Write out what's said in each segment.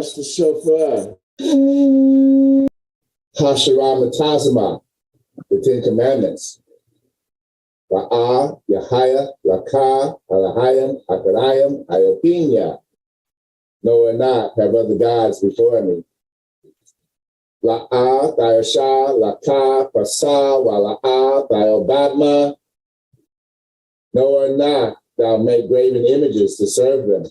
That's the chauffeur. Hashiratazama, the Ten Commandments. Ra'a, Yahaya, Laka, Alahayim, Hakarayim, Iopinia. No and not have other gods before me. La'a, Thayasha, Laka, Pasa, Wala'a, Thayobadma. No or not thou make graven images to serve them.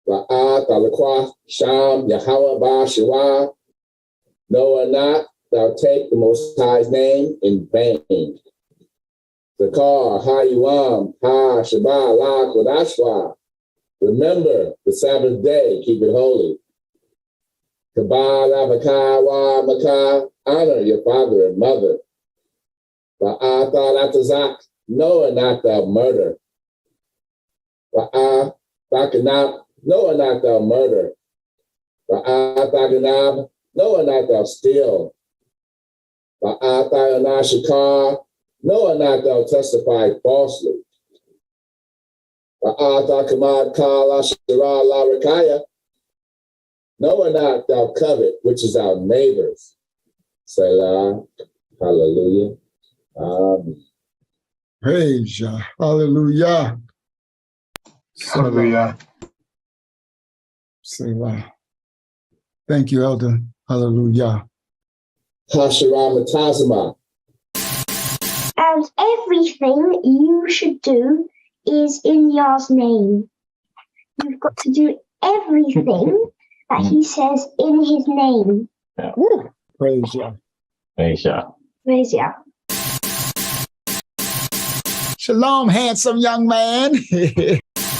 La'a, Thalakwa, Sham, Yahweh, Ba, Shiwa. No or not thou take the Most High's name in vain. Zakar, Ha-Yuam, Ha, Shabbat, La, Kodashwa. Remember the Sabbath day, keep it holy. Kabal, Avaka, Wa, Maka, honor your father and mother. La'ah, Atazak, no and not thou murder. La'ah, Bakanab, no and not thou murder. La'ah, Bakanab, no and not thou steal. La'ah, Thayonah, Shakar, no and not thou testify falsely. La'ah, Kamad, Kala, Shara, La, Rakaya. No and not thou covet, which is our neighbors. Selah, hallelujah. Amen. Praise Yah. Hallelujah. Hallelujah. Selah. Thank you, Elder. Hallelujah. Hashiratazama. And everything you should do is in Yah's name. You've got to do everything that he says in his name. Yeah. Praise Yah. Praise Yah. Praise Yah. Shalom, handsome young man.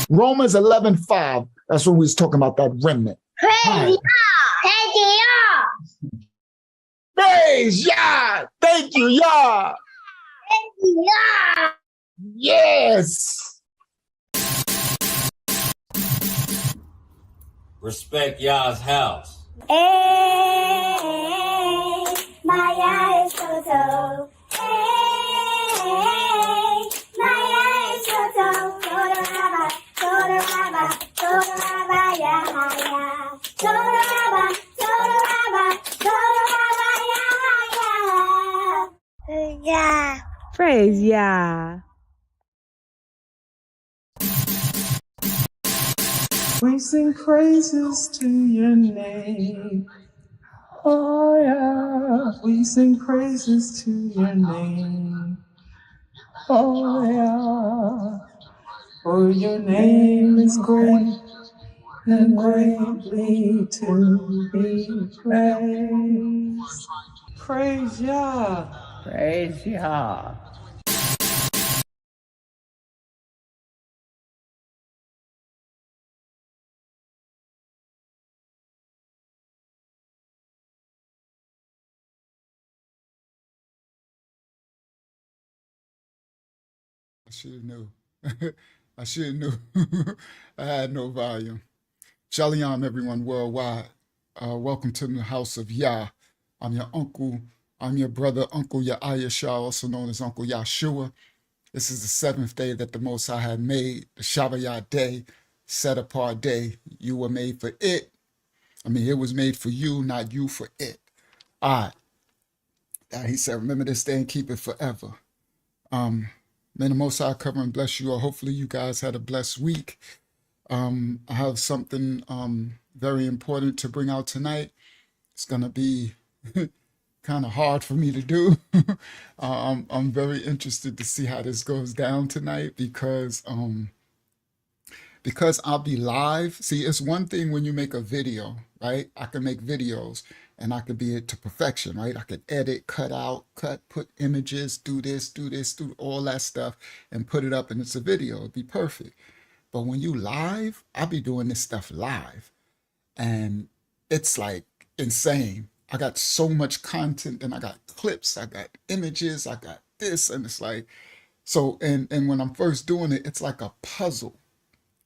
Romans 11:5. That's when we was talking about that remnant. Praise Yah. Praise Yah. Praise Yah. Thank you, Yah. Praise Yah. Yes. Respect Yah's house. Hey, my Yah is so. Hey, my Yah is so. Torah, Torah, Torah, Yah, Torah, Torah, Yah. Praise Yah. We sing praises to your name. Oh yeah. We sing praises to your name. Oh yeah. For your name is great and greatly to be praised. Praise Yah. Praise Yah. I should have knew. I should have knew. I had no volume. Shalom, everyone worldwide. Welcome to the house of Yah. I'm your uncle. I'm your brother, Uncle Yahya, also known as Uncle Yahshua. This is the seventh day that the Most High had made, the Shabbat day, set apart day. You were made for it. I mean, it was made for you, not you for it. All right. He said, remember this day and keep it forever. May the Most High cover and bless you all. Hopefully you guys had a blessed week. I have something very important to bring out tonight. It's going to be kind of hard for me to do. I'm very interested to see how this goes down tonight because I'll be live. See, it's one thing when you make a video, right? I can make videos and I could be it to perfection, right? I could edit, put images, do all that stuff and put it up and it's a video. It'd be perfect. But when you live, I'll be doing this stuff live and it's like insane. I got so much content and I got clips, I got images, I got this, and it's like, so, and when I'm first doing it, it's like a puzzle.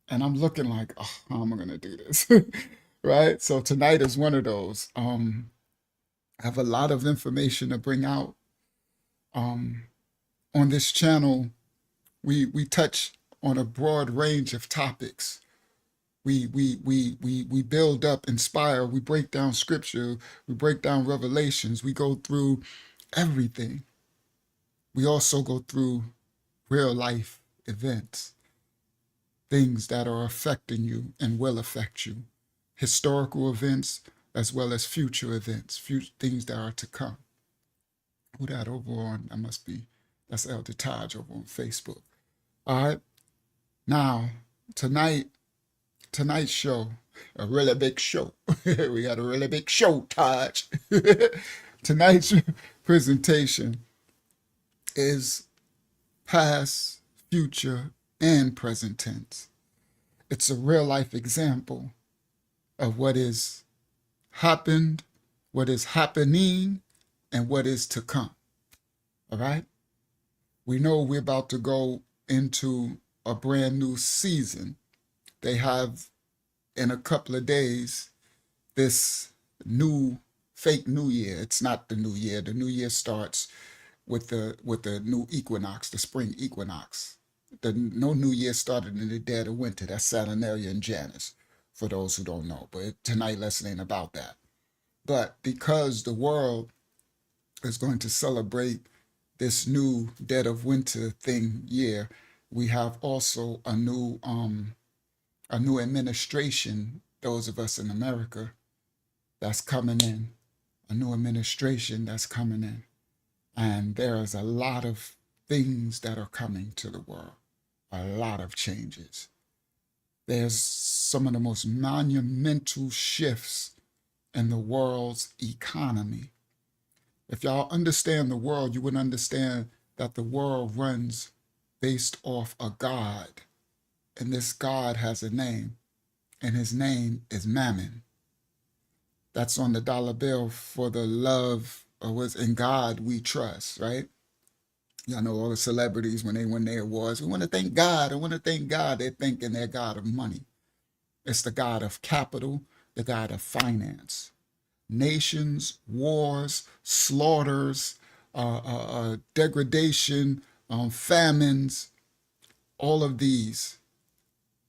And I'm looking like, oh, how am I gonna do this? Right? So tonight is one of those. I have a lot of information to bring out. On this channel, we touch on a broad range of topics. We build up, inspire, we break down scripture, we break down revelations, we go through everything. We also go through real life events, things that are affecting you and will affect you, historical events as well as future events, things that are to come. Who that over on? That's Elder Taj over on Facebook. All right. Now, tonight's show, a really big show. We got a really big show, Taj. Tonight's presentation is past, future, and present tense. It's a real life example of what is happened, what is happening, and what is to come. All right? We know we're about to go into a brand new season. They have, in a couple of days, this new fake new year. It's not the new year. The new year starts with the new equinox, the spring equinox. No new year started in the dead of winter. That's Saturnalia and Janus, for those who don't know. But tonight's lesson ain't about that. But because the world is going to celebrate this new dead of winter thing year, we have also a new administration, those of us in America, that's coming in, a new administration that's coming in. And there is a lot of things that are coming to the world, a lot of changes. There's some of the most monumental shifts in the world's economy. If y'all understand the world, you would understand that the world runs based off a God. And this God has a name, and his name is Mammon. That's on the dollar bill for the love of what's in God we trust, right? Y'all know all the celebrities when they win their awards. We want to thank God. I want to thank God. They're thinking they're God of money. It's the God of capital, the God of finance. Nations, wars, slaughters, degradation, famines, all of these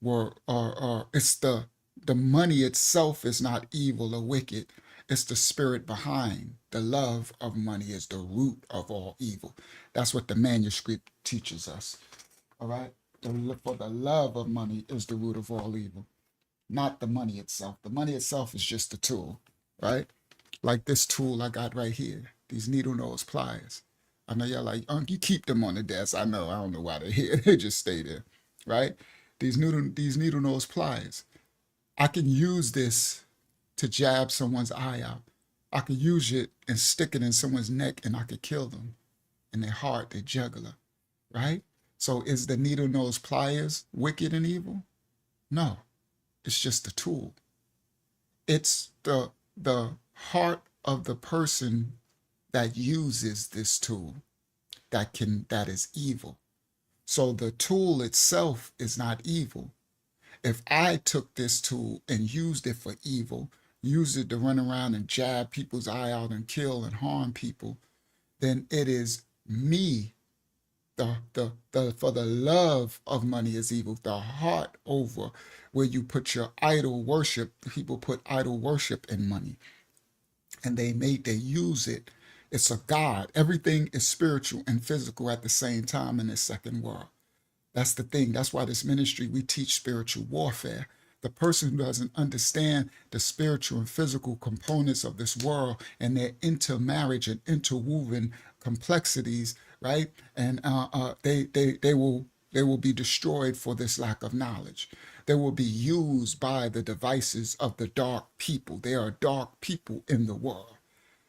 it's the money itself is not evil or wicked. It's the spirit behind. The love of money is the root of all evil. That's what the manuscript teaches us. All right? For the love of money is the root of all evil, not the money itself. The money itself is just a tool, right? Like this tool I got right here, these needle nose pliers. I know y'all like, you keep them on the desk. I know, I don't know why they're here. They just stay there, right? These needle nose pliers. I can use this to jab someone's eye out. I could use it and stick it in someone's neck and I could kill them in their heart, their jugular, right? So is the needle nose pliers wicked and evil? No, it's just a tool. It's the heart of the person that uses this tool that is evil. So the tool itself is not evil. If I took this tool and used it for evil, used it to run around and jab people's eye out and kill and harm people, then it is me. For the love of money is evil. The heart over where you put your idol worship, people put idol worship in money. And they use it. It's a God. Everything is spiritual and physical at the same time in this second world. That's the thing. That's why this ministry, we teach spiritual warfare. The person who doesn't understand the spiritual and physical components of this world and their intermarriage and interwoven complexities, right? And they will be destroyed for this lack of knowledge. They will be used by the devices of the dark people. There are dark people in the world.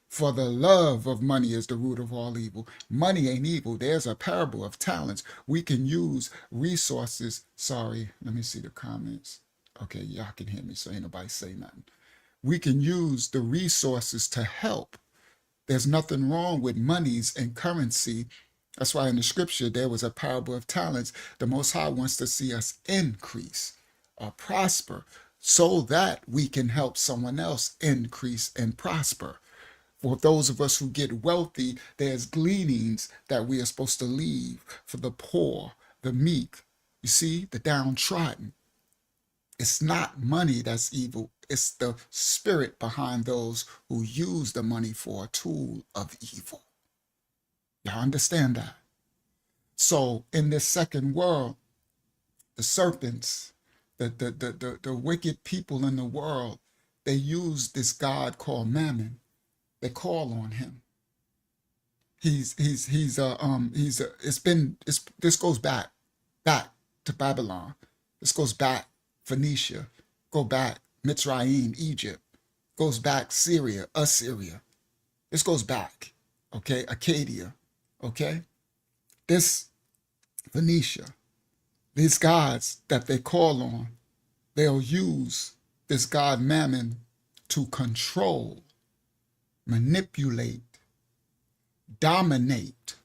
For the love of money is the root of all evil. Money ain't evil. There's a parable of talents. We can use resources. Sorry, let me see the comments. Okay, y'all can hear me, so ain't nobody say nothing. We can use the resources to help. There's nothing wrong with monies and currency. That's why in the scripture, there was a parable of talents. The Most High wants to see us increase or prosper so that we can help someone else increase and prosper. For those of us who get wealthy, there's gleanings that we are supposed to leave for the poor, the meek, you see, the downtrodden. It's not money that's evil. It's the spirit behind those who use the money for a tool of evil. Y'all understand that? So in this second world, the serpents, the wicked people in the world, they use this god called Mammon. They call on him. This goes back to Babylon. This goes back Phoenicia, go back Mitzrayim, Egypt, goes back Syria, Assyria. This goes back, okay, Acadia, okay? This Phoenicia, these gods that they call on, they'll use this god Mammon to control, manipulate, dominate,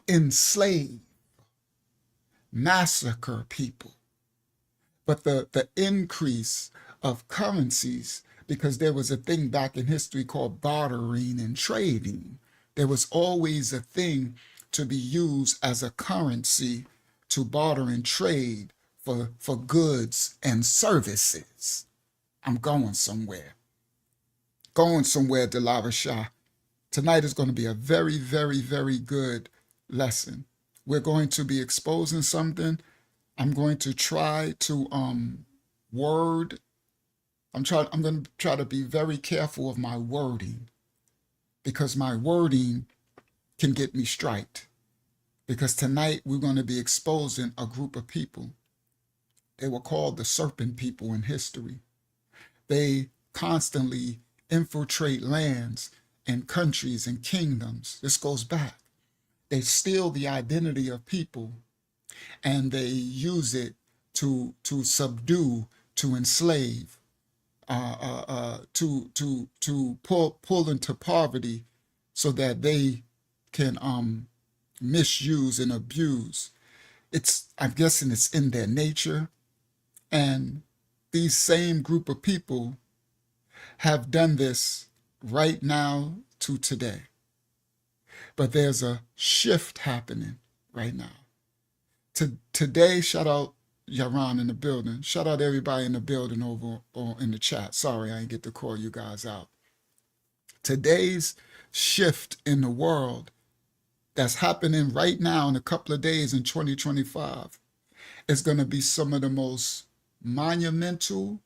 enslave, massacre people. But the increase of currencies, because there was a thing back in history called bartering and trading. There was always a thing to be used as a currency to barter and trade for goods and services. I'm going somewhere. Delara Shah. Tonight is going to be a very, very, very good lesson. We're going to be exposing something. I'm going to try to word. I'm going to try to be very careful of my wording, because my wording can get me striked. Because tonight we're going to be exposing a group of people. They were called the serpent people in history. They constantly infiltrate lands and countries and kingdoms. This goes back. They steal the identity of people and they use it to subdue, to enslave, to pull into poverty so that they can misuse and abuse. I'm guessing it's in their nature. And these same group of people have done this right now to today. But there's a shift happening right now. Today, shout out Yaron in the building. Shout out everybody in the building over or in the chat. Sorry, I didn't get to call you guys out. Today's shift in the world that's happening right now in a couple of days in 2025 is going to be some of the most monumental,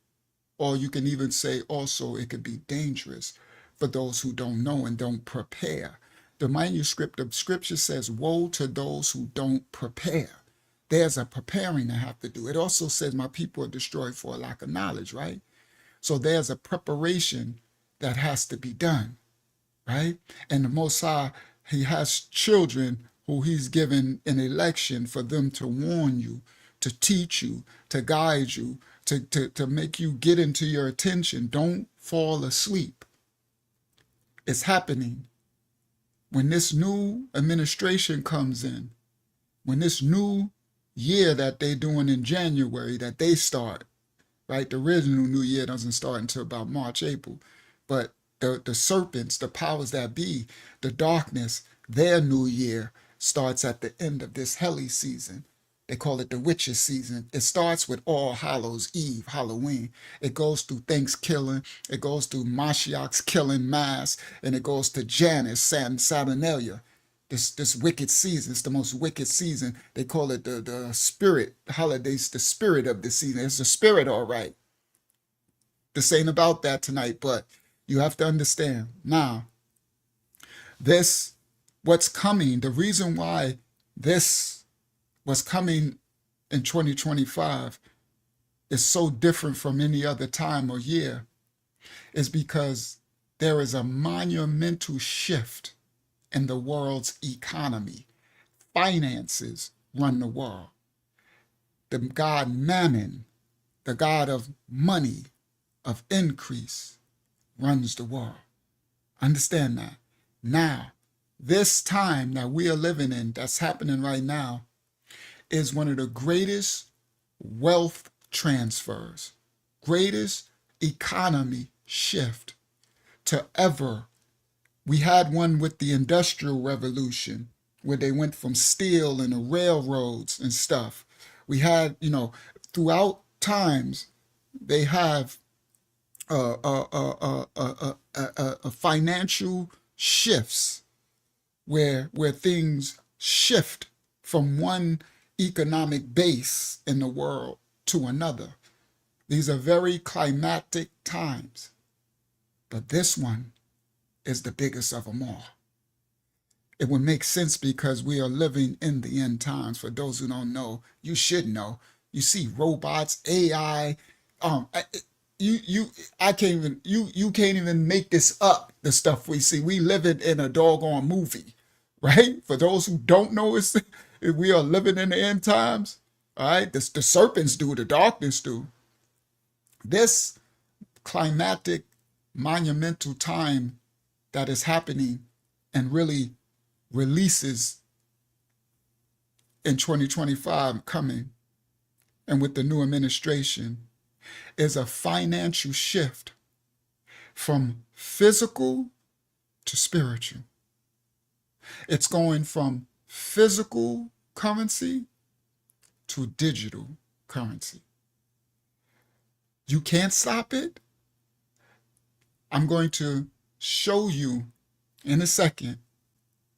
or you can even say also it could be dangerous for those who don't know and don't prepare. The manuscript of scripture says, woe to those who don't prepare. There's a preparing to have to do. It also says my people are destroyed for a lack of knowledge, right? So there's a preparation that has to be done, right? And the Most High, he has children who he's given an election for them to warn you, to teach you, to guide you, to make you get into your attention. Don't fall asleep. It's happening. When this new administration comes in, when this new year that they're doing in January, that they start, right? The original new year doesn't start until about March, April. But the serpents, the powers that be, the darkness, their new year starts at the end of this Heli season. They call it the witches season. It starts with All Hallows Eve, Halloween. It goes through Thanksgiving. It goes through Mashiach's killing mass, and it goes to Janus, Saturnalia. This wicked season, it's the most wicked season. They call it the spirit holidays, the spirit of the season. It's the spirit, all right. This ain't about that tonight, but you have to understand. Now, what's coming, the reason why this was coming in 2025 is so different from any other time or year is because there is a monumental shift in the world's economy. Finances run the world. The god Mammon, the god of money, of increase, runs the world. Understand that. Now, this time that we are living in, that's happening right now, is one of the greatest wealth transfers, greatest economy shift to ever. We had one with the Industrial Revolution, where they went from steel and the railroads and stuff. We had, throughout times, they have a financial shifts where things shift from one economic base in the world to another. These are very climatic times, but this one is the biggest of them all. It would make sense because we are living in the end times. For those who don't know, you should know. You see robots, AI. You can't even make this up. The stuff we see, we live it in a doggone movie, right? For those who don't know, we are living in the end times. All right, the serpents do, the darkness do. This climatic, monumental time that is happening and really releases in 2025 coming, and with the new administration, is a financial shift from physical to spiritual. It's going from physical currency to digital currency. You can't stop it. I'm going to show you in a second.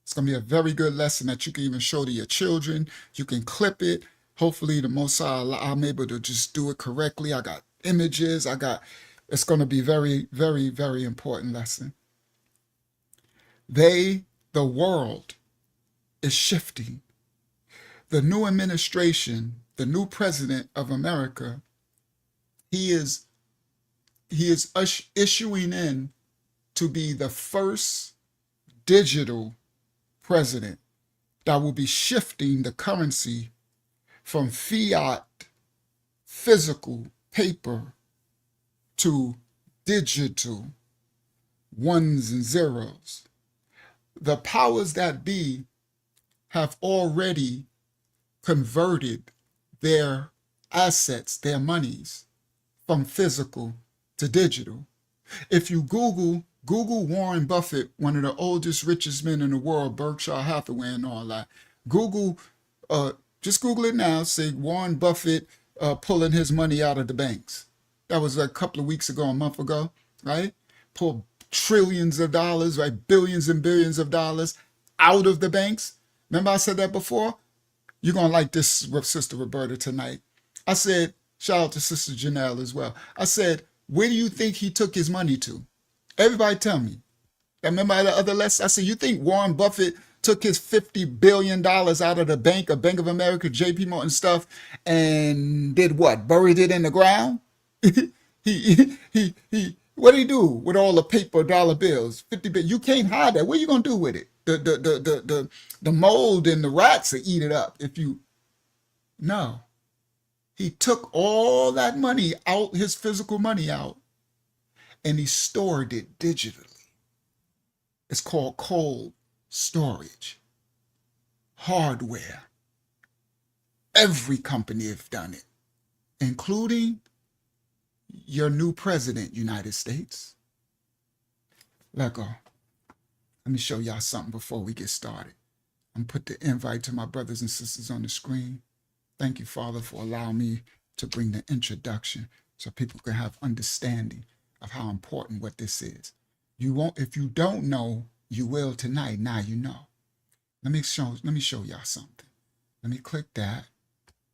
It's going to be a very good lesson that you can even show to your children. You can clip it. Hopefully the Most High, I'm able to just do it correctly. I got images. It's going to be very, very, very important lesson. The world is shifting. The new administration, the new president of America, he is issuing in to be the first digital president that will be shifting the currency from fiat, physical paper, to digital ones and zeros. The powers that be have already converted their assets, their monies, from physical to digital. If you Google Warren Buffett, one of the oldest, richest men in the world, Berkshire Hathaway and all that. Just Google it now, say Warren Buffett pulling his money out of the banks. That was a couple of weeks ago, a month ago, right? Pull trillions of dollars, right? Billions and billions of dollars out of the banks. Remember I said that before? You're going to like this, Sister Roberta, tonight. I said, shout out to Sister Janelle as well. I said, where do you think he took his money to? Everybody tell me. Remember the other lesson? I said, you think Warren Buffett took his $50 billion out of the bank, a Bank of America, JP Morgan stuff, and did what? Buried it in the ground? What did he do with all the paper dollar bills? 50 billion. You can't hide that. What are you gonna do with it? The mold and the rats will eat it up. No. He took all that money out, his physical money out, and he stored it digitally. It's called cold storage. Hardware. Every company have done it, including your new president, United States. Let go. Let me show y'all something before we get started. I'm put the invite to my brothers and sisters on the screen. Thank you, Father, for allowing me to bring the introduction so people can have understanding of how important what this is. You won't, if you don't know, you will tonight. Now you know. Let me show y'all something. Let me click that.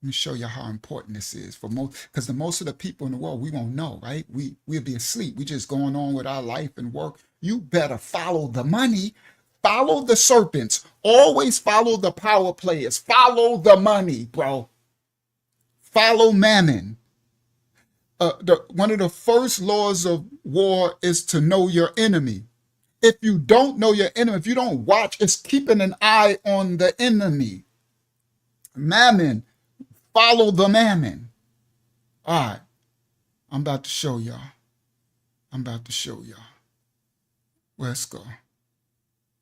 Let me show you how important this is for most, because most of the people in the world, we won't know, right? We'll be asleep. We just going on with our life and work. You better follow the money. Follow the serpents. Always follow the power players. Follow the money, bro. Follow Mammon. One of the first laws of war is to know your enemy. If you don't know your enemy, if you don't watch, it's keeping an eye on the enemy. Mammon. Follow the Mammon. All right. I'm about to show y'all. Let's go.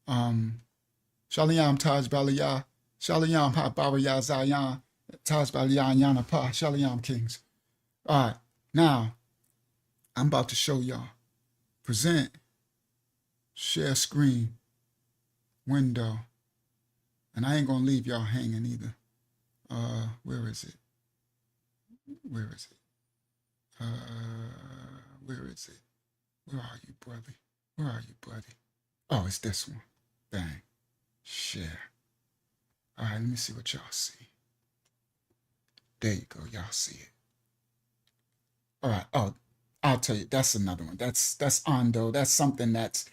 Shalom Taj Baliyah. Shalom Ha Bariyah Zayan. Taj Baliyah Yana Pa. Shalom Kings. All right. Now, I'm about to show y'all. Present. Share screen. Window. And I ain't going to leave y'all hanging either. Where is it? Where is it? Where is it? Where are you, brother? Where are you, buddy? Oh, it's this one. Bang. Share. All right, let me see what y'all see. There you go. Y'all see it. All right. Oh, I'll tell you. That's another one. That's Ondo. That's something that's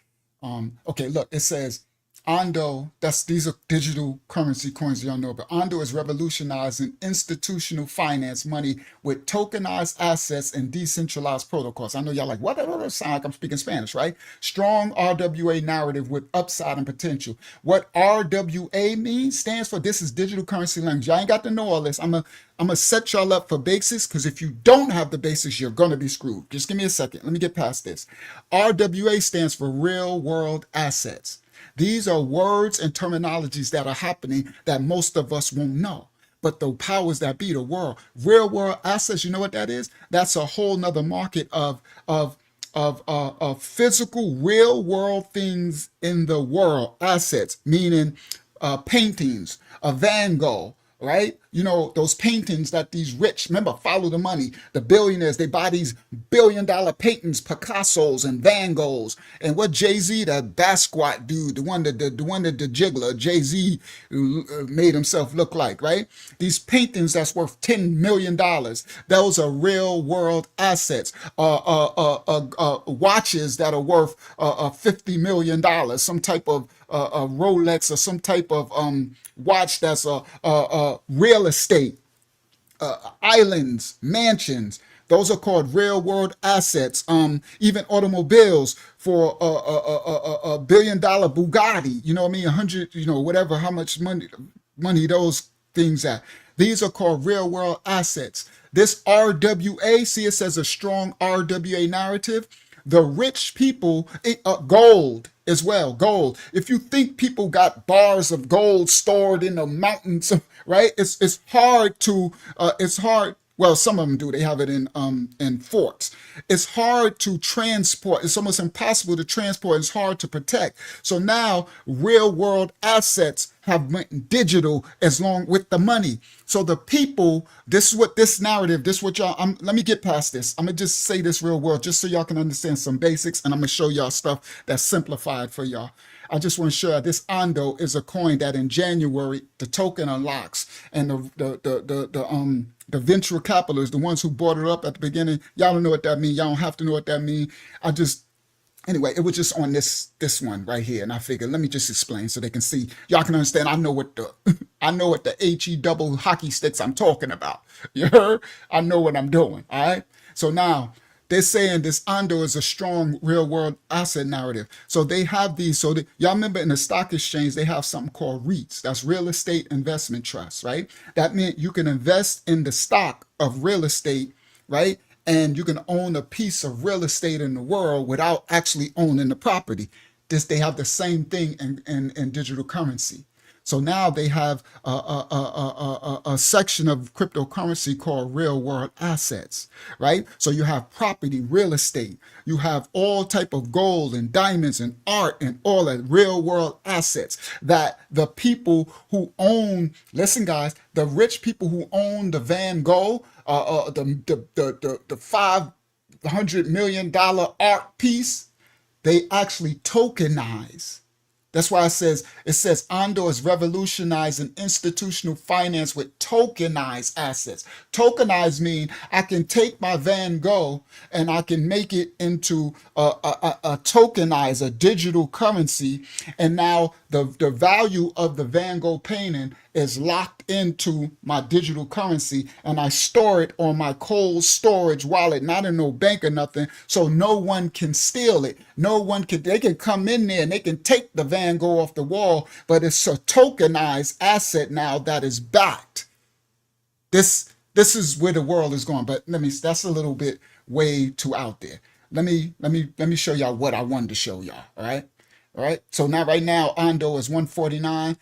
okay, look, it says Ondo, these are digital currency coins y'all know, but Ondo is revolutionizing institutional finance money with tokenized assets and decentralized protocols. I know y'all like, what? That doesn't sound like I'm speaking Spanish, right? Strong RWA narrative with upside and potential. What RWA means stands for this is digital currency language. Y'all ain't got to know all this. I'm gonna set y'all up for basics, because if you don't have the basics, you're gonna be screwed. Just give me a second. Let me get past this. RWA stands for real world assets. These are words and terminologies that are happening that most of us won't know. But the powers that be, the world, real world assets, you know what that is? That's a whole nother market of physical, real world things in the world, assets, meaning paintings, a Van Gogh, right? You know, those paintings that these rich, remember, follow the money. The billionaires, they buy these $billion paintings, Picassos and Van Goghs. And what Jay-Z, that Basquiat dude, the one that the jiggler, Jay-Z made himself look like, right? These paintings that's worth $10 million. Those are real world assets. Watches that are worth $50 million, some type of a Rolex or some type of watch that's real estate, islands, mansions. Those are called real world assets. Even automobiles for a $1 billion Bugatti. You know what I mean? 100. You know, whatever. How much money those things at? These are called real world assets. This RWA, see, it says a strong RWA narrative. The rich people, gold as well, gold. If you think people got bars of gold stored in the mountains, right? It's hard to, well, some of them do. They have it in forts. It's hard to transport. It's almost impossible to transport. It's hard to protect. So now real world assets have went digital as long with the money. So the people, this is what this narrative, this is what y'all, let me get past this. I'm gonna just say this real world just so y'all can understand some basics, and I'm gonna show y'all stuff that's simplified for y'all. I just want to show you this Ondo is a coin that in January the token unlocks, and the venture capitalists, the ones who bought it up at the beginning, y'all don't know what that means. Y'all don't have to know what that means. Anyway, it was just on this one right here, and I figured let me just explain so they can see. Y'all can understand. I know what the HE double hockey sticks I'm talking about. You heard? I know what I'm doing. All right. So now they're saying this Ondo is a strong real world asset narrative. So they have these. So y'all remember in the stock exchange they have something called REITs. That's real estate investment trusts, right? That meant you can invest in the stock of real estate, right? And you can own a piece of real estate in the world without actually owning the property. They have the same thing in digital currency. So now they have a section of cryptocurrency called real world assets, right? So you have property, real estate, you have all type of gold and diamonds and art and all that real world assets that the people who own, listen guys, the rich people who own the Van Gogh, the $500 million art piece, they actually tokenize. That's why it says Ondo is revolutionizing institutional finance with tokenized assets. Tokenized mean I can take my Van Gogh and I can make it into a tokenize, a digital currency. And now the value of the Van Gogh painting is locked into my digital currency, and I store it on my cold storage wallet, not in no bank or nothing, so no one can steal it. They can come in there and they can take the Van Gogh off the wall, but it's a tokenized asset now that is backed. This is where the world is going, but that's a little bit way too out there. Let me show y'all what I wanted to show y'all, all right? So now right now, Ondo is 149.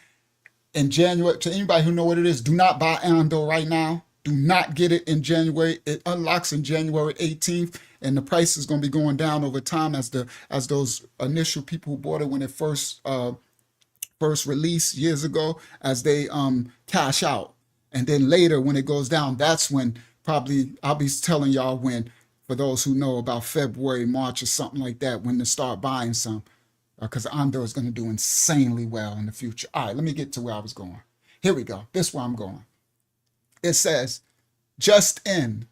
In January, to anybody who know what it is, do not buy Ondo right now. Do not get it in January. It unlocks in January 18th, and the price is going to be going down over time as those initial people who bought it when it first released years ago, as they cash out. And then later when it goes down, that's when Probably I'll be telling y'all when, for those who know about February, March, or something like that, when to start buying some, because Ando is going to do insanely well in the future. All right, let me get to where I was going. Here we go. This is where I'm going. It says, just in,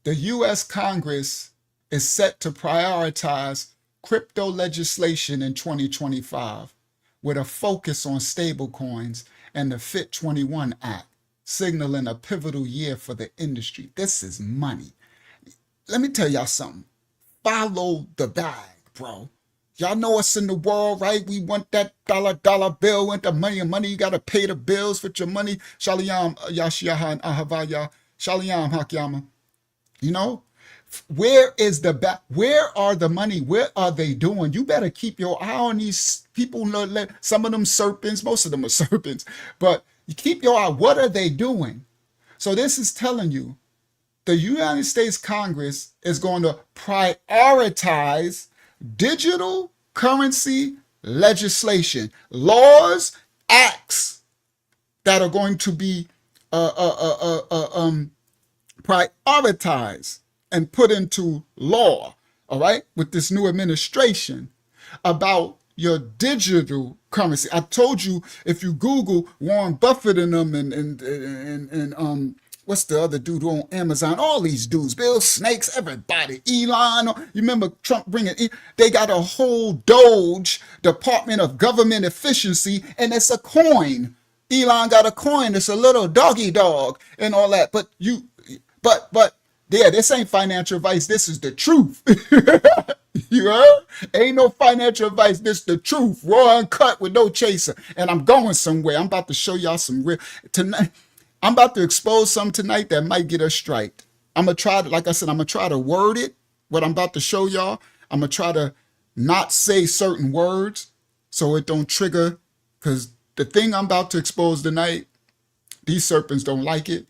the U.S. Congress is set to prioritize crypto legislation in 2025 with a focus on stablecoins and the Fit 21 Act, signaling a pivotal year for the industry. This is money. Let me tell y'all something. Follow the bag, bro. Y'all know us in the world, right? We want that dollar bill, want the money. You got to pay the bills with your money. Shalom, Yashiyaha and Ahavaya. Shalom, Hakyama. You know, where is the back? Where are the money? Where are they doing? You better keep your eye on these people. Some of them serpents, most of them are serpents, but you keep your eye. What are they doing? So this is telling you the United States Congress is going to prioritize digital currency legislation, laws, acts that are going to be prioritized and put into law, all right, with this new administration about your digital currency. I told you, if you Google Warren Buffett and them and what's the other dude on Amazon? All these dudes, Bill Snakes, everybody, Elon. You remember Trump bringing in? They got a whole Doge, Department of Government Efficiency, and it's a coin. Elon got a coin. It's a little doggy dog and all that. But yeah, this ain't financial advice. This is the truth. You heard? Ain't no financial advice. This is the truth. Raw uncut with no chaser. And I'm going somewhere. I'm about to show y'all some real tonight. I'm about to expose something tonight that might get us striked. I'm going to try to, like I said, I'm going to try to word it, what I'm about to show y'all. I'm going to try to not say certain words so it don't trigger, because the thing I'm about to expose tonight, these serpents don't like it.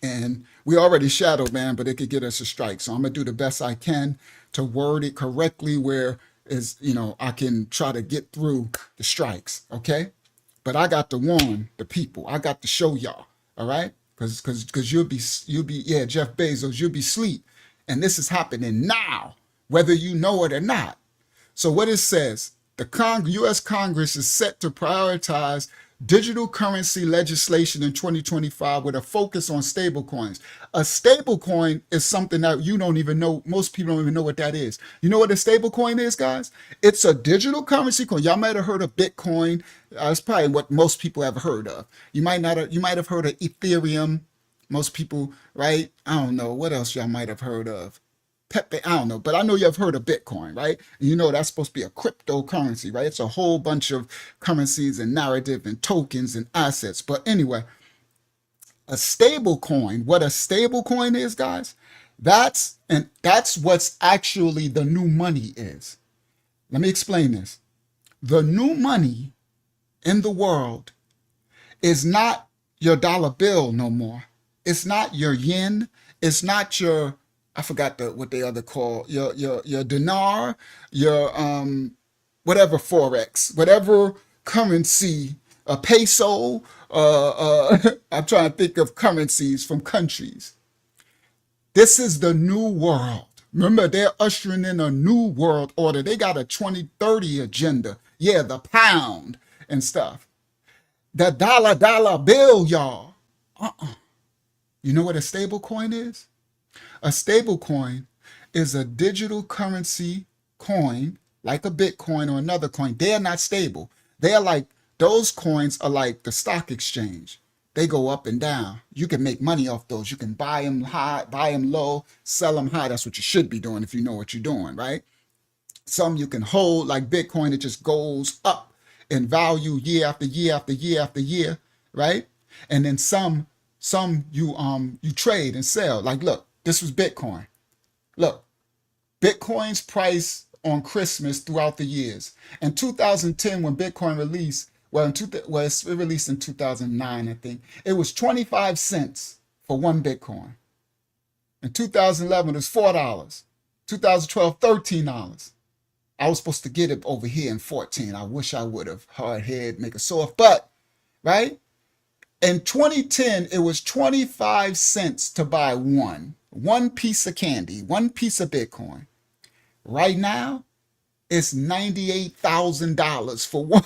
And we already shadow man, but it could get us a strike. So I'm going to do the best I can to word it correctly where is, I can try to get through the strikes. Okay. But I got to warn the people. I got to show y'all. All right. Because you'll be, yeah, Jeff Bezos, you'll be asleep. And this is happening now, whether you know it or not. So what it says, the U.S. Congress is set to prioritize digital currency legislation in 2025 with a focus on stablecoins. A stablecoin is something that you don't even know. Most people don't even know what that is. You know what a stablecoin is, guys? It's a digital currency coin. Y'all might have heard of Bitcoin. It's probably what most people have heard of. You might have heard of Ethereum. Most people, right? I don't know. What else y'all might have heard of? Pepe, I don't know, but I know you've heard of Bitcoin, right? You know that's supposed to be a cryptocurrency, right? It's a whole bunch of currencies and narrative and tokens and assets. But anyway, a stable coin, what a stable coin is, guys, that's what's actually the new money is. Let me explain this. The new money in the world is not your dollar bill no more. It's not your yen. It's not your, I forgot what they other call your dinar, your whatever forex, whatever currency, a peso. I'm trying to think of currencies from countries. This is the new world. Remember, they're ushering in a new world order. They got a 2030 agenda. Yeah, the pound and stuff. The dollar bill, y'all. You know what a stable coin is? A stable coin is a digital currency coin, like a Bitcoin or another coin. They're not stable. They're like, those coins are like the stock exchange. They go up and down. You can make money off those. You can buy them high, buy them low, sell them high. That's what you should be doing if you know what you're doing, right? Some you can hold, like Bitcoin, it just goes up in value year after year after year after year, right? And then some you trade and sell. Like, look, this was Bitcoin. Look, Bitcoin's price on Christmas throughout the years. In 2010, when Bitcoin released, it released in 2009, I think. It was 25 cents for one Bitcoin. In 2011, it was $4. 2012, $13. I was supposed to get it over here in 14. I wish I would have. Hard head, make a soft butt, right? In 2010, it was 25 cents to buy one piece of candy, one piece of Bitcoin. Right now, it's $98,000 for one.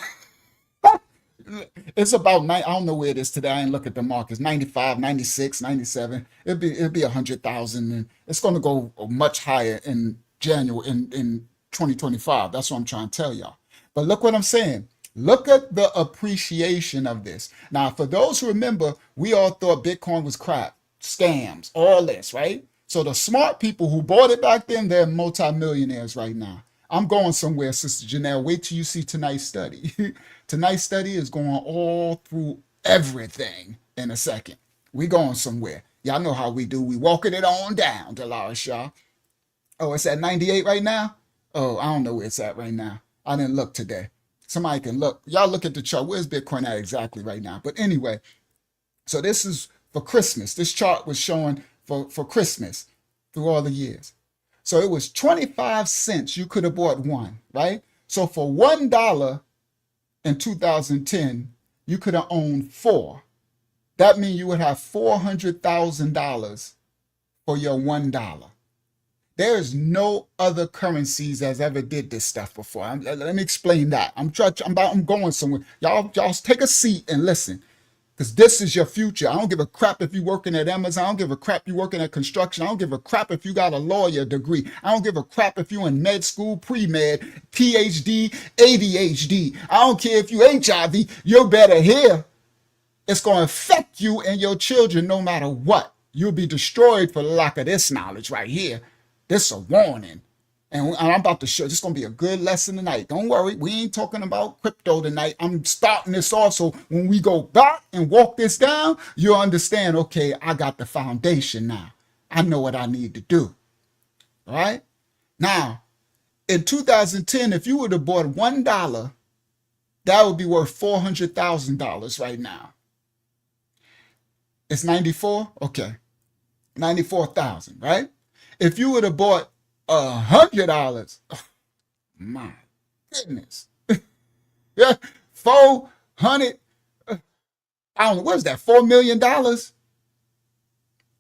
It's about nine. I don't know where it is today. I ain't look at the markets. 95, 96, 97. It'll be 100,000, and it's going to go much higher in January in 2025. That's what I'm trying to tell y'all. But look what I'm saying. Look at the appreciation of this. Now, for those who remember, we all thought Bitcoin was crap, scams, all this, right? So the smart people who bought it back then, they're multimillionaires right now. I'm going somewhere, Sister Janelle. Wait till you see tonight's study. Tonight's study is going all through everything in a second. We going somewhere. Y'all know how we do. We walking it on down, Delara Shaw. Oh, it's at 98 right now? Oh, I don't know where it's at right now. I didn't look today. Somebody can look. Y'all look at the chart. Where's Bitcoin at exactly right now? But anyway, so this is for Christmas. This chart was showing for Christmas through all the years. So it was 25 cents. You could have bought one, right? So for $1 in 2010, you could have owned four. That means you would have $400,000 for your $1. There is no other currencies that's ever did this stuff before. Let me explain that. I'm going somewhere. Y'all take a seat and listen, because this is your future. I don't give a crap if you're working at Amazon. I don't give a crap you're working at construction. I don't give a crap if you got a lawyer degree. I don't give a crap if you're in med school, pre-med, PhD, ADHD. I don't care if you HIV. You're better here. It's going to affect you and your children no matter what. You'll be destroyed for the lack of this knowledge right here. This is a warning. And I'm about to show, this is going to be a good lesson tonight. Don't worry, we ain't talking about crypto tonight. I'm starting this off so when we go back and walk this down, you'll understand, okay, I got the foundation now. I know what I need to do. All right? Now, in 2010, if you would have bought $1, that would be worth $400,000 right now. It's 94? Okay. 94,000, right? If you would have bought $100, oh, my goodness. Yeah, 400, I don't know, what is that, $4 million?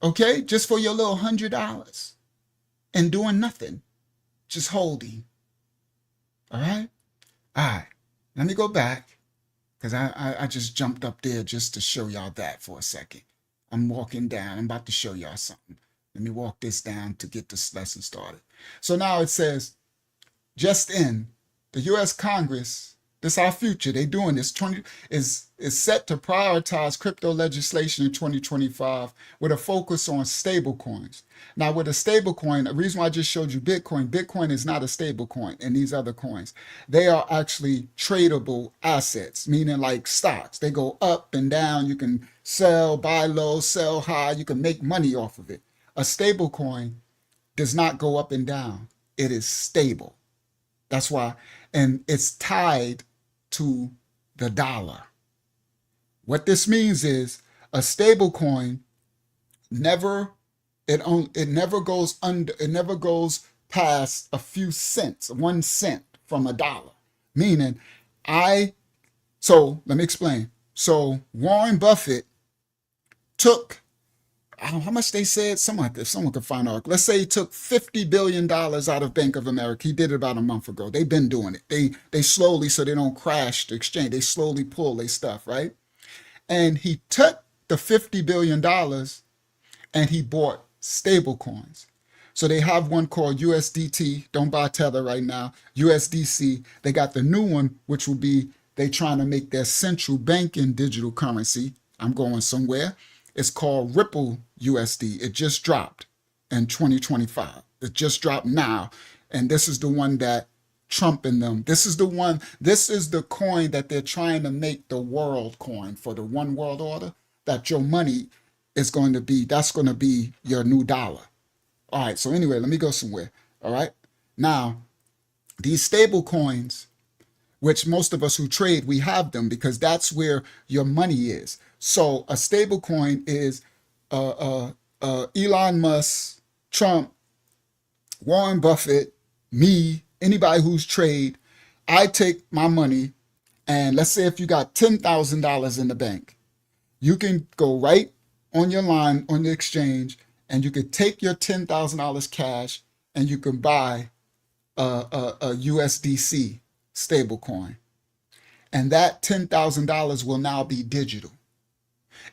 Okay, just for your little $100 and doing nothing, just holding. All right? All right, let me go back because I just jumped up there just to show y'all that for a second. I'm walking down. I'm about to show y'all something. Let me walk this down to get this lesson started. So now it says, just in, the U.S. Congress, this is our future. They doing this. Is set to prioritize crypto legislation in 2025 with a focus on stablecoins. Now, with a stablecoin, the reason why I just showed you Bitcoin is not a stablecoin and these other coins. They are actually tradable assets, meaning like stocks. They go up and down. You can sell, buy low, sell high. You can make money off of it. A stable coin does not go up and down. It is stable. That's why, and it's tied to the dollar. What this means is a stable coin never goes past a few cents, 1 cent from a dollar. Meaning, so let me explain. So Warren Buffett took, I don't know how much they said, if someone could find out. Let's say he took $50 billion out of Bank of America. He did it about a month ago. They've been doing it. They slowly, so they don't crash the exchange, they slowly pull their stuff, right? And he took the $50 billion and he bought stable coins. So they have one called USDT. Don't buy Tether right now. USDC. They got the new one, which will be, they trying to make their central banking digital currency. I'm going somewhere. It's called Ripple USD. It just dropped in 2025. It just dropped now. And this is the one that Trump and them, this is the coin that they're trying to make the world coin for the one world order, that your money is going to be, that's going to be your new dollar. All right. So anyway, let me go somewhere. All right. Now, these stable coins, which most of us who trade, we have them because that's where your money is. So a stable coin is Elon Musk, Trump, Warren Buffett, me, anybody who's trade. I take my money, and let's say if you got $10,000 in the bank, You can go right on your line on the exchange, and you could take your $10,000 cash, and you can buy a USDC stablecoin, and that $10,000 will now be digital.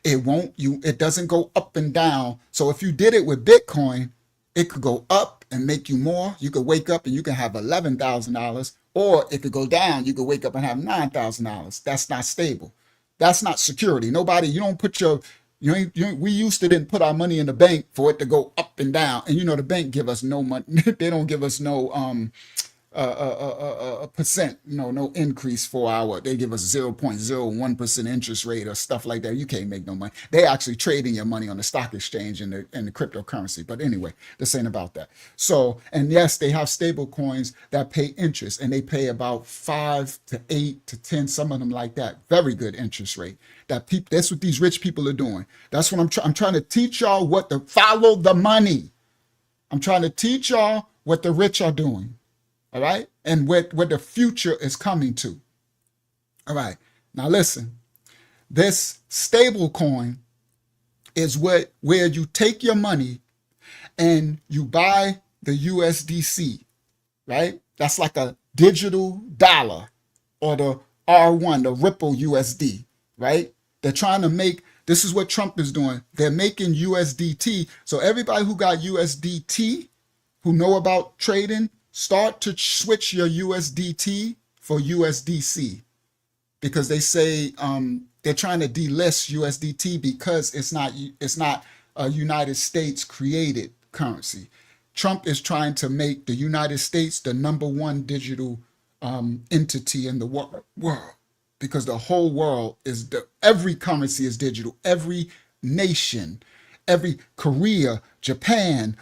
It doesn't go up and down. So if you did it with Bitcoin, it could go up and make you more. You could wake up and you can have $11,000, or it could go down. You could wake up and have $9,000. That's not stable. That's not security. You don't put your, we used to didn't put our money in the bank for it to go up and down. And the bank give us no money. They don't give us no, a percent, no increase for they give us 0.01% interest rate or stuff like that. You can't make no money. They actually trading your money on the stock exchange and the cryptocurrency. But anyway, this ain't about that. So, and yes, they have stable coins that pay interest, and they pay about 5 to 8 to 10, some of them like that. Very good interest rate. That's what these rich people are doing. That's what I'm trying to teach y'all follow the money. I'm trying to teach y'all what the rich are doing. All right. And where the future is coming to. All right. Now listen, this stable coin is where you take your money and you buy the USDC, right? That's like a digital dollar, or the R1, the Ripple USD, right? They're trying to this is what Trump is doing. They're making USDT. So everybody who got USDT, who know about trading, start to switch your USDT for USDC, because they say they're trying to delist USDT because it's not a United States created currency. Trump is trying to make the United States the #1 digital entity in the world, because the whole world every currency is digital. Every nation, every Korea, Japan,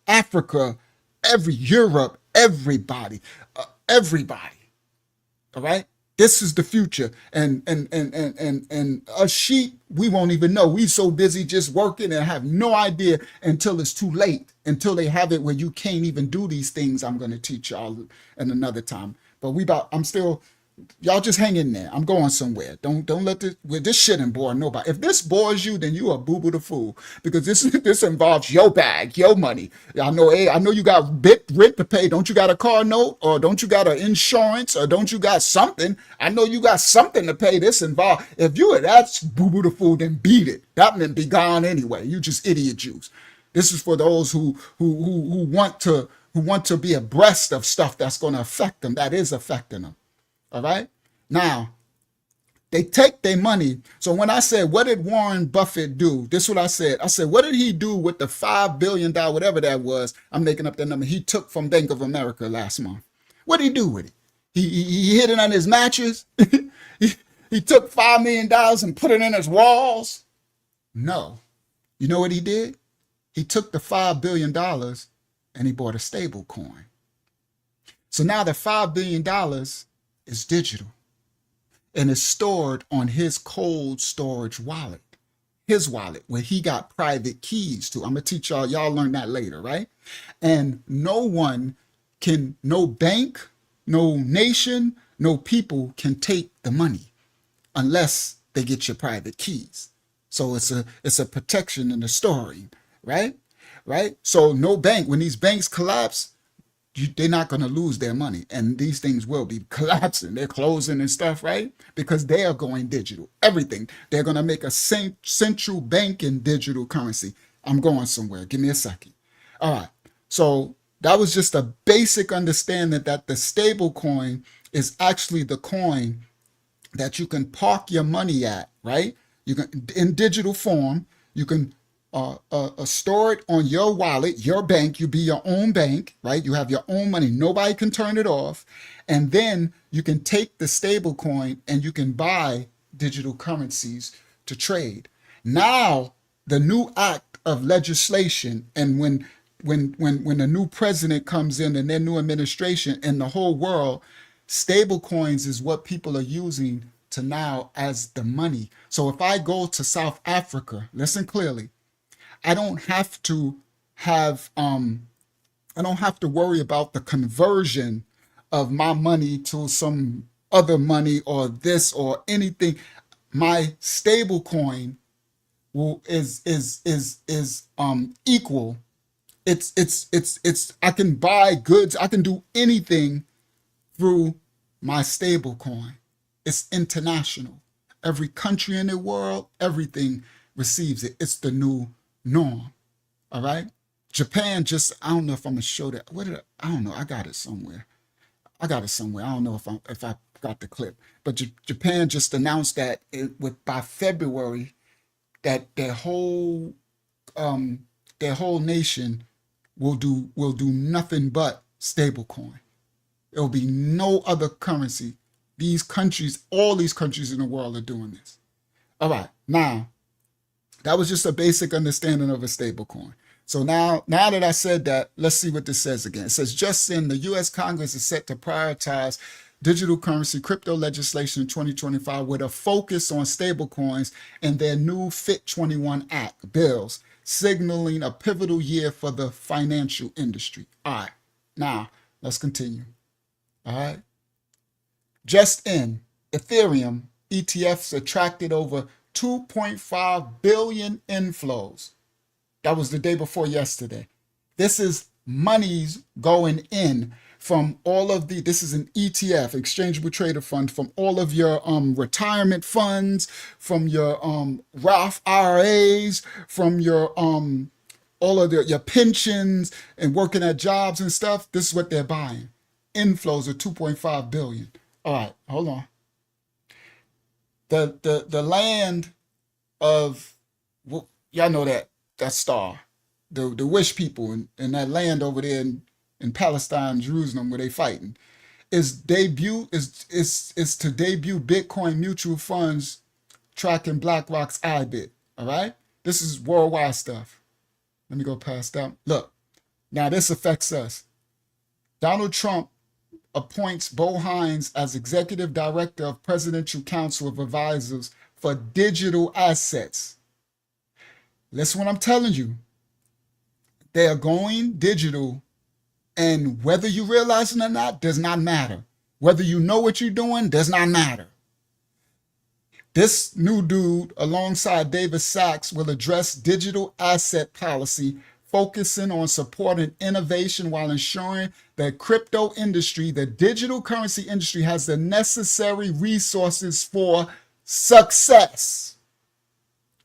Africa, Europe, everybody. All right. This is the future. And us sheep, we won't even know. We so busy just working and have no idea until it's too late, until they have it where you can't even do these things I'm going to teach y'all in another time. But y'all just hang in there. I'm going somewhere. Don't let this shit and bore nobody. If this bores you, then you are boo-boo the fool, because this involves your bag, your money. I know you got rent to pay. Don't you got a car note, or don't you got an insurance, or don't you got something? I know you got something to pay. This involved. If that's boo-boo the fool, then beat it. That man be gone anyway. You just idiot Jews. This is for those who want to be abreast of stuff that's going to affect them. That is affecting them. All right. Now, they take their money. So when I said, what did Warren Buffett do? This is what I said. I said, what did he do with the $5 billion, whatever that was? I'm making up that number. He took from Bank of America last month. What did he do with it? He hid it on his mattress. he took $5 million and put it in his walls. No. You know what he did? He took the $5 billion and he bought a stable coin. So now the $5 billion is digital, and is stored on his cold storage wallet, his wallet, where he got private keys to. I'm gonna teach y'all learn that later, right? And no bank, no nation, no people can take the money unless they get your private keys. So it's a protection in the storing, right? So no bank, when these banks collapse, they're not going to lose their money, and these things will be collapsing. They're closing and stuff, right? Because they are going digital. Everything. They're going to make a central banking digital currency. I'm going somewhere. Give me a second. All right. So that was just a basic understanding that the stable coin is actually the coin that you can park your money at, right? You can, in digital form, you can store it on your wallet, your bank. You be your own bank, right? You have your own money. Nobody can turn it off. And then you can take the stable coin and you can buy digital currencies to trade. Now, the new act of legislation, and when a new president comes in and their new administration in the whole world, stable coins is what people are using to now as the money. So if I go to South Africa, listen clearly, I don't have to worry about the conversion of my money to some other money or this or anything. my stable coin is equal. It's I can buy goods, I can do anything through my stable coin. It's international. Every country in the world, everything receives it. It's the new norm. All right. Japan just, I don't know if I'm gonna show that. I don't know. I got it somewhere. I don't know if I got the clip. But Japan just announced that by February that their whole nation will do nothing but stablecoin. There will be no other currency. All these countries in the world are doing this. All right, now that was just a basic understanding of a stablecoin. So now that I said that, let's see what this says again. It says, just in the U.S. Congress is set to prioritize digital currency crypto legislation in 2025 with a focus on stablecoins and their new Fit 21 Act bills, signaling a pivotal year for the financial industry. All right, now let's continue. All right. Just in Ethereum, ETFs attracted over 2.5 billion inflows. That was the day before yesterday. This is monies going in from all of this is an ETF, exchangeable trader fund, from all of your retirement funds, from your Roth IRAs, from your all of your pensions and working at jobs and stuff. This is what they're buying. Inflows of 2.5 billion. All right, hold on. The land of, well, y'all know that star, the wish people in that land over there in Palestine, Jerusalem, where they fighting, is to debut Bitcoin mutual funds tracking BlackRock's IBIT. All right, this is worldwide stuff. Let me go past that. Look, now this affects us. Donald Trump appoints Bo Hines as executive director of Presidential Council of Advisors for Digital Assets. Listen what I'm telling you. They are going digital, and whether you realize it or not does not matter. Whether you know what you're doing does not matter. This new dude, alongside David Sachs, will address digital asset policy, focusing on supporting innovation while ensuring that crypto industry, the digital currency industry, has the necessary resources for success.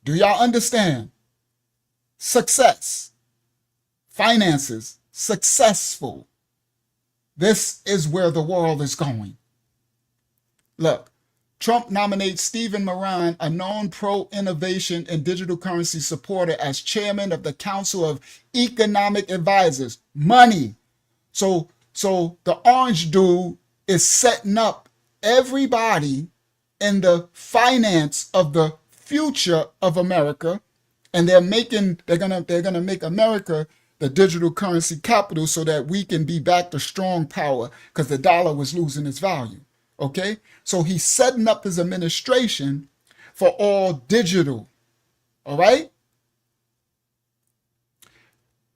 Do y'all understand? Success. Finances. Successful. This is where the world is going. Look, Trump nominates Stephen Moran, a known pro-innovation and digital currency supporter, as chairman of the Council of Economic Advisors. Money. So the orange dude is setting up everybody in the finance of the future of America, and they're gonna make America the digital currency capital so that we can be back to strong power, because the dollar was losing its value. Okay, so he's setting up his administration for all digital. All right.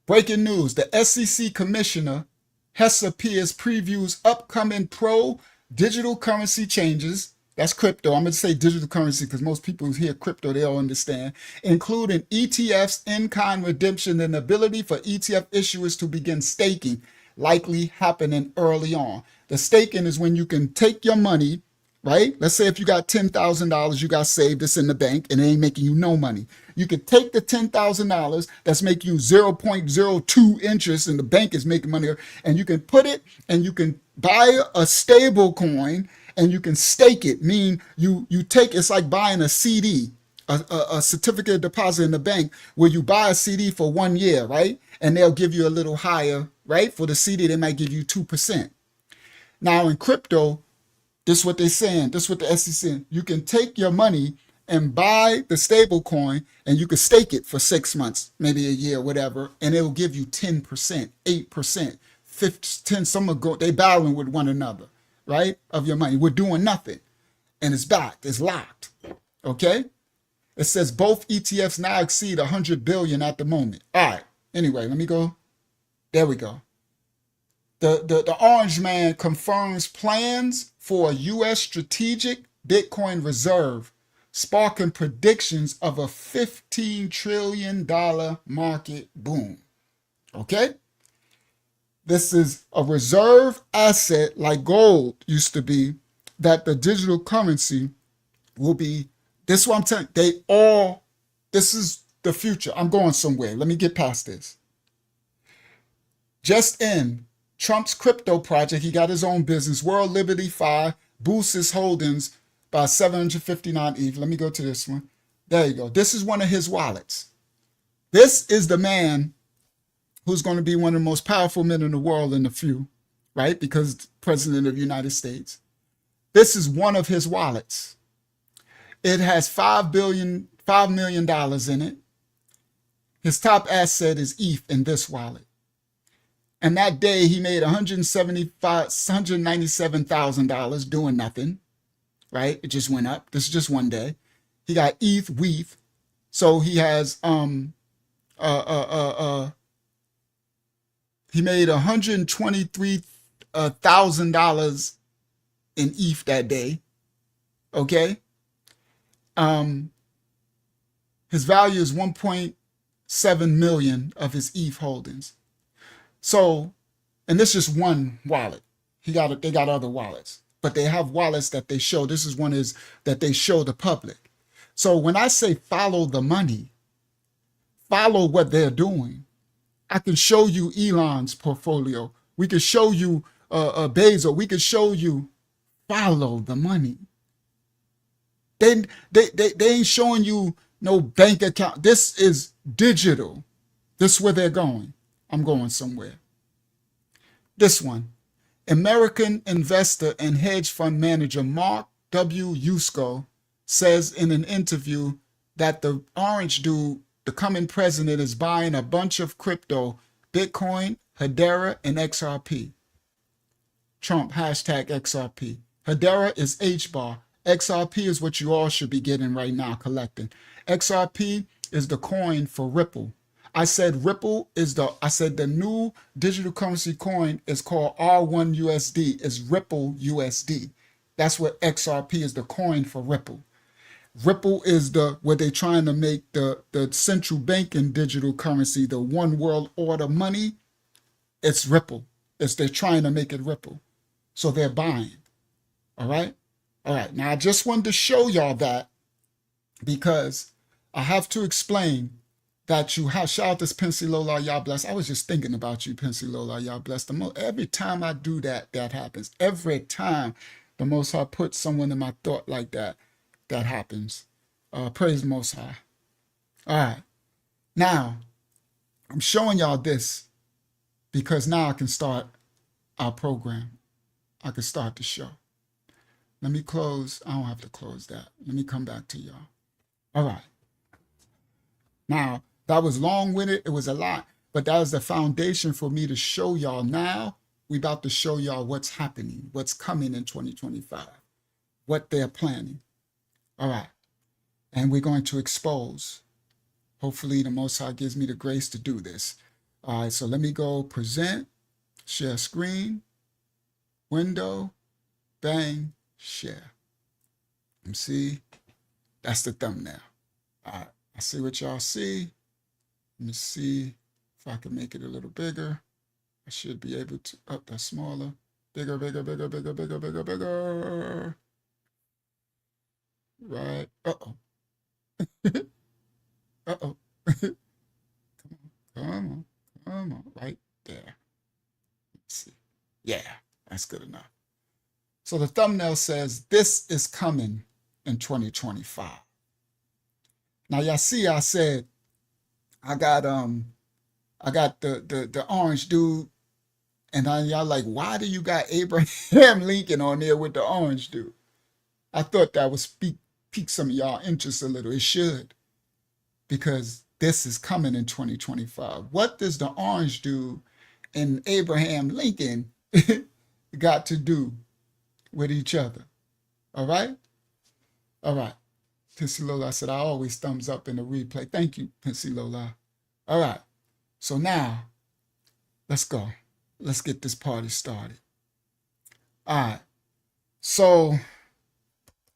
Breaking news: the SEC Commissioner Hester Pierce previews upcoming pro-digital currency changes. That's crypto. I'm going to say digital currency because most people who hear crypto, they all understand, including ETFs, in-kind redemption, and the ability for ETF issuers to begin staking, likely happening early on. The staking is when you can take your money, right? Let's say if you got $10,000 you got saved, it's in the bank, and it ain't making you no money. You could take the $10,000 that's making you 0.02 interest, and the bank is making money, and you can put it, and you can buy a stable coin, and you can stake it. Mean you take, it's like buying a CD, a certificate of deposit in the bank, where you buy a CD for 1 year, right? And they'll give you a little higher, right? For the CD, they might give you 2%. Now in crypto, this is what they're saying. This is what the SEC is saying. You can take your money and buy the stable coin, and you can stake it for 6 months, maybe a year, whatever, and it'll give you 10%, 8%, 10. Some will go, they battling with one another, right? Of your money. We're doing nothing. And it's backed, it's locked. Okay? It says both ETFs now exceed 100 billion at the moment. All right. Anyway, let me go. There we go. The orange man confirms plans for a U.S. strategic Bitcoin reserve sparking predictions of a $15 trillion market boom. Okay? This is a reserve asset like gold used to be, that the digital currency will be. This is what I'm telling you. This is the future. I'm going somewhere. Let me get past this. Just in Trump's crypto project, he got his own business, World Liberty Fi, boosts his holdings by 759 ETH. Let me go to this one. There you go. This is one of his wallets. This is the man who's going to be one of the most powerful men in the world in the few, right? Because President of the United States. This is one of his wallets. It has $5 million in it. His top asset is ETH in this wallet. And that day he made $197,000 doing nothing, right? It just went up. This is just one day. He got ETH, WETH. So he has, he made $123,000 in ETH that day. Okay. His value is 1.7 million of his ETH holdings. So, and this is just one wallet. They got other wallets, but they have wallets that they show. This is one that they show the public. So when I say follow the money, follow what they're doing. I can show you Elon's portfolio. We can show you Bezos. We can show you, follow the money. They ain't showing you no bank account. This is digital. This is where they're going. I'm going somewhere. This one, American investor and hedge fund manager Mark W. Yusko says in an interview that the orange dude, the coming president, is buying a bunch of crypto, Bitcoin, Hedera, and XRP. Trump, hashtag XRP. Hedera is HBAR. XRP is what you all should be getting right now, collecting. XRP is the coin for Ripple. I said the new digital currency coin is called R1 USD, is Ripple USD. That's what XRP is, the coin for Ripple. Ripple is where they're trying to make the central banking digital currency, the one world order money. It's Ripple. They're trying to make it Ripple. So they're buying. All right. All right. Now I just wanted to show y'all that because I have to explain that you have. Shout out to Pensy Lola, y'all blessed. I was just thinking about you, Pensy Lola, y'all blessed. Every time I do that, that happens. Every time the Most High puts someone in my thought like that, that happens. Praise the Most High. All right. Now, I'm showing y'all this because now I can start our program. I can start the show. Let me close. I don't have to close that. Let me come back to y'all. All right. Now, that was long-winded. It was a lot, but that was the foundation for me to show y'all. Now, we about to show y'all what's happening, what's coming in 2025, what they're planning. All right. And we're going to expose. Hopefully, the Most High gives me the grace to do this. All right. So let me go present, share screen, window, bang, share. Let me see. That's the thumbnail. All right. I see what y'all see. Let me see if I can make it a little bigger. I should be able to. Oh, that's smaller. Bigger, bigger, bigger, bigger, bigger, bigger, bigger. Right. Uh-oh. Uh-oh. Come on. Right there. Let's see. Yeah, that's good enough. So the thumbnail says, this is coming in 2025. Now y'all see I said I got the orange dude, and y'all like, why do you got Abraham Lincoln on there with the orange dude? I thought that would pique some of y'all interest a little. It should, because this is coming in 2025. What does the orange dude and Abraham Lincoln got to do with each other? All right? All right. Pensy Lola said, I always thumbs up in the replay. Thank you, Pensy Lola. All right. So now, let's go. Let's get this party started. All right. So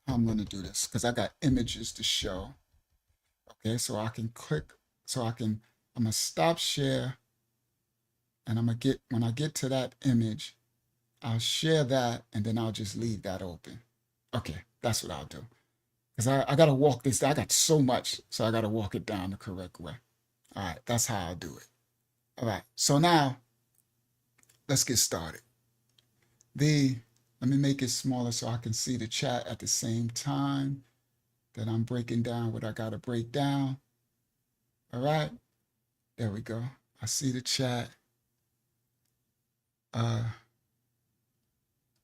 how I'm going to do this because I got images to show. Okay, so I can click, I'm going to stop share, and when I get to that image, I'll share that, and then I'll just leave that open. Okay, that's what I'll do. Because I got to walk this, I got so much, so I got to walk it down the correct way. All right, that's how I'll do it. All right, so now, let's get started. Let me make it smaller so I can see the chat at the same time that I'm breaking down what I got to break down. All right, there we go. I see the chat.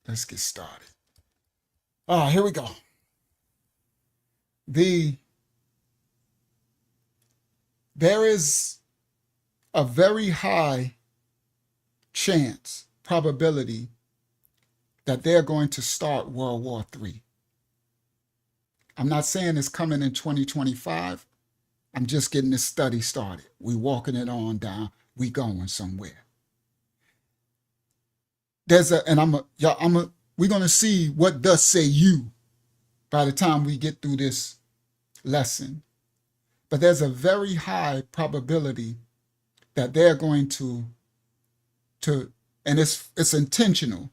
Let's get started. All right, here we go. There is a very high chance, probability, that they're going to start World War III. I'm not saying it's coming in 2025. I'm just getting this study started. We walking it on down. We going somewhere. We're going to see what thus say you by the time we get through this lesson. But there's a very high probability that they're going to and it's intentional,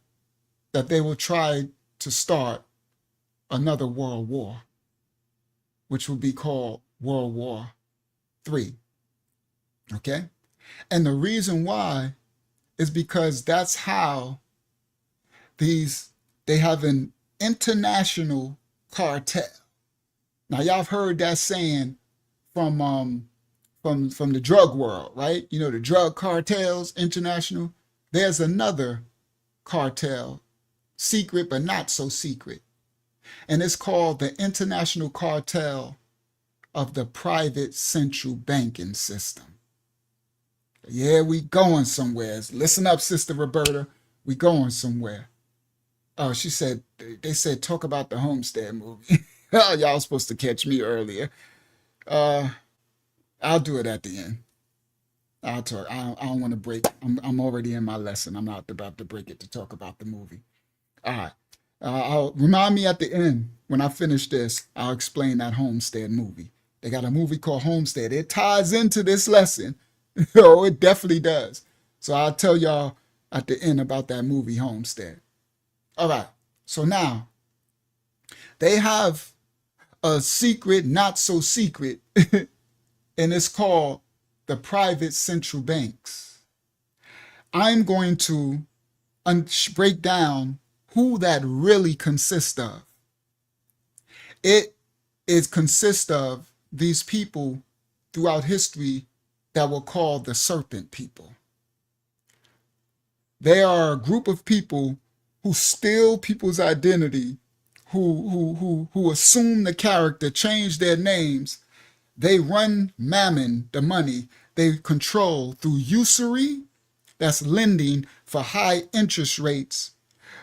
that they will try to start another world war, which will be called World War III. Okay? And the reason why is because that's how they have an international cartel. Now, y'all have heard that saying from the drug world, right? You know, the drug cartels, international. There's another cartel, secret but not so secret, and it's called the International Cartel of the Private Central Banking System. Yeah, we going somewhere. Listen up, Sister Roberta. We going somewhere. Oh, they said talk about the Homestead movie. Y'all supposed to catch me earlier. I'll do it at the end. I'll talk. I don't want to break. I'm already in my lesson. I'm not about to break it to talk about the movie. All right. I'll remind me at the end when I finish this. I'll explain that Homestead movie. They got a movie called Homestead. It ties into this lesson. Oh, it definitely does. So I'll tell y'all at the end about that movie Homestead. All right. So now they have a secret, not so secret, and it's called the private central banks. I'm going to break down who that really consists of. It consists of these people throughout history that were called the serpent people. They are a group of people who steal people's identity, who assume the character, change their names. They run Mammon, the money. They control through usury, that's lending for high interest rates,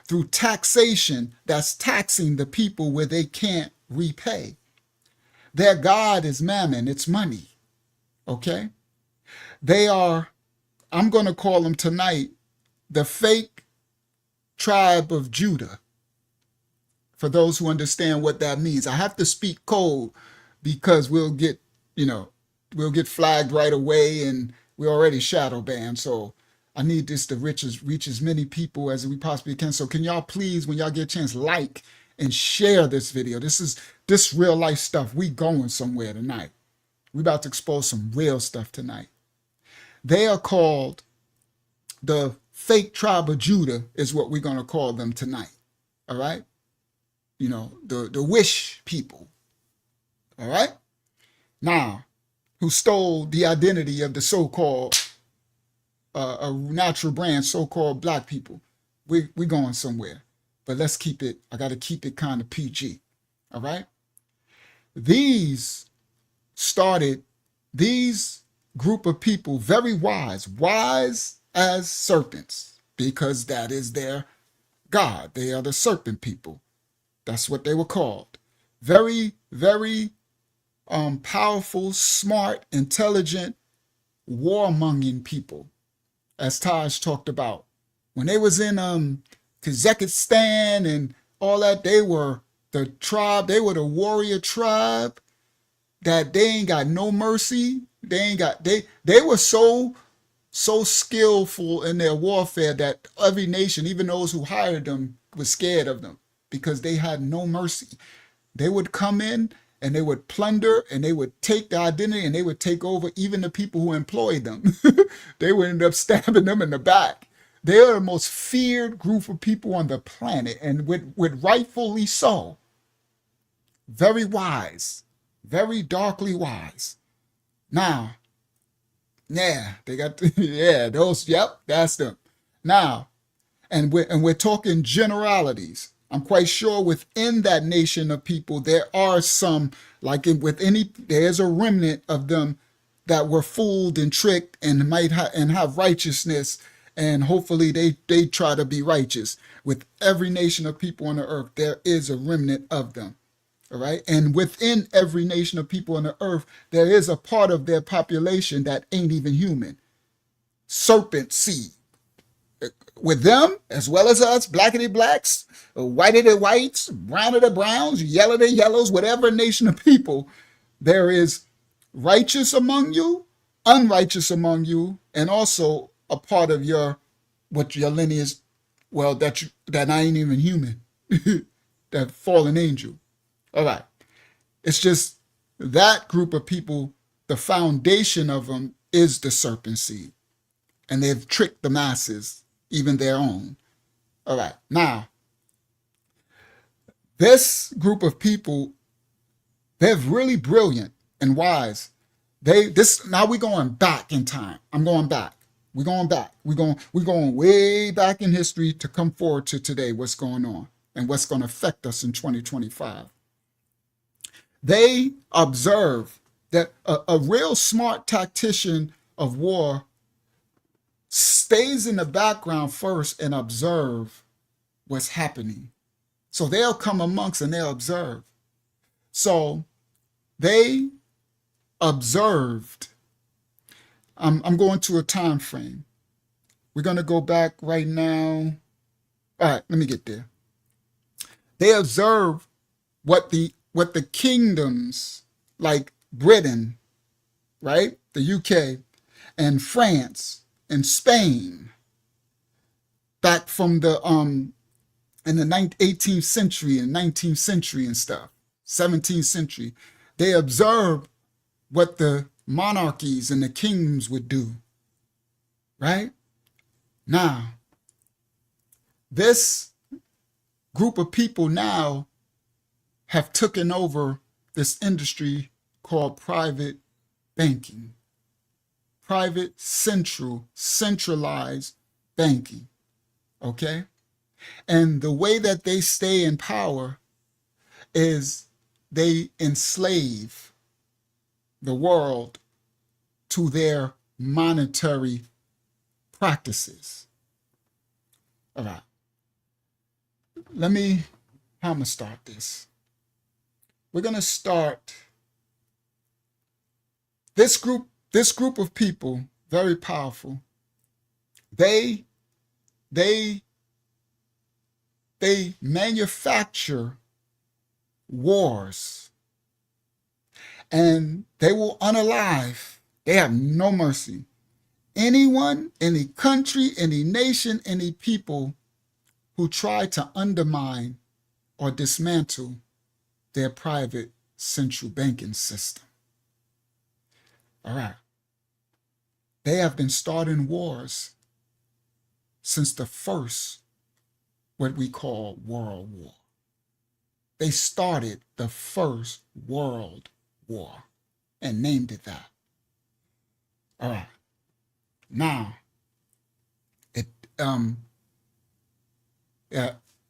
through taxation, that's taxing the people where they can't repay. Their God is Mammon, it's money, okay? I'm going to call them tonight the fake tribe of Judah, for those who understand what that means. I have to speak code because we'll get flagged right away, and we're already shadow banned. So I need this to reach as many people as we possibly can. So can y'all please, when y'all get a chance, like and share this video. This real life stuff. We going somewhere tonight. We about to expose some real stuff tonight. They are called the fake tribe of Judah, is what we're going to call them tonight. All right? You know, the wish people. All right? Now, who stole the identity of the so-called a natural brand, so-called black people. We're going somewhere. But let's keep it, I got to keep it kind of PG. All right? These group of people, very wise as serpents, because that is their God. They are the serpent people. That's what they were called. Very, very powerful, smart, intelligent, warmongering people, as Taj talked about. When they was in Kazakhstan and all that, they were the tribe, they were the warrior tribe that they ain't got no mercy. They were so skillful in their warfare that every nation, even those who hired them, was scared of them because they had no mercy. They would come in and they would plunder and they would take the identity and they would take over even the people who employed them. They would end up stabbing them in the back. They are the most feared group of people on the planet, and with rightfully so. Very wise, very darkly wise. Now, yeah, they got, yeah, those, yep, that's them. Now, and we're talking generalities. I'm quite sure within that nation of people, there are some, like there's a remnant of them that were fooled and tricked and might have righteousness, and hopefully they try to be righteous. With every nation of people on the earth, there is a remnant of them. All right. And within every nation of people on the earth, there is a part of their population that ain't even human. Serpent seed. With them, as well as us, blackity blacks, whitey whites, browny browns, yellow to yellows, whatever nation of people, there is righteous among you, unrighteous among you, and also a part of your lineage, well, that I ain't even human, that fallen angel. All right. It's just that group of people, the foundation of them is the serpent seed. And they've tricked the masses, even their own. All right. Now, this group of people, they're really brilliant and wise. Now we're going back in time. I'm going back. We're going back. We're going way back in history to come forward to today, what's going on and what's going to affect us in 2025. They observe that a real smart tactician of war stays in the background first and observe what's happening. So they'll come amongst and they'll observe. So they observed. I'm going to a time frame. We're going to go back right now. All right, let me get there. They observe what the kingdoms like Britain, right, the UK, and France and Spain, back from the in the 18th century and 19th century and stuff, 17th century, they observed what the monarchies and the kingdoms would do, right? Now, this group of people now have taken over this industry called private banking, private centralized banking, okay? And the way that they stay in power is they enslave the world to their monetary practices. All right. How I'm going to start this. We're going to start this group of people, very powerful. They manufacture wars, and they will unalive. They have no mercy. Anyone, any country, any nation, any people who try to undermine or dismantle their private central banking system. All right. They have been starting wars since the first, what we call World War. They started the first World War and named it that. All right. Now, I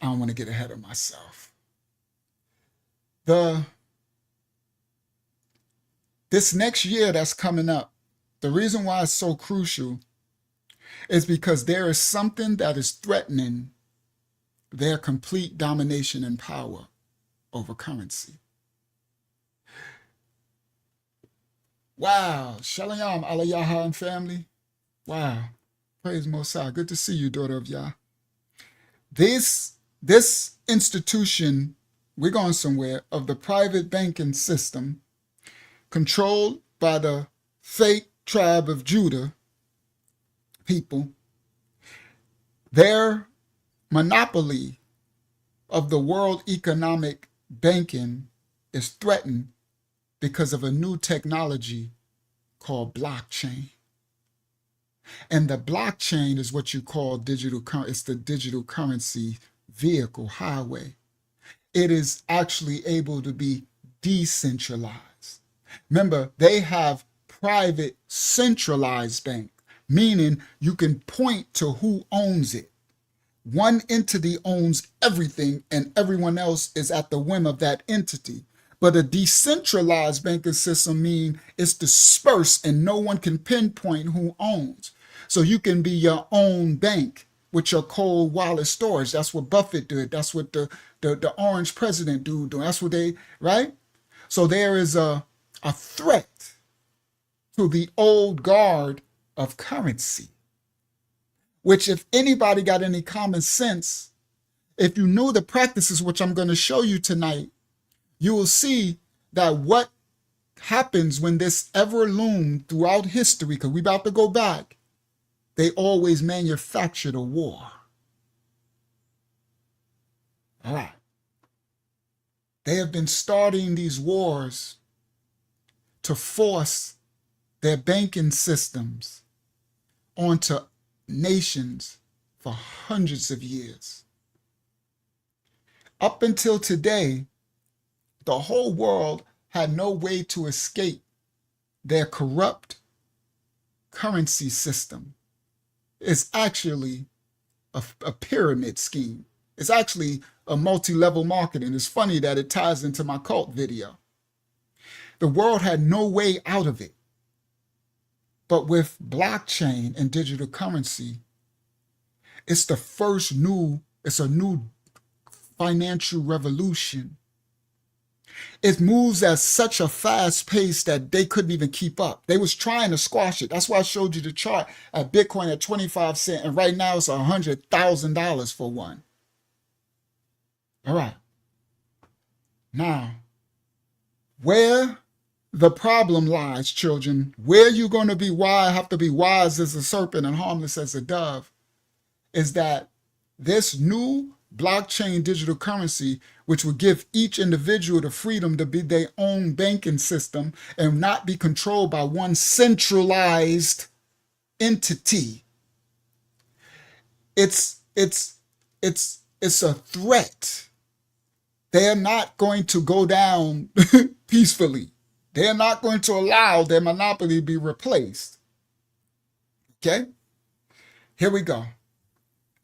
don't want to get ahead of myself. This next year that's coming up, the reason why it's so crucial is because there is something that is threatening their complete domination and power over currency. Wow. Shalom, Alayaha and family. Wow. Praise Most High. Good to see you, daughter of Yah. This institution we're going somewhere, of the private banking system controlled by the fake tribe of Judah people, their monopoly of the world economic banking is threatened because of a new technology called blockchain. And the blockchain is what you call digital currency. It's the digital currency vehicle highway. It is actually able to be decentralized. Remember, they have private centralized bank, meaning you can point to who owns it. One entity owns everything and everyone else is at the whim of that entity. But a decentralized banking system means it's dispersed and no one can pinpoint who owns. So you can be your own bank with your cold wallet storage. That's what Buffett did. That's what the orange president do. That's what they, right? So there is a threat to the old guard of currency, which if anybody got any common sense, if you know the practices, which I'm going to show you tonight, you will see that what happens when this ever loomed throughout history, because we're about to go back, they always manufactured a war. All right. They have been starting these wars to force their banking systems onto nations for hundreds of years. Up until today, the whole world had no way to escape their corrupt currency system. It's actually a pyramid scheme. It's actually a multi-level marketing. It's funny that it ties into my cult video. The world had no way out of it. But with blockchain and digital currency, it's a new financial revolution. It moves at such a fast pace that they couldn't even keep up. They was trying to squash it. That's why I showed you the chart at Bitcoin at 25 cents, and right now it's $100,000 for one. All right. Now, where the problem lies, children, where you're going to be wise, have to be wise as a serpent and harmless as a dove, is that this new blockchain digital currency, which will give each individual the freedom to be their own banking system and not be controlled by one centralized entity. It's a threat. They're not going to go down peacefully. They're not going to allow their monopoly to be replaced. Okay? Here we go.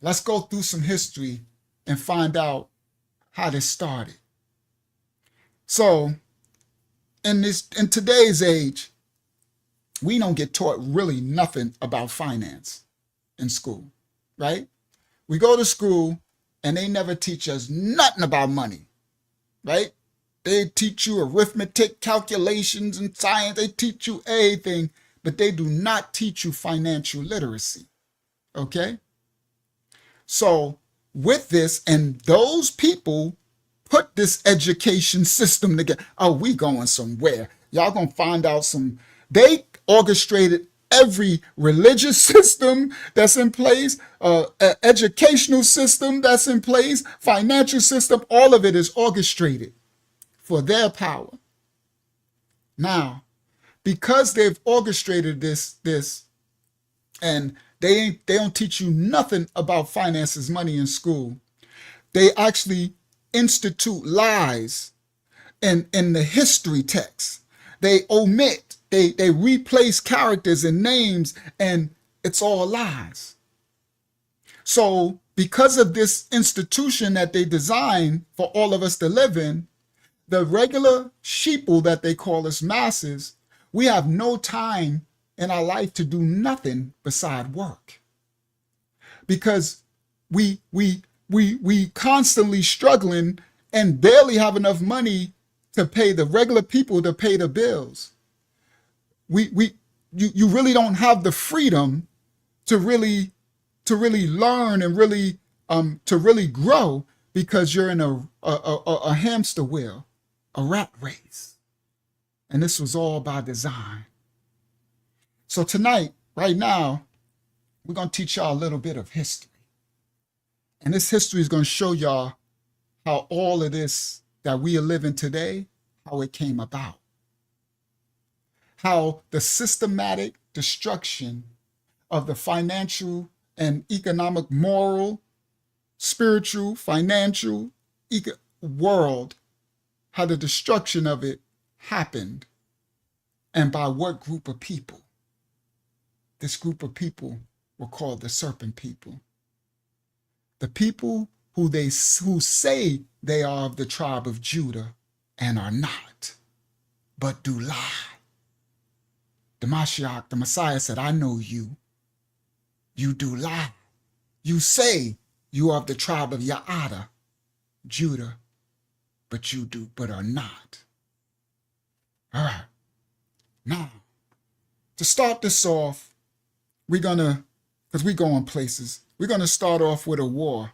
Let's go through some history and find out how this started. So, in today's age, we don't get taught really nothing about finance in school, right? We go to school and they never teach us nothing about money, right? They teach you arithmetic, calculations, and science. They teach you everything, but they do not teach you financial literacy, okay? So with this, and those people put this education system together. Oh, we going somewhere. Y'all gonna find out they orchestrated every religious system that's in place, educational system that's in place, financial system, all of it is orchestrated for their power. Now, because they've orchestrated this, and they don't teach you nothing about finances, money in school. They actually institute lies in the history text. They omit, they replace characters and names, and it's all lies. So because of this institution that they designed for all of us to live in, the regular sheeple that they call us masses, we have no time in our life to do nothing beside work, because we constantly struggling and barely have enough money to pay the regular people to pay the bills. You really don't have the freedom to really learn and really to really grow, because you're in a hamster wheel, a rat race. And this was all by design. So tonight, right now, we're going to teach y'all a little bit of history. And this history is going to show y'all how all of this that we are living today, how it came about. How the systematic destruction of the financial and economic, moral, spiritual, financial world, how the destruction of it happened, and by what group of people. This group of people were called the serpent people. The people who say they are of the tribe of Judah and are not, but do lie. The Mashiach, the Messiah said, I know you. You do lie. You say you are of the tribe of Yaada, Judah, but you do, but are not. All right. Now, to start this off, we're gonna, because we're going places, we're gonna start off with a war.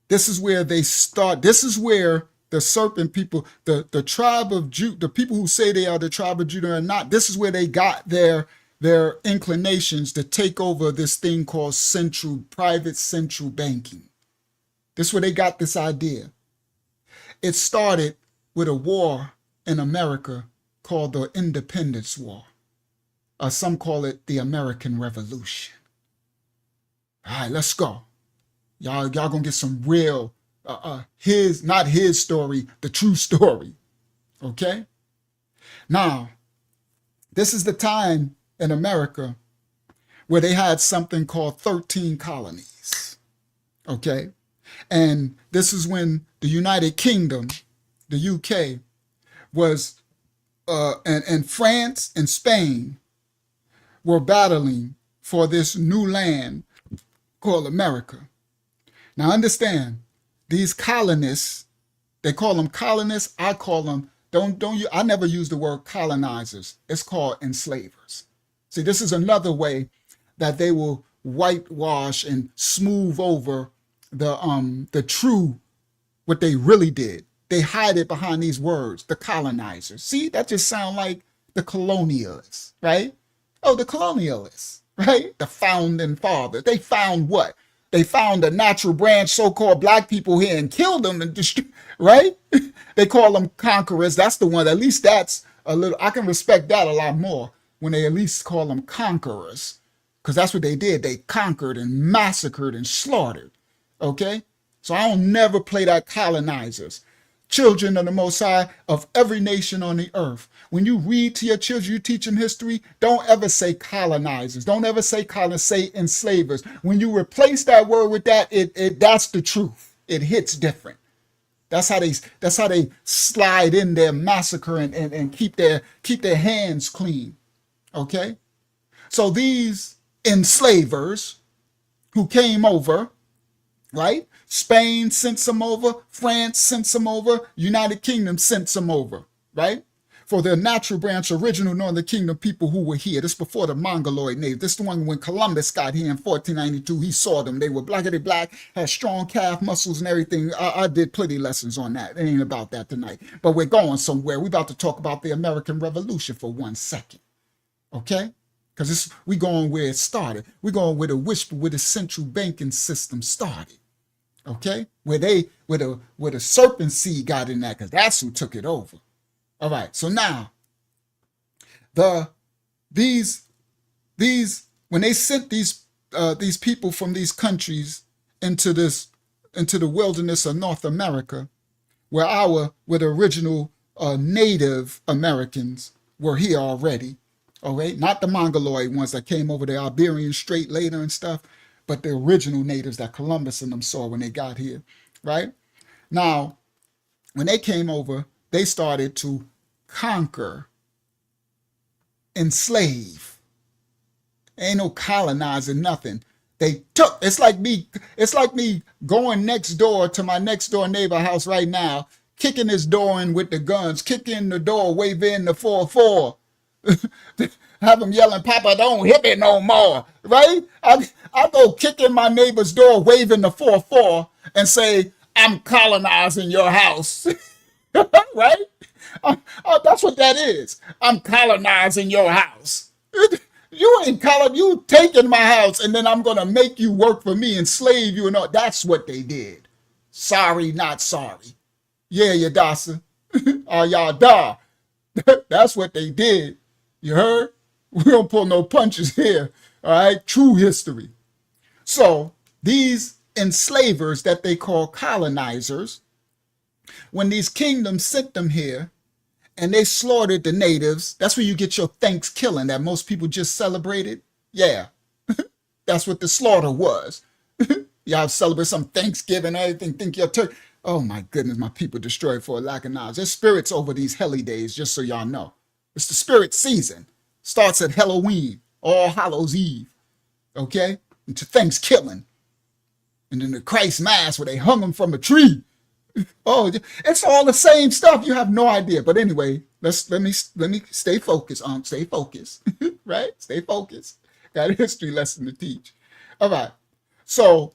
This is where they start. This is where the serpent people, the tribe of Judah, the people who say they are the tribe of Judah are not, this is where they got their inclinations to take over this thing called private central banking. This is where they got this idea. It started with a war in America called the Independence War. Some call it the American Revolution. All right, let's go. Y'all gonna get some real, not his story, the true story. Okay? Now, this is the time in America where they had something called 13 colonies. Okay? And this is when the United Kingdom, the UK, was, and France and Spain were battling for this new land called America. Now understand, these colonists, they call them colonists. I call them, I never use the word colonizers. It's called enslavers. See, this is another way that they will whitewash and smooth over the true, what they really did. They hide it behind these words, the colonizers. See, that just sounds like the colonialists, right? Oh, the colonialists, right? The founding fathers. They found what? They found a natural branch, so-called black people here and killed them and destroyed, right? They call them conquerors. That's the one, at least that's a little, I can respect that a lot more when they at least call them conquerors, because that's what they did. They conquered and massacred and slaughtered, okay? So I don't never play that colonizers. Children of the Most High of every nation on the earth. When you read to your children, you teach them history, don't ever say colonizers. Don't ever say colonizers, say enslavers. When you replace that word with that, that's the truth. It hits different. That's how they slide in there, massacre and keep their hands clean. Okay? So these enslavers who came over, right? Spain sent some over, France sent some over, United Kingdom sent some over, right? For their natural branch, original Northern Kingdom people who were here. This is before the Mongoloid natives. This is the one when Columbus got here in 1492. He saw them. They were blackety black, had strong calf muscles and everything. I did plenty lessons on that. It ain't about that tonight. But we're going somewhere. We're about to talk about the American Revolution for 1 second, okay? Because we going where it started. We're going where the central banking system started. Okay, where the serpent seed got in that, because that's who took it over. All right, so now these when they sent these people from these countries into the wilderness of North America, where the original Native Americans were here already. All right, not the Mongoloid ones that came over the Iberian Strait later and stuff, but the original natives that Columbus and them saw when they got here, right? Now, when they came over, they started to conquer, enslave. Ain't no colonizing, nothing. They took, it's like me going next door to my next door neighbor house right now, kicking his door in with the guns, kicking the door, waving the 4-4. Have them yelling, Papa, don't hit me no more, right? I go kicking my neighbor's door, waving the 4-4, and say, I'm colonizing your house, right? That's what that is. I'm colonizing your house. You ain't you taking my house, and then I'm going to make you work for me, enslave you, and all. That's what they did. Sorry, not sorry. Yeah, Yadasa. Y'all die. That's what they did. You heard? We don't pull no punches here. All right? True history. So these enslavers that they call colonizers, when these kingdoms sent them here and they slaughtered the natives, that's where you get your Thanksgiving that most people just celebrated. Yeah, that's what the slaughter was. Y'all celebrate some Thanksgiving, everything, think you're turkey. Oh my goodness, my people destroyed for a lack of knowledge. There's spirits over these helly days, just so y'all know. It's the spirit season. Starts at Halloween, All Hallows Eve, okay? Into Thanksgiving. And then the Christ Mass where they hung them from a tree. Oh, it's all the same stuff. You have no idea. But anyway, let me stay focused. Stay focused, right? Stay focused. Got a history lesson to teach. All right. So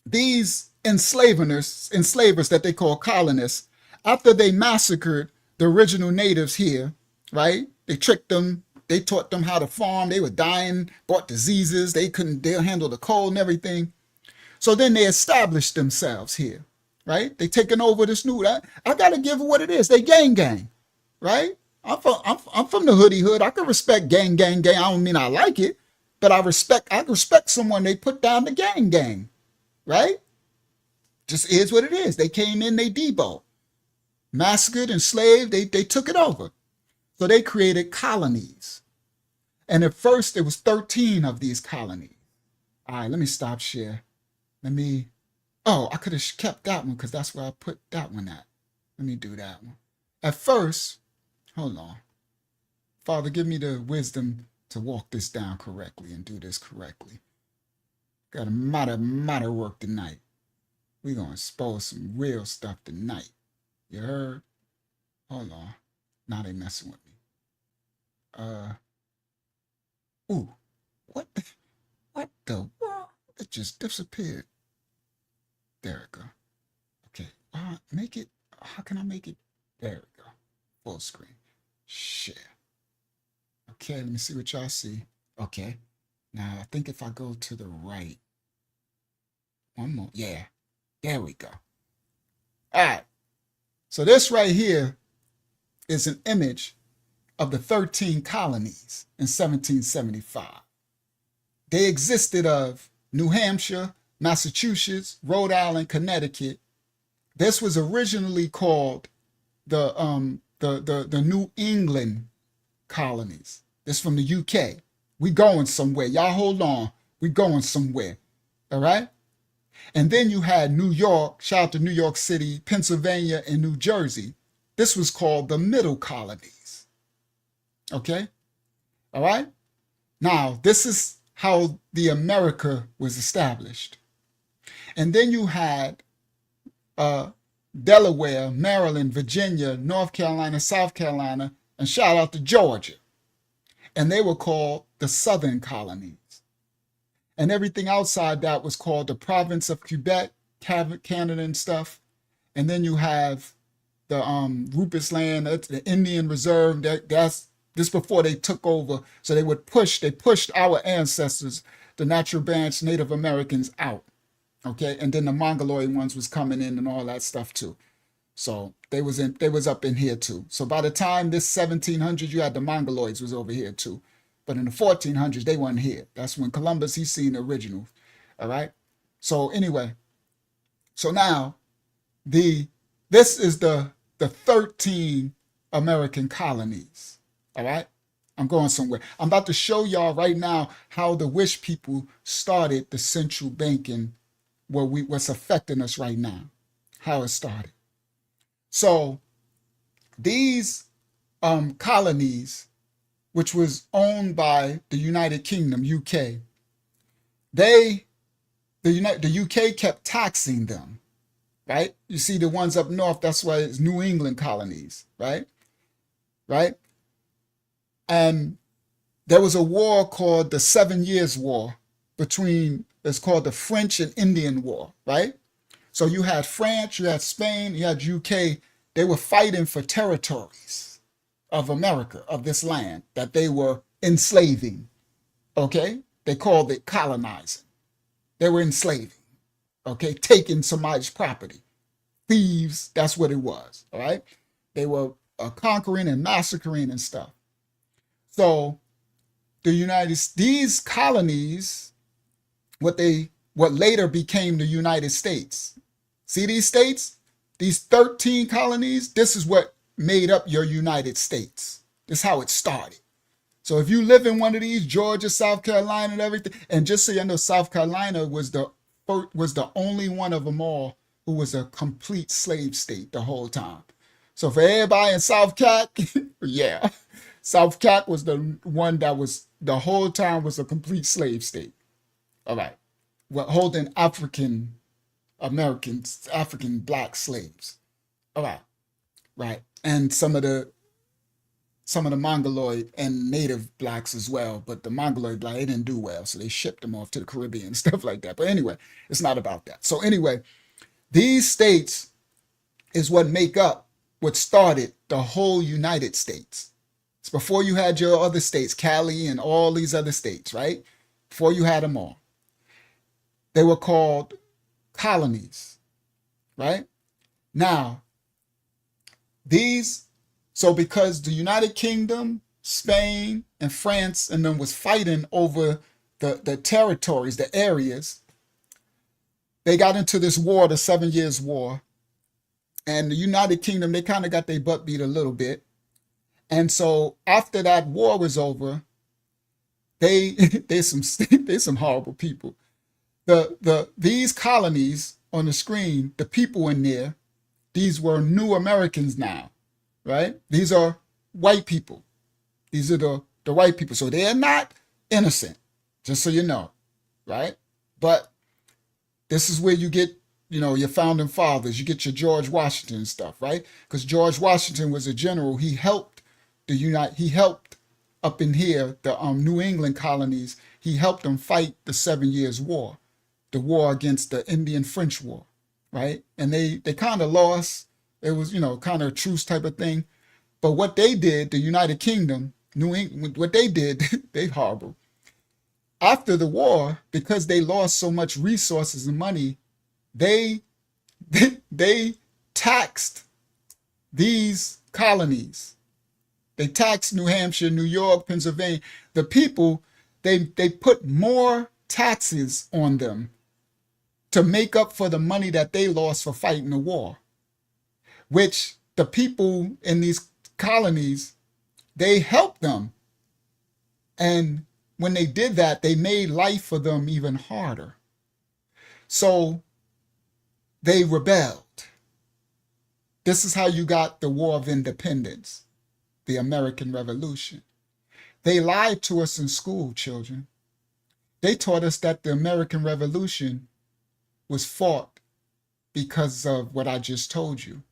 these enslavers that they call colonists, after they massacred the original natives here, right? They tricked them. They taught them how to farm. They were dying, brought diseases. They'll handle the cold and everything. So then they established themselves here, right? They taking over this new. I gotta give it what it is. They gang, right? I'm from the hoodie hood. I can respect gang. I don't mean I like it, but I respect someone they put down the gang, right? Just is what it is. They came in, they debo, massacred, enslaved. They took it over. So they created colonies, and at first there was 13 of these colonies. All right, let me stop share. I could have kept that one because that's where I put that one at. Let me do that one. At first, hold on. Father, give me the wisdom to walk this down correctly and do this correctly. Got a mighty work tonight. We're going to expose some real stuff tonight. You heard? Hold on. Now they messing with me. What the world? It just disappeared. There we go. Okay. Make it. How can I make it? There we go. Full screen. Share. Okay, let me see what y'all see. Okay. Now, I think if I go to the right. One more. Yeah. There we go. All right. So this right here is an image of the 13 colonies in 1775. They existed of New Hampshire, Massachusetts, Rhode Island, Connecticut. This was originally called the New England colonies. This from the UK. We going somewhere. Y'all hold on. We going somewhere. All right? And then you had New York, shout out to New York City, Pennsylvania, and New Jersey. This was called the Middle Colonies. Okay? All right? Now, this is how the America was established. And then you had Delaware, Maryland, Virginia, North Carolina, South Carolina, and shout out to Georgia. And they were called the Southern Colonies. And everything outside that was called the province of Quebec, Canada and stuff. And then you have the Rupert Land, the Indian Reserve. That's this before they took over. So they pushed our ancestors, the natural branch Native Americans, out. Okay, and then the Mongoloid ones was coming in and all that stuff too. So they was up in here too. So by the time this 1700s, you had the Mongoloids was over here too. But in the 1400s, they weren't here. That's when Columbus, he seen the originals. All right. So anyway, so now this is the 13 American colonies. All right. I'm going somewhere. I'm about to show y'all right now how the Wish people started the central banking, what's affecting us right now, how it started. So these colonies, which was owned by the United Kingdom, UK, the UK kept taxing them, right? You see the ones up north, that's why it's New England colonies, right? Right? And there was a war called the 7 Years' War it's called the French and Indian War, right? So you had France, you had Spain, you had UK. They were fighting for territories of America, of this land that they were enslaving. Okay? They called it colonizing. They were enslaving. Okay? Taking somebody's property. Thieves, that's what it was. All right? They were conquering and massacring and stuff. So these colonies, what later became the United States. See these states? These 13 colonies, this is what made up your United States. This is how it started. So if you live in one of these, Georgia, South Carolina, and everything, and just so you know, South Carolina was the only one of them all who was a complete slave state the whole time. So for everybody in South Cac, yeah, South Cac was the one that was the whole time was a complete slave state. All right, well, holding African Americans, African black slaves. All right, right, and some of the Mongoloid and native blacks as well, but the Mongoloid black, they didn't do well, so they shipped them off to the Caribbean and stuff like that. But anyway, it's not about that. So anyway, these states is what started the whole United States. It's before you had your other states, Cali and all these other states, right? Before you had them all. They were called colonies, right? Now, so because the United Kingdom, Spain, and France and them was fighting over the territories, the areas, they got into this war, the 7 Years' War. And the United Kingdom, they kind of got their butt beat a little bit. And so after that war was over, there's some horrible people. These colonies on the screen, the people in there, these were new Americans now, right? These are white people. These are the white people. So they're not innocent, just so you know, right? But this is where you get, your founding fathers, you get your George Washington and stuff, right? Because George Washington was a general. He helped up in here, the New England colonies. He helped them fight the 7 Years' War, the war against the Indian-French War, right? And they kind of lost. It was, kind of a truce type of thing. But what they did, the United Kingdom, New England, what they did, they horrible. After the war, because they lost so much resources and money, they taxed these colonies. They taxed New Hampshire, New York, Pennsylvania. The people, they put more taxes on them to make up for the money that they lost for fighting the war, which the people in these colonies, they helped them. And when they did that, they made life for them even harder. So they rebelled. This is how you got the War of Independence, the American Revolution. They lied to us in school, children. They taught us that the American Revolution was fought because of what I just told you.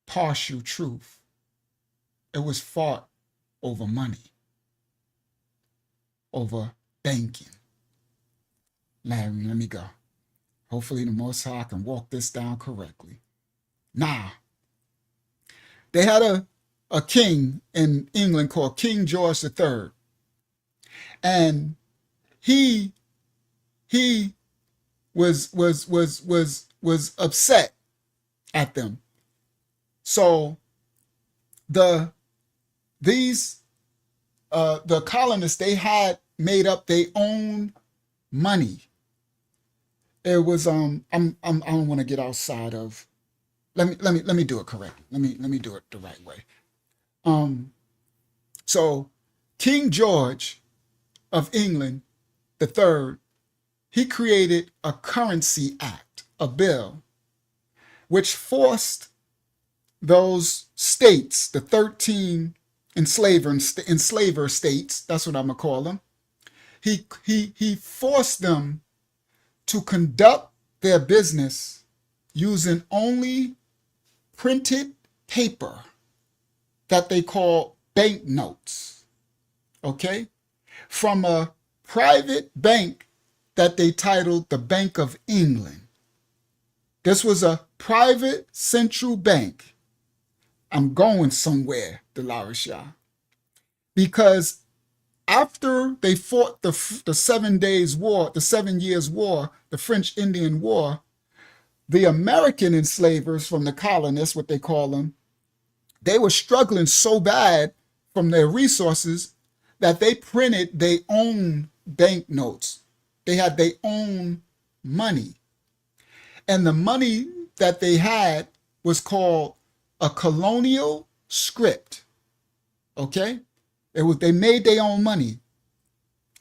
Partial truth. It was fought over money, over banking. Larry, let me go. Hopefully the Most High can walk this down correctly. Now, they had a king in England called King George III. And he was upset at them. So the colonists, they had made up their own money. It was I don't want to get outside of. Let me do it correctly. Let me do it the right way. So King George of England III, he created a currency act, a bill, which forced those states, the 13 enslaver states, that's what I'm gonna call them. He forced them to conduct their business using only printed paper that they call banknotes, okay? From a private bank that they titled the Bank of England. This was a private central bank. I'm going somewhere, Delarashah. Because after they fought the 7 Days War, the 7 Years War, the French Indian War, the American enslavers from the colonists, what they call them, they were struggling so bad from their resources that they printed their own banknotes. They had their own money. And the money that they had was called a colonial script. Okay? They made their own money.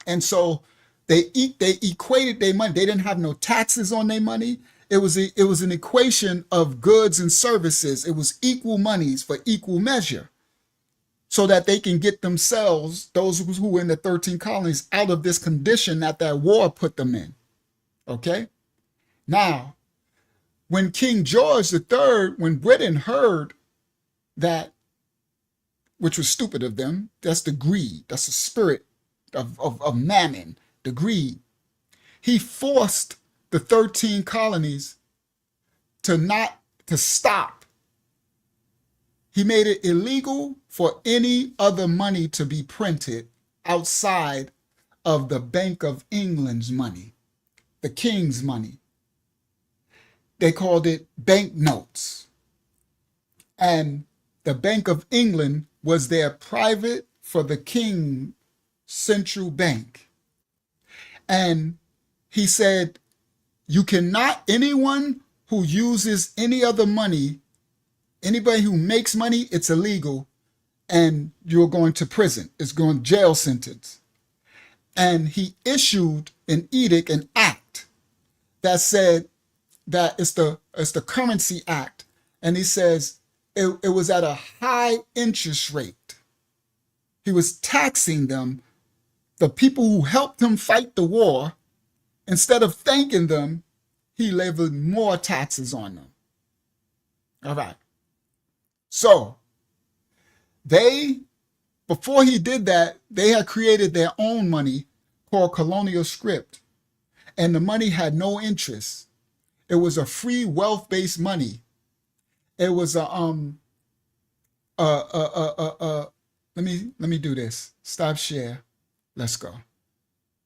And so they equated their money. They didn't have no taxes on their money. It was an equation of goods and services. It was equal monies for equal measure, so that they can get themselves, those who were in the 13 colonies, out of this condition that war put them in. Okay? Now, when King George III, when Britain heard that, which was stupid of them, that's the greed, that's the spirit of Mammon, the greed. He forced the 13 colonies to stop. He made it illegal for any other money to be printed outside of the Bank of England's money, the king's money. They called it banknotes. And the Bank of England was their private for the king central bank. And he said, you cannot, anyone who uses any other money, anybody who makes money, it's illegal, and you're going to prison. It's going jail sentence. And he issued an edict, an act that said that it's the Currency Act. And he says it was at a high interest rate. He was taxing them, the people who helped him fight the war. Instead of thanking them, he levied more taxes on them. All right. So before he did that, they had created their own money called Colonial Script. And the money had no interest. It was a free wealth-based money. It was let me do this. Stop share. Let's go.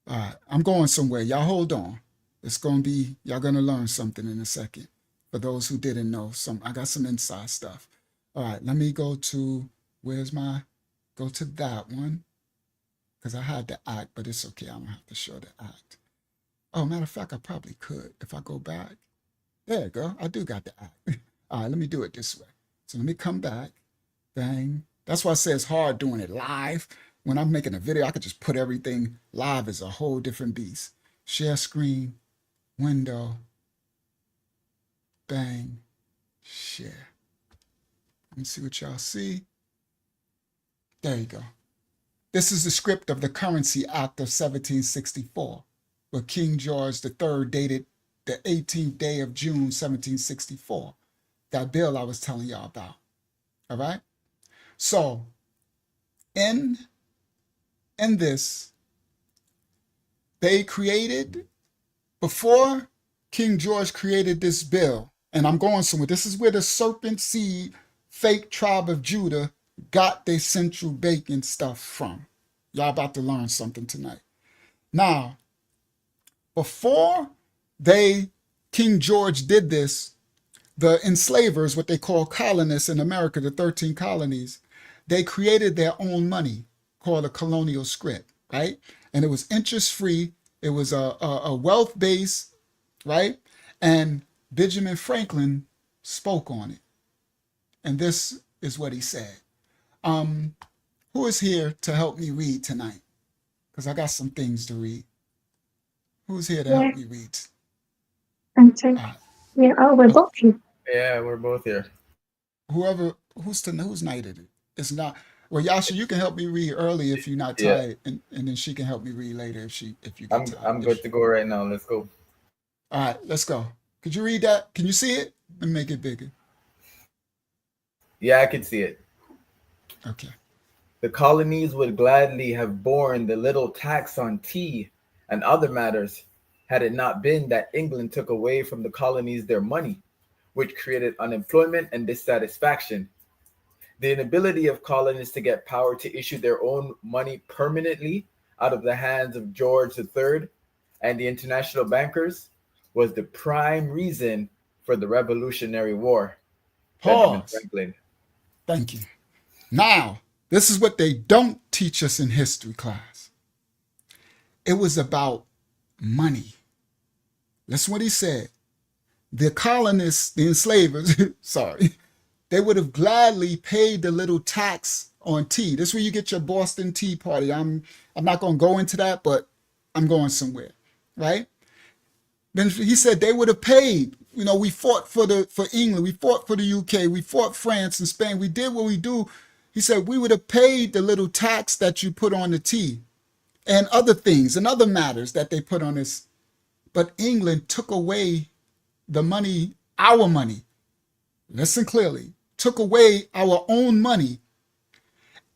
All right, I'm going somewhere. Y'all hold on. It's going to be, y'all going to learn something in a second. For those who didn't know, I got some inside stuff. All right, let me go to, go to that one. Because I had the act, but it's okay. I don't have to show the act. Oh, matter of fact, I probably could. If I go back. There you go. I do got the act. All right, let me do it this way. So let me come back. Bang. That's why I say it's hard doing it live. When I'm making a video, I could just put everything live as a whole different beast. Share screen, window, bang, share. Let me see what y'all see. There you go. This is the script of the Currency Act of 1764, where King George III dated the 18th day of June, 1764. That bill I was telling y'all about. All right? So, in this, they created, before King George created this bill, and I'm going somewhere, this is where the serpent seed, fake tribe of Judah got their central banking stuff from. Y'all about to learn something tonight. Now, before King George did this, the enslavers, what they call colonists in America, the 13 colonies, they created their own money called a colonial script, right? And it was interest-free. It was a wealth base, right? And Benjamin Franklin spoke on it. And this is what he said. Who is here to help me read tonight? Because I got some things to read. Who's here to help me read? Yeah, oh, we're both here. Yeah, we're both here. Whose night is it? It's not. Well, Yasha, you can help me read early if you're not tired, and then she can help me read later if you get tired. I'm good to go right now. Let's go. All right, let's go. Could you read that? Can you see it? Let me make it bigger. Yeah, I can see it. Okay. The colonies would gladly have borne the little tax on tea and other matters had it not been that England took away from the colonies their money which created unemployment and dissatisfaction. The inability of colonists to get power to issue their own money permanently out of the hands of George III and the international bankers was the prime reason for the Revolutionary War. Benjamin Pause. Franklin. Thank you. Now, this is what they don't teach us in history class. It was about money. Listen what he said. The colonists, the enslavers, sorry, they would have gladly paid the little tax on tea. This is where you get your Boston Tea Party. I'm not going to go into that, but I'm going somewhere, right? Then he said they would have paid. You know, we fought for England, we fought for the UK, we fought France and Spain. We did what we do. He said we would have paid the little tax that you put on the tea and other things and other matters that they put on this. But England took away the money, our money. Listen clearly, took away our own money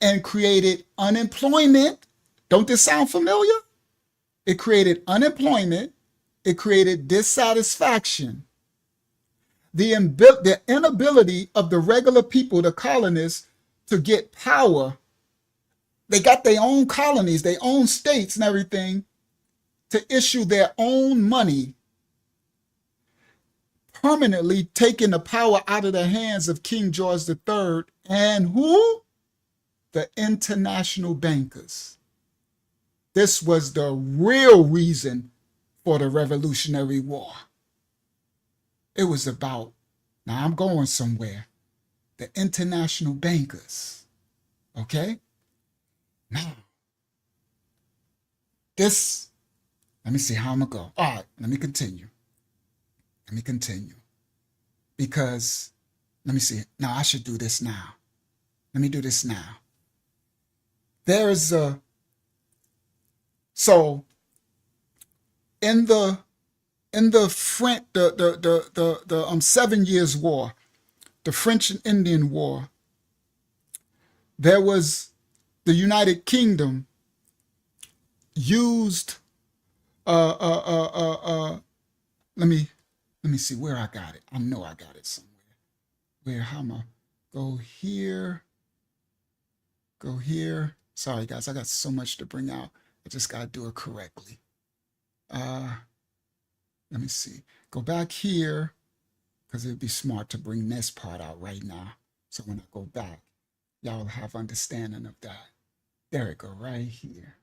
and created unemployment. Don't this sound familiar? It created unemployment. It created dissatisfaction. The inability of the regular people, the colonists, to get power. They got their own colonies, their own states and everything, to issue their own money, permanently taking the power out of the hands of King George III and who? The international bankers. This was the real reason for the Revolutionary War. It was about, now I'm going somewhere, the international bankers. Okay? Now, this, let me see how I'm going to go. All right, let me continue. Because, let me see. No, I should do this now. Let me do this now. There's a, so in the French, the 7 Years' War, the French and Indian War, there was the United Kingdom used let me see where I got it. I know I got it somewhere. Where, how am I? Go here. Sorry guys, I got so much to bring out. I just gotta do it correctly. Let me see. Go back here, because it'd be smart to bring this part out right now. So when I go back, y'all will have understanding of that. There it go, right here.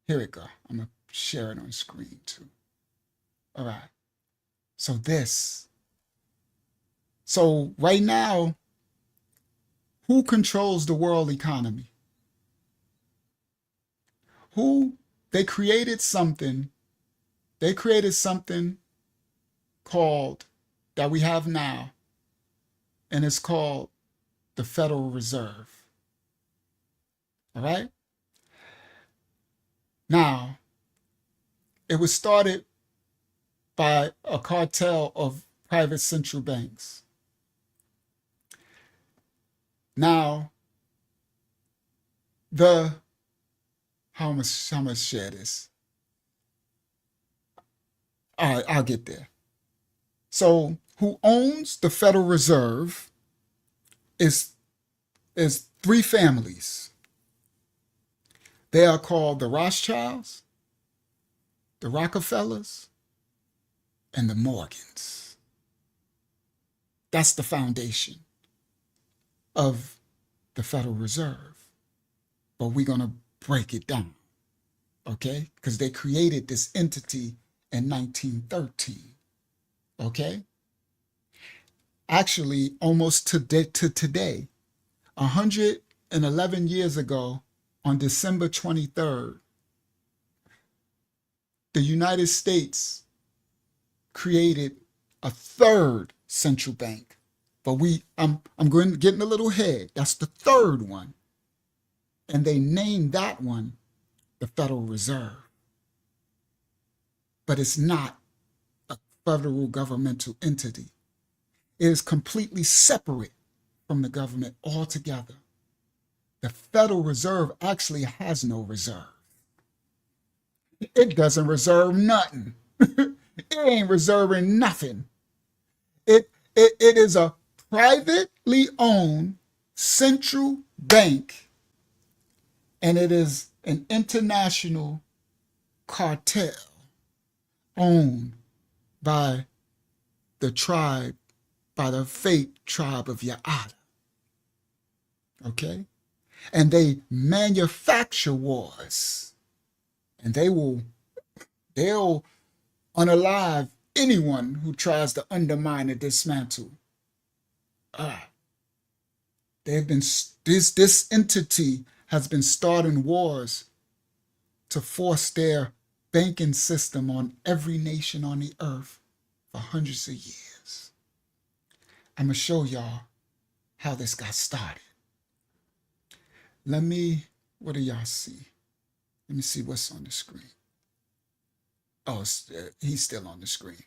Here it go. I'm gonna share it on screen too. All right. So right now, who controls the world economy? They created something called, that we have now, and it's called the Federal Reserve. All right? Now, it was started by a cartel of private central banks. Now, how much share this? All right, I'll get there. So, who owns the Federal Reserve is three families. They are called the Rothschilds, the Rockefellers, and the Morgans. That's the foundation of the Federal Reserve. But we're going to break it down, okay? Because they created this entity in 1913, okay? Actually, almost to today, 111 years ago, on December 23rd, the United States created a third central bank. But I'm getting a little ahead. That's the third one. And they named that one the Federal Reserve. But it's not a federal governmental entity. It is completely separate from the government altogether. The Federal Reserve actually has no reserve. It doesn't reserve nothing. It ain't reserving nothing. It it is a privately owned central bank, and it is an international cartel owned by the fake tribe of Ya'ala. Okay? And they manufacture wars. And they'll unalive anyone who tries to undermine and dismantle. This entity has been starting wars to force their banking system on every nation on the earth for hundreds of years. I'm going to show y'all how this got started. What do y'all see? Let me see what's on the screen. Oh, he's still on the screen.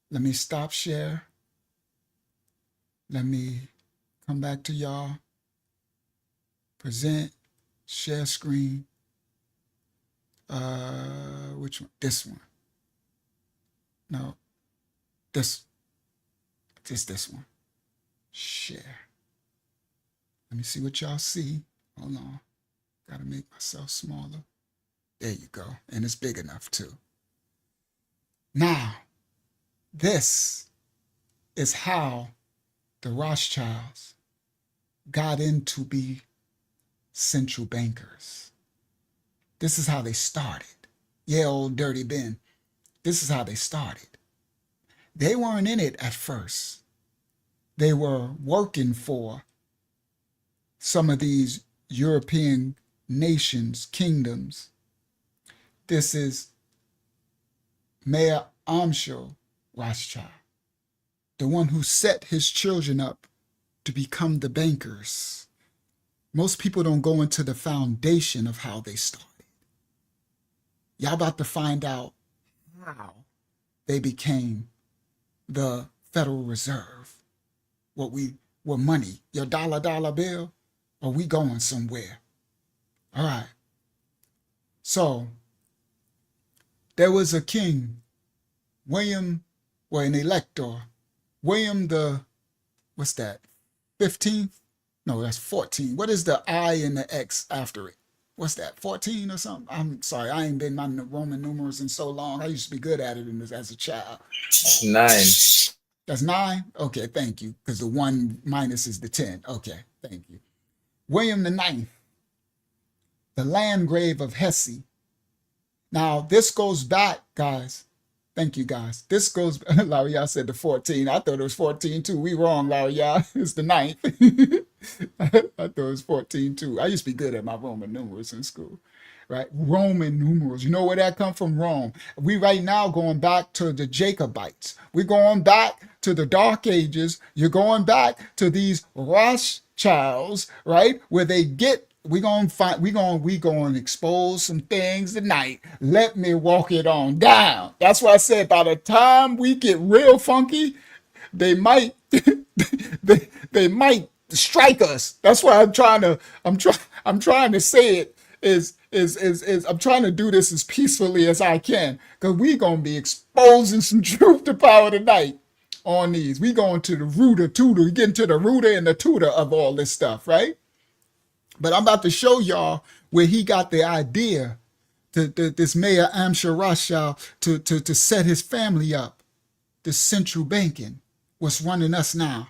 Let me stop share. Let me come back to y'all. Present, share screen. Which one? This one. No, this one. Share. Let me see what y'all see. Hold on. Gotta make myself smaller. There you go. And it's big enough too. Now, this is how the Rothschilds got into be central bankers. This is how they started. Yeah, old Dirty Ben. This is how they started. They weren't in it at first. They were working for some of these European nations, kingdoms. This is Mayor Amschel Rothschild, the one who set his children up to become the bankers. Most people don't go into the foundation of how they started. Y'all about to find out how they became the Federal Reserve. What money, your dollar bill, or we going somewhere? All right. So there was a king, an elector, William the, what's that, 15th? No, that's 14. What is the I and the X after it? What's that, 14 or something? I'm sorry, I ain't been my Roman numerals in so long. I used to be good at it as a child. 9. That's 9? Okay, thank you. Because the 1 minus is the 10. Okay, thank you. William the 9th, the Landgrave of Hesse. Now, this goes back, guys. Thank you, guys. This goes, Larry, y'all said the 14. I thought it was 14 too. We wrong, Larry, y'all. It's the 9th. I thought it was 14 too. I used to be good at my Roman numerals in school, right? Roman numerals. You know where that come from? Rome. We right now going back to the Jacobites. We're going back to the Dark Ages. You're going back to these Rothschilds, right? Where they get, we going to expose some things tonight. Let me walk it on down. That's why I said by the time we get real funky, they might they might strike us. That's why I'm trying to say it is I'm trying to do this as peacefully as I can, because we gonna be exposing some truth to power tonight on these. We going to the rooter tutor, we getting to the rooter and the tutor of all this stuff, right? But I'm about to show y'all where he got the idea this Mayor Amschel Rothschild to set his family up. This central banking, what's running us now,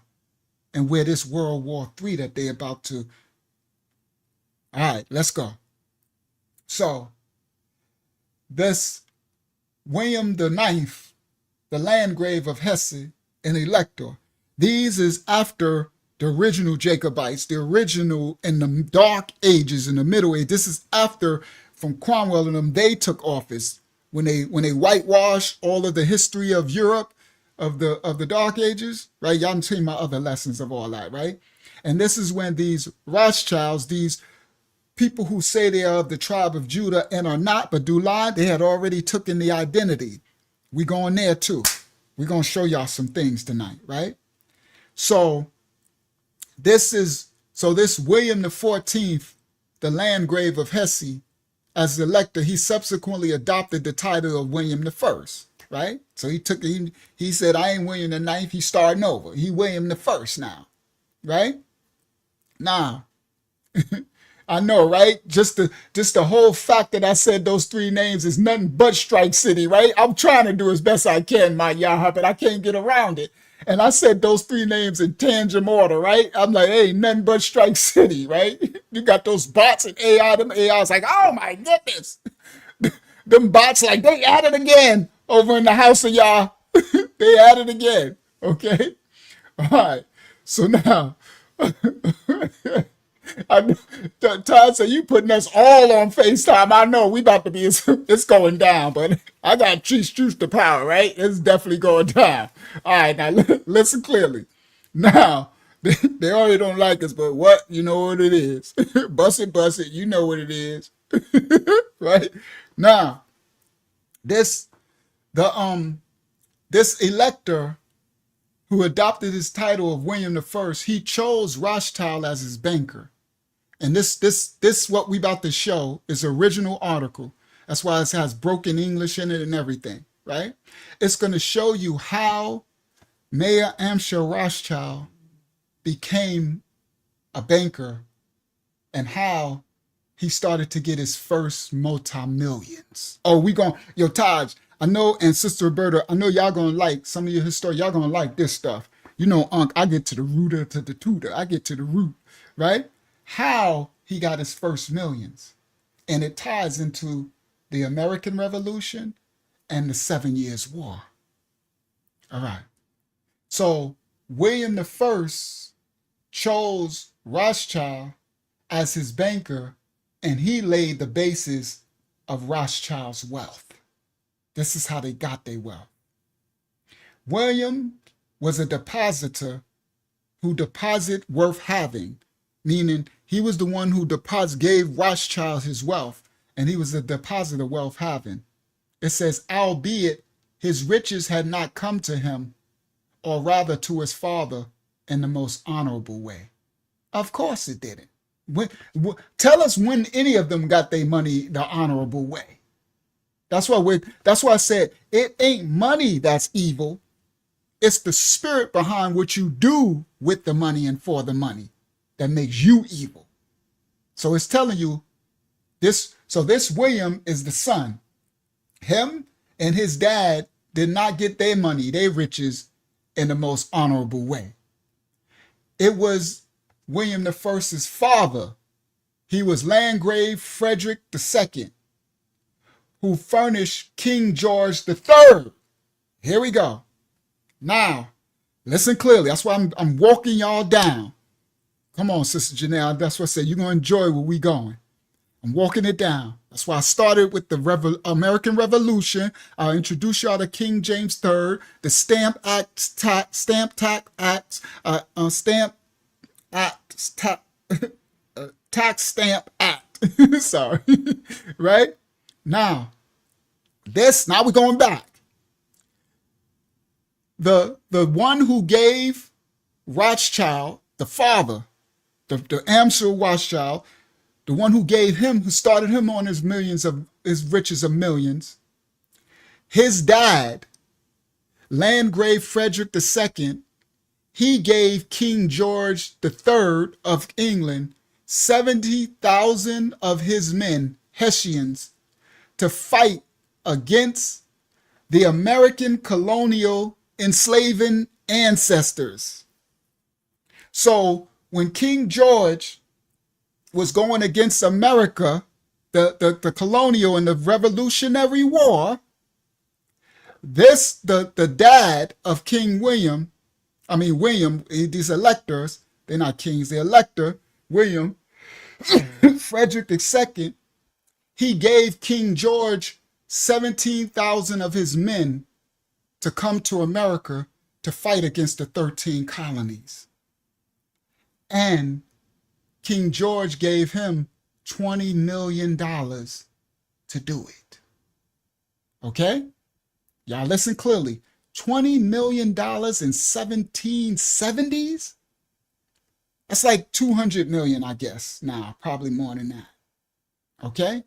and where this World War III that they about to. All right, let's go. So this William the 9th, the Landgrave of Hesse, an elector. These is after the original Jacobites, the original in the Dark Ages, in the Middle Age. This is after, from Cromwell and them, they took office when they whitewashed all of the history of Europe of the Dark Ages, right? Y'all can see my other lessons of all that, right? And this is when these Rothschilds, these people who say they are of the tribe of Judah and are not, but do lie, they had already taken the identity. We going there too. We're going to show y'all some things tonight, right? So this William the 14th, the Landgrave of Hesse, as the elector, he subsequently adopted the title of William the First. right? So he said, I ain't William the Ninth. He's starting over. He William the First now, right? Now, I know, right? Just the whole fact that I said those three names is nothing but Strike City, right? I'm trying to do as best I can, my Yahoo, but I can't get around it. And I said those three names in TANGEM order, right? I'm like, hey, nothing but Strike City, right? You got those bots and AI, them AI's like, oh my goodness. Them bots like, they at it again over in the house of Yah. They at it again, okay? All right, so now, Todd said, you putting us all on FaceTime. I know we about to be, it's going down, but I got to teach truth to power, right? It's definitely going down. All right, now listen clearly. Now, they already don't like us, but what? You know what it is. Bust it, you know what it is. Right? Now, this elector who adopted his title of William I, he chose Rothschild as his banker. And this what we about to show is original article. That's why it has broken English in it and everything, right? It's going to show you how Mayer Amschel Rothschild became a banker and how he started to get his first multi-millions. Oh, Taj, I know, and Sister Roberta, I know y'all gonna like some of your history. Y'all gonna like this stuff. You know, Unc, I get to the rooter to the tutor. I get to the root, right? How he got his first millions. And it ties into the American Revolution and the 7 Years' War. All right. So William I chose Rothschild as his banker, and he laid the basis of Rothschild's wealth. This is how they got their wealth. William was a depositor who deposit worth having, meaning he was the one who gave Rothschild his wealth, and he was a depositor wealth having. It says, albeit his riches had not come to him, or rather to his father, in the most honorable way. Of course it didn't. Tell us when any of them got their money the honorable way. That's why I said it ain't money that's evil. It's the spirit behind what you do with the money and for the money that makes you evil. So it's telling you this. So this William is the son. Him and his dad did not get their money, their riches, in the most honorable way. It was William I's father. He was Landgrave Frederick II, who furnished King George III. Here we go. Now, listen clearly. That's why I'm walking y'all down. Come on, Sister Janelle. That's what I said. You're going to enjoy where we going. I'm walking it down. That's why I started with the American Revolution. I'll introduce y'all to King James III, the Stamp Act, Tax Stamp Act. Sorry. Right? Now we're going back. The one who gave Rothschild, the father, the Amschel Rothschild, the one who who started him on his riches of millions, his dad, Landgrave Frederick II, he gave King George III of England 70,000 of his men, Hessians, to fight against the American colonial enslaving ancestors. So when King George was going against America, the colonial and the Revolutionary War, the dad of King William, these electors, they're not kings, they're elector, William Frederick II, he gave King George 17,000 of his men to come to America to fight against the 13 colonies. And King George gave him $20 million to do it. Okay? Y'all listen clearly. $20 million in 1770s? That's like 200 million, I guess. Now, probably more than that. Okay?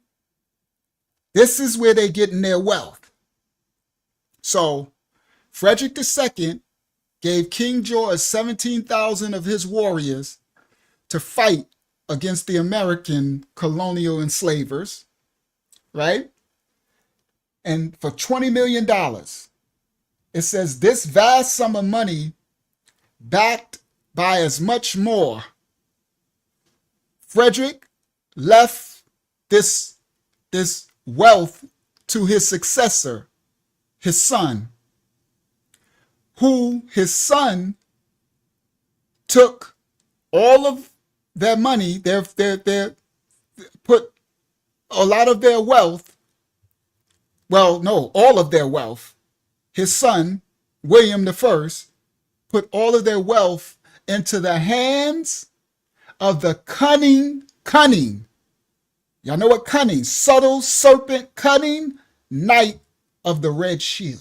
This is where they're getting their wealth. So Frederick II gave King George 17,000 of his warriors to fight against the American colonial enslavers, right? And for $20 million, it says this vast sum of money backed by as much more. Frederick left this wealth to his successor, his son, who his son took all of their money, their put a lot of their wealth, well, no, all of their wealth. His son, William I, put all of their wealth into the hands of the cunning. Y'all know what cunning? Subtle, serpent, cunning, knight of the red shield.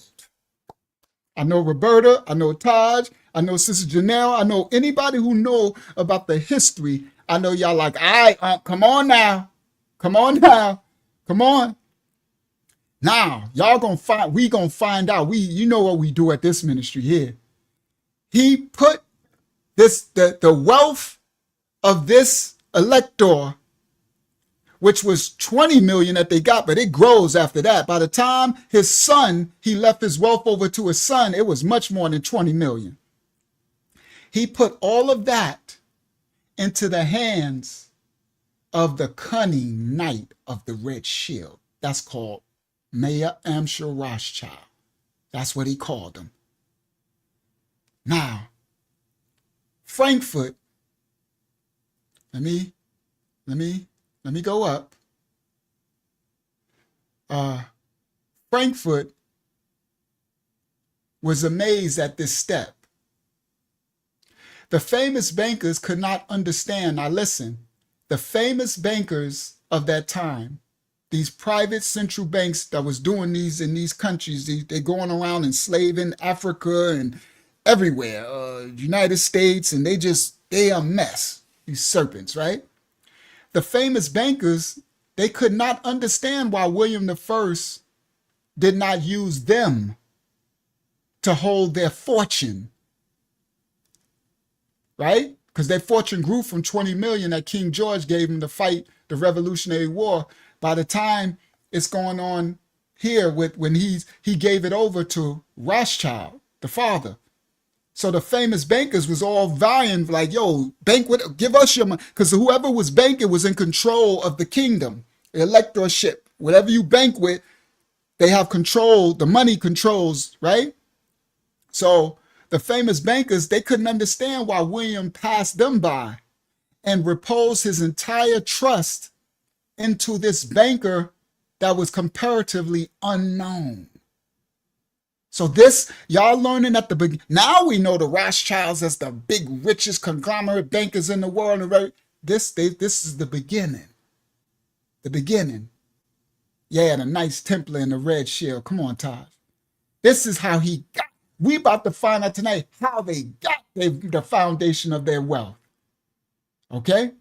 I know Roberta, I know Taj, I know Sister Janelle, I know anybody who know about the history. I know y'all like, all right, come on now. Come on now. Come on. Now, y'all we gonna find out. You know what we do at this ministry here. He put the wealth of this elector, which was 20 million that they got, but it grows after that. By the time his son, he left his wealth over to his son, it was much more than 20 million. He put all of that into the hands of the cunning knight of the red shield. That's called Mayor Amschel Rothschild. That's what he called him. Now, Frankfurt, let me go up. Frankfurt was amazed at this step. The famous bankers could not understand. Now listen, the famous bankers of that time, these private central banks that was doing these in these countries, they going around enslaving Africa and everywhere, United States, and they a mess, these serpents, right? The famous bankers, they could not understand why William I did not use them to hold their fortune, right? Because their fortune grew from 20 million that King George gave them to fight the Revolutionary War. By the time it's going on here when he gave it over to Rothschild, the father. So the famous bankers was all vying like, yo, bank with, give us your money. Because whoever was banking was in control of the kingdom, the electorship. Whatever you bank with, they have control, the money controls, right? So the famous bankers, they couldn't understand why William passed them by and reposed his entire trust into this banker that was comparatively unknown. So this, y'all learning at the beginning. Now we know the Rothschilds as the big, richest conglomerate bankers in the world. This is the beginning. The beginning. Yeah, the Knights Templar and the Red Shield. Come on, Taj. This is how he got. We about to find out tonight how they got the foundation of their wealth. Okay?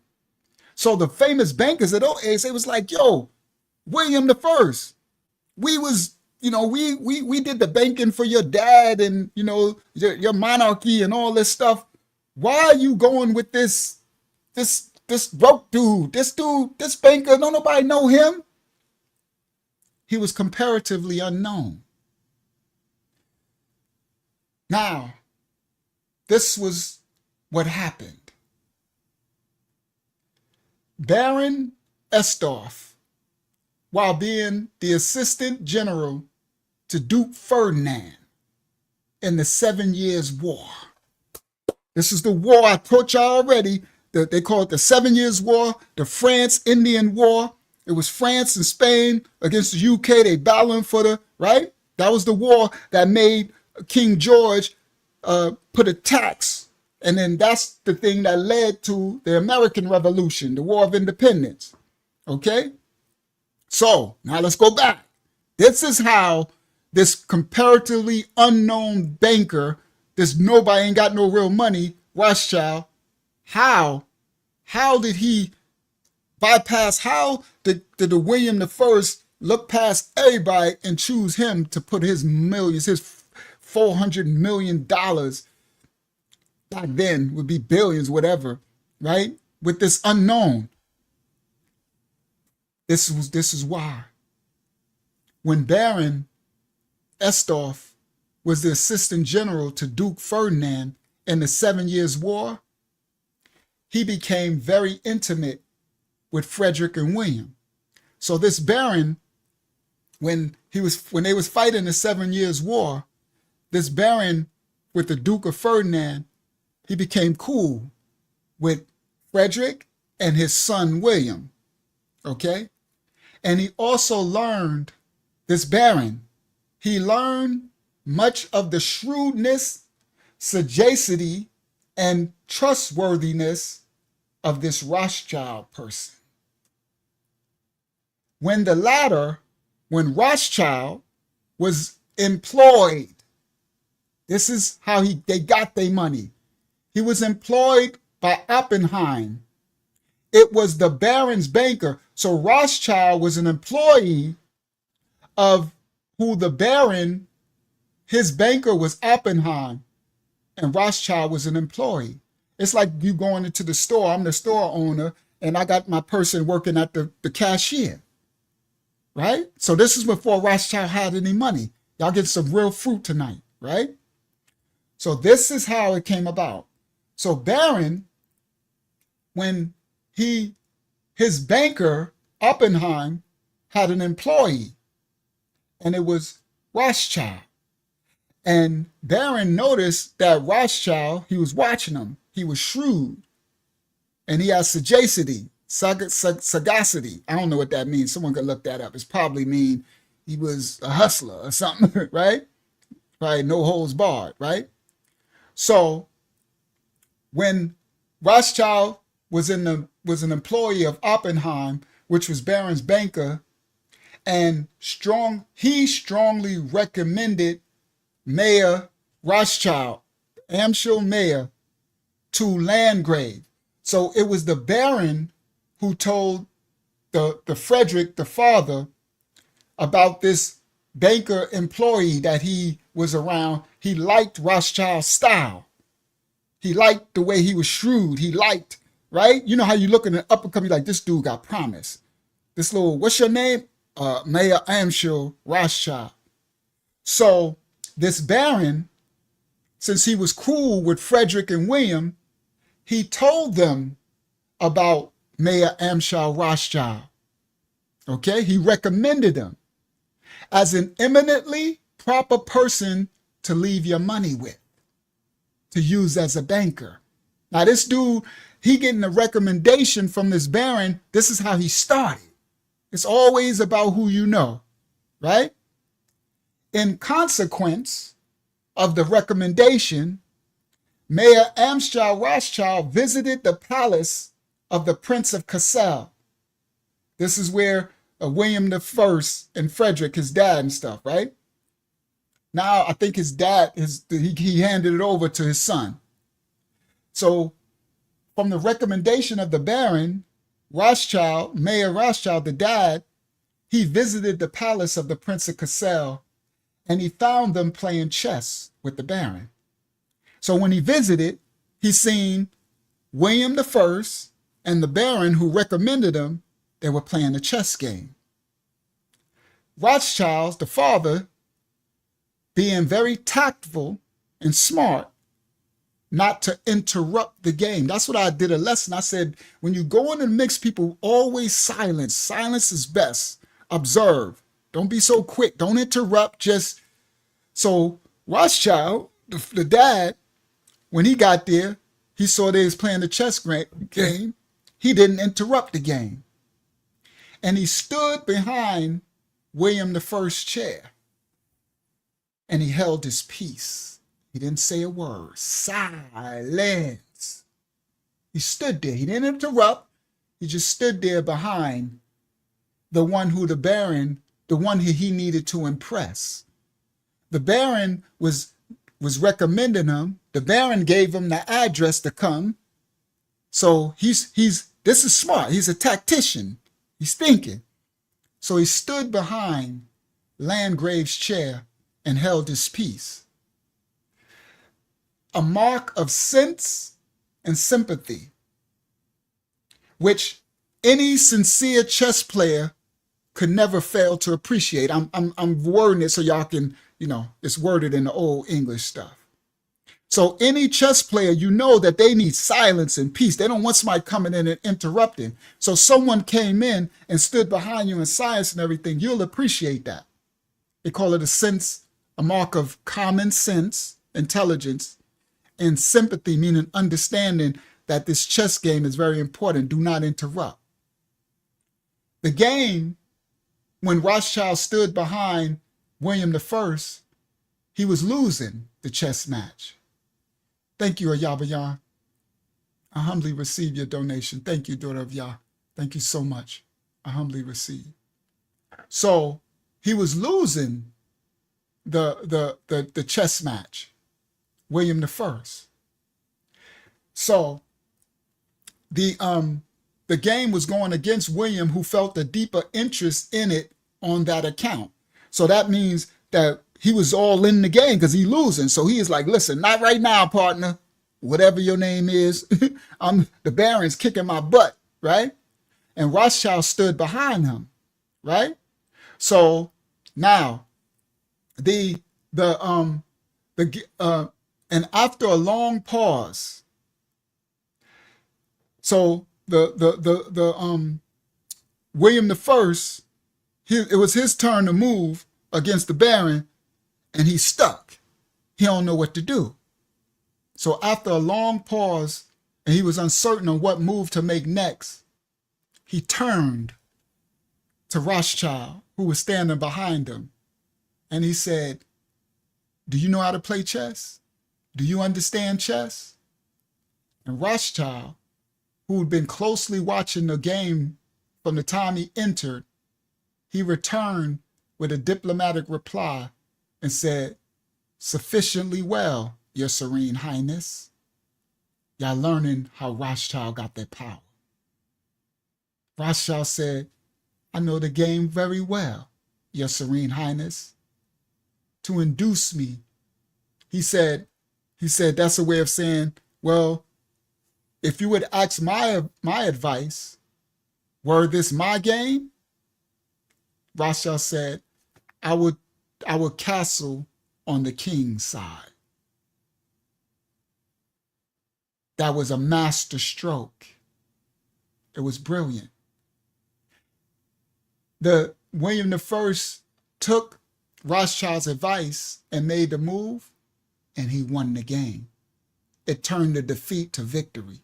So the famous bankers at those days, it was like, yo, William I, we was, we did the banking for your dad and, your monarchy and all this stuff. Why are you going with this broke dude? This banker, don't nobody know him. He was comparatively unknown. Now, this was what happened. Baron Estorff, while being the assistant general to Duke Ferdinand in the 7 Years' War. This is the war I told y'all already. They call it the 7 Years' War, the France-Indian War. It was France and Spain against the UK. They battling for the, right? That was the war that made King George put a tax. And then that's the thing that led to the American Revolution, the War of Independence. Okay? So now let's go back. This is how this comparatively unknown banker, this nobody ain't got no real money, Rothschild, how did he bypass, how did the William I look past everybody and choose him to put his millions, his $400 million back then would be billions, whatever, right? With this unknown. This is why. When Baron Estorff was the assistant general to Duke Ferdinand in the 7 Years' War, he became very intimate with Frederick and William. So this Baron, when they was fighting the 7 Years' War, this Baron with the Duke of Ferdinand, he became cool with Frederick and his son William, okay? And he also learned, this Baron, he learned much of the shrewdness, sagacity, and trustworthiness of this Rothschild person. When Rothschild was employed, this is how they got their money. He was employed by Oppenheim. It was the Baron's banker. So Rothschild was an employee of who the Baron, his banker was Oppenheim, and Rothschild was an employee. It's like you going into the store. I'm the store owner, and I got my person working at the cashier, right? So this is before Rothschild had any money. Y'all get some real fruit tonight, right? So this is how it came about. So Baron, when his banker, Oppenheim, had an employee, and it was Rothschild. And Baron noticed that Rothschild, he was watching him. He was shrewd. And he had sagacity. I don't know what that means. Someone could look that up. It's probably mean he was a hustler or something, right? Right, no holds barred, right? So when Rothschild was an employee of Oppenheim, which was Baron's banker, and he strongly recommended Mayor Rothschild, Amschel mayor, to Landgrave. So it was the Baron who told the Frederick, the father, about this banker employee that he was around. He liked Rothschild's style. He liked the way he was shrewd. He liked, right? You know how you look in the uppercut, you're like, this dude got promise. This little, what's your name? Mayor Amschel Rothschild. So this Baron, since he was cool with Frederick and William, he told them about Mayor Amschel Rothschild. Okay, he recommended him as an eminently proper person to leave your money with, to use as a banker. Now this dude, he getting a recommendation from this Baron. This is how he started. It's always about who you know, right? In consequence of the recommendation, Mayor Amschel Rothschild visited the palace of the Prince of Cassel. This is where William I and Frederick, his dad and stuff, right? Now, I think his dad, he handed it over to his son. So from the recommendation of the Baron, Rothschild, Mayor Rothschild, the dad, he visited the palace of the Prince of Cassel, and he found them playing chess with the Baron. So when he visited, he seen William I and the Baron who recommended him, they were playing a chess game. Rothschild, the father, being very tactful and smart, not to interrupt the game. That's what I did a lesson. I said, when you go in and mix people, always silence. Silence is best. Observe. Don't be so quick. Don't interrupt. Just so Rothschild, the dad, when he got there, he saw they was playing the chess game. He didn't interrupt the game. And he stood behind William I's chair. And he held his peace. He didn't say a word. Silence. He stood there. He didn't interrupt. He just stood there behind the one who the Baron, the one who he needed to impress. The Baron was recommending him. The Baron gave him the address to come. So this is smart. He's a tactician. He's thinking. So he stood behind Landgrave's chair and held his peace. A mark of sense and sympathy, which any sincere chess player could never fail to appreciate. I'm wording it so y'all can, it's worded in the old English stuff. So any chess player, you know that they need silence and peace. They don't want somebody coming in and interrupting. So someone came in and stood behind you in silence and everything. You'll appreciate that. They call it a mark of common sense, intelligence, and sympathy, meaning understanding that this chess game is very important. Do not interrupt. The game, when Rothschild stood behind William I, he was losing the chess match. Thank you, Ayabayan. I humbly receive your donation. Thank you, daughter of Yah. Thank you so much. I humbly receive. So he was losing the chess match, William I. So the game was going against William, who felt a deeper interest in it on that account. So that means that he was all in the game because he's losing. So he is like, listen, not right now, partner. Whatever your name is, the Baron's kicking my butt, right? And Rothschild stood behind him, right? So now and after a long pause, so William I, it was his turn to move against the Baron, and he's stuck. He don't know what to do. So after a long pause, and he was uncertain on what move to make next, he turned to Rothschild, who was standing behind him, and he said, do you know how to play chess? Do you understand chess? And Rothschild, who had been closely watching the game from the time he entered, he returned with a diplomatic reply and said, sufficiently well, Your Serene Highness. Y'all learning how Rothschild got their power. Rothschild said, I know the game very well, Your Serene Highness. To induce me, he said that's a way of saying, well, if you would ask my advice, were this my game? Rothschild said, I would castle on the king's side. That was a master stroke. It was brilliant. William I took Rothschild's advice and made the move, and he won the game. It turned the defeat to victory.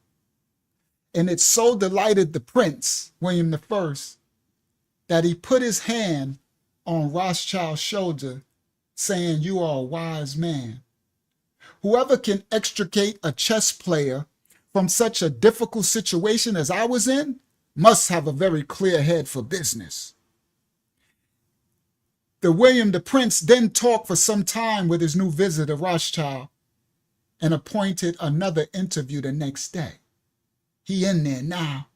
And it so delighted the prince, William I, that he put his hand on Rothschild's shoulder, saying, you are a wise man. Whoever can extricate a chess player from such a difficult situation as I was in must have a very clear head for business. William the Prince then talked for some time with his new visitor, Rothschild, and appointed another interview the next day. He in there now.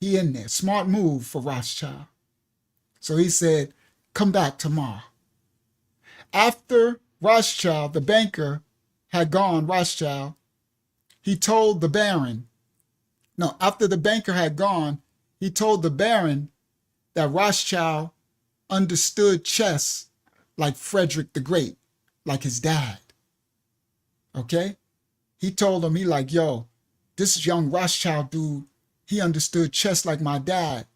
He in there. Smart move for Rothschild. So he said, come back tomorrow. After Rothschild, the banker, had gone, he told the Baron, after the banker had gone, he told the Baron that Rothschild understood chess like Frederick the Great, like his dad. Okay? He told him, yo, this young Rothschild dude, he understood chess like my dad,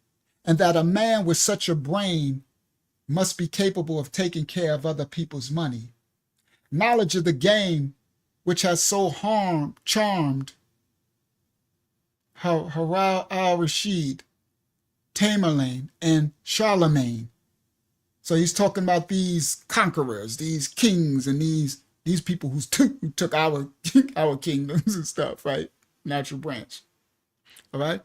and that a man with such a brain must be capable of taking care of other people's money. Knowledge of the game, which has so charmed Harun al-Rashid, Tamerlane, and Charlemagne. So he's talking about these conquerors, these kings, and these people who took our kingdoms and stuff, right? Natural branch. All right?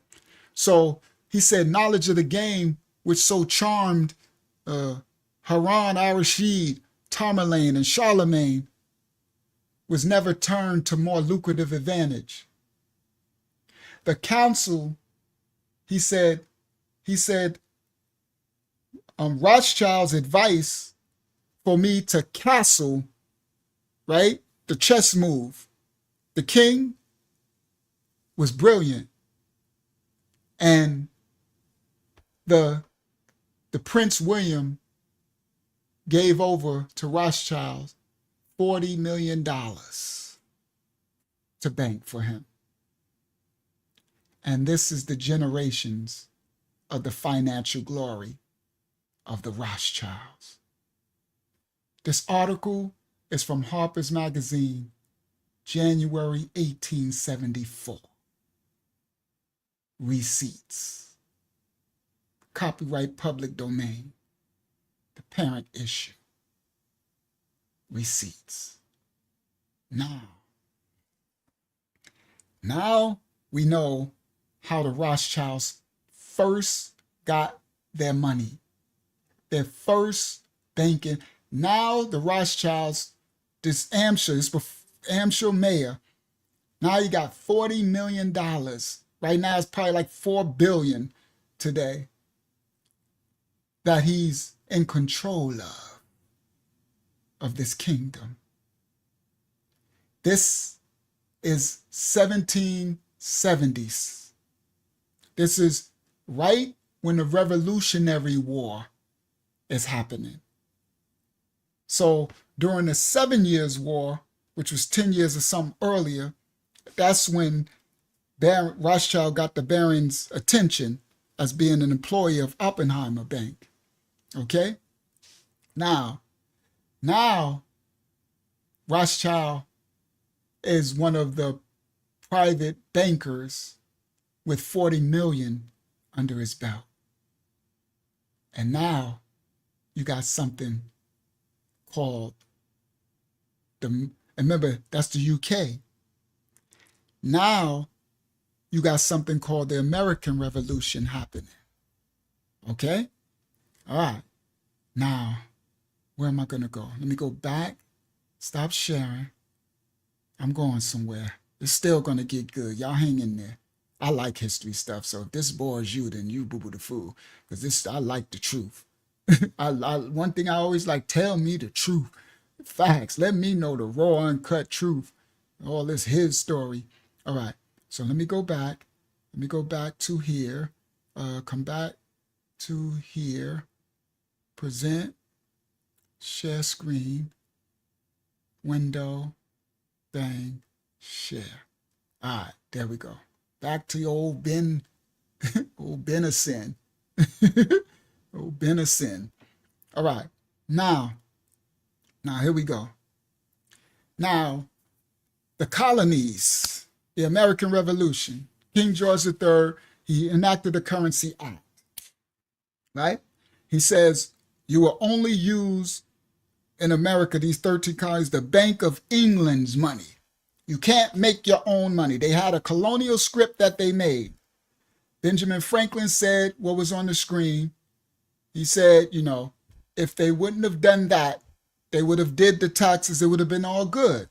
So he said, knowledge of the game, which so charmed Harun al-Rashid, Tamerlane, and Charlemagne, was never turned to more lucrative advantage. The council, he said, Rothschild's advice for me to castle, right, the chess move, the king was brilliant. And the Prince William gave over to Rothschild $40 million to bank for him. And this is the generations of the financial glory of the Rothschilds. This article is from Harper's Magazine, January 1874. Receipts. Copyright public domain. The parent issue. Receipts. Now we know how the Rothschilds first got their money. Their first banking. Now the Rothschilds, this Hampshire mayor, now you got $40 million. Right now it's probably like $4 billion today that he's in control of this kingdom. This is 1770s. This is right when the Revolutionary War is happening. So during the 7 Years' War, which was 10 years or something earlier, that's when Baron Rothschild got the Baron's attention as being an employee of Oppenheimer Bank. Okay? Now Rothschild is one of the private bankers with 40 million under his belt. And now you got something called remember, that's the UK. Now you got something called the American Revolution happening. Okay? All right. Now, where am I going to go? Let me go back. Stop sharing. I'm going somewhere. It's still going to get good. Y'all hang in there. I like history stuff, so if this bores you, then you boo-boo the fool. Because I like the truth. One thing I always like, tell me the truth. Facts. Let me know the raw, uncut truth. All this his story. All right. So let me go back. Let me go back to here. Come back to here. Present. Share screen. Window. Bang. Share. All right. There we go. Back to old Ben. Old Ben of sin. Old Ben of sin. All right. Now, here we go. Now, the colonies, the American Revolution, King George III, he enacted the Currency Act, right? He says you will only use in America, these 13 colonies, the Bank of England's money. You can't make your own money. They had a colonial script that they made. Benjamin Franklin said what was on the screen. He said, if they wouldn't have done that, they would have did the taxes. It would have been all good.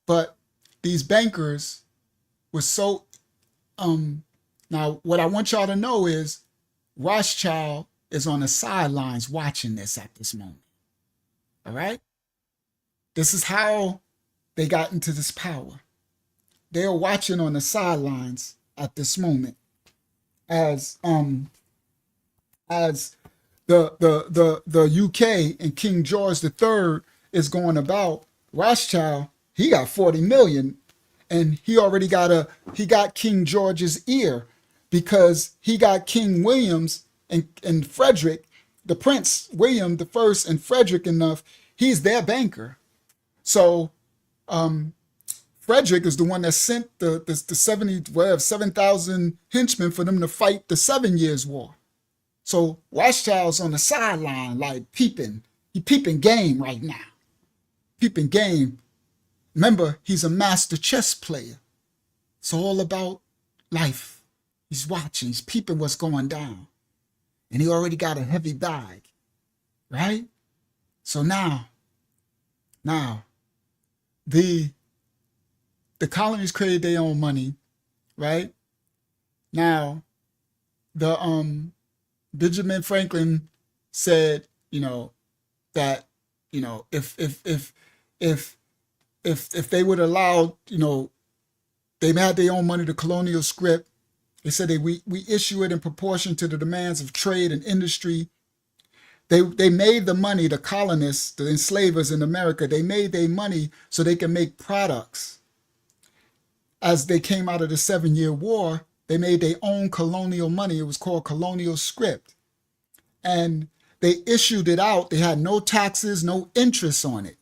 But these bankers were so, now what I want y'all to know is Rothschild is on the sidelines watching this at this moment. All right? This is how they got into this power. They are watching on the sidelines at this moment as the UK and King George III is going about. Rothschild, he got 40 million, and he got King George's ear because he got King William's and Frederick, the Prince William the First and Frederick enough. He's their banker. So Frederick is the one that sent the 7,000 henchmen for them to fight the 7 Years' War. So Rothschild's on the sideline, like peeping. He peeping game right now. Peeping game. Remember, he's a master chess player. It's all about life. He's watching. He's peeping what's going down. And he already got a heavy bag, right? So now, the colonies created their own money, right? Now, the Benjamin Franklin said, that, if they would allow, they had their own money, the colonial script. They said we issue it in proportion to the demands of trade and industry. They made the money, the colonists, the enslavers in America, they made their money so they can make products. As they came out of the 7-Year War, they made their own colonial money. It was called colonial script. And they issued it out. They had no taxes, no interest on it.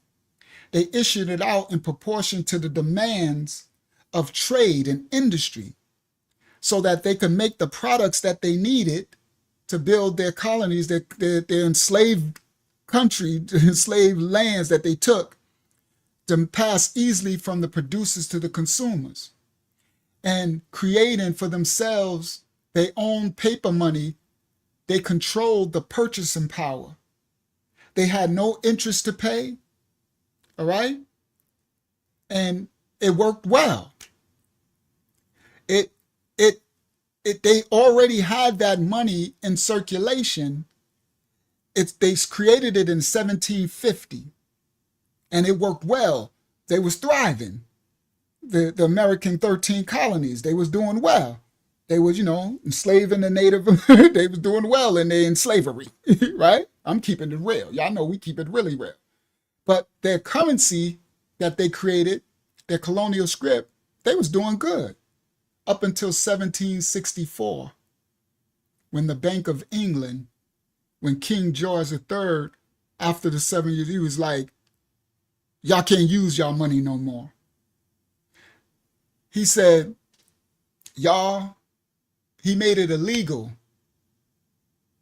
They issued it out in proportion to the demands of trade and industry so that they could make the products that they needed to build their colonies, their enslaved country, enslaved lands that they took, to pass easily from the producers to the consumers, and creating for themselves their own paper money. They controlled the purchasing power. They had no interest to pay, all right? And it worked well. They already had that money in circulation. They created it in 1750, and it worked well. They was thriving. The American 13 colonies, they was doing well. They was, enslaving the native. They was doing well in slavery, right? I'm keeping it real. Y'all know we keep it really real. But their currency that they created, their colonial script, they was doing good up until 1764, when the Bank of England, when King George III, after the 7 years, he was like, y'all can't use y'all money no more. He said, he made it illegal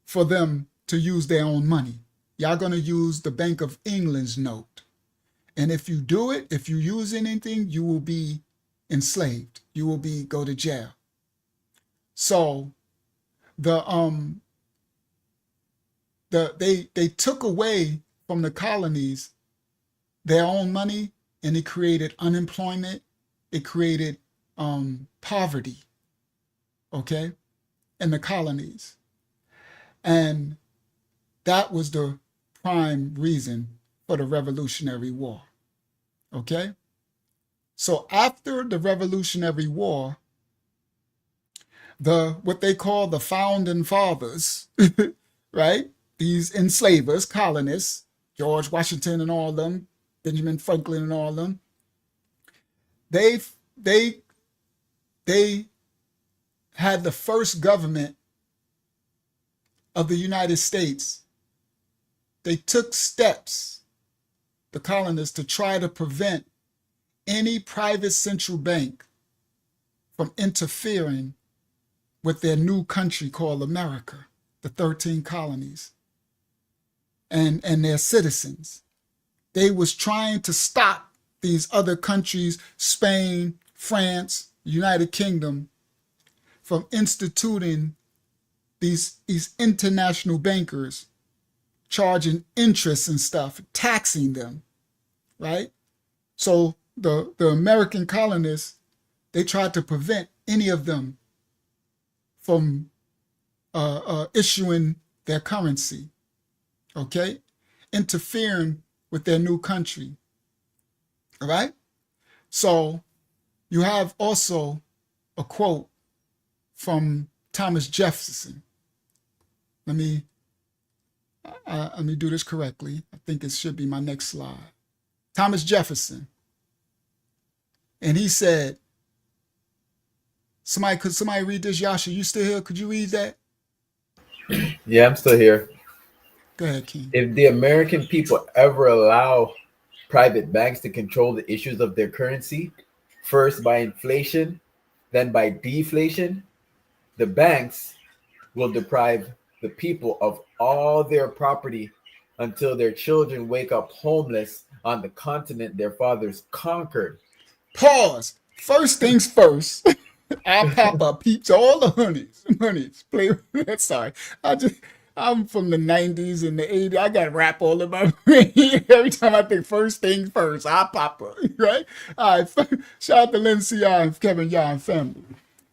for them to use their own money. Y'all gonna use the Bank of England's note. And if you do it, if you use anything, you will be enslaved. You will go to jail. So they took away from the colonies their own money, and it created unemployment. It created poverty, okay, in the colonies. And that was the prime reason for the Revolutionary War, okay? So after the Revolutionary War, what they call the Founding Fathers, right? These enslavers, colonists, George Washington and all of them, Benjamin Franklin and all of them, they had the first government of the United States. They took steps, the colonists, to try to prevent any private central bank from interfering with their new country called America, the 13 colonies, and their citizens. They was trying to stop these other countries, Spain, France, United Kingdom, from instituting these international bankers, charging interest and stuff, taxing them, right? So the American colonists, they tried to prevent any of them from issuing their currency, okay? Interfering with their new country, all right? So you have also a quote from Thomas Jefferson. Let me do this correctly. I think it should be my next slide. Thomas Jefferson. And he said, could somebody read this? Yasha, you still here? Could you read that? Yeah, I'm still here. Go ahead, King. If the American people ever allow private banks to control the issues of their currency, first by inflation, then by deflation, the banks will deprive the people of all their property until their children wake up homeless on the continent their fathers conquered. Pause. First things first. Our papa peeps all the honeys. Play. Sorry. I'm from the 90s and the 80s. I got rap all in my brain. Every time I think first things first, our papa, right? All right. Shout out to Lindsay and Kevin Yah and family.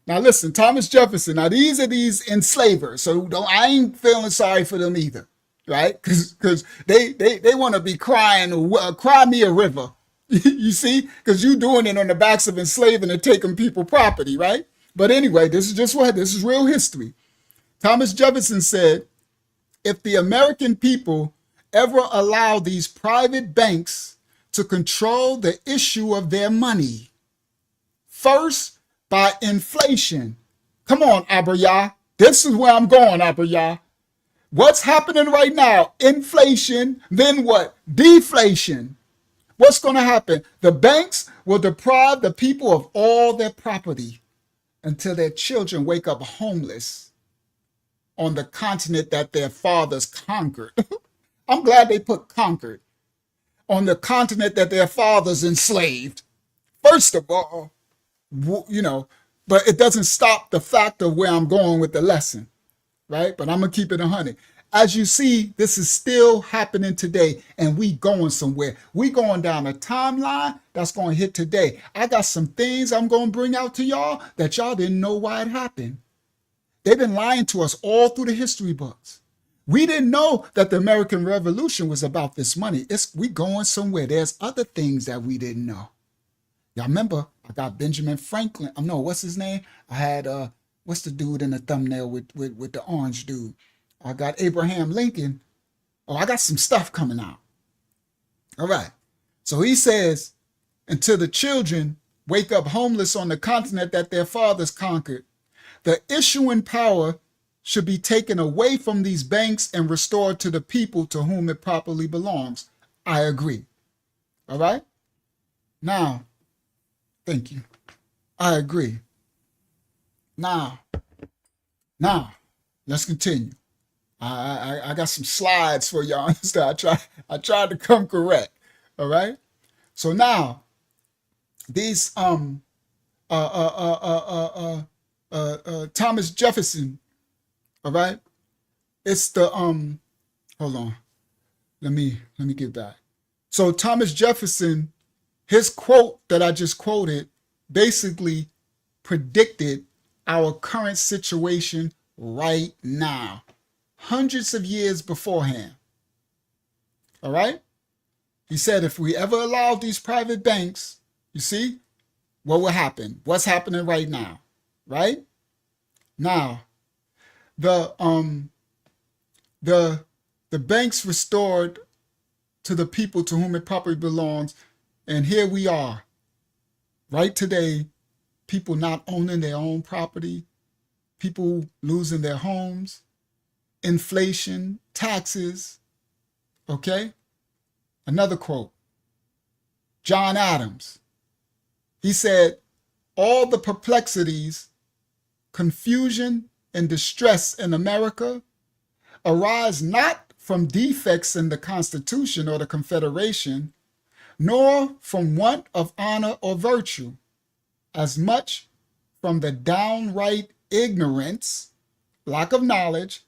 Now listen, Thomas Jefferson. Now these are these enslavers, so I ain't feeling sorry for them either. right? Because they want to be crying, cry me a river. You see, because you doing it on the backs of enslaving and taking people property, right? But anyway, this is real history. Thomas Jefferson said, if the American people ever allow these private banks to control the issue of their money, first by inflation. Come on, Abraya. This is where I'm going, Abraya. What's happening right now? Inflation, then what? Deflation. What's going to happen? The banks will deprive the people of all their property until their children wake up homeless on the continent that their fathers conquered. I'm glad they put conquered. On the continent that their fathers enslaved. First of all, but it doesn't stop the fact of where I'm going with the lesson, right? But I'm going to keep it 100. As you see, this is still happening today, and we going somewhere. We going down a timeline that's going to hit today. I got some things I'm going to bring out to y'all that y'all didn't know why it happened. They've been lying to us all through the history books. We didn't know that the American Revolution was about this money. We going somewhere. There's other things that we didn't know. Y'all remember, I got Benjamin Franklin. No, what's his name? I had, what's the dude in the thumbnail with the orange dude? I got Abraham Lincoln. Oh, I got some stuff coming out. All right. So he says, until the children wake up homeless on the continent that their fathers conquered, the issuing power should be taken away from these banks and restored to the people to whom it properly belongs. I agree. All right. Now, thank you. I agree. Now, let's continue. I got some slides for y'all. I tried to come correct. All right. So now, these Thomas Jefferson. All right. It's the hold on. Let me get back. So Thomas Jefferson, his quote that I just quoted basically predicted our current situation right now, hundreds of years beforehand. All right? He said if we ever allowed these private banks, you see, what will happen? What's happening right now? Right? Now, the banks restored to the people to whom it properly belongs. And here we are, right today, people not owning their own property, people losing their homes, inflation, taxes. Okay? Another quote, John Adams. He said, all the perplexities, confusion, and distress in America arise not from defects in the Constitution or the Confederation, nor from want of honor or virtue, as much from the downright ignorance, lack of knowledge,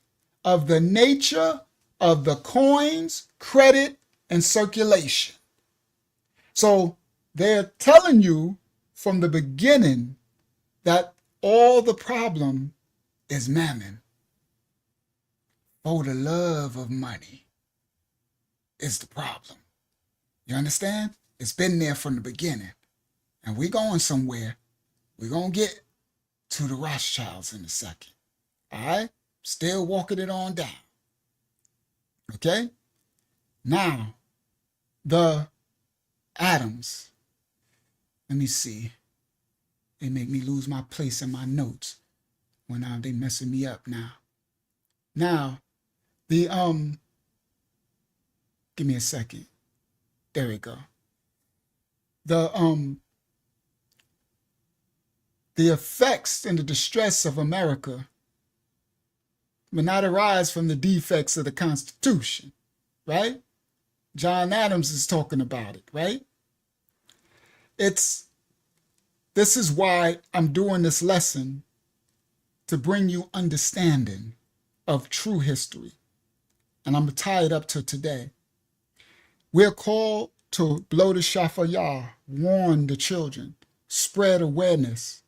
of the nature of the coins, credit, and circulation. So they're telling you from the beginning that all the problem is mammon. For the love of money is the problem. You understand? It's been there from the beginning. And we're going somewhere. We're going to get to the Rothschilds in a second. All right? Still walking it on down. Okay? Now, the Adams. Let me see. They make me lose my place in my notes when they messing me up now. Now, the give me a second. There we go. The effects and the distress of America will not arise from the defects of the Constitution, right? John Adams is talking about it, right? This is why I'm doing this lesson, to bring you understanding of true history. And I'm going to tie it up to today. We're called to blow the shafayah, warn the children, spread awareness.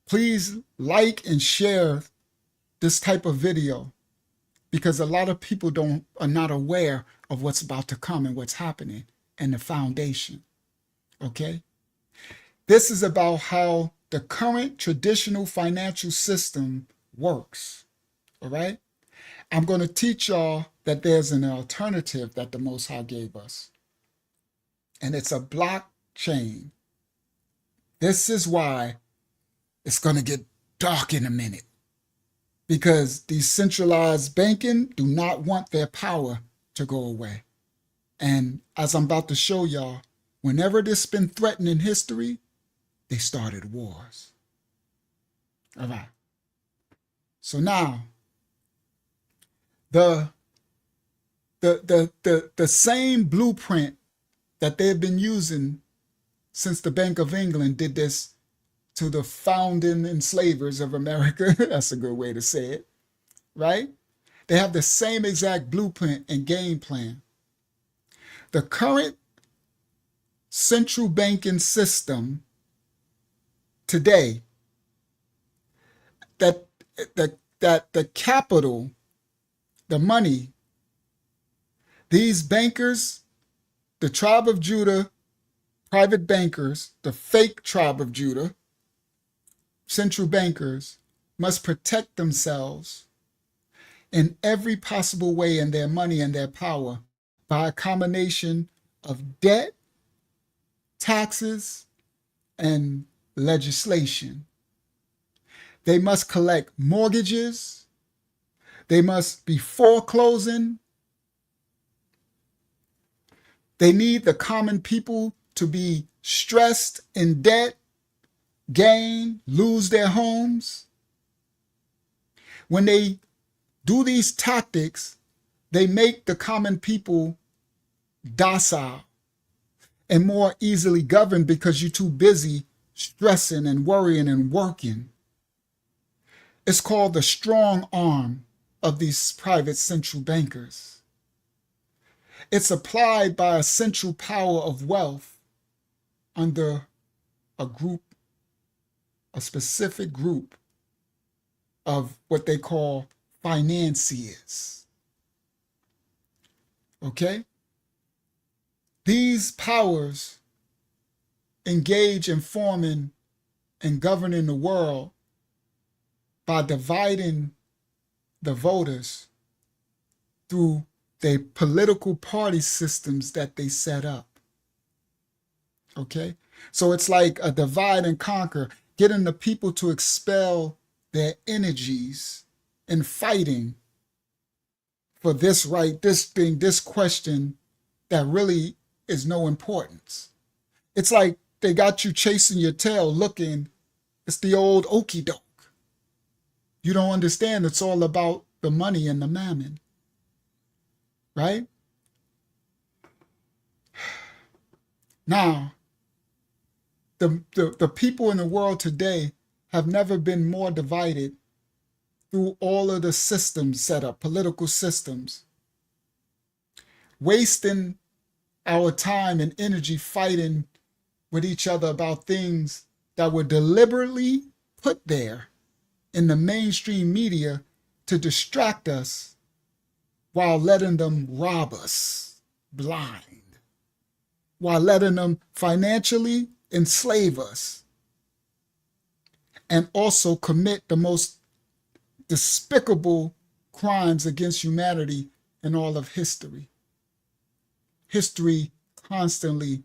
Please like and share this type of video. because a lot of people are not aware of what's about to come and what's happening and the foundation. Okay? This is about how the current traditional financial system works. All right? I'm going to teach y'all that there's an alternative that the Most High gave us. And it's a blockchain. This is why it's going to get dark in a minute. Because decentralized banking do not want their power to go away. And as I'm about to show y'all, whenever this has been threatened in history, they started wars. All right. So now, the same blueprint that they've been using since the Bank of England did this to the founding enslavers of America. That's a good way to say it, right? They have the same exact blueprint and game plan. The current central banking system today, that the capital, the money, these bankers, the tribe of Judah, private bankers, the fake tribe of Judah, central bankers must protect themselves in every possible way in their money and their power by a combination of debt, taxes, and legislation. They must collect mortgages. They must be foreclosing. They need the common people to be stressed in debt, gain, lose their homes. When they do these tactics, they make the common people docile and more easily governed because you're too busy stressing and worrying and working. It's called the strong arm of these private central bankers. It's applied by a central power of wealth under a specific group of what they call financiers. Okay? These powers engage in forming and governing the world by dividing the voters through their political party systems that they set up. Okay? So it's like a divide and conquer, getting the people to expel their energies in fighting for this right, this thing, this question that really is no importance. It's like they got you chasing your tail looking, it's the old okie doke. You don't understand it's all about the money and the mammon, right? Now, the people in the world today have never been more divided through all of the systems set up, political systems, wasting our time and energy fighting with each other about things that were deliberately put there in the mainstream media to distract us while letting them rob us blind, while letting them financially enslave us, and also commit the most despicable crimes against humanity in all of history. History constantly,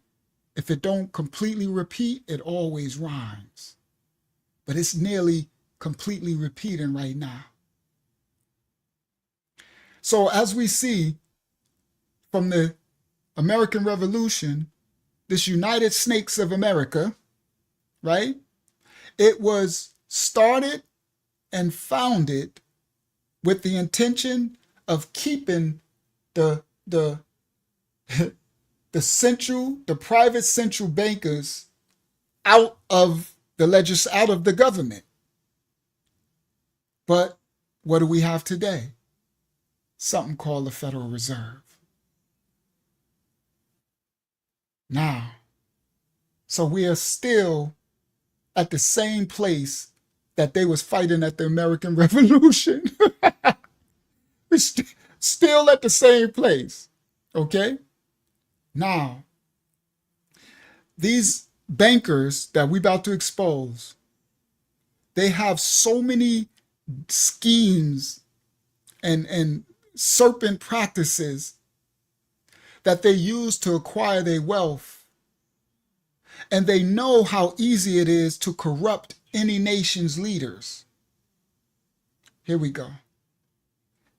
if it don't completely repeat, it always rhymes. But it's nearly completely repeating right now. So as we see from the American Revolution, this United Snakes of America, right? It was started and founded with the intention of keeping the private central bankers out of the government. But what do we have today? Something called the Federal Reserve. Now, so we are still at the same place that they was fighting at the American Revolution. We're still at the same place. Okay? Now, these bankers that we're about to expose, they have so many schemes and serpent practices that they use to acquire their wealth. And they know how easy it is to corrupt any nation's leaders. Here we go.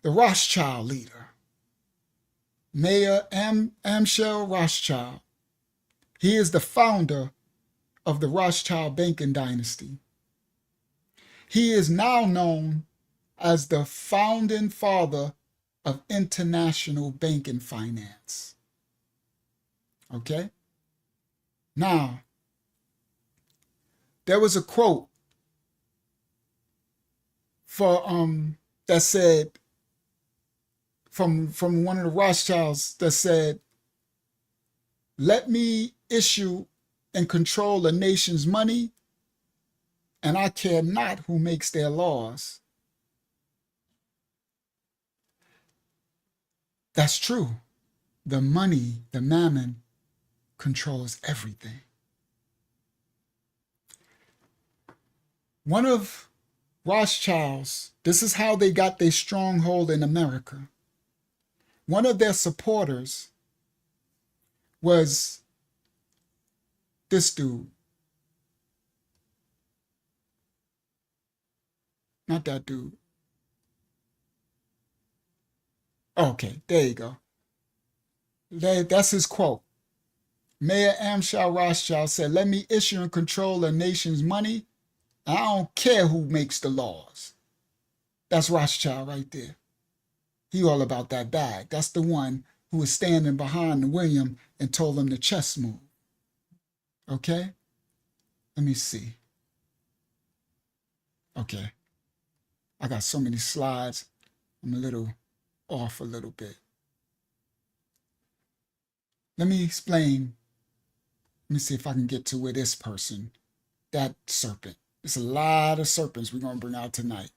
The Rothschild leader, Mayor Amschel Rothschild. He is the founder of the Rothschild banking dynasty. He is now known as the founding father of international banking finance. Okay? Now, there was a quote for that said from one of the Rothschilds that said, "Let me issue and control a nation's money, and I care not who makes their laws." That's true. The money, the Mammon, controls everything. One of Rothschilds, this is how they got their stronghold in America. One of their supporters was this dude. Not that dude. Okay, there you go. That's his quote. Mayor Amschel Rothschild said, "Let me issue and control a nation's money. I don't care who makes the laws." That's Rothschild right there. He all about that bag. That's the one who was standing behind William and told him the chess move. Okay? Let me see. Okay. I got so many slides. I'm a little off a little bit. Let me explain. Let me see if I can get to where this person, that serpent. There's a lot of serpents we're going to bring out tonight.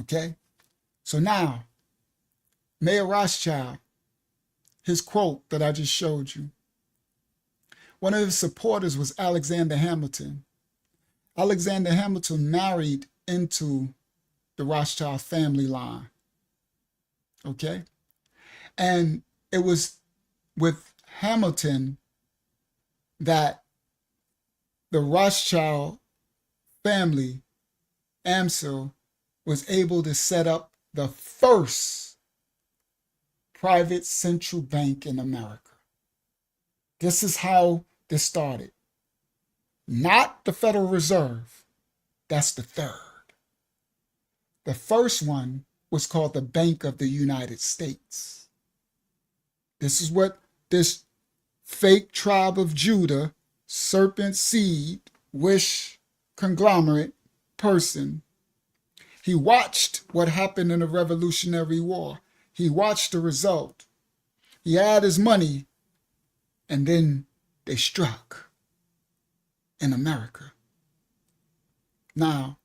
Okay? So now, Mayor Rothschild, his quote that I just showed you. One of his supporters was Alexander Hamilton. Alexander Hamilton married into the Rothschild family line. Okay? And it was with Hamilton that the Rothschild family, Amschel, was able to set up the first private central bank in America. This is how this started. Not the Federal Reserve. That's the third. The first one was called the Bank of the United States. This is what this fake tribe of Judah, serpent seed, wish conglomerate person, he watched what happened in the Revolutionary War. He watched the result. He had his money, and then they struck in America. Now,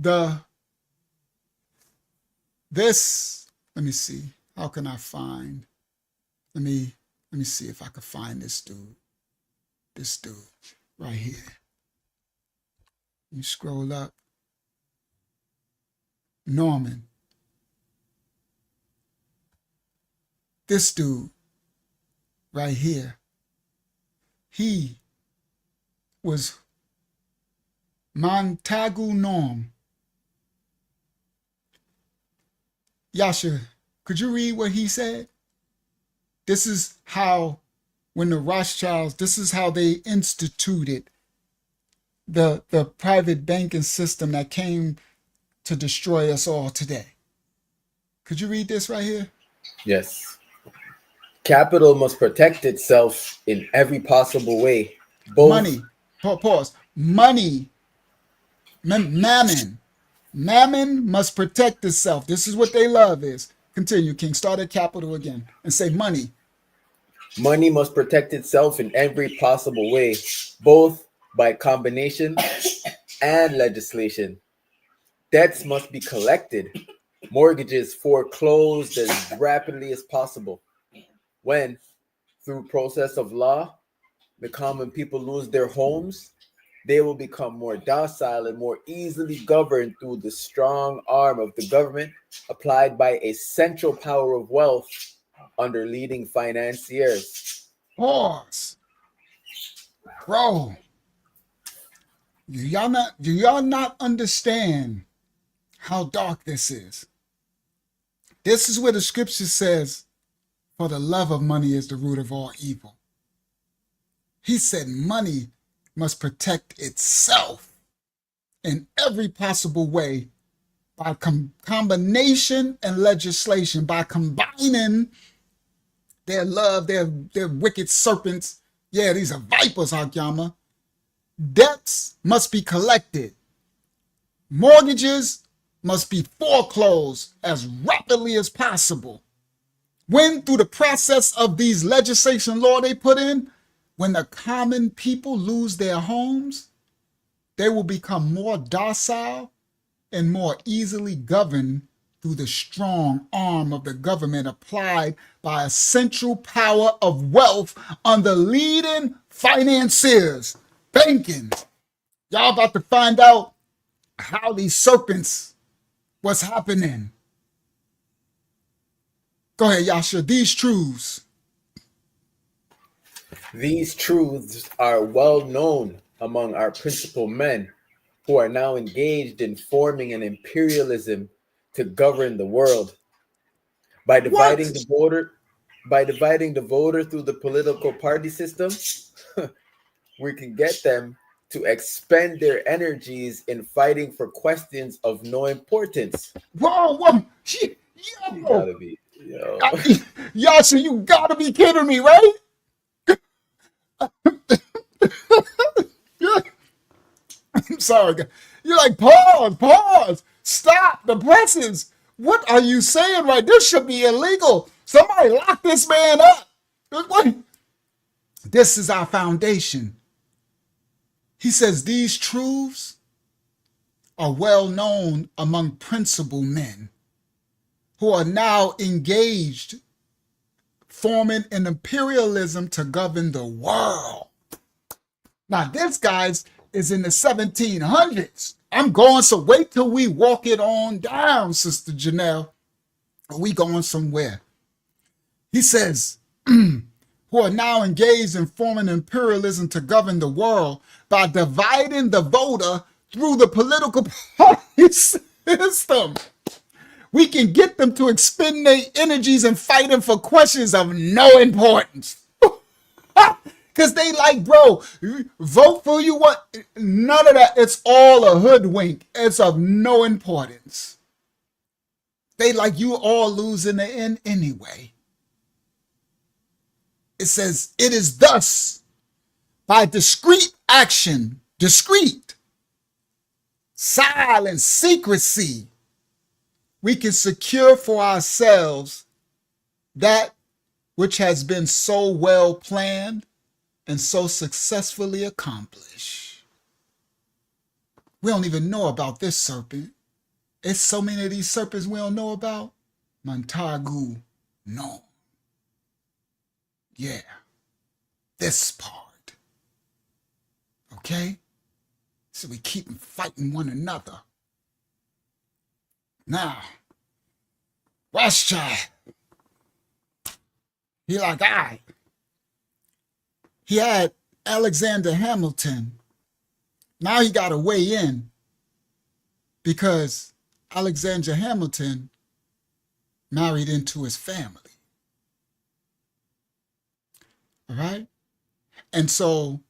let me see, how can I find, let me see if I can find this dude right here. You scroll up. Norman. This dude right here, he was Montagu Norm. Yasha, could you read what he said? This is how, when the Rothschilds, this is how they instituted the private banking system that came to destroy us all today. Could you read this right here? Yes. Capital must protect itself in every possible way. Both money. Pause. Money. Mammon. Mammon must protect itself. This is what they love is. Continue, King. Start at capital again and say money. Money must protect itself in every possible way, both by combination and legislation. Debts must be collected, mortgages foreclosed as rapidly as possible. When, through process of law, the common people lose their homes, they will become more docile and more easily governed through the strong arm of the government applied by a central power of wealth under leading financiers. Pause. Bro, do y'all not understand how dark this is? This is where the scripture says, for the love of money is the root of all evil. He said money must protect itself in every possible way by combination and legislation, by combining their love, their wicked serpents. Yeah, these are vipers, Hakyama. Debts must be collected. Mortgages must be foreclosed as rapidly as possible. When, through the process of these legislation law they put in, when the common people lose their homes, they will become more docile and more easily governed through the strong arm of the government applied by a central power of wealth under leading financiers, banking. Y'all about to find out how these serpents, what's happening. Go ahead, Yasha. These truths are well known among our principal men who are now engaged in forming an imperialism to govern the world. By dividing the voter through the political party system, we can get them to expend their energies in fighting for questions of no importance. Whoa. You gotta be, Yasha, you gotta be kidding me, right? I'm sorry. You're like, pause. Stop the presses. What are you saying, right? This should be illegal. Somebody lock this man up. This is our foundation. He says these truths are well known among principal men who are now engaged forming an imperialism to govern the world. Now, this, guys, is in the 1700s. I'm going, so wait till we walk it on down, Sister Janelle. Are we going somewhere? He says, who are now engaged in forming imperialism to govern the world by dividing the voter through the political party system. We can get them to expend their energies in fighting for questions of no importance. Because they like, bro, vote for you what? None of that. It's all a hoodwink. It's of no importance. They like you all lose in the end anyway. It says, it is thus by discreet action, silence, secrecy, we can secure for ourselves that which has been so well planned and so successfully accomplished. We don't even know about this serpent. It's so many of these serpents we don't know about. Montagu, no. Yeah, this part. Okay? So we keep fighting one another. Now, Rothchild, he like, all right. He had Alexander Hamilton. Now he got to weigh in because Alexander Hamilton married into his family. All right? And so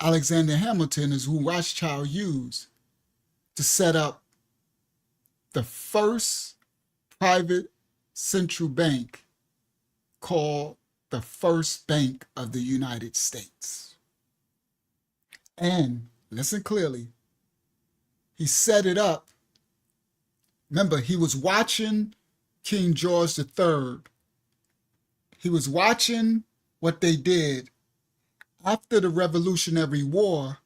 Alexander Hamilton is who Rothschild used to set up the first private central bank called the First Bank of the United States. And listen clearly, he set it up. Remember, he was watching King George III. He was watching what they did after the Revolutionary War.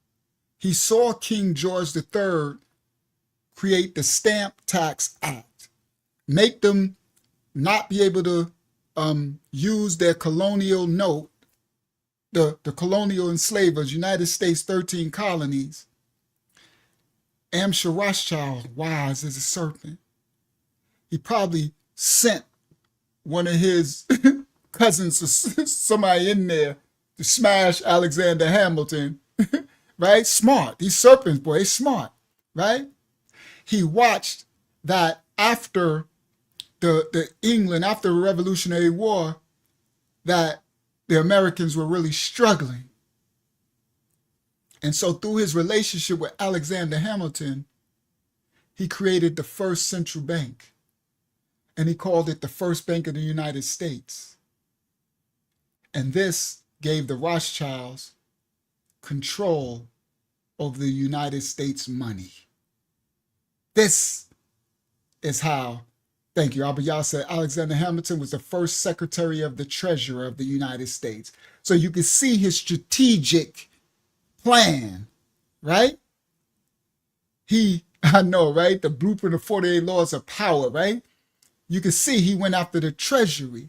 He saw King George III create the Stamp Tax Act. make them not be able to use their colonial note, the colonial enslavers, United States 13 colonies. Amsher Rothschild, wise as a serpent, he probably sent one of his cousins or somebody in there to smash Alexander Hamilton, right? Smart. These serpents, boy, smart, right? He watched that after the England, after the Revolutionary War, that the Americans were really struggling. And so through his relationship with Alexander Hamilton, he created the first central bank. And he called it the First Bank of the United States. And this gave the Rothschilds control over the United States money. This is how, thank you, Abba said, Alexander Hamilton was the first Secretary of the Treasury of the United States. So you can see his strategic plan, right? I know, right? The blueprint of 48 laws of power, right? You can see he went after the Treasury,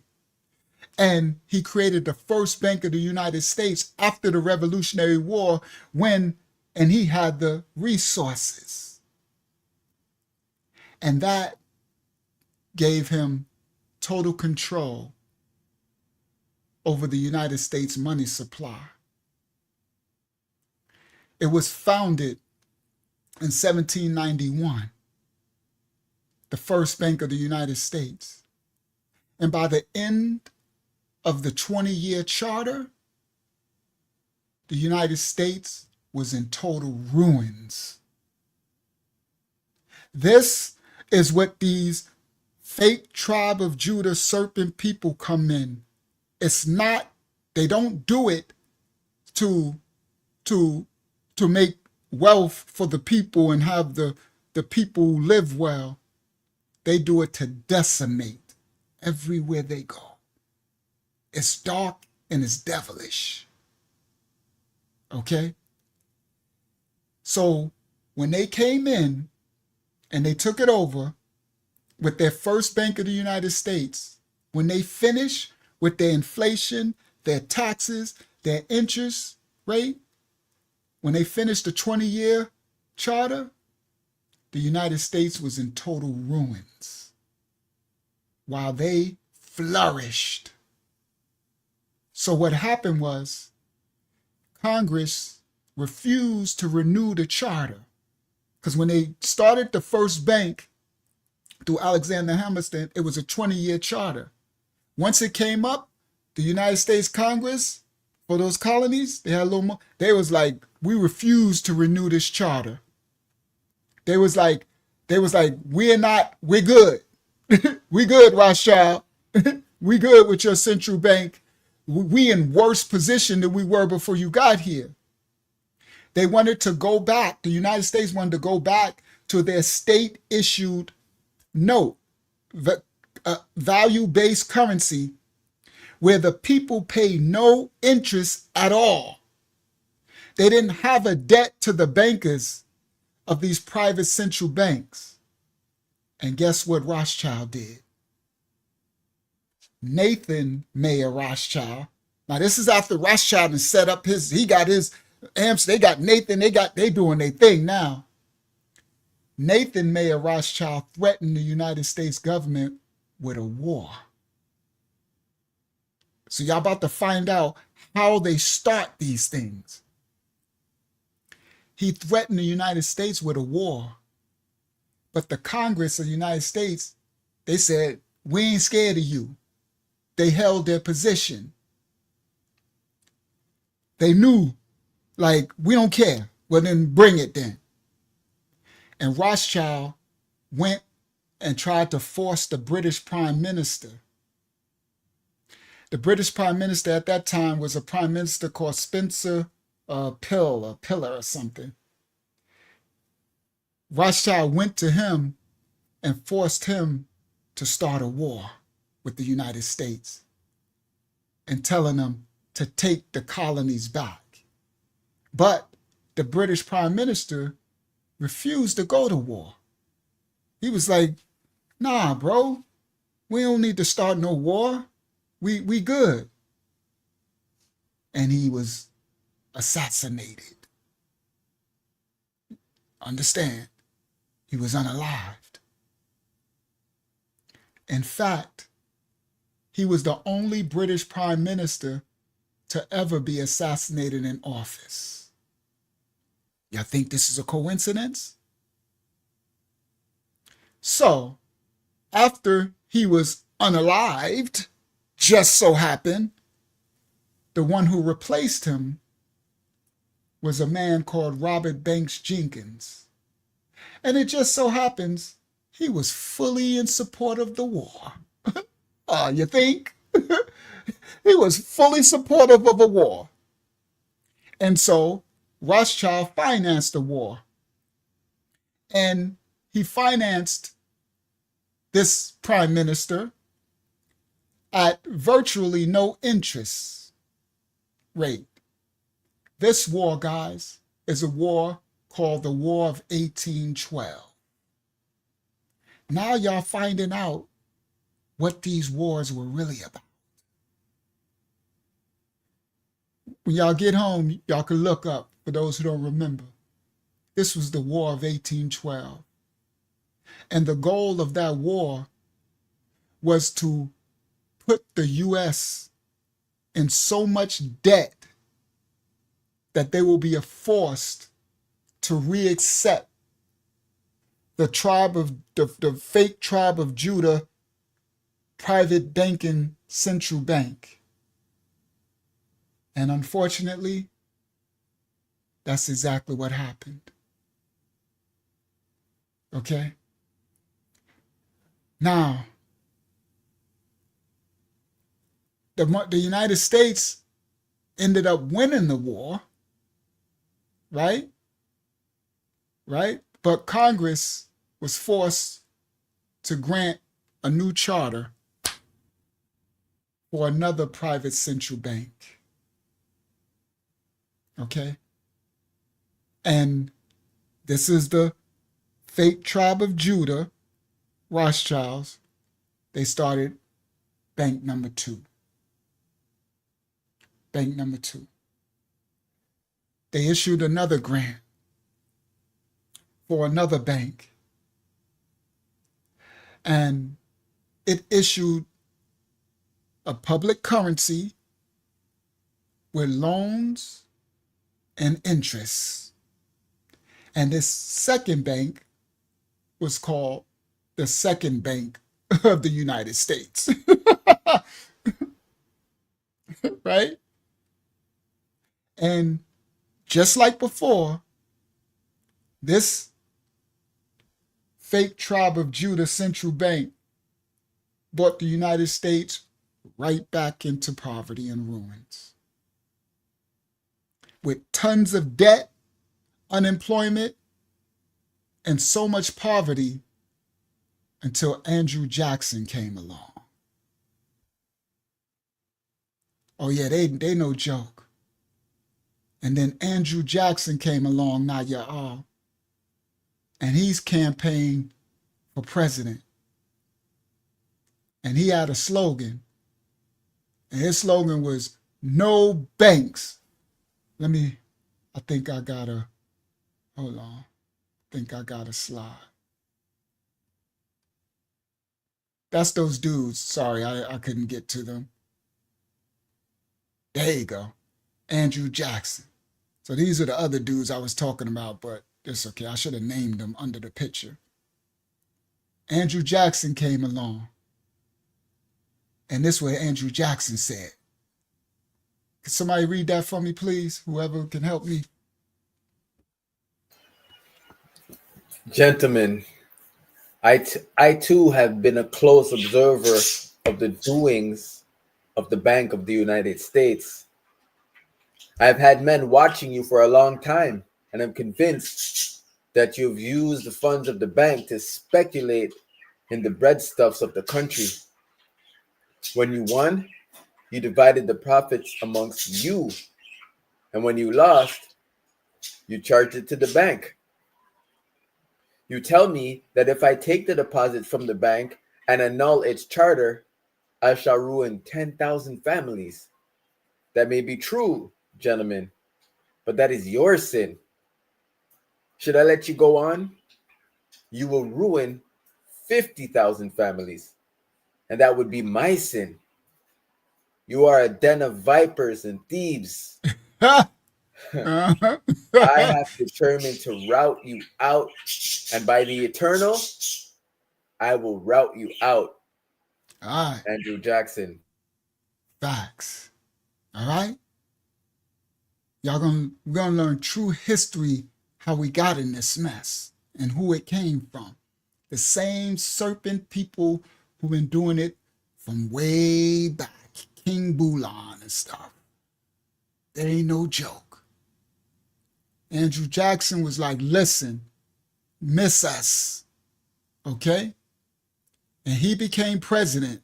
and he created the first Bank of the United States after the Revolutionary War and he had the resources. And that gave him total control over the United States money supply. It was founded in 1791, the first Bank of the United States. And by the end of the 20-year charter, the United States was in total ruins. This is what these fake tribe of Judah serpent people come in. It's not, they don't do it to make wealth for the people and have the people live well. They do it to decimate everywhere they go. It's dark and it's devilish. Okay? So when they came in and they took it over with their first Bank of the United States, when they finished with their inflation, their taxes, their interest rate, when they finished the 20-year charter, the United States was in total ruins while they flourished. So what happened was Congress refused to renew the charter, because when they started the first bank through Alexander Hamilton, it was a 20-year charter. Once it came up, the United States Congress, for those colonies, they had a little more, they was like, we refuse to renew this charter. They was like, we're good. We good, Rothschild. We good with your central bank. We in worse position than we were before you got here. They wanted to go back, the United States wanted to go back to their state-issued note, value-based currency, where the people pay no interest at all. They didn't have a debt to the bankers of these private central banks. And guess what Rothschild did? Nathan Mayer Rothschild. Now this is after Rothschild and set up he got his amps, they got Nathan, they doing their thing now. Nathan Mayer Rothschild threatened the United States government with a war. So y'all about to find out how they start these things. He threatened the United States with a war. But the Congress of the United States, they said, we ain't scared of you. They held their position. They knew, like, we don't care. Well, then bring it then. And Rothschild went and tried to force the British Prime Minister. The British Prime Minister at that time was a Prime Minister called Spencer Pillar or something. Rothschild went to him and forced him to start a war with the United States and telling them to take the colonies back. But the British Prime Minister refused to go to war. He was like, Nah, bro, we don't need to start no war. We good. And he was assassinated. Understand? He was unalived. In fact, he was the only British prime minister to ever be assassinated in office. Y'all think this is a coincidence? So, after he was unalived, just so happened, the one who replaced him was a man called Robert Banks Jenkins. And it just so happens he was fully in support of the war. You think? He was fully supportive of a war. And so Rothschild financed the war. And he financed this prime minister at virtually no interest rate. This war, guys, is a war called the War of 1812. Now y'all finding out what these wars were really about. When y'all get home, y'all can look up, for those who don't remember. This was the War of 1812. And the goal of that war was to put the U.S. in so much debt that they will be forced to reaccept the fake tribe of Judah private banking central bank. And unfortunately, that's exactly what happened. Okay? Now, the United States ended up winning the war, right? Right? But Congress was forced to grant a new charter for another private central bank. Okay? And this is the fake tribe of Judah, Rothschilds. They started bank number 2. Bank number 2. They issued another grant for another bank. And it issued a public currency with loans and interest. And this second bank was called the Second Bank of the United States. Right? And just like before, this fake tribe of Judah central bank brought the United States right back into poverty and ruins. With tons of debt, unemployment, and so much poverty until Andrew Jackson came along. Oh yeah, they no joke. And then Andrew Jackson came along, now y'all, and he's campaigned for president. And he had a slogan. And his slogan was, no banks. I think I got a slide. That's those dudes. Sorry, I couldn't get to them. There you go. Andrew Jackson. So these are the other dudes I was talking about, but it's okay. I should have named them under the picture. Andrew Jackson came along. And this is what Andrew Jackson said. Can somebody read that for me, please? Whoever can help me. Gentlemen, I too have been a close observer of the doings of the Bank of the United States. I have had men watching you for a long time, and I'm convinced that you've used the funds of the bank to speculate in the breadstuffs of the country. When you won, you divided the profits amongst you, and when you lost, you charged it to the bank. You tell me that if I take the deposit from the bank and annul its charter, I shall ruin 10,000 families. That may be true, gentlemen, but that is your sin. Should I let you go on? You will ruin 50,000 families, and that would be my sin. You are a den of vipers and thieves. I have determined to rout you out, and by the eternal, I will rout you out. All right. Andrew Jackson. Facts. All right. We're gonna learn true history, how we got in this mess and who it came from. The same serpent people who've been doing it from way back, King Bulan and stuff. That ain't no joke. Andrew Jackson was like, listen, miss us, okay? And he became president,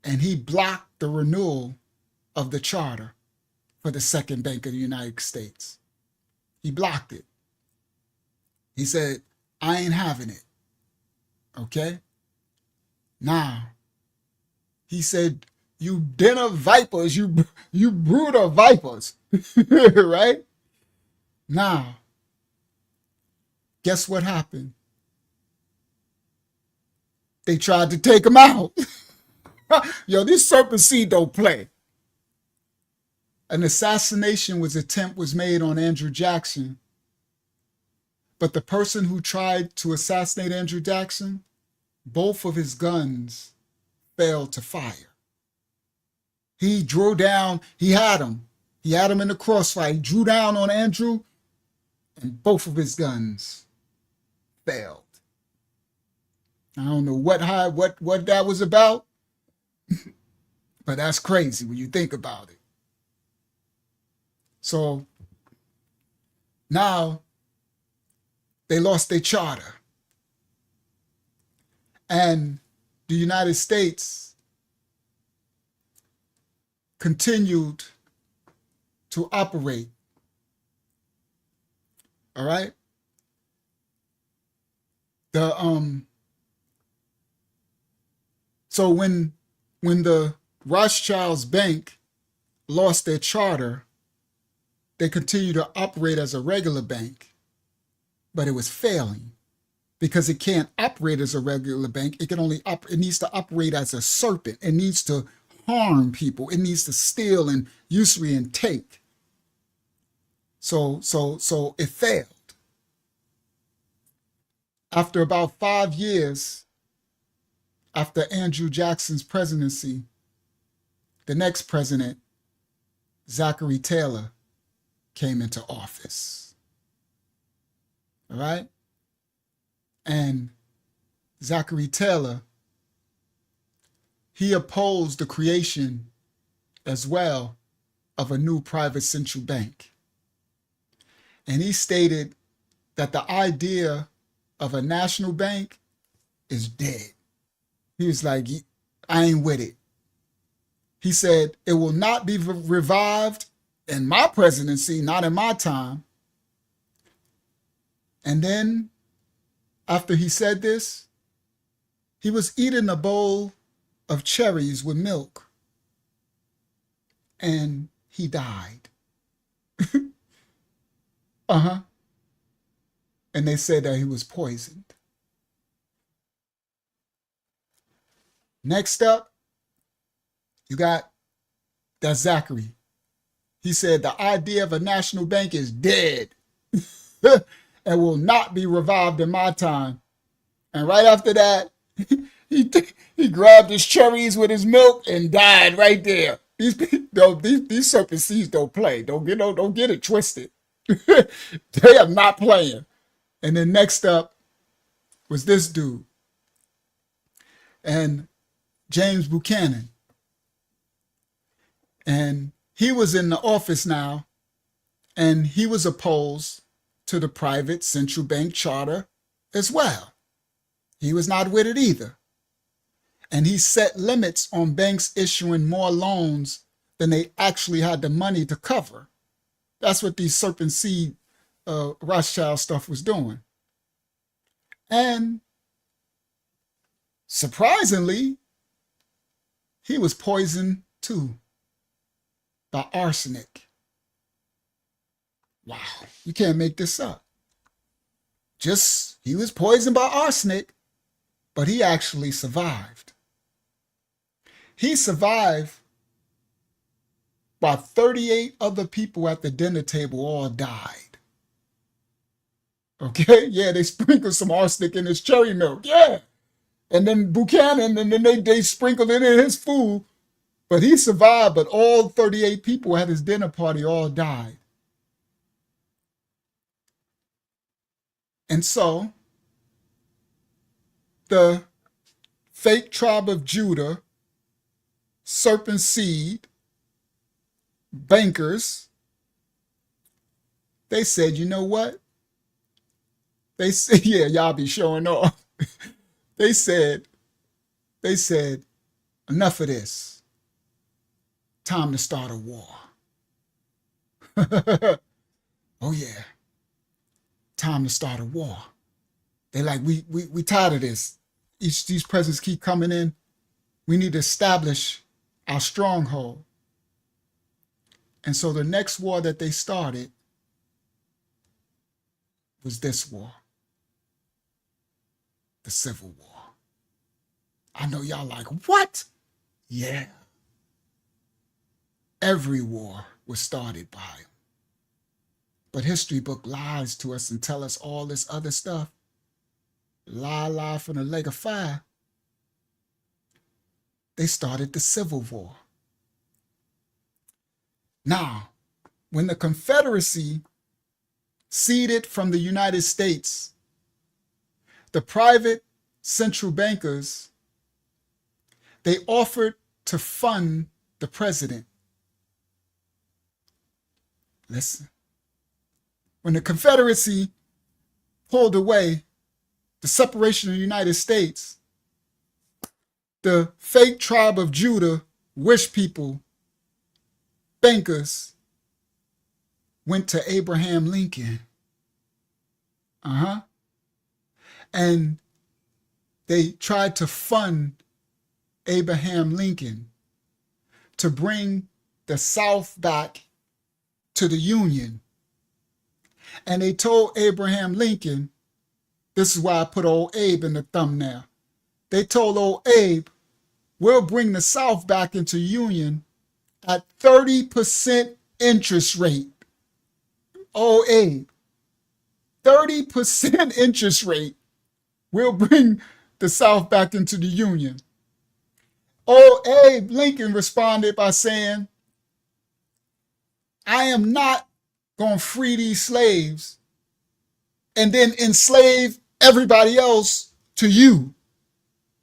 and he blocked the renewal of the charter for the Second Bank of the United States. He blocked it. He said, I ain't having it, okay? Now, he said, you den of vipers, you brood of vipers, right? Now, guess what happened? They tried to take him out. Yo, this serpent seed don't play. An assassination attempt was made on Andrew Jackson, but the person who tried to assassinate Andrew Jackson, both of his guns failed to fire. He drew down, he had him in the crossfire. He drew down on Andrew, and both of his guns failed. I don't know what that was about, but that's crazy when you think about it. So now they lost their charter. And the United States continued to operate. All right? So when the Rothschild's bank lost their charter, they continued to operate as a regular bank, but it was failing because it can't operate as a regular bank. It needs to operate as a serpent. It needs to harm people. It needs to steal and usury and take. So it failed. After about 5 years after Andrew Jackson's presidency, the next president, Zachary Taylor, came into office. All right? And Zachary Taylor, he opposed the creation as well of a new private central bank. And he stated that the idea of a national bank is dead. He was like, I ain't with it. He said, it will not be revived in my presidency, not in my time. And then after he said this, he was eating a bowl of cherries with milk and he died. And they said that he was poisoned. Next up, you got that Zachary. He said the idea of a national bank is dead and will not be revived in my time. And right after that, he grabbed his cherries with his milk and died right there. These serpent seeds don't play. Don't get it twisted. They are not playing. And then next up was this dude. And James Buchanan. And he was in the office now, and he was opposed to the private central bank charter as well. He was not with it either. And he set limits on banks issuing more loans than they actually had the money to cover. That's what these serpent seed Rothschild stuff was doing. And surprisingly, he was poisoned too by arsenic. Wow, you can't make this up. He was poisoned by arsenic, but he actually survived. He survived while 38 other people at the dinner table all died. Okay, yeah, they sprinkled some arsenic in his cherry milk, yeah. And then Buchanan, and then they sprinkled it in his food. But he survived, but all 38 people at his dinner party all died. And so, the fake tribe of Judah, serpent seed, bankers, they said, you know what? They said, yeah, y'all be showing off. They said, enough of this. Time to start a war. Oh yeah. Time to start a war. They like, we tired of this. These presidents keep coming in. We need to establish our stronghold. And so the next war that they started was this war. The Civil War. I know y'all like, what? Yeah. Every war was started by him. But history book lies to us and tell us all this other stuff. Lie from the leg of fire. They started the Civil War. Now, when the Confederacy ceded from the United States, the private central bankers, they offered to fund the president. Listen, when the Confederacy pulled away, the separation of the United States, the fake tribe of Judah, wish people, bankers, went to Abraham Lincoln. And they tried to fund Abraham Lincoln to bring the South back to the Union. And they told Abraham Lincoln, this is why I put old Abe in the thumbnail. They told old Abe, we'll bring the South back into Union at 30% interest rate. Old Abe, 30% interest rate. We'll bring the South back into the Union. Old Abe Lincoln responded by saying, I am not going to free these slaves and then enslave everybody else to you.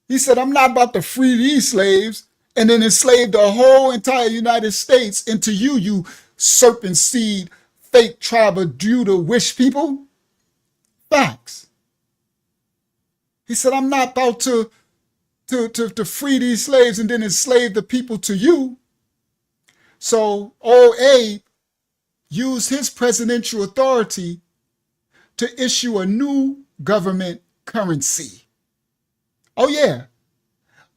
He said, I'm not about to free these slaves and then enslave the whole entire United States into you, you serpent seed, fake tribe of Judah wish people. Facts. He said, I'm not about to free these slaves and then enslave the people to you. So old Abe used his presidential authority to issue a new government currency. Oh yeah.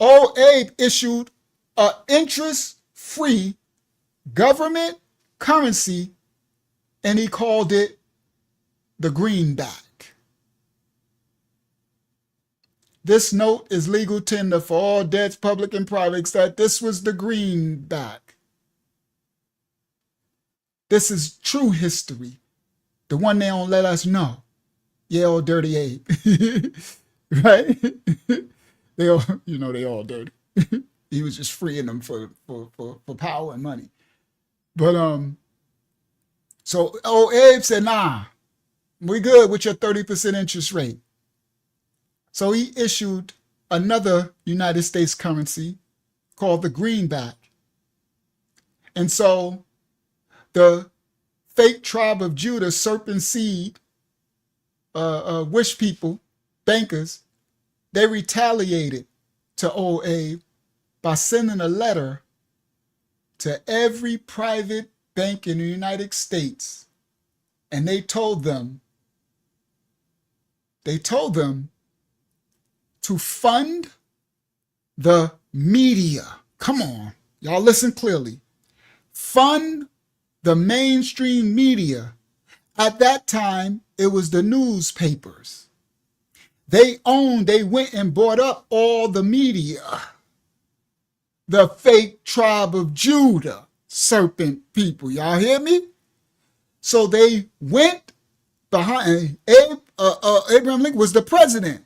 Old Abe issued an interest-free government currency, and he called it the greenback. This note is legal tender for all debts, public and private, that this was the greenback. This is true history. The one they don't let us know. Yeah, old dirty Abe. Right? They all, they all dirty. He was just freeing them for power and money. But so old Abe said, nah, we good with your 30% interest rate. So he issued another United States currency called the greenback. And so the fake tribe of Judah, serpent seed, wish people, bankers, they retaliated to old Abe by sending a letter to every private bank in the United States. And they told them to fund the media. Come on, y'all listen clearly. Fund the mainstream media. At that time, it was the newspapers. They went and bought up all the media. The fake tribe of Judah, serpent people. Y'all hear me? So they went behind, Abraham Lincoln was the president.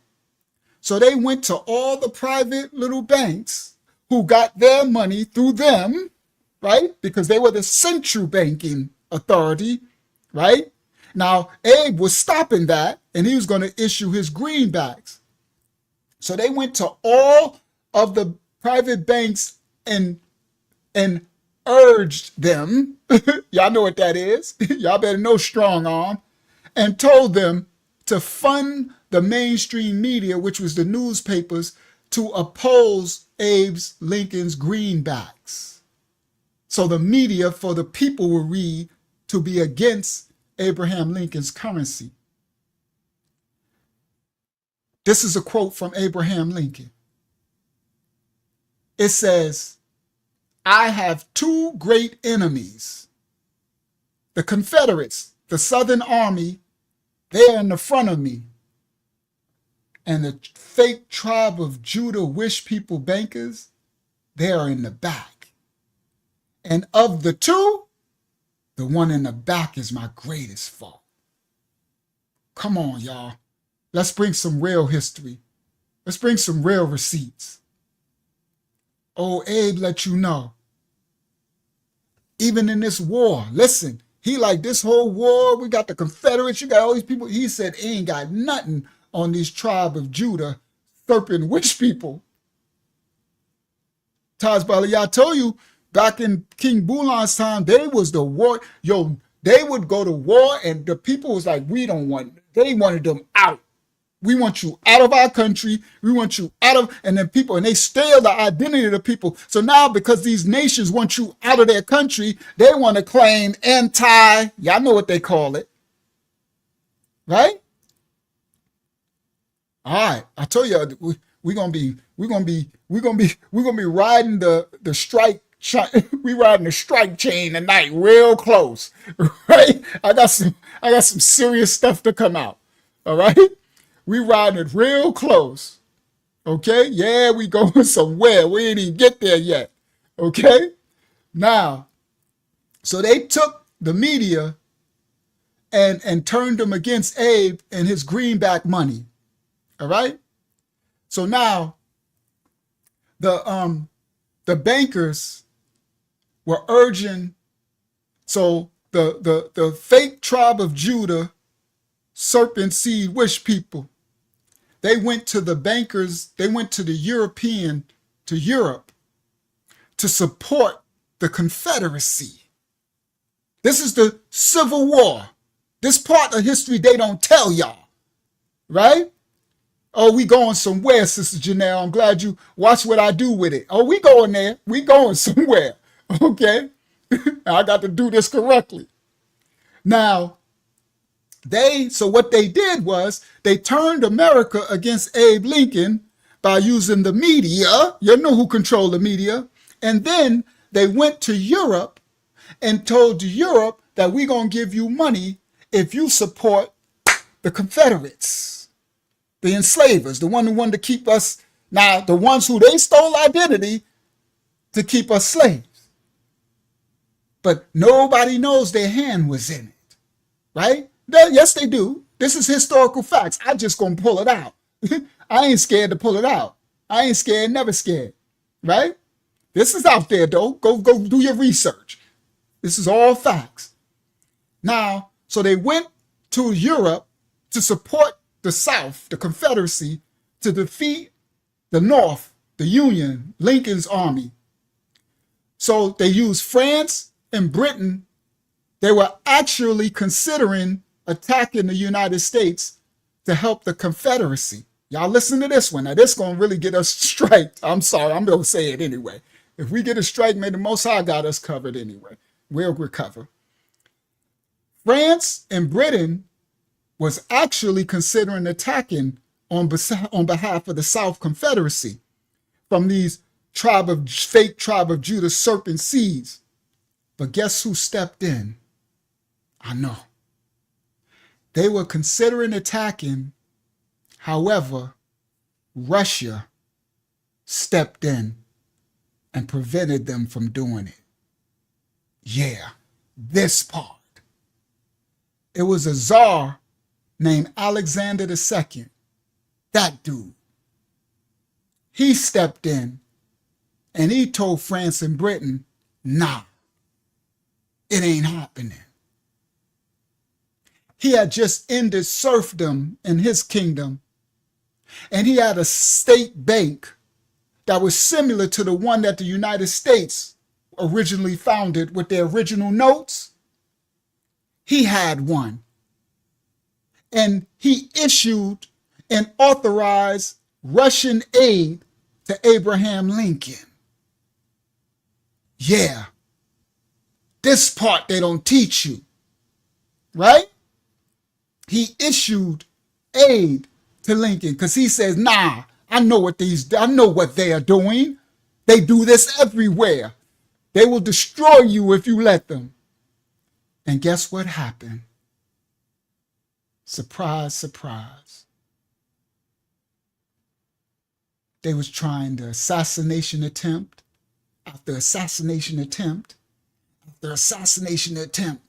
So they went to all the private little banks who got their money through them, right? Because they were the central banking authority, right? Now, Abe was stopping that, and he was going to issue his greenbacks. So they went to all of the private banks and urged them, y'all know what that is, y'all better know strong arm, and told them to fund the mainstream media, which was the newspapers, to oppose Abe's Lincoln's greenbacks. So the media for the people will read to be against Abraham Lincoln's currency. This is a quote from Abraham Lincoln. It says, "I have two great enemies. The Confederates, the Southern Army, they're in the front of me. And the fake tribe of Judah wish people bankers, they are in the back. And of the two, the one in the back is my greatest fault." Come on, y'all. Let's bring some real history. Let's bring some real receipts. Oh, Abe let you know. Even in this war, listen, he like this whole war, we got the Confederates, you got all these people. He said he ain't got nothing on these tribe of Judah, serpent witch people. Tazbali, I told you, back in King Bulan's time, they was the war. Yo, they would go to war and the people was like, they wanted them out. We want you out of our country. We want you out of, and then people, and they steal the identity of the people. So now because these nations want you out of their country, they want to claim y'all know what they call it. Right? All right. I told you we're gonna be riding the strike. We riding the strike chain tonight real close. Right? I got some serious stuff to come out. All right? We riding it real close. Okay? Yeah, we going somewhere. We ain't even get there yet. Okay? Now, so they took the media and turned them against Abe and his greenback money. All right? So now the bankers were urging, so the fake tribe of Judah, serpent seed wish people, they went to the bankers, they went to Europe to support the Confederacy. This is the Civil War. This part of history they don't tell y'all, right? Oh, we going somewhere, Sister Janelle. I'm glad you watch what I do with it. Oh, we going there. We going somewhere, okay? I got to do this correctly. Now, so what they did was they turned America against Abe Lincoln by using the media. You know who controlled the media. And then they went to Europe and told Europe that we're going to give you money if you support the Confederates, the enslavers, the one who wanted to keep us, now the ones who they stole identity to keep us slaves. But nobody knows their hand was in it, right? Yes, they do. This is historical facts. I just gonna pull it out. I ain't scared to pull it out. I ain't scared, never scared, right? This is out there though. Go do your research. This is all facts. Now, so they went to Europe to support the South, the Confederacy, to defeat the North, the Union, Lincoln's army. So they used France and Britain. They were actually considering attacking the United States to help the Confederacy. Y'all listen to this one. Now, this is going to really get us striked. I'm sorry. I'm going to say it anyway. If we get a strike, may the Most High got us covered anyway. We'll recover. France and Britain was actually considering attacking on behalf of the South Confederacy from these fake tribe of Judah serpent seeds. But guess who stepped in? I know. They were considering attacking. However, Russia stepped in and prevented them from doing it. Yeah, this part. It was a czar named Alexander II. That dude. He stepped in and he told France and Britain, nah, it ain't happening. He had just ended serfdom in his kingdom, and he had a state bank that was similar to the one that the United States originally founded with their original notes. He had one. And he issued and authorized Russian aid to Abraham Lincoln. Yeah. This part they don't teach you. Right? He issued aid to Lincoln because he says, nah, I know what they are doing. They do this everywhere. They will destroy you if you let them. And guess what happened? Surprise, surprise. They was trying the assassination attempt after assassination attempt after assassination attempt.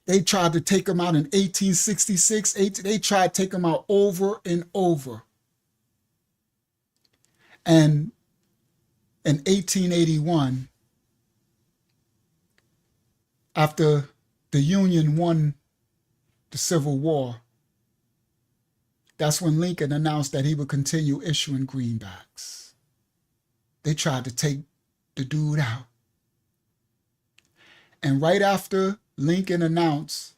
They tried to take him out in 1866. They tried to take him out over and over. And in 1881, after the Union won the Civil War, that's when Lincoln announced that he would continue issuing greenbacks. They tried to take the dude out. And right after Lincoln announced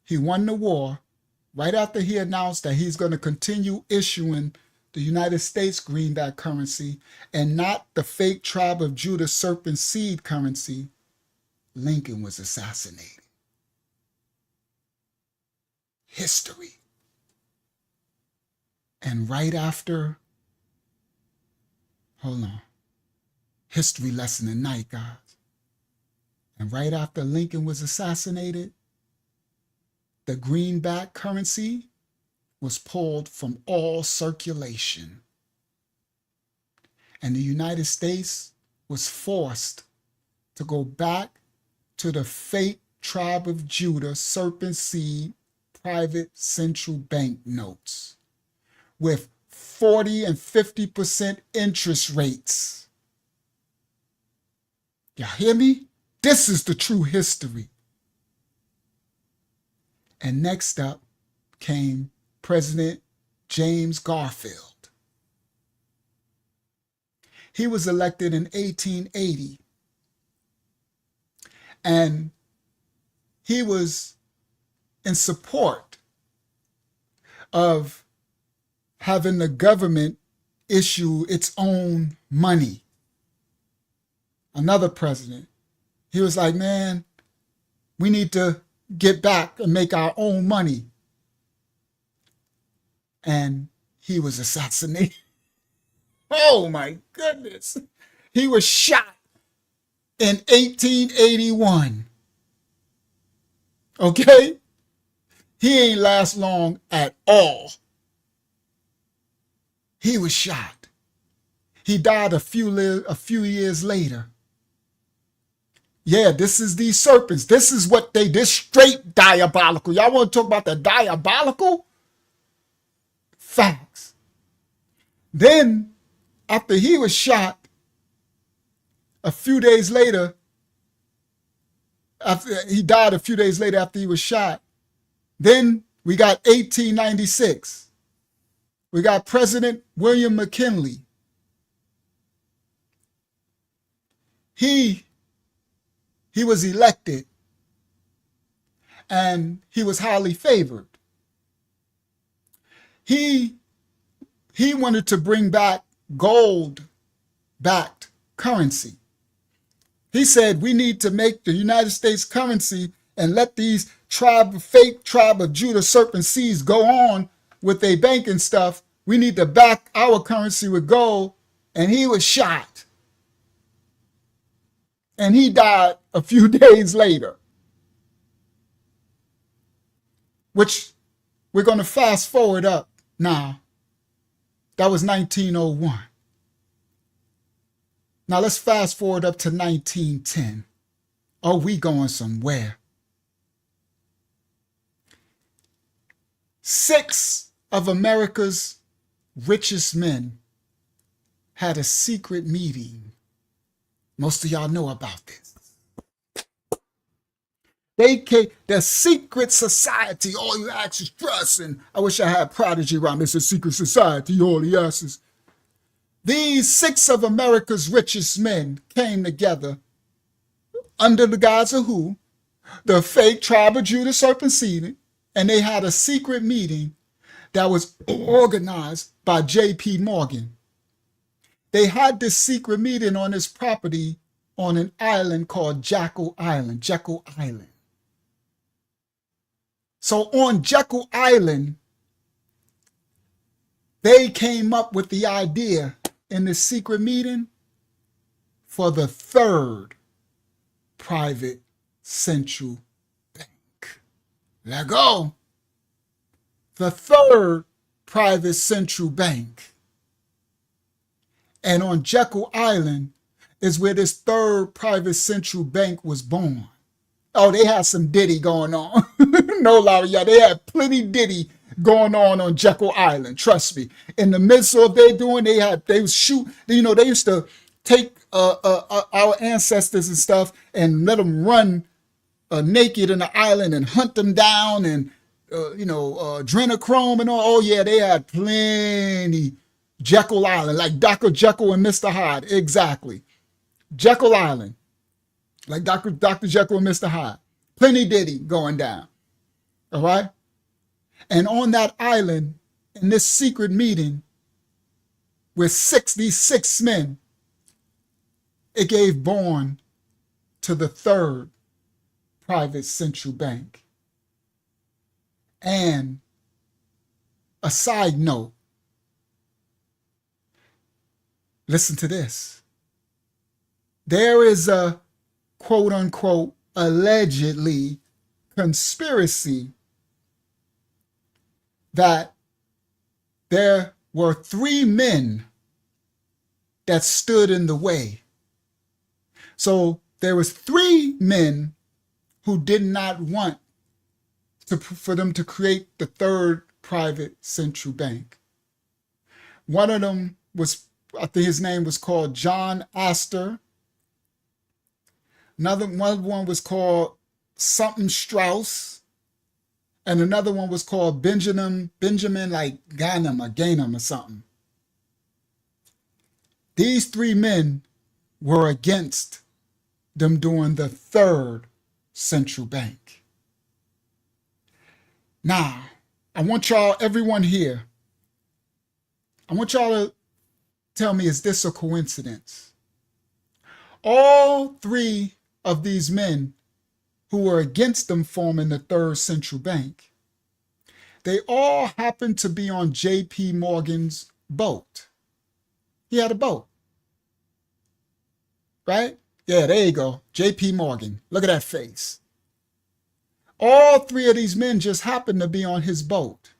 he won the war, right after he announced that he's going to continue issuing the United States greenback currency and not the fake tribe of Judah serpent seed currency, Lincoln was assassinated. History. And right after, hold on, history lesson tonight, guys. And right after Lincoln was assassinated, the greenback currency was pulled from all circulation. And the United States was forced to go back to the fake tribe of Judah serpent seed private central bank notes with 40 and 50% interest rates. Y'all hear me? This is the true history. And next up came President James Garfield. He was elected in 1880. And he was in support of having the government issue its own money. Another president. He was like, man, we need to get back and make our own money. And he was assassinated. Oh my goodness. He was shot in 1881. Okay? He ain't last long at all. He was shot. He died a few years later. Yeah, this is these serpents. This is what this straight diabolical. Y'all want to talk about the diabolical? Facts. Then, after he was shot, a few days later, after he died a few days later after he was shot, then we got 1896. We got President William McKinley. He was elected and he was highly favored. He wanted to bring back gold-backed currency. He said we need to make the United States currency and let these fake tribe of Judah serpent seeds go on with their banking stuff. We need to back our currency with gold. And he was shot. And he died a few days later. Which we're going to fast forward up now. That was 1901. Now let's fast forward up to 1910. Oh, we going somewhere. 6 of America's richest men had a secret meeting. Most of y'all know about this. They came, the secret society, all you ask is trust. And I wish I had Prodigy around. It's a secret society, all he asks is. These 6 of America's richest men came together under the guise of who? The fake tribe of Judah Serpentina. And they had a secret meeting that was organized by J.P. Morgan. They had this secret meeting on his property on an island called Jekyll Island. Jekyll Island. So on Jekyll Island, they came up with the idea in this secret meeting for the 3rd private central bank. Let go. The 3rd private central bank. And on Jekyll Island is where this 3rd private central bank was born. Oh, they had some diddy going on. No lie, yeah, they had plenty diddy going on Jekyll Island. Trust me. In the midst of they doing, they was shoot. You know, they used to take our ancestors and stuff and let them run naked in the island and hunt them down and adrenochrome and all. Oh yeah, they had plenty. Jekyll Island, like Dr. Jekyll and Mr. Hyde. Exactly. Jekyll Island, like Dr. Jekyll and Mr. Hyde. Plenty diddy going down. All right? And on that island, in this secret meeting with these six men, it gave born to the 3rd private central bank. And a side note, listen to this. There is a quote unquote allegedly conspiracy that there were 3 men that stood in the way. So there was 3 men who did not want for them to create the 3rd private central bank. One of them was, I think his name was called John Astor. Another one was called something Strauss. And another one was called Benjamin like Ganem or something. These 3 men were against them doing the 3rd central bank. Now, I want y'all, everyone here, I want y'all to tell me, is this a coincidence? All 3 of these men who were against them forming the 3rd central bank, they all happened to be on J.P. Morgan's boat. He had a boat. Right? Yeah, there you go. J.P. Morgan. Look at that face. All 3 of these men just happened to be on his boat.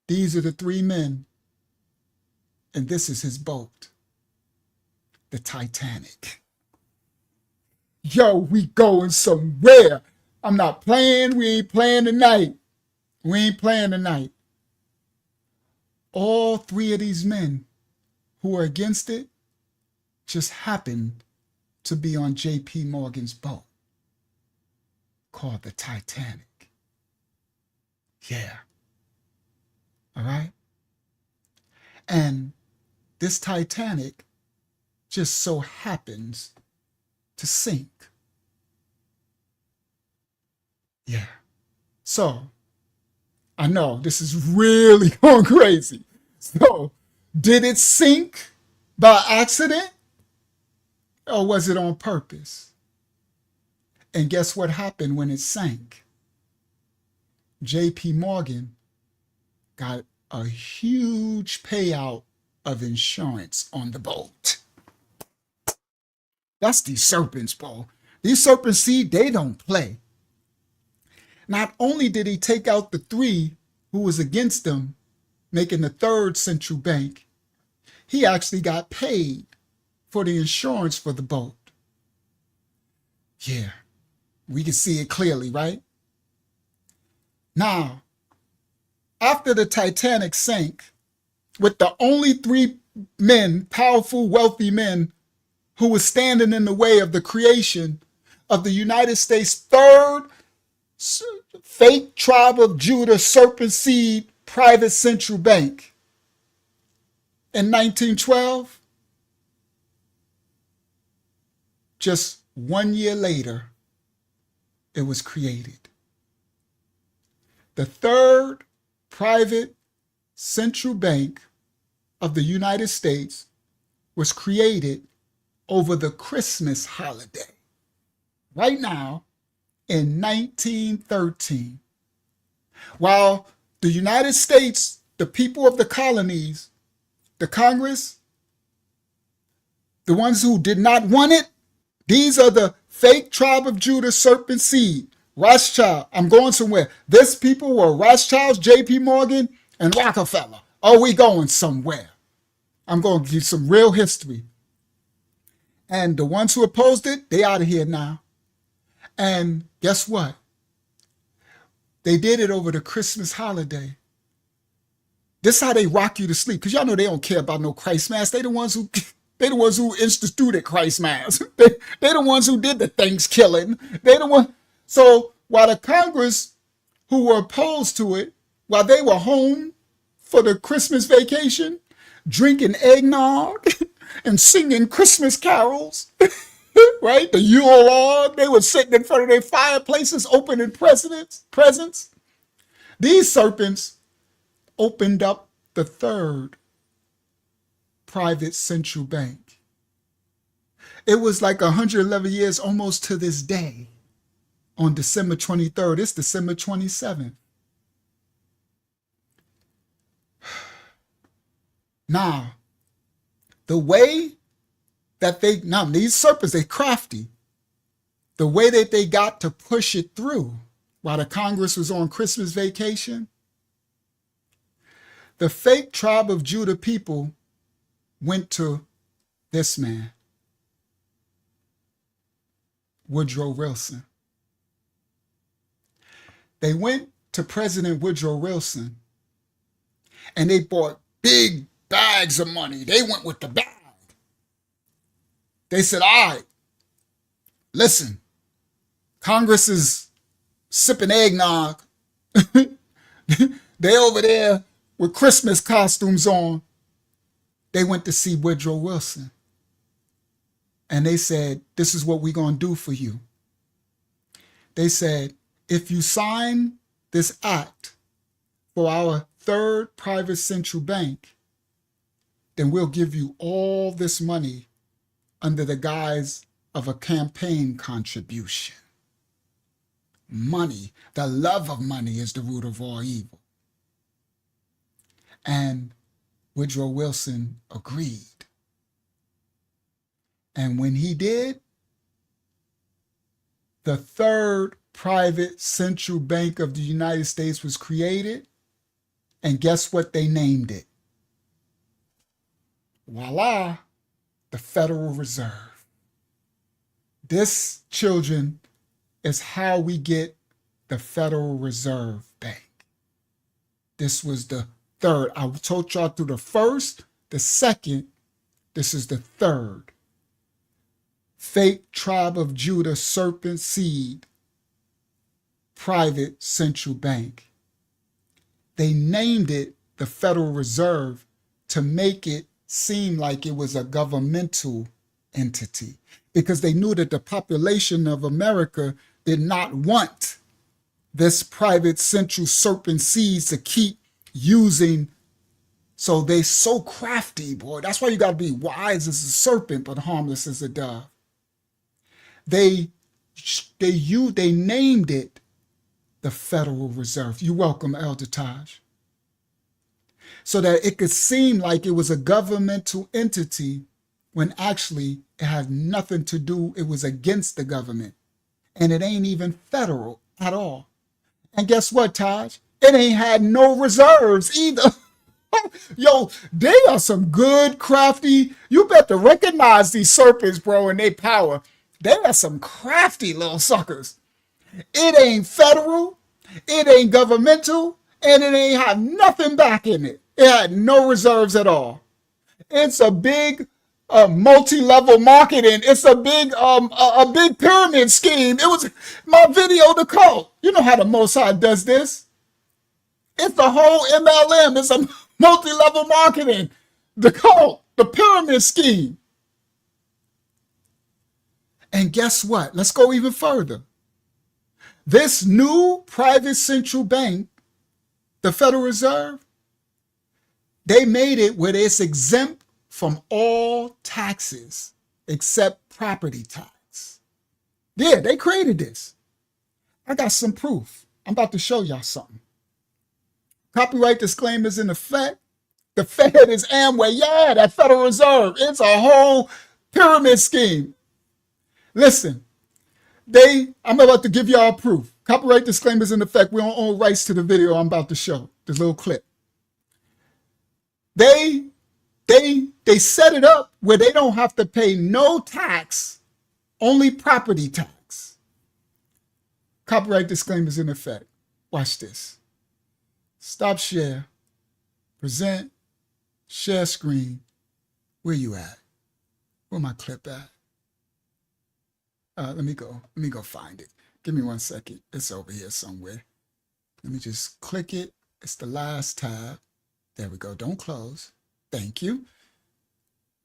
These are the 3 men, and this is his boat, the Titanic. Yo, we going somewhere. I'm not playing. We ain't playing tonight. We ain't playing tonight. All 3 of these men who were against it just happened to be on J.P. Morgan's boat called the Titanic. Yeah. All right? And this Titanic just so happens to sink. Yeah. So, I know this is really going crazy. So, did it sink by accident? Or was it on purpose? And guess what happened when it sank? J.P. Morgan got a huge payout of insurance on the boat. That's these serpents, bro. These serpents, see, they don't play. Not only did he take out the three who was against him, making the third central bank, he actually got paid for the insurance for the boat. Yeah, we can see it clearly, right? Now, after the Titanic sank, with the only three men, powerful, wealthy men, who was standing in the way of the creation of the United States' third fake tribe of Judah serpent seed private central bank in 1912, just 1 year later, it was created. The third private central bank of the United States was created over the Christmas holiday, right now in 1913. While the United States, the people of the colonies, the Congress, the ones who did not want it, these are the fake tribe of Judah serpent seed, Rothschild. I'm going somewhere. This people were Rothschilds, J.P. Morgan, and Rockefeller. Are we going somewhere? I'm going to give some real history. And the ones who opposed it, they out of here now. And guess what? They did it over the Christmas holiday. This is how they rock you to sleep, because y'all know they don't care about no Christ Mass. They the ones who instituted Christ Mass. They the ones who did the Thanksgiving. They the one. So while the Congress who were opposed to it, while they were home for the Christmas vacation, drinking eggnog and singing Christmas carols, right? The Yule log, they were sitting in front of their fireplaces opening presents. These serpents opened up the third private central bank. It was like 111 years almost to this day on December 23rd. It's December 27th. Now, the way that these serpents, they crafty. The way that they got to push it through while the Congress was on Christmas vacation, the fake tribe of Judah people went to this man, Woodrow Wilson. They went to President Woodrow Wilson and they bought big bags of money. They went with the bag. They said, all right, listen, Congress is sipping eggnog. They over there with Christmas costumes on. They went to see Woodrow Wilson. And they said, this is what we're going to do for you. They said, if you sign this act for our third private central bank, then we'll give you all this money under the guise of a campaign contribution. Money, the love of money is the root of all evil. And Woodrow Wilson agreed. And when he did, the third private central bank of the United States was created. And guess what they named it? Voila, the Federal Reserve. This, children, is how we get the Federal Reserve Bank. This was the third. I told y'all through the first, the second, this is the third. Fake tribe of Judah serpent seed private central bank. They named it the Federal Reserve to make it seem like it was a governmental entity, because they knew that the population of America did not want this private central serpent seeds to keep using. So they so crafty, boy. That's why you got to be wise as a serpent, but harmless as a dove. They named it the Federal Reserve. You're welcome, Elder Taj. So that it could seem like it was a governmental entity when actually it had nothing to do, it was against the government. And it ain't even federal at all. And guess what, Taj? It ain't had no reserves either. Yo, they are some good, crafty. You better recognize these serpents, bro, and their power. They are some crafty little suckers. It ain't federal, it ain't governmental, and it ain't have nothing back in it. It had no reserves at all. It's a big multi-level marketing. It's a big pyramid scheme. It was my video, The Cult. You know how the Mossad does this. It's the whole MLM. It's a multi-level marketing. The Cult, the pyramid scheme. And guess what? Let's go even further. This new private central bank, the Federal Reserve, they made it where it's exempt from all taxes except property tax. Yeah, they created this. I got some proof. I'm about to show y'all something. Copyright disclaimers in effect. The Fed is Amway. Yeah, that Federal Reserve. It's a whole pyramid scheme. Listen, I'm about to give y'all proof. Copyright disclaimers in effect. We don't own rights to the video I'm about to show. This little clip. They set it up where they don't have to pay no tax, only property tax. Copyright disclaimers in effect. Watch this. Stop share. Present. Share screen. Where you at? Where my clip at? Let me go find it. Give me 1 second. It's over here somewhere. Let me just click it. It's the last tab. There we go. Don't close. Thank you.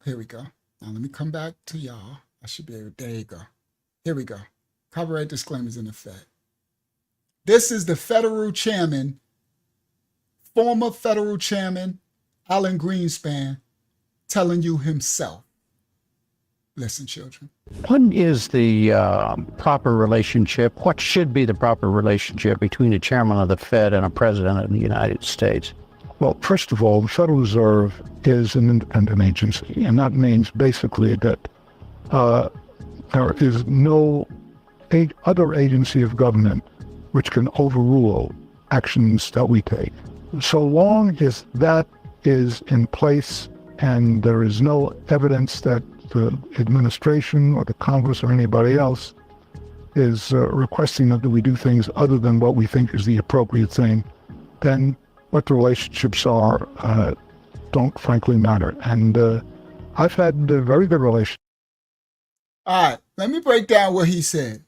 Here we go. Now let me come back to y'all. I should be able, there you go. Here we go. Copyright disclaimers in effect. This is the federal chairman, former federal chairman, Alan Greenspan, telling you himself. Listen, children. What is the proper relationship? What should be the proper relationship between a chairman of the Fed and a president of the United States? Well, first of all, the Federal Reserve is an independent agency, and that means basically that there is no other agency of government which can overrule actions that we take. So long as that is in place and there is no evidence that the administration or the Congress or anybody else is requesting that we do things other than what we think is the appropriate thing, then what the relationships are don't frankly matter. And I've had very good relationships. All right, let me break down what he said.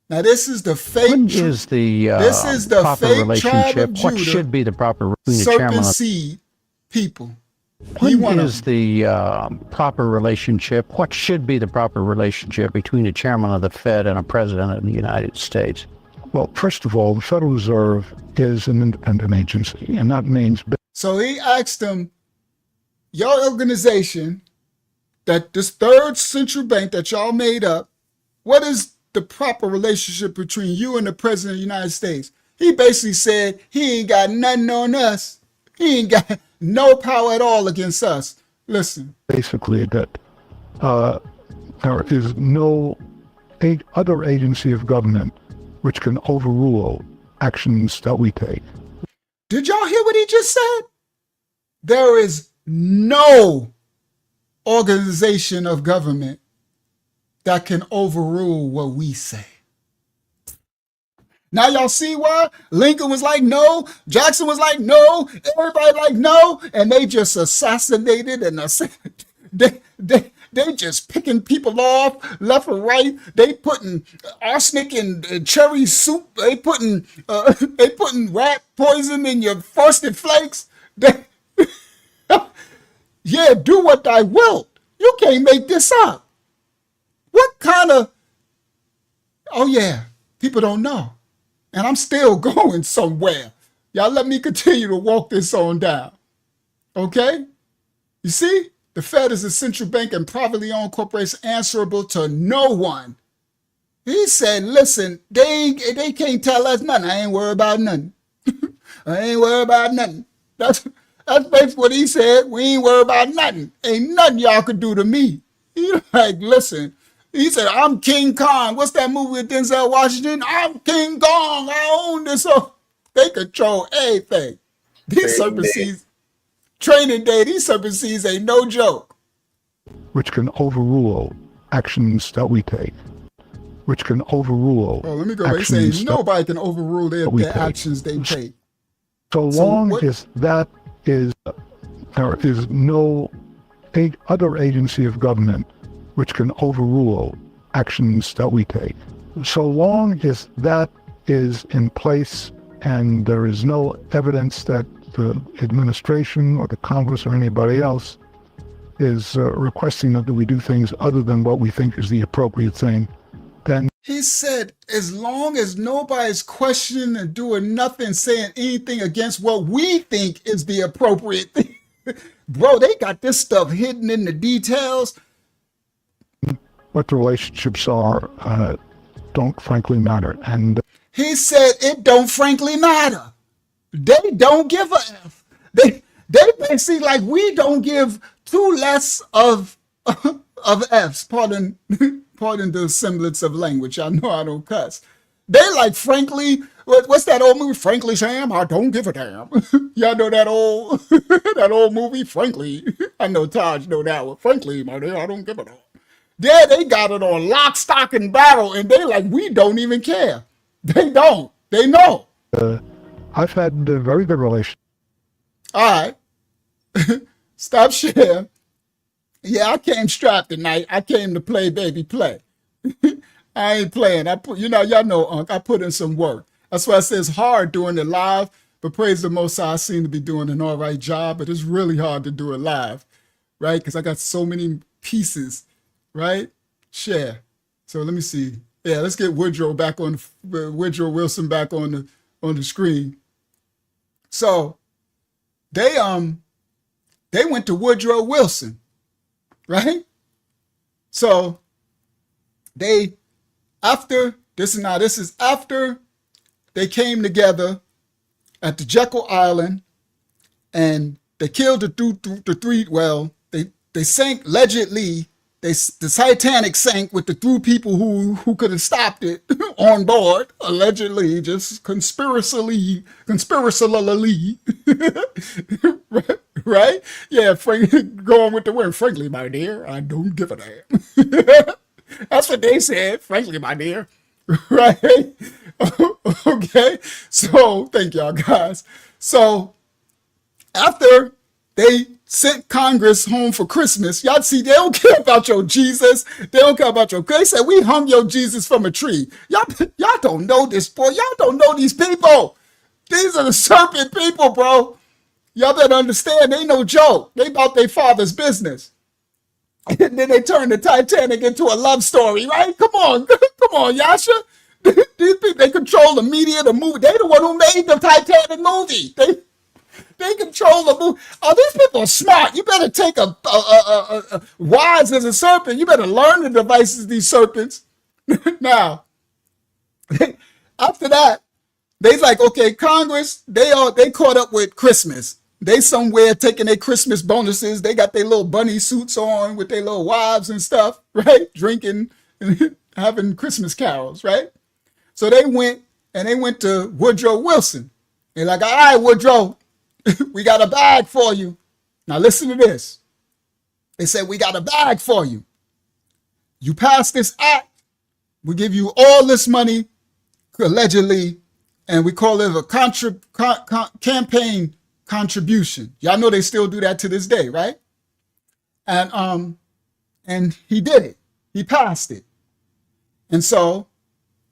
Now this is the fake. What is the this is the proper fake relationship? Tribe What of should be the proper between the serpent chairman of seed people. What is the proper relationship? What should be the proper relationship between a chairman of the Fed and a president of the United States? Well, first of all, the Federal Reserve is an independent agency, and that means... So he asked them, your organization, that this third central bank that y'all made up, what is the proper relationship between you and the president of the United States? He basically said he ain't got nothing on us. He ain't got no power at all against us. Listen. Basically that there is no other agency of government which can overrule actions that we take. Did y'all hear what he just said? There is no organization of government that can overrule what we say. Now y'all see why Lincoln was like no, Jackson was like no, everybody like no, and they just assassinated and they just picking people off left and right. They putting arsenic in cherry soup. They putting rat poison in your Frosted Flakes. Yeah, do what I will. You can't make this up. What kind of? Oh yeah, people don't know. And I'm still going somewhere. Y'all let me continue to walk this on down. Okay? You see? The Fed is a central bank and privately owned corporation answerable to no one. He said, listen, they can't tell us nothing. I ain't worried about nothing. I ain't worried about nothing. That's basically what he said. We ain't worried about nothing. Ain't nothing y'all could do to me. He like, listen. He said, I'm King Kong. What's that movie with Denzel Washington? I'm King Kong. I own this. So they control everything. These serpent seeds, training day, these serpent seeds ain't no joke. which can overrule actions that we take, which can overrule. Oh, let me go back saying nobody can overrule their actions they take. So long as that is, there is no other agency of government which can overrule actions that we take. So long as that is in place and there is no evidence that the administration or the Congress or anybody else is requesting that we do things other than what we think is the appropriate thing, then he said, as long as nobody's questioning and doing nothing, saying anything against what we think is the appropriate thing. Bro, they got this stuff hidden in the details. What the relationships are don't frankly matter. And he said it don't frankly matter. They don't give a F. They basically like we don't give two less of F's. Pardon the semblance of language. I know I don't cuss. They like frankly. What's that old movie? Frankly, Sam, I don't give a damn. Y'all know that old movie, Frankly. I know Taj know that one. Frankly, my dear, I don't give a damn. Yeah, they got it on lock, stock, and barrel, and they like, we don't even care. They don't. They know. I've had a very good relationship. All right. Stop sharing. Yeah, I came strapped tonight. I came to play, baby, play. I ain't playing. Y'all know, Unc, I put in some work. That's why I say it's hard doing it live, but praise the Most High, I seem to be doing an all right job, but it's really hard to do it live, right? Because I got so many pieces, right? Share. So let me see. Yeah, let's get Woodrow Wilson back on the screen. So they went to Woodrow Wilson, right? So this is after they came together at the Jekyll Island and they killed the three, well, they sank, allegedly, the Titanic sank with the three people who could have stopped it on board, allegedly, just conspiracially, right? Yeah, going with the word, frankly, my dear, I don't give a damn. That's what they said, frankly, my dear, right? Okay, so thank y'all guys. So after they sent Congress home for Christmas, y'all see, they don't care about your Jesus. They don't care about your, they said, we hung your Jesus from a tree. Y'all don't know this, boy. Y'all don't know these people. These are the serpent people, bro. Y'all better understand, they no joke. They about their father's business. And then they turned the Titanic into a love story, right? Come on, Yasha. These people, they control the media, the movie. They the one who made the Titanic movie. They control the movie. Oh, these people are smart. You better take a wise as a serpent. You better learn the devices of these serpents. Now, after that, they like, okay, Congress, they caught up with Christmas. They somewhere taking their Christmas bonuses. They got their little bunny suits on with their little wives and stuff, right? Drinking and having Christmas carols, right? So they went to Woodrow Wilson. They're like, all right, Woodrow, we got a bag for you. Now listen to this. They said, we got a bag for you. You pass this act, we give you all this money, allegedly, and we call it a campaign contribution. Y'all know they still do that to this day, right? And he did it. He passed it. And so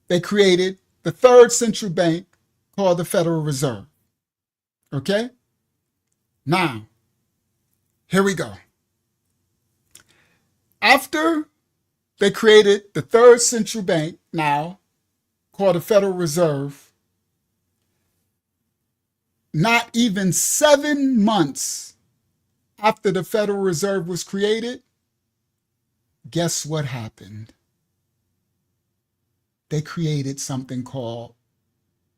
they created the third central bank called the Federal Reserve. Okay? Now, here we go. After they created the third central bank, now called the Federal Reserve, not even 7 months after the Federal Reserve was created, guess what happened? they created something called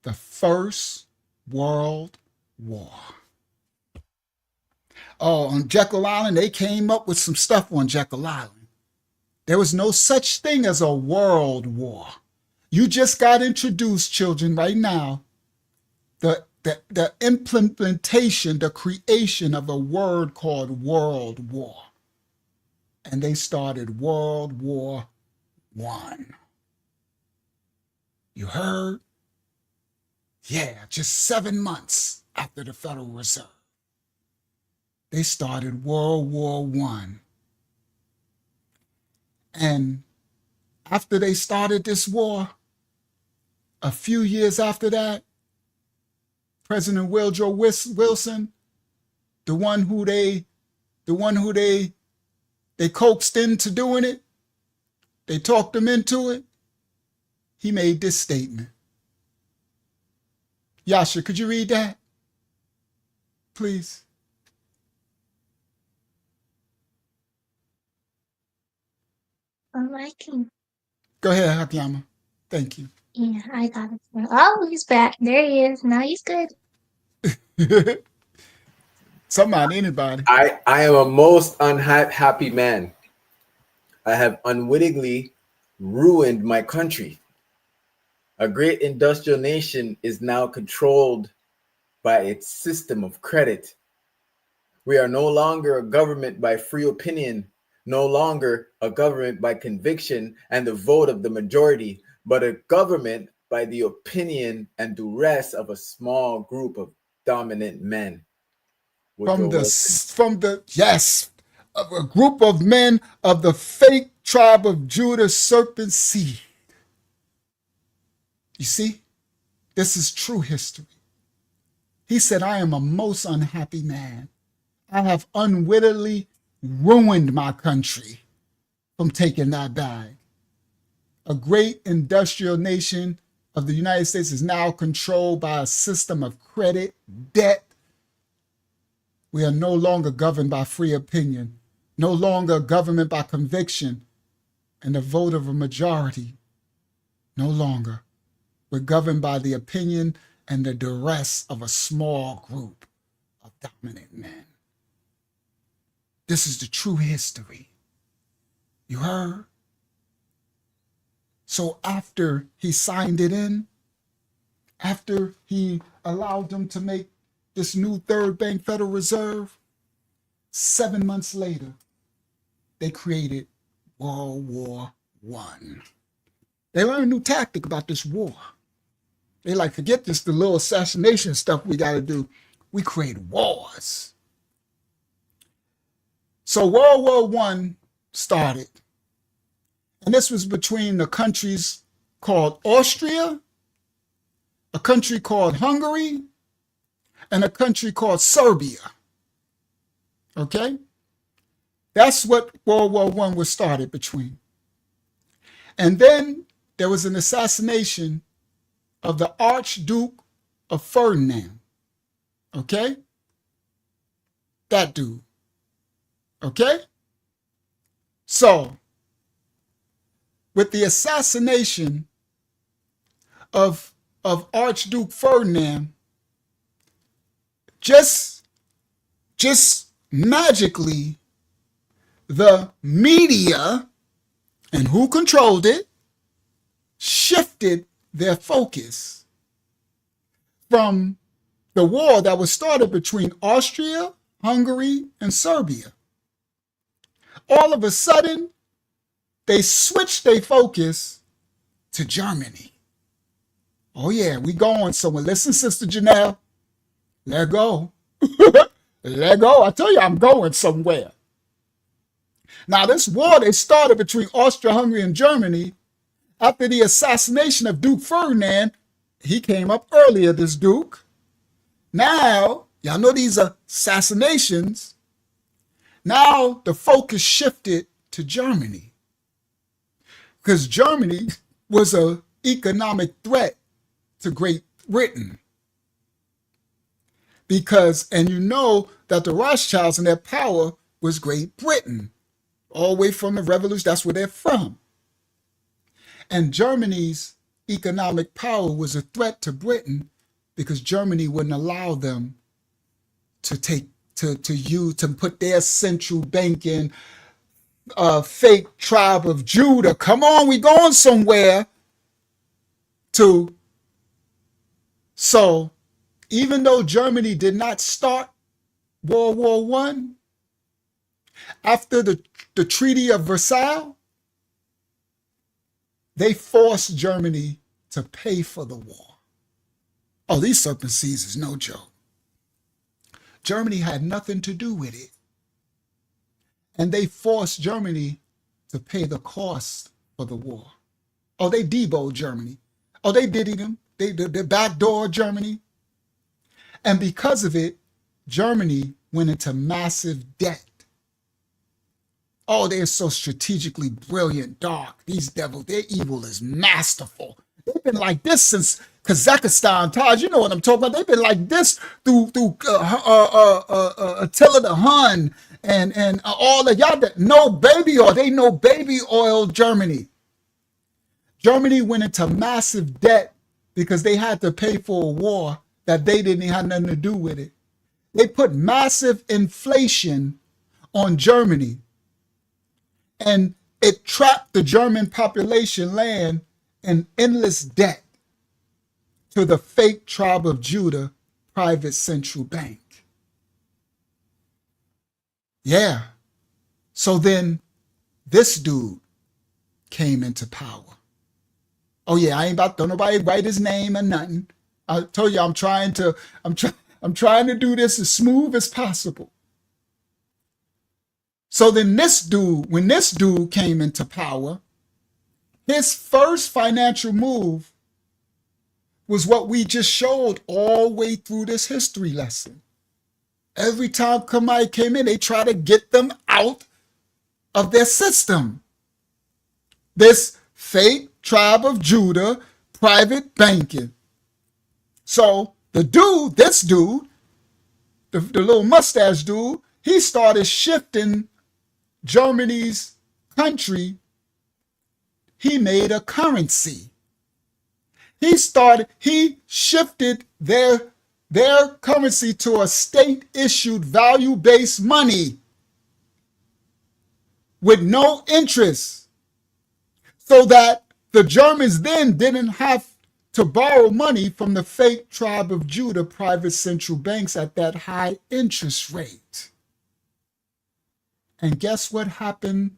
the First World War. Oh, on Jekyll Island, they came up with some stuff on Jekyll Island. There was no such thing as a world war. You just got introduced, children, right now, the implementation, the creation of a word called World War. And they started World War I. You heard? Yeah, just 7 months after the Federal Reserve. They started World War I. And after they started this war, a few years after that, President Woodrow Wilson, the one who they coaxed into doing it, they talked him into it, he made this statement. Yasha, could you read that, please? I can. Go ahead, Hakiyama. Thank you. Yeah, I got it. Oh, he's back. There he is. Now he's good. Somebody, anybody. I am a most unhappy man. I have unwittingly ruined my country. A great industrial nation is now controlled by its system of credit. We are no longer a government by free opinion, no longer a government by conviction and the vote of the majority, but a government by the opinion and duress of a small group of dominant men. From a group of men of the fake tribe of Judah, serpent seed. You see, this is true history. He said, I am a most unhappy man. I have unwittingly ruined my country from taking that bag. A great industrial nation of the United States is now controlled by a system of credit, debt. We are no longer governed by free opinion, no longer government by conviction and the vote of a majority. No longer. We're governed by the opinion and the duress of a small group of dominant men. This is the true history. You heard? So after he signed it in, after he allowed them to make this new third bank Federal Reserve, 7 months later, they created World War I. They learned a new tactic about this war. They like, forget this, the little assassination stuff we got to do. We create wars. So World War I started. And this was between the countries called Austria, a country called Hungary, and a country called Serbia. Okay? That's what World War I was started between. And then there was an assassination of the Archduke of Ferdinand. Okay? That dude. Okay? So, with the assassination of Archduke Ferdinand, just magically, the media and who controlled it shifted their focus from the war that was started between Austria, Hungary, and Serbia. All of a sudden, they switched their focus to Germany. Oh yeah, we going somewhere. Listen, Sister Janelle, let go. Let go. I tell you, I'm going somewhere. Now, this war they started between Austria, Hungary, and Germany after the assassination of Duke Ferdinand. He came up earlier, this Duke. Now, y'all know these are assassinations. Now, the focus shifted to Germany because Germany was an economic threat to Great Britain. Because, and you know that the Rothschilds and their power was Great Britain, all the way from the revolution. That's where they're from. And Germany's economic power was a threat to Britain because Germany wouldn't allow them to put their central banking fake tribe of Judah. Come on, we going somewhere. So even though Germany did not start World War I, after the Treaty of Versailles, they forced Germany to pay for the war. Oh, these serpent seas is no joke. Germany had nothing to do with it. And they forced Germany to pay the cost for the war. Oh, they deboed Germany. Oh, they diddy them. They backdoor Germany. And because of it, Germany went into massive debt. Oh, they're so strategically brilliant, dark. These devils, their evil is masterful. They've been like this since Kazakhstan, Taj. You know what I'm talking about. They've been like this through Attila the Hun and all of y'all that know baby oil. They know baby oil Germany. Germany went into massive debt because they had to pay for a war that they didn't have nothing to do with it. They put massive inflation on Germany, and it trapped the German population land in endless debt to the fake tribe of Judah private central bank. Yeah. So then this dude came into power. Oh yeah, I ain't about, don't nobody write his name or nothing. I told you I'm trying to do this as smooth as possible. So then when this dude came into power, his first financial move was what we just showed all the way through this history lesson. Every time somebody came in, they try to get them out of their system. This fake tribe of Judah, private banking. So this dude, the little mustache dude, he started shifting Germany's country. He made a currency. He shifted their currency to a state-issued value-based money with no interest, so that the Germans then didn't have to borrow money from the fake tribe of Judah private central banks at that high interest rate. And guess what happened?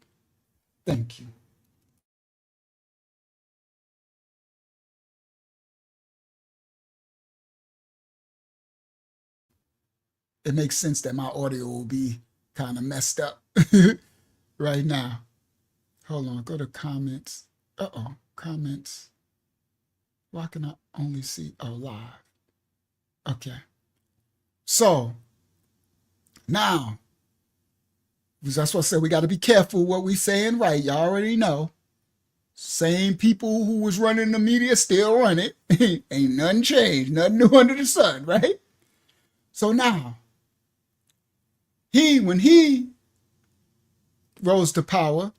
Thank you. It makes sense that my audio will be kind of messed up right now. Hold on, go to comments. Comments. Why can I only see, live? Okay. So, now, that's what I said, we got to be careful what we saying right. Y'all already know. Same people who was running the media still run it. Ain't nothing changed, nothing new under the sun, right? So now, when he rose to power,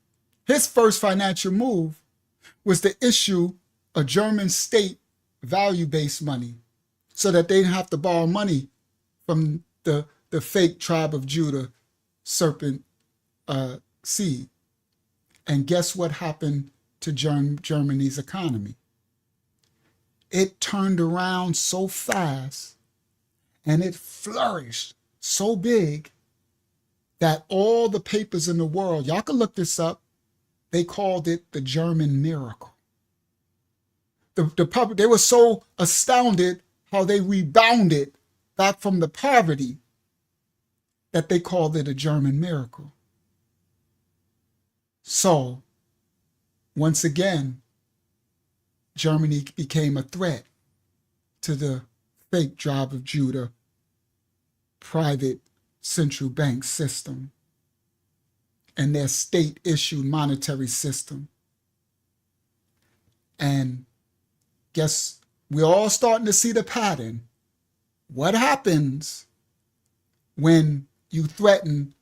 his first financial move was to issue a German state value-based money so that they didn't have to borrow money from the fake tribe of Judah serpent seed. And guess what happened to Germany's economy? It turned around so fast and it flourished so big that all the papers in the world, y'all can look this up, they called it the German miracle. The public, they were so astounded how they rebounded back from the poverty that they called it a German miracle. So, once again, Germany became a threat to the fake tribe of Judah private central bank system and their state-issued monetary system. And guess we're all starting to see the pattern. What happens when you threaten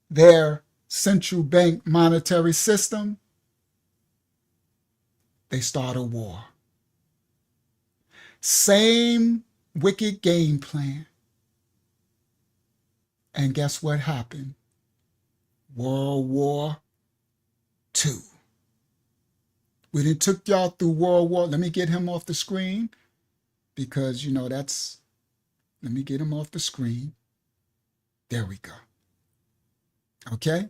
their central bank monetary system? They start a war. Same wicked game plan. And guess what happened? World War II. We done took y'all through World War. Let me get him off the screen because, you know, that's, let me get him off the screen. There we go. Okay?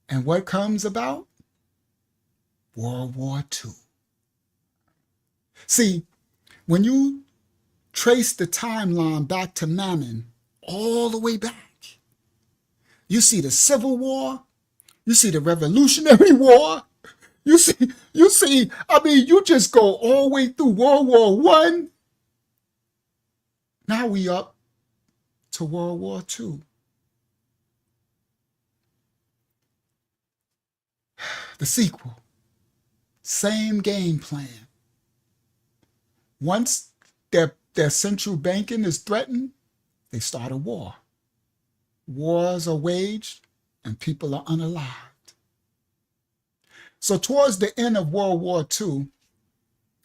And what comes about? World War II. See, when you trace the timeline back to Mammon, all the way back, you see the Civil War, you see the Revolutionary War, you see, I mean, you just go all the way through World War I. Now we up to World War II. The sequel, same game plan. Once their central banking is threatened, they start a war. Wars are waged and people are unalived. So towards the end of World War II,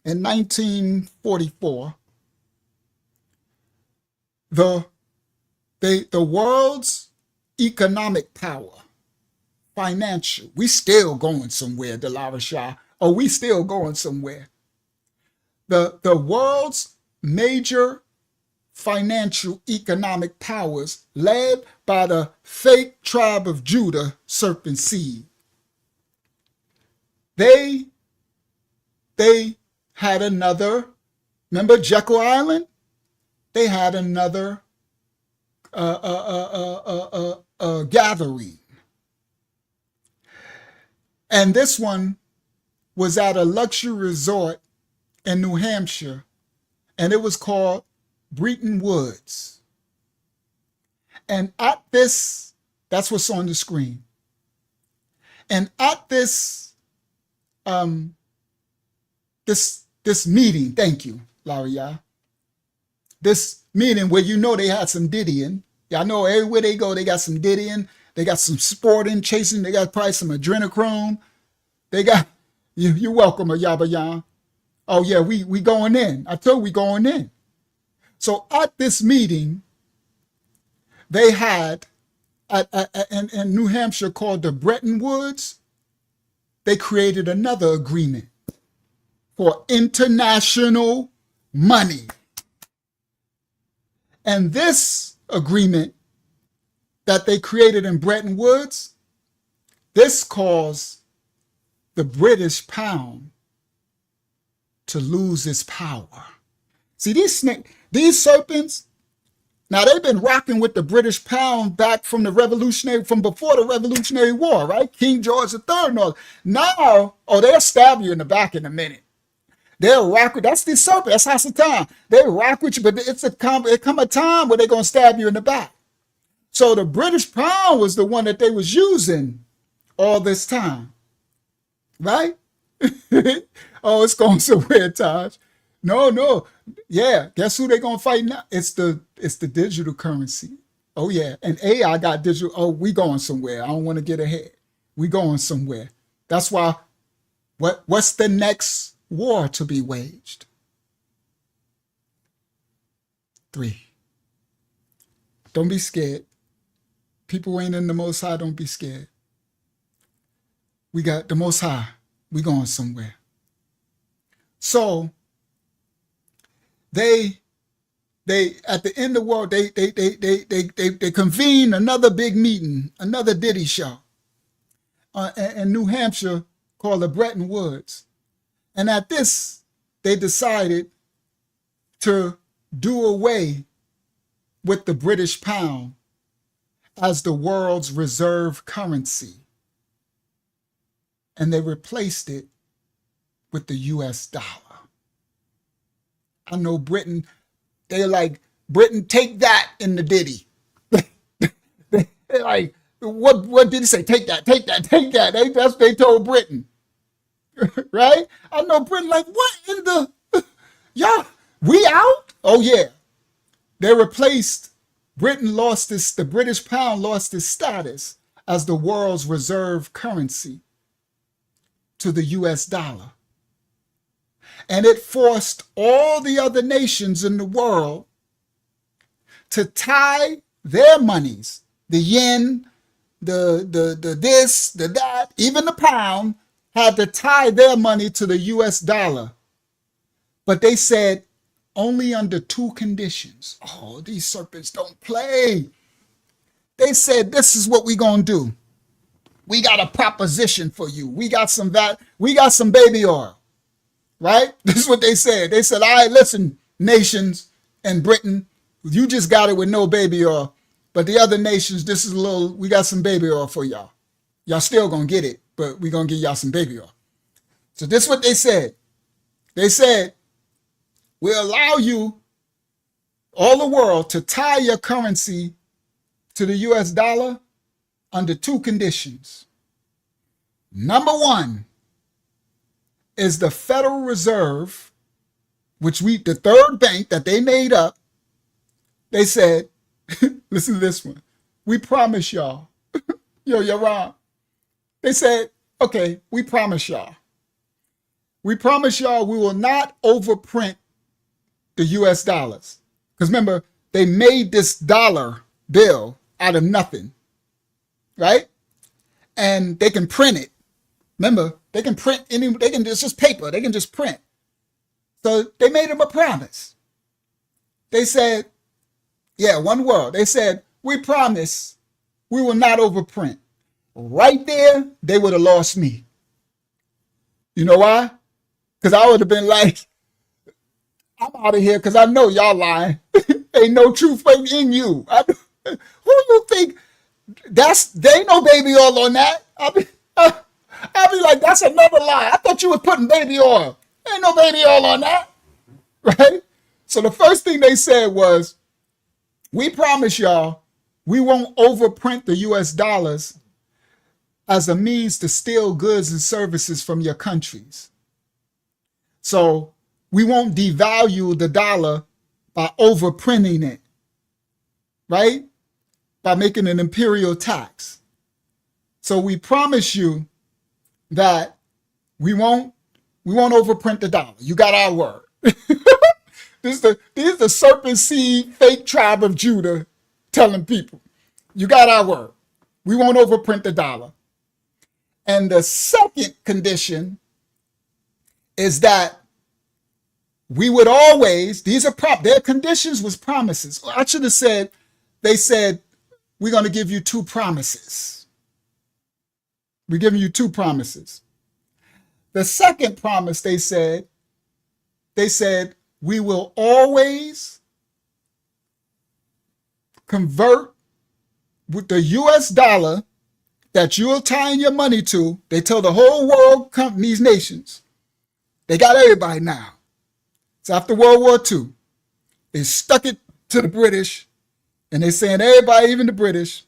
in 1944, the world's economic power, financial, we still going somewhere, Delara Shah. Oh, we still going somewhere. The world's major financial economic powers led by the fake tribe of Judah, serpent seed. They had another, remember Jekyll Island? They had another gathering. And this one was at a luxury resort in New Hampshire, and it was called Bretton Woods. And at this, that's what's on the screen. And at this, this meeting, thank you, Laria. This meeting where you know they had some diddying. Y'all know everywhere they go, they got some diddying. They got some sporting, chasing. They got probably some adrenochrome. They got, you're welcome, Yabayan. Oh yeah, we going in. I told we going in. So at this meeting, they had in New Hampshire called the Bretton Woods, they created another agreement for international money. And this agreement that they created in Bretton Woods, this caused the British pound to lose its power. See, these serpents, now they've been rocking with the British pound back from before the Revolutionary War, right? King George III and all. Now, they'll stab you in the back in a minute. They'll rock with, that's the serpent, that's Hasatan. They'll rock with you, but it come a time where they're going to stab you in the back. So the British pound was the one that they was using all this time, right? Oh, it's going somewhere, Taj. No. Yeah, guess who they going to fight now? It's the digital currency. Oh, yeah, and AI got digital. Oh, we going somewhere. I don't want to get ahead. We going somewhere. That's why, what's the next war to be waged? 3. Don't be scared. People ain't in the Most High, don't be scared. We got the Most High. We going somewhere. So they at the end of the world, they convene another big meeting, another Diddy show in New Hampshire called the Bretton Woods. And at this, they decided to do away with the British pound as the world's reserve currency. And they replaced it with the US dollar. I know Britain, they're like, Britain, take that in the Diddy. They're like, what did he say? Take that. That's what they told Britain. Right? I know Britain like, what in the, y'all, we out? Oh yeah. They replaced, the British pound lost its status as the world's reserve currency to the US dollar. And it forced all the other nations in the world to tie their monies, the yen, the this, the that, even the pound, had to tie their money to the US dollar. But they said only under two conditions. Oh, these serpents don't play. They said, this is what we gonna do. We got a proposition for you. We got some baby oil, right? This is what they said. They said, all right, listen, nations and Britain, you just got it with no baby oil. But the other nations, we got some baby oil for y'all. Y'all still gonna get it, but we gonna give y'all some baby oil. So this is what they said. They said, we'll allow you, all the world, to tie your currency to the US dollar under two conditions. Number one is the Federal Reserve, the third bank that they made up. They said, listen to this one. We promise y'all. Yo, you're wrong. They said, okay, we promise y'all. We promise y'all we will not overprint the US dollars. Because remember, they made this dollar bill out of nothing, right? And they can print it. Remember, they can print it's just paper. They can just print. So they made them a promise. They said, yeah, one word. They said, we promise we will not overprint. Right there, they would have lost me. You know why? Because I would have been like, I'm out of here because I know y'all lying. Ain't no truth in you. Who you think? They ain't no baby oil on that. I'll be like, that's another lie. I thought you was putting baby oil. Ain't no baby oil on that. Right? So the first thing they said was, we promise y'all we won't overprint the US dollars as a means to steal goods and services from your countries. So we won't devalue the dollar by overprinting it, right? By making an imperial tax. So we promise you that we won't overprint the dollar. You got our word. This is the serpent seed fake tribe of Judah telling people, you got our word. We won't overprint the dollar. And the second condition is that we would always, their conditions was promises. I should have said, they said, we're going to give you two promises. We're giving you two promises. The second promise, they said, we will always convert with the US dollar that you're tying your money to. They tell the whole world, these nations, they got everybody now. It's after World War II. They stuck it to the British, and they're saying, everybody, even the British,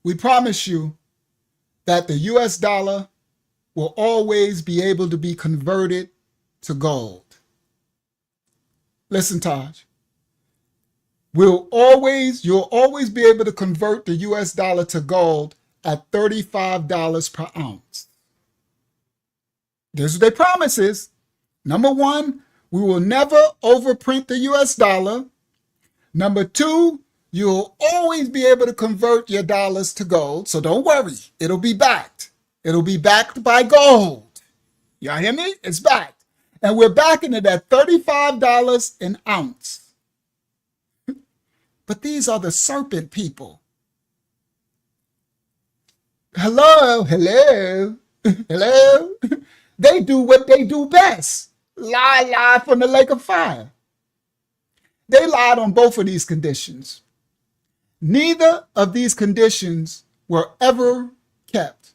we promise you that the US dollar will always be able to be converted to gold. Listen, Taj. You'll always be able to convert the US dollar to gold at $35 per ounce. This is what their promise is. Number one, we will never overprint the US dollar. Number two, you'll always be able to convert your dollars to gold. So don't worry, it'll be backed. It'll be backed by gold. Y'all hear me? It's backed. And we're backing it at $35 an ounce. But these are the serpent people. Hello. They do what they do best. Lie from the lake of fire. They lied on both of these conditions. Neither of these conditions were ever kept.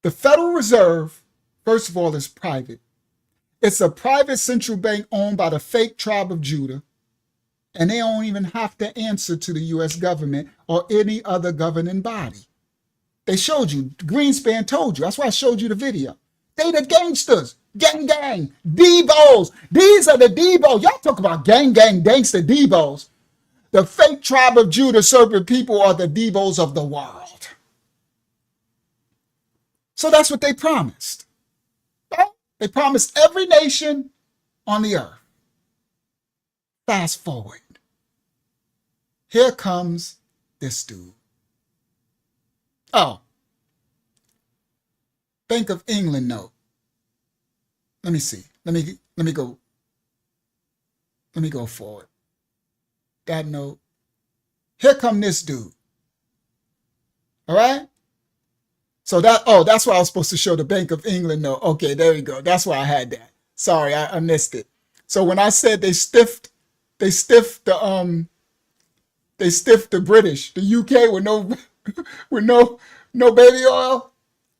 The Federal Reserve, first of all, is private. It's a private central bank owned by the fake tribe of Judah, and they don't even have to answer to the U.S. government or any other governing body. They showed you. Greenspan told you. That's why I showed you the video. They the gangsters. Gang, Debos. These are the Debos. Y'all talk about gang, gangster Debos. The fake tribe of Judah serpent people are the Debos of the world. So that's what they promised. Right? They promised every nation on the earth. Fast forward. Here comes this dude. Oh, Bank of England note. Let me see. Let me go forward. That note. Here come this dude. All right? So that's why I was supposed to show the Bank of England note. Okay, there we go. That's why I had that. Sorry, I missed it. So when I said they stiffed the British, the UK with no baby oil,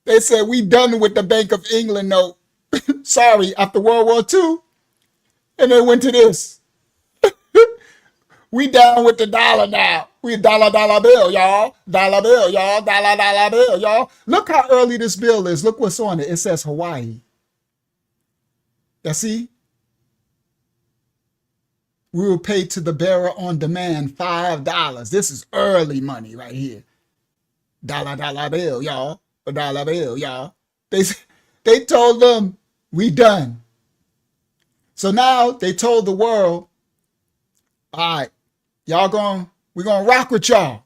they said we done with the Bank of England note. Sorry, after World War II. And they went to this. We down with the dollar now. We dollar bill, y'all. Dollar bill, y'all. Dollar bill, y'all. Look how early this bill is. Look what's on it. It says Hawaii. You see? We will pay to the bearer on demand $5. This is early money right here. Dollar bill, y'all. Dollar bill, y'all. They told them we done. So now they told the world, all right, we're gonna rock with y'all,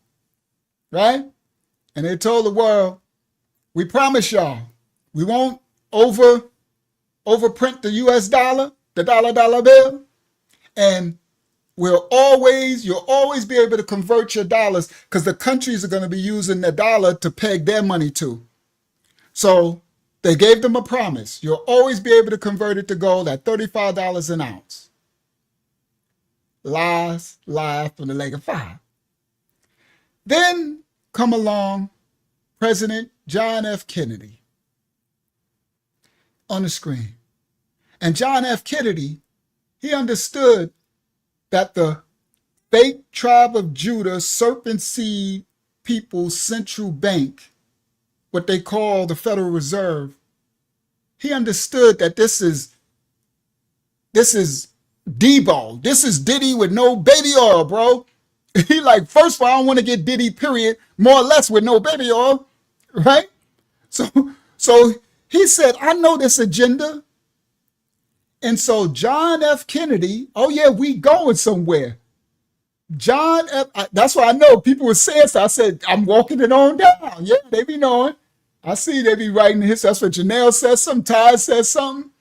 right? And they told the world, we promise y'all, we won't overprint the US dollar, the dollar bill, and you'll always be able to convert your dollars because the countries are going to be using the dollar to peg their money to. So they gave them a promise. You'll always be able to convert it to gold at $35 an ounce. Lies from the leg of fire. Then come along President John F. Kennedy on the screen. And John F. Kennedy, he understood that the fake tribe of Judah serpent seed people's central bank, what they call the Federal Reserve, he understood that this is Debo. This is Diddy with no baby oil, bro. He like, first of all, I don't want to get Diddy, period, more or less with no baby oil, right? So he said, I know this agenda. And so John F. Kennedy, oh yeah, we going somewhere. That's why I know people were saying so. I said, I'm walking it on down. Yeah, they be knowing. I see they be writing his. That's what Janelle says something, Ty says something,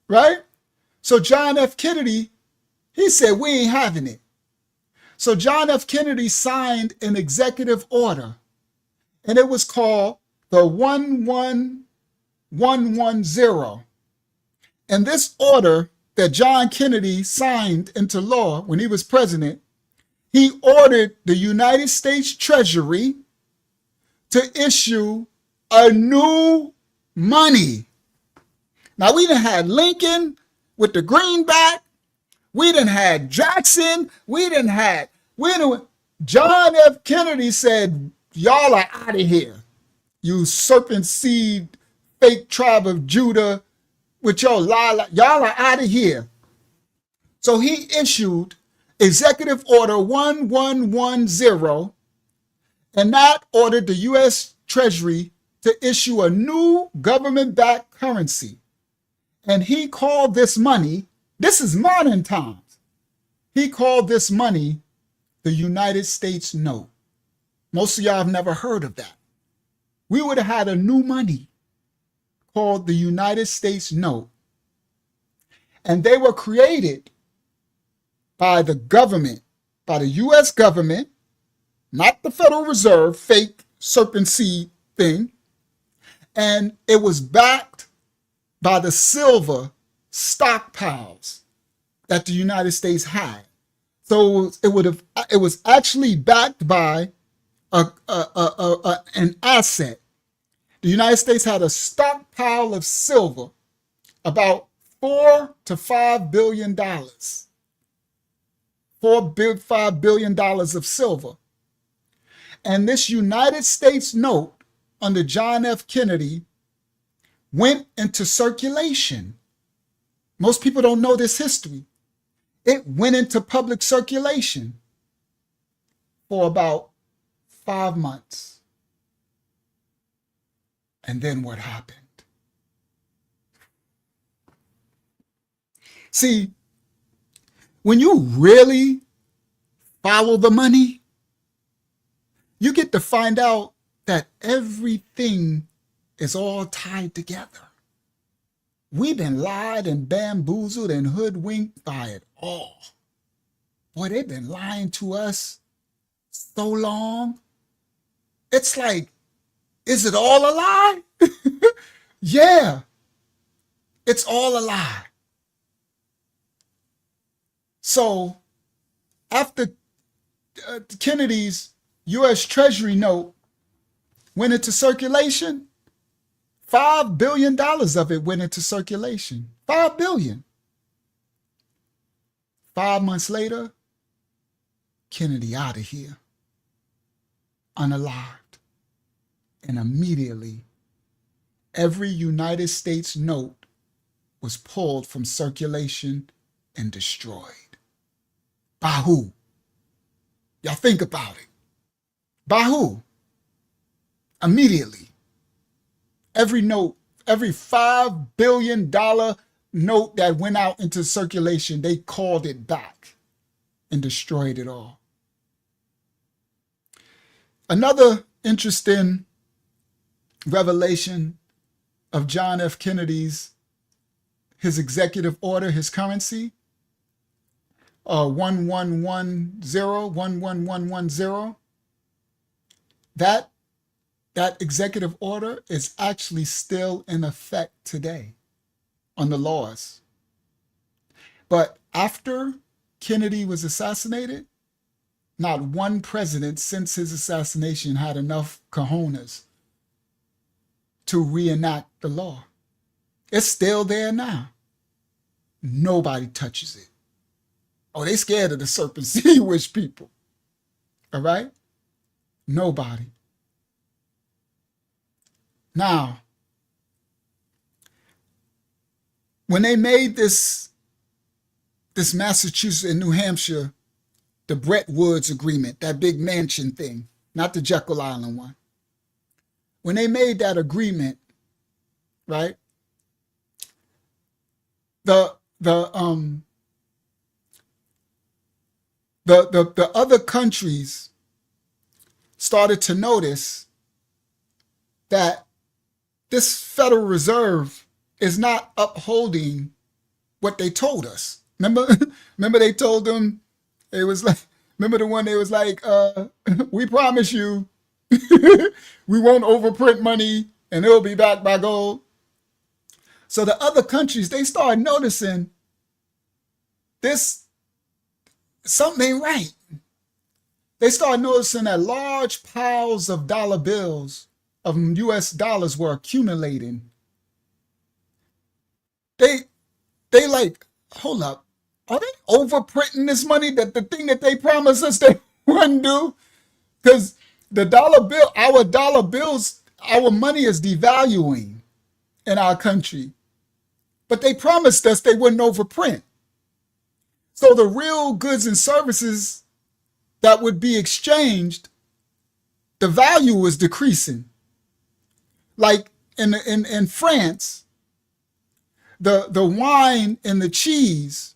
right? So John F. Kennedy, he said, we ain't having it. So John F. Kennedy signed an executive order, and it was called the 11110. And this order that John Kennedy signed into law when he was president, he ordered the United States Treasury to issue a new money. Now, we done had Lincoln with the greenback. We done had Jackson. John F. Kennedy said, y'all are out of here. You serpent seed, fake tribe of Judah with your lie. Y'all are out of here. So he issued Executive Order 1110, and that ordered the U.S. Treasury to issue a new government-backed currency. And he called this money, this is modern times, he called this money the United States note. Most of y'all have never heard of that. We would have had a new money called the United States note. And they were created by the government, by the U.S. government, not the Federal Reserve, fake serpent seed thing. And it was backed by the silver stockpiles that the United States had. So it was actually backed by an asset. The United States had a stockpile of silver, about $4 to $5 billion. $5 billion of silver. And this United States note under John F. Kennedy went into circulation. Most people don't know this history. It went into public circulation for about 5 months. And then what happened? See, when you really follow the money, you get to find out that everything is all tied together. We've been lied and bamboozled and hoodwinked by it all. Boy, they've been lying to us so long. It's like, is it all a lie? Yeah, it's all a lie. So after Kennedy's U.S. Treasury note went into circulation, $5 billion of it went into circulation. $5 billion. 5 months later, Kennedy out of here, unalived. And immediately, every United States note was pulled from circulation and destroyed. By who? Y'all think about it. By who? Immediately. Every note, every $5 billion note that went out into circulation, they called it back and destroyed it all. Another interesting revelation of John F. Kennedy's, his executive order, his currency, 1110, that executive order is actually still in effect today on the laws. But after Kennedy was assassinated, not one president since his assassination had enough cojones to reenact the law. It's still there now. Nobody touches it. Oh, they scared of the serpent seed witch people. All right? Nobody. Now, when they made this Massachusetts and New Hampshire, the Bretton Woods agreement, that big mansion thing, not the Jekyll Island one. When they made that agreement, right? The other countries started to notice that this Federal Reserve is not upholding what they told us. Remember they told them, it was like, remember the one they was like, we promise you we won't overprint money and it'll be backed by gold. So the other countries, they started noticing this, something ain't right. They started noticing that large piles of dollar bills, of US dollars, were accumulating. They like, hold up, are they overprinting this money, that the thing that they promised us they wouldn't do? Because the dollar bill, our dollar bills, our money is devaluing in our country. But they promised us they wouldn't overprint. So the real goods and services that would be exchanged, the value was decreasing. Like in France, the wine and the cheese,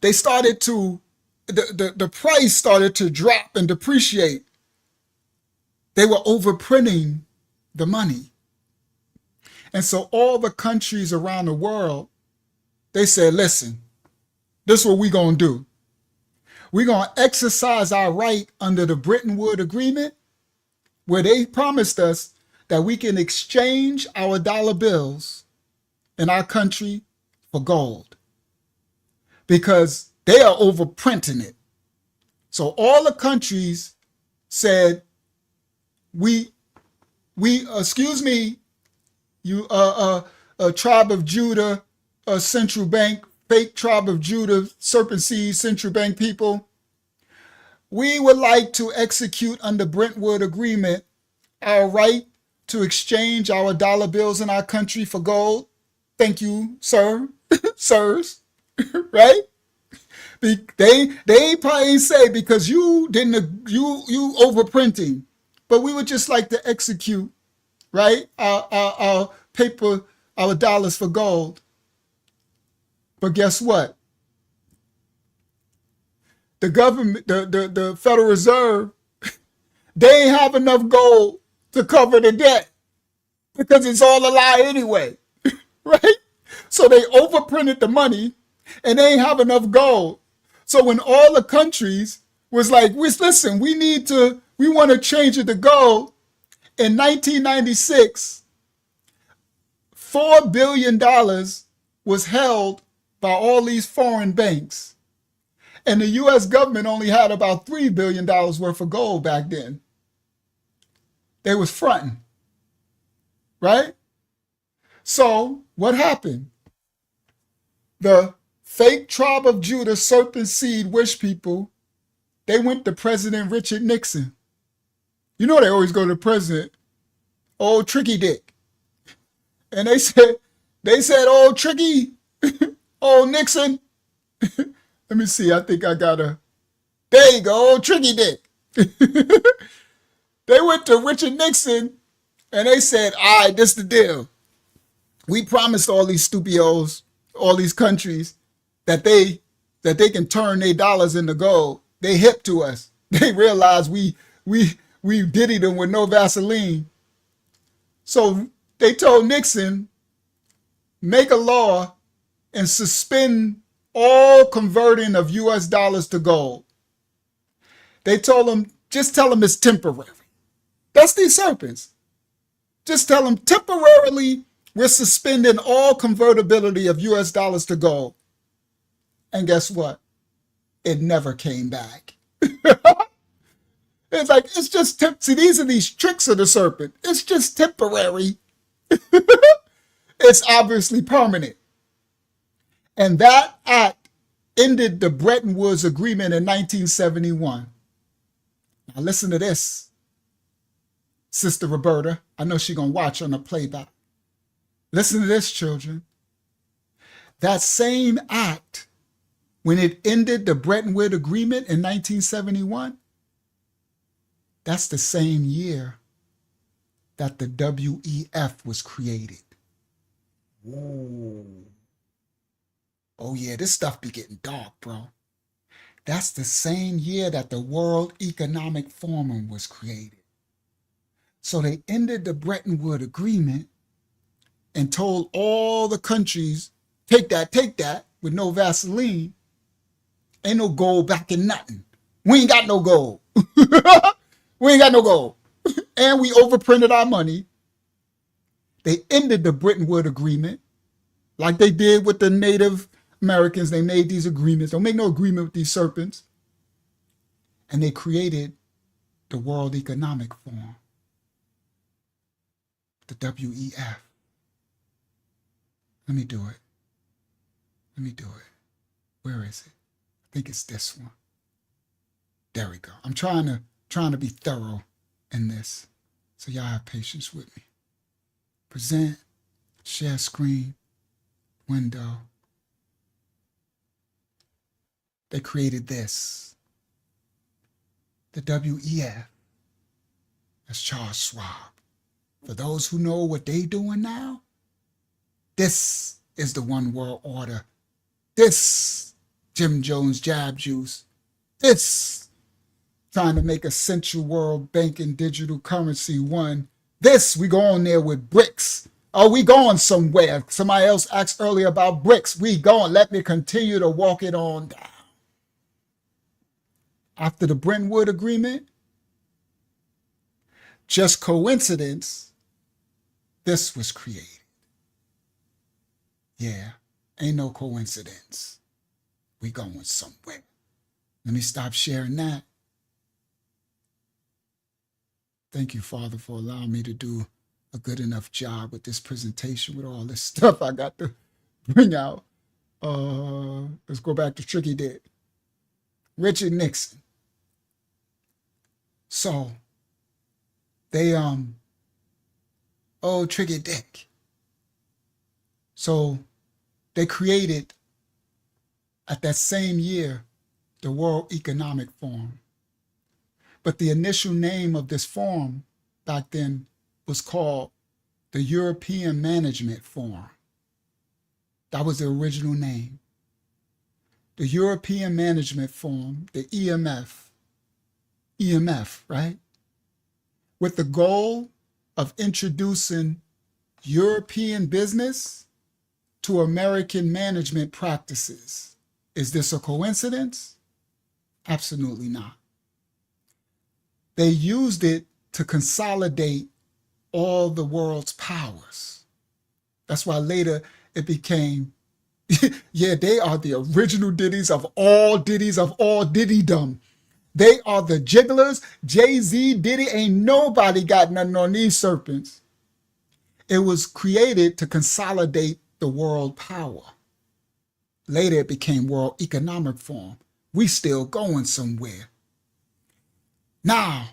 they started to, the price started to drop and depreciate. They were overprinting the money. And so all the countries around the world, they said, listen, this is what we're going to do. We're going to exercise our right under the Bretton Woods Agreement, where they promised us that we can exchange our dollar bills in our country for gold, because they are overprinting it. So all the countries said, we excuse me, you tribe of Judah, central bank, fake tribe of Judah, serpent seed, central bank people, we would like to execute under Bretton Woods Agreement our right to exchange our dollar bills in our country for gold. Thank you, sir, sirs, right? They probably say, because you didn't, you overprinting, but we would just like to execute, right, our paper, our dollars for gold. But guess what? The government, the Federal Reserve, they ain't have enough gold to cover the debt because it's all a lie anyway, right? So they overprinted the money and they ain't have enough gold. So when all the countries was like, listen, we want to change it to gold, in 1996, $4 billion was held by all these foreign banks. And the US government only had about $3 billion worth of gold back then. They was fronting, right? So what happened? The fake tribe of Judah, serpent seed wish people, they went to President Richard Nixon. You know they always go to the president, old Tricky Dick. And they said, old Tricky, old Nixon. Let me see, I think I got there you go, old Tricky Dick. They went to Richard Nixon and they said, all right, this is the deal. We promised all these stupios, all these countries, that they can turn their dollars into gold. They hip to us. They realize we diddy them with no Vaseline. So they told Nixon, make a law and suspend all converting of US dollars to gold. They told him, just tell them it's temporary. That's these serpents. Just tell them temporarily we're suspending all convertibility of US dollars to gold. And guess what? It never came back. It's like, it's just, see, these are these tricks of the serpent. It's just temporary. It's obviously permanent. And that act ended the Bretton Woods Agreement in 1971. Now listen to this, Sister Roberta. I know she's going to watch on the playback. Listen to this, children. That same act, when it ended the Bretton Woods Agreement in 1971, that's the same year that the WEF was created. Ooh. Oh yeah, this stuff be getting dark, bro. That's the same year that the World Economic Forum was created. So they ended the Bretton Woods Agreement and told all the countries, take that, with no Vaseline. Ain't no gold back in nothing. We ain't got no gold. We ain't got no gold. And we overprinted our money. They ended the Bretton Woods Agreement like they did with the Native Americans. They made these agreements. Don't make no agreement with these serpents. And they created the World Economic Forum, the WEF. Let me do it. Where is it? I think it's this one. There we go. I'm trying to be thorough in this, so y'all have patience with me. Present, share screen, window. They created this. The WEF. That's Charles Schwab. For those who know what they doing now, this is the one world order. This, Jim Jones jab juice. This, trying to make a central world banking digital currency one. This, we go on there with BRICS. Oh, we going somewhere. Somebody else asked earlier about BRICS. We going. Let me continue to walk it on down. After the Bretton Woods Agreement, just coincidence, this was created. Yeah, ain't no coincidence. We going somewhere. Let me stop sharing that. Thank you, Father, for allowing me to do a good enough job with this presentation, with all this stuff I got to bring out. Let's go back to Tricky Dick. Richard Nixon. So they Tricky Dick. So they created at that same year the World Economic Forum. But the initial name of this forum back then was called the European Management Forum. That was the original name. the European Management Forum, the EMF, right? With the goal of introducing European business to American management practices. Is this a coincidence? Absolutely not. They used it to consolidate all the world's powers. That's why later it became, yeah, they are the original ditties of all diddydom. They are the jigglers. Jay-Z, Diddy, ain't nobody got nothing on these serpents. It was created to consolidate the world power. Later it became World Economic Forum. We still going somewhere. Now,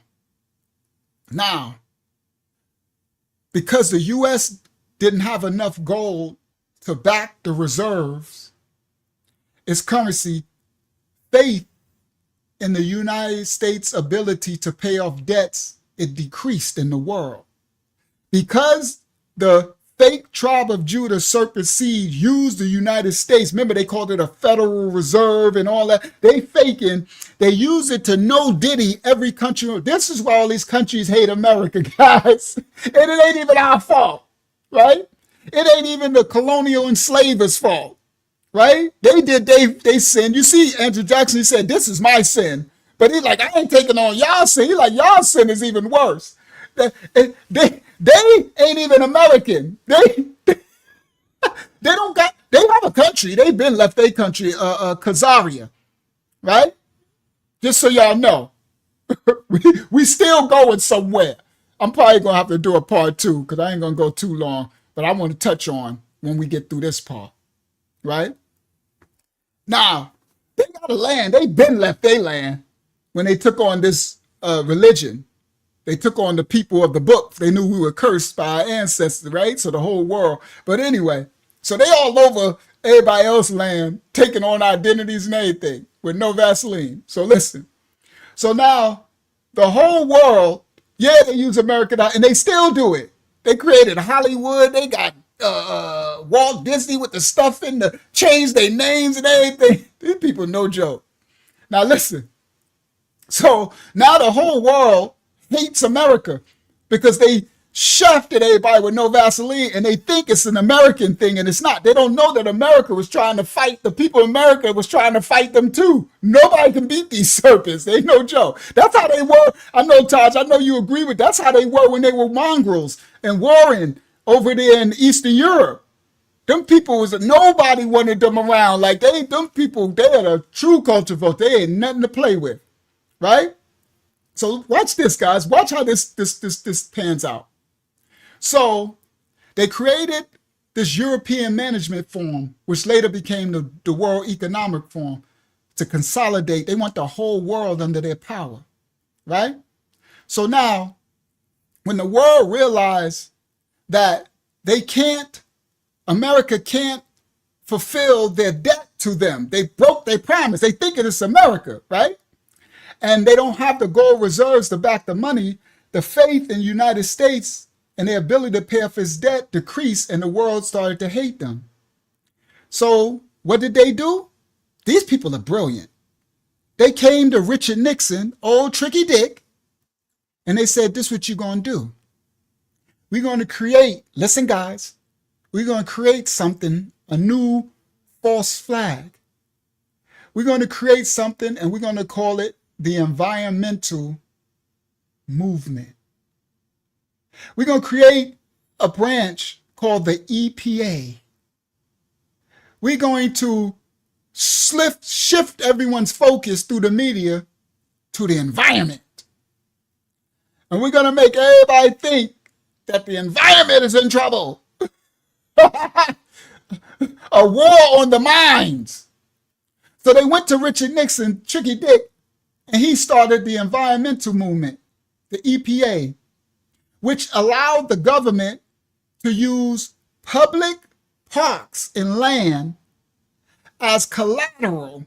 because the U.S. didn't have enough gold to back the reserves, its currency, faith in the United States' ability to pay off debts, it decreased in the world. Because the fake tribe of Judah serpent seed used the United States, remember they called it a Federal Reserve and all that, they use it to no diddy every country. This is why all these countries hate America, guys. And it ain't even our fault, right? It ain't even the colonial enslavers' fault, right? They sinned. You see, Andrew Jackson, he said, this is my sin. But he's like, I ain't taking on y'all sin. He's like, y'all sin is even worse. They ain't even American. They have a country. They've been left their country, Khazaria, right? Just so y'all know, we still going somewhere. I'm probably gonna have to do a part 2 because I ain't gonna go too long, but I want to touch on when we get through this part, right? Now, they got a land. They've been left their land when they took on this religion. They took on the people of the book. They knew we were cursed by our ancestors, right? So the whole world. But anyway, so they all over everybody else's land, taking on identities and everything with no Vaseline. So listen. So now the whole world, yeah, they use American, and they still do it. They created Hollywood. They got Walt Disney with the stuff in the, changed their names and everything. These people, no joke. Now listen. So now the whole world hates America because they shafted everybody with no Vaseline and they think it's an American thing, and it's not. They don't know that America was trying to fight, the people of America was trying to fight them too. Nobody can beat these serpents. They ain't no joke. That's how they were. I know, Taj, I know you agree with, that's how they were when they were mongrels and warring over there in Eastern Europe. Them people nobody wanted them around. Like them people, they are a true culture vote. They ain't nothing to play with, right? So watch this, guys. Watch how this pans out. So they created this European Management Forum, which later became the World Economic Forum, to consolidate. They want the whole world under their power, right? So now, when the world realized that America can't fulfill their debt to them, they broke their promise. They think it is America, right? And they don't have the gold reserves to back the money. The faith in the United States and their ability to pay off its debt decreased, and the world started to hate them. So what did they do? These people are brilliant. They came to Richard Nixon, old Tricky Dick, and they said, this is what you're going to do. We're going to create, listen guys, we're going to create something, a new false flag. We're going to create something, and we're going to call it the environmental movement. We're going to create a branch called the EPA. We're going to shift everyone's focus through the media to the environment. And we're going to make everybody think that the environment is in trouble. A war on the minds. So they went to Richard Nixon, Tricky Dick, and he started the environmental movement, the EPA, which allowed the government to use public parks and land as collateral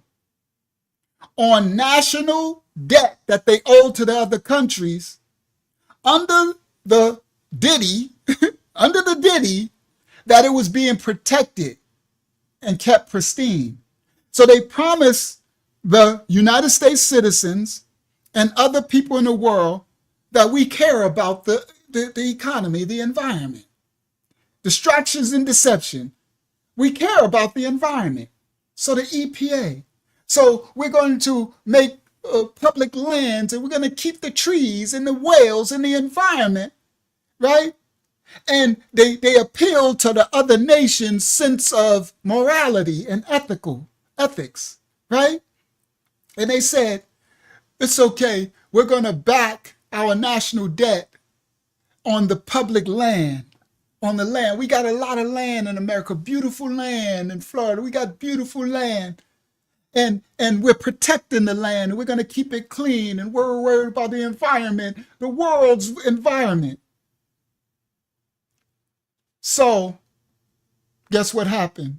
on national debt that they owed to the other countries under the ditty, that it was being protected and kept pristine. So they promise the United States citizens and other people in the world that we care about the economy, the environment. Distractions and deception. We care about the environment. So the EPA. So we're going to make public lands, and we're going to keep the trees and the whales and the environment, right? And they appeal to the other nations' sense of morality and ethics, right? And they said, it's okay, we're going to back our national debt on the public land, on the land. We got a lot of land in America, beautiful land in Florida. We got beautiful land. And we're protecting the land, and we're going to keep it clean, and we're worried about the environment, the world's environment. So, guess what happened?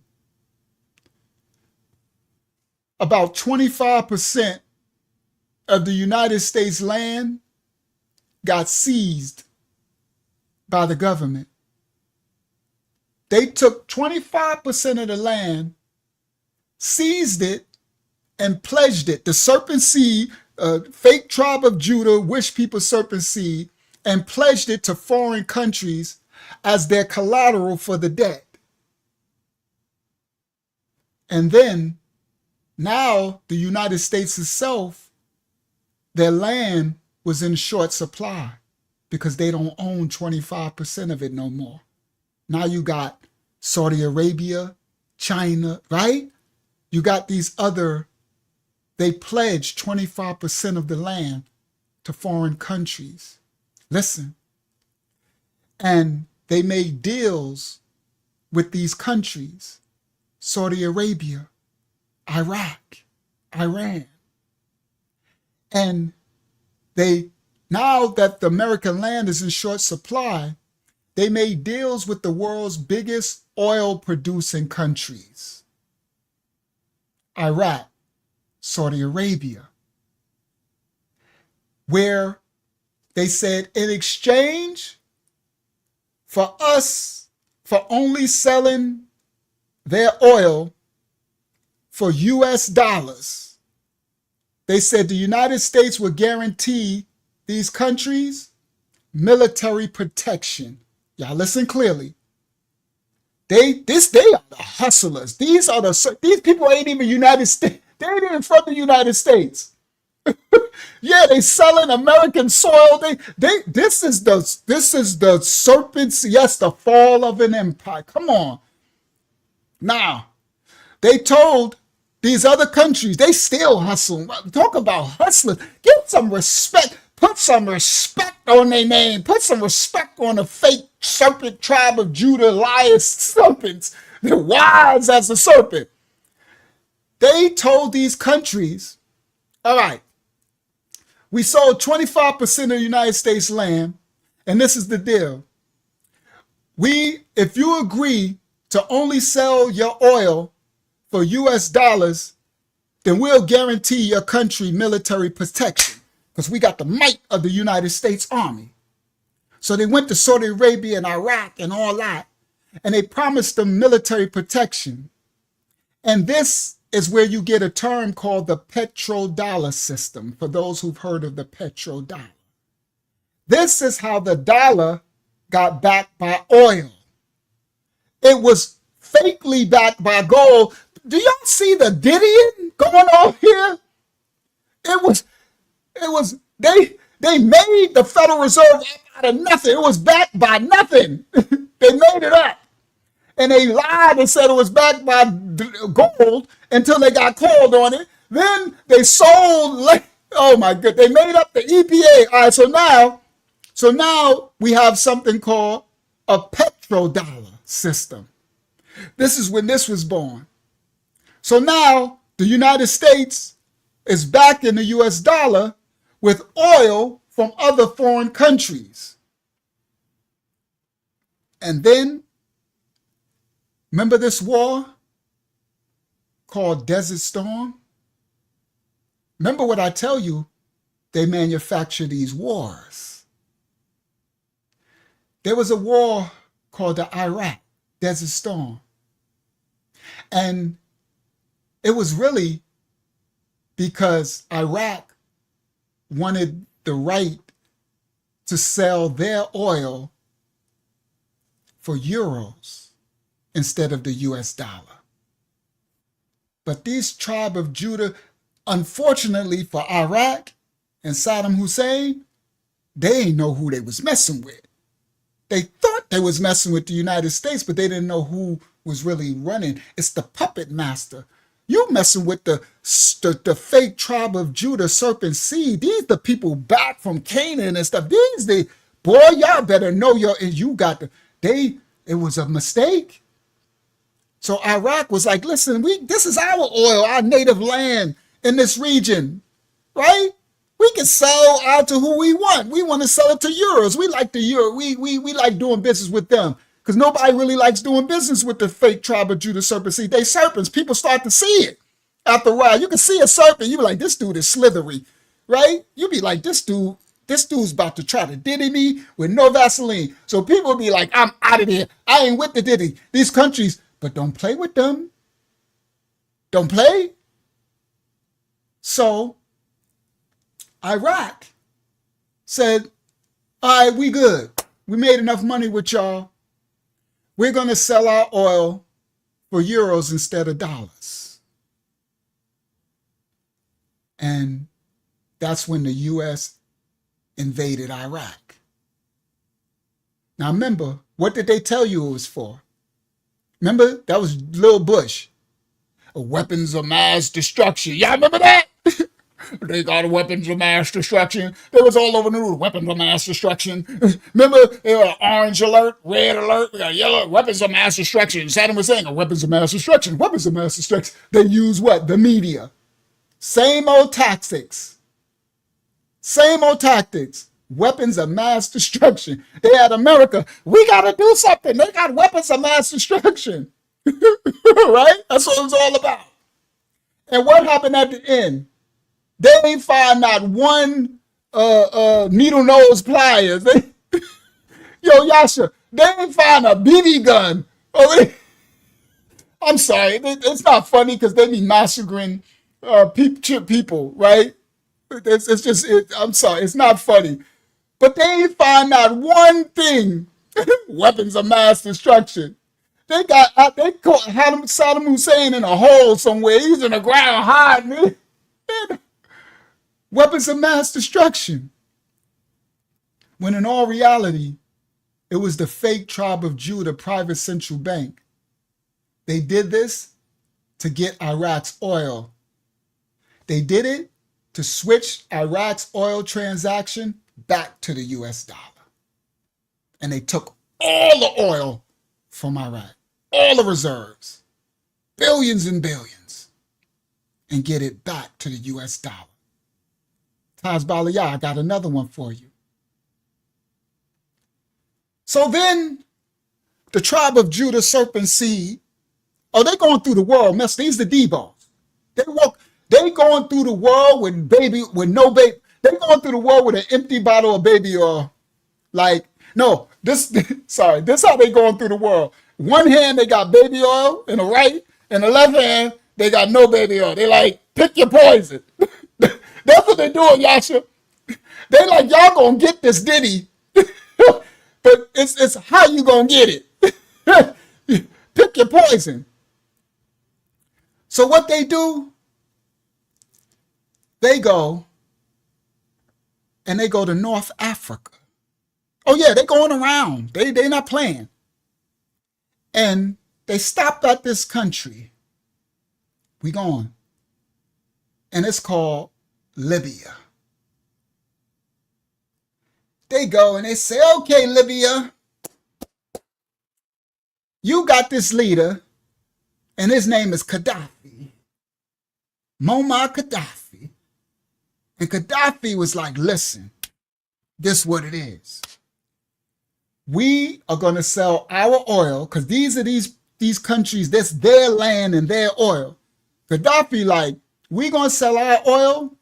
About 25% of the United States land got seized by the government. They took 25% of the land, seized it, and pledged it. The serpent seed, fake tribe of Judah, wish people serpent seed, and pledged it to foreign countries as their collateral for the debt. And then, now the United States itself, their land was in short supply because they don't own 25% of it no more. Now you got Saudi Arabia, China, right? You got these other, they pledged 25% of the land to foreign countries. Listen. And they made deals with these countries, Saudi Arabia, Iraq, Iran. And they, now that the American land is in short supply, they made deals with the world's biggest oil producing countries, Iraq, Saudi Arabia, where they said in exchange for us, for only selling their oil for US dollars, they said the United States would guarantee these countries military protection. Y'all listen clearly. They are the hustlers. These people ain't even United States. They ain't even from the United States. Yeah, they selling American soil. This is the serpents. Yes, the fall of an empire. Come on. Now, they told these other countries, they still hustle. Talk about hustlers. Get some respect. Put some respect on their name. Put some respect on the fake serpent tribe of Judah, liars, serpents. They're wise as a serpent. They told these countries, all right, we sold 25% of the United States land, and this is the deal. If you agree to only sell your oil for US dollars, then we'll guarantee your country military protection because we got the might of the United States Army. So they went to Saudi Arabia and Iraq and all that, and they promised them military protection. And this is where you get a term called the petrodollar system, for those who've heard of the petrodollar. This is how the dollar got backed by oil. It was fakely backed by gold. Do y'all see the Gideon going on here? They made the Federal Reserve out of nothing. It was backed by nothing. They made it up. And they lied and said it was backed by gold until they got called on it. Then they sold, oh my God, they made up the EPA. All right, so now we have something called a petrodollar system. This is when this was born. So now the United States is backing the US dollar with oil from other foreign countries. And then, remember this war called Desert Storm? Remember what I tell you, they manufacture these wars. There was a war called the Iraq Desert Storm. And It was really because Iraq wanted the right to sell their oil for euros instead of the US dollar. But these tribe of Judah, unfortunately for Iraq and Saddam Hussein, they ain't know who they was messing with. They thought they was messing with the United States, but they didn't know who was really running. It's the puppet master. You messing with the fake tribe of Judah, serpent seed. These the people back from Canaan and stuff. Boy, y'all better know it was a mistake. So Iraq was like, listen, this is our oil, our native land in this region, right? We can sell out to who we want. We want to sell it to euros. We like the euro. We like doing business with them because nobody really likes doing business with the fake tribe of Judah serpent seed. They serpents. People start to see it after a while. You can see a serpent. You be like, this dude is slithery, right? You be like, this dude's about to try to diddy me with no Vaseline. So people be like, I'm out of here. I ain't with the diddy. These countries, but don't play with them. Don't play. So Iraq said, all right, we good. We made enough money with y'all. We're going to sell our oil for euros instead of dollars. And that's when the U.S. invaded Iraq. Now remember, what did they tell you it was for? Remember, that was Lil Bush. Weapons of mass destruction. Y'all remember that? They got weapons of mass destruction. They was all over the news. Weapons of mass destruction. Remember, orange alert, red alert, we got yellow, weapons of mass destruction. Saddam was saying, weapons of mass destruction, weapons of mass destruction. They use what? The media. Same old tactics. Same old tactics. Weapons of mass destruction. They had America. We got to do something. They got weapons of mass destruction. Right? That's what it was all about. And what happened at the end? They ain't find not one needle nose pliers. Yo, Yasha, they ain't find a BB gun. I'm sorry, it's not funny because they be massacring people, right? I'm sorry, it's not funny. But they ain't find not one thing. Weapons of mass destruction. They caught Saddam Hussein in a hole somewhere. He's in the ground hiding. Weapons of mass destruction. When in all reality, it was the fake tribe of Judah private central bank. They did this to get Iraq's oil. They did it to switch Iraq's oil transaction back to the US dollar. And they took all the oil from Iraq, all the reserves, billions and billions, and get it back to the US dollar. I got another one for you. So then the tribe of Judah, serpent seed, they going through the world, these the D-balls. They going through the world with no baby. They going through the world with an empty bottle of baby oil. This how they going through the world. One hand, they got baby oil in the right, and the left hand, they got no baby oil. They like, pick your poison. That's what they're doing, Yasha. They like, y'all gonna get this ditty, but it's how you gonna get it. Pick your poison. So what they do, they go to North Africa. Oh yeah, they going around. They not playing. And they stopped at this country. We going. And it's called Libya. They go and they say, okay, Libya, you got this leader, and his name is Gaddafi, Muammar Gaddafi. And Gaddafi was like, listen, this is what it is. We are going to sell our oil, because these are these countries, that's their land and their oil. Gaddafi like, we going to sell our oil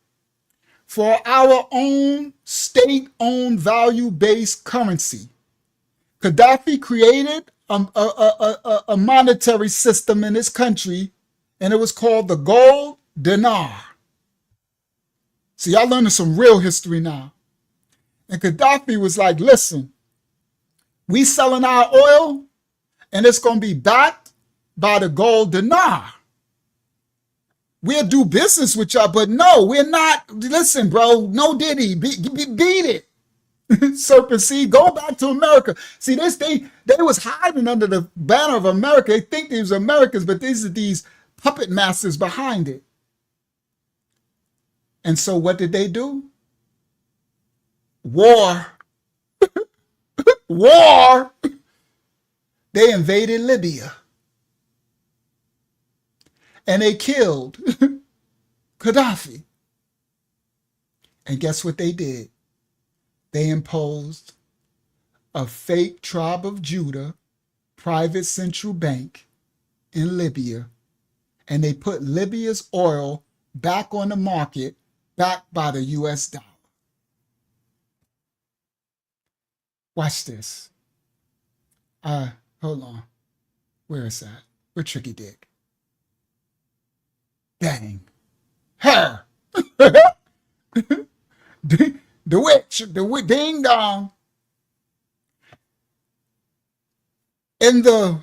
for our own state-owned value-based currency. Gaddafi created a monetary system in his country, and it was called the gold dinar. See, y'all learning some real history now. And Gaddafi was like, listen, we selling our oil, and it's going to be backed by the gold dinar. We'll do business with y'all, but no, we're not. Listen, bro, no Diddy, beat it. Serpent Seed, go back to America. See, they was hiding under the banner of America. They think these are Americans, but these are these puppet masters behind it. And so what did they do? War. War. They invaded Libya. And they killed Gaddafi. And guess what they did? They imposed a fake tribe of Judah private central bank in Libya, and they put Libya's oil back on the market, backed by the US dollar. Watch this. Hold on. Where is that? Where Tricky Dick? Dang. Her. The witch, ding dong. In the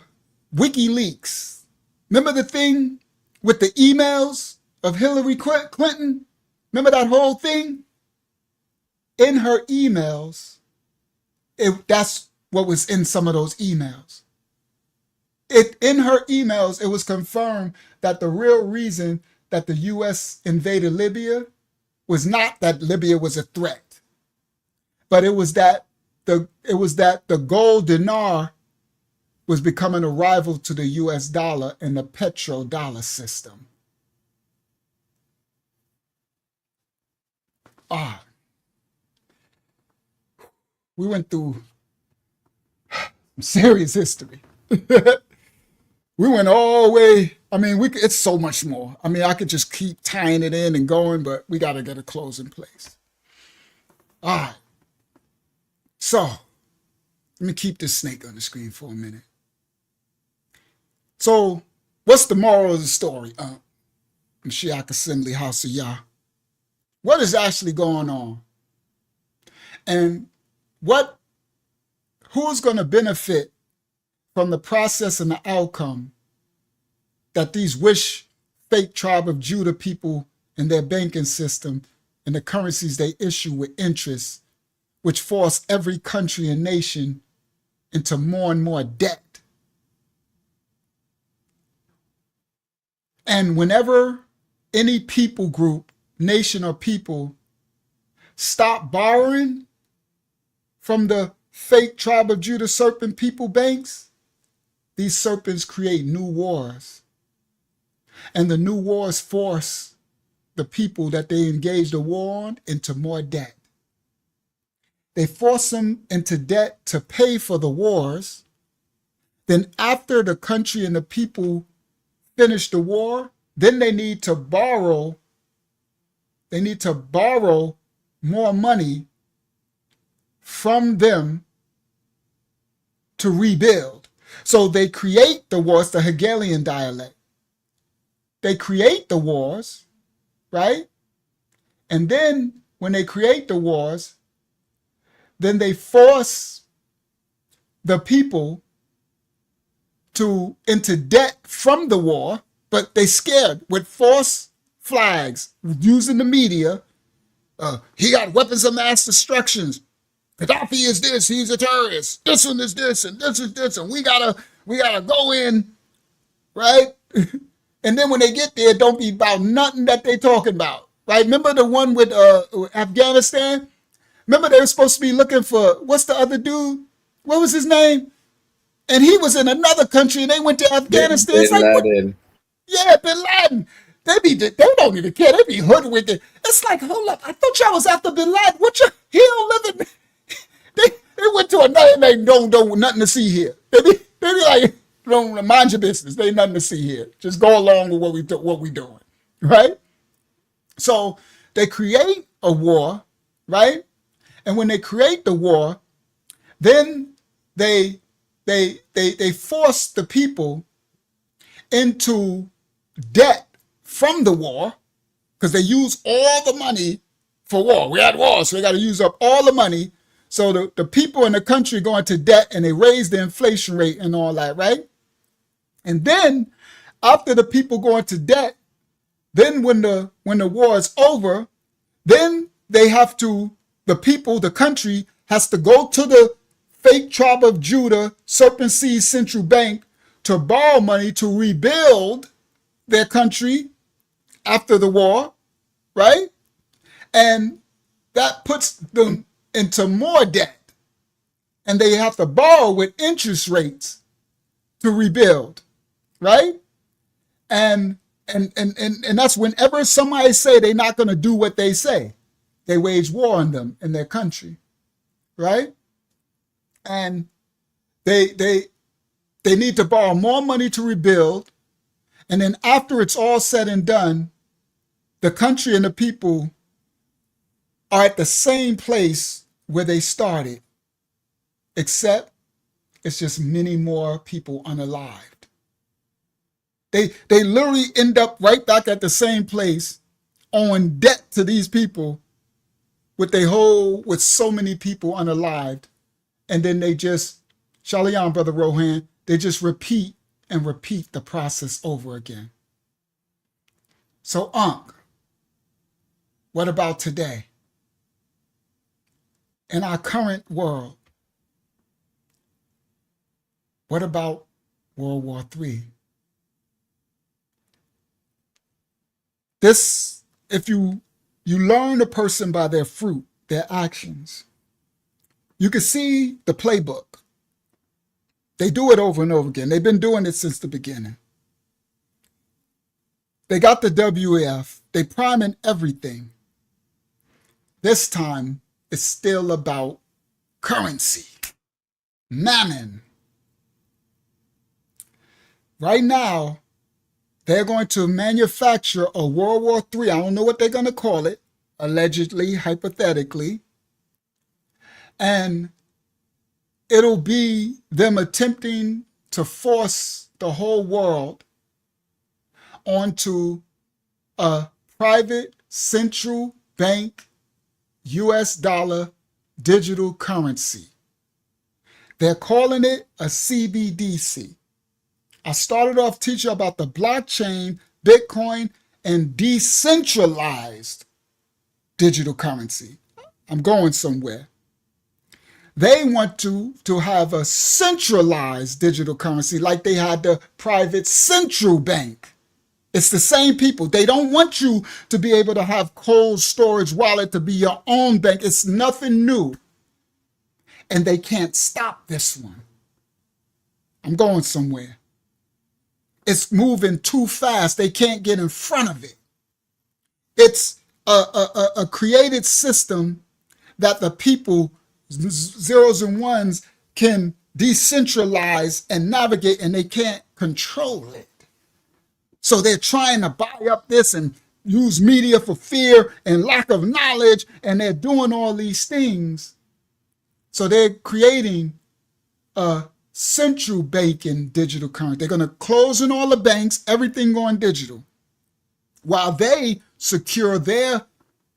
WikiLeaks, remember the thing with the emails of Hillary Clinton? Remember that whole thing? In her emails, that's what was in some of those emails. In her emails, it was confirmed that the real reason that the U.S. invaded Libya was not that Libya was a threat, but it was that the gold dinar was becoming a rival to the US dollar in the petrodollar system. We went through some serious history. We went all the way. I mean, it's so much more. I mean, I could just keep tying it in and going, but we got to get a close in place. All right. So, let me keep this snake on the screen for a minute. So, what's the moral of the story? Mashiach Assembly House of Yah. What is actually going on? And who's going to benefit from the process and the outcome that these fake tribe of Judah people and their banking system and the currencies they issue with interest, which force every country and nation into more and more debt? And whenever any people group, nation or people stop borrowing from the fake tribe of Judah serpent people banks, these serpents create new wars. And the new wars force the people that they engage the war on into more debt. They force them into debt to pay for the wars. Then after the country and the people finish the war, then they need to borrow. They need to borrow more money from them to rebuild. So they create the wars, the Hegelian dialect. They create the wars, right? And then when they create the wars, then they force the people into debt from the war, but they scared with false flags using the media. He got weapons of mass destruction. Gaddafi is this, he's a terrorist. This one is this, and this is this, and we gotta go in, right? And then when they get there, don't be about nothing that they talking about, right? Remember the one with Afghanistan? Remember they were supposed to be looking for, what's the other dude? What was his name? And he was in another country, and they went to Afghanistan. Bin it's like, Laden. yeah, Bin Laden. They don't even care. They be hoodwinked. It's like, hold up, I thought y'all was after Bin Laden. He don't live in. They went to another, and they don't nothing to see here. They be like, don't mind your business. They ain't nothing to see here. Just go along with what we doing, right? So they create a war, right? And when they create the war, then they force the people into debt from the war, because they use all the money for war. We had war, so they got to use up all the money. So the people in the country go into debt and they raise the inflation rate and all that, right? And then after the people go into debt, then when the war is over, then they have to, the people, the country has to go to the fake tribe of Judah, Serpent Seed Central Bank to borrow money to rebuild their country after the war, right? And that puts them into more debt. And they have to borrow with interest rates to rebuild, right? And that's whenever somebody say they're not going to do what they say, they wage war on them in their country, right? And they need to borrow more money to rebuild. And then after it's all said and done, the country and the people are at the same place where they started, except it's just many more people unalived. They literally end up right back at the same place, owing debt to these people with so many people unalived. And then they just, Shalom, Brother Rohan, they just repeat the process over again. So, Ankh, what about today? In our current world, what about World War III? This, if you learn a person by their fruit, their actions, you can see the playbook. They do it over and over again. They've been doing it since the beginning. They got the WEF. They priming everything. This time, it's still about currency. Mammon. Right now, they're going to manufacture a World War III. I don't know what they're going to call it, allegedly, hypothetically. And it'll be them attempting to force the whole world onto a private central bank US dollar digital currency. They're calling it a CBDC. I started off teaching about the blockchain, Bitcoin, and decentralized digital currency. I'm going somewhere. They want to have a centralized digital currency like they had the private central bank. It's the same people. They don't want you to be able to have cold storage wallet to be your own bank. It's nothing new. And they can't stop this one. I'm going somewhere. It's moving too fast. They can't get in front of it. It's a created system that the people, zeros and ones, can decentralize and navigate, and they can't control it. So they're trying to buy up this and use media for fear and lack of knowledge, and they're doing all these things. So they're creating a central banking digital currency. They're going to close in all the banks, everything going digital, while they secure their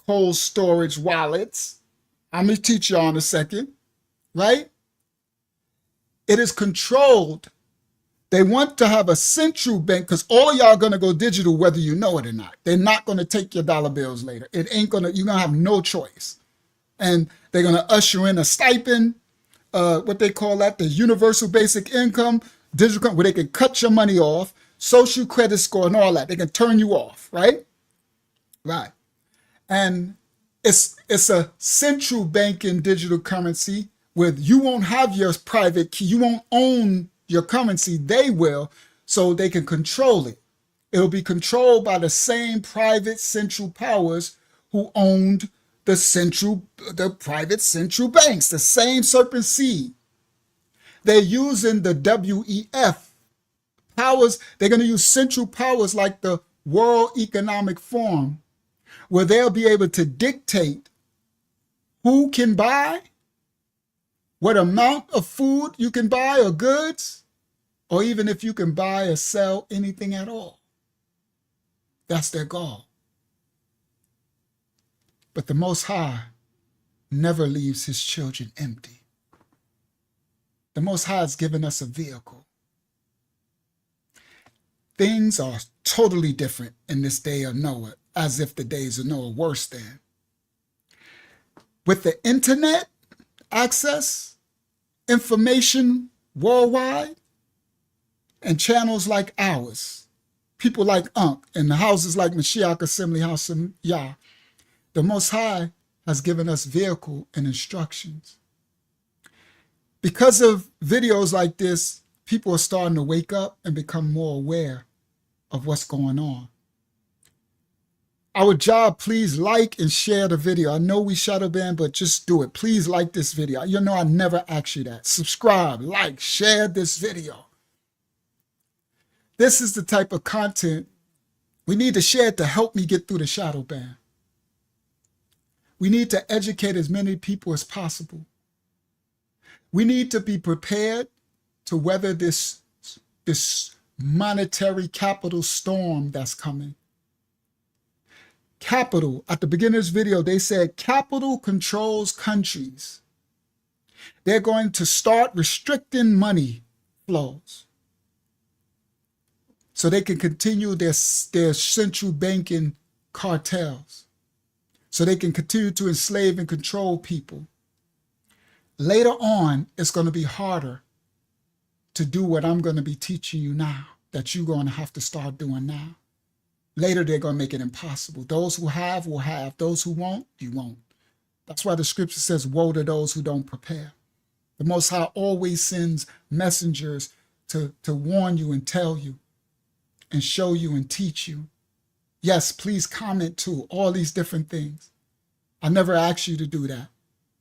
cold storage wallets. I'm going to teach y'all in a second, right? It is controlled. They want to have a central bank because all of y'all are going to go digital whether you know it or not. They're not going to take your dollar bills later. It ain't going to, you're going to have no choice. And they're going to usher in a stipend, what they call that, the universal basic income, digital, where they can cut your money off, social credit score and all that. They can turn you off, right? Right. And it's a central banking digital currency where you won't have your private key. You won't own your currency. They will, so they can control it. It'll be controlled by the same private central powers who owned the private central banks, the same serpent seed. They're using the WEF powers. They're going to use central powers like the World Economic Forum, where they'll be able to dictate who can buy, what amount of food you can buy or goods, or even if you can buy or sell anything at all. That's their goal. But the Most High never leaves his children empty. The Most High has given us a vehicle. Things are totally different in this day of Noah, as if the days of Noah were worse than. With the internet access, information worldwide, and channels like ours, people like Unc, and the houses like Mashiach Assembly House of Yah, the Most High has given us vehicle and instructions. Because of videos like this, people are starting to wake up and become more aware of what's going on. Our job, please like and share the video. I know we shadow ban, but just do it. Please like this video. You know I never ask you that. Subscribe, like, share this video. This is the type of content we need to share to help me get through the shadow ban. We need to educate as many people as possible. We need to be prepared to weather this monetary capital storm that's coming. Capital, at the beginning of this video, they said capital controls countries. They're going to start restricting money flows so they can continue their central banking cartels, so they can continue to enslave and control people. Later on, it's going to be harder to do what I'm going to be teaching you now, that you're going to have to start doing now. Later, they're going to make it impossible. Those who have will have. Those who won't, you won't. That's why the scripture says, woe to those who don't prepare. The Most High always sends messengers to warn you and tell you and show you and teach you. Yes, please comment too, all these different things. I never asked you to do that,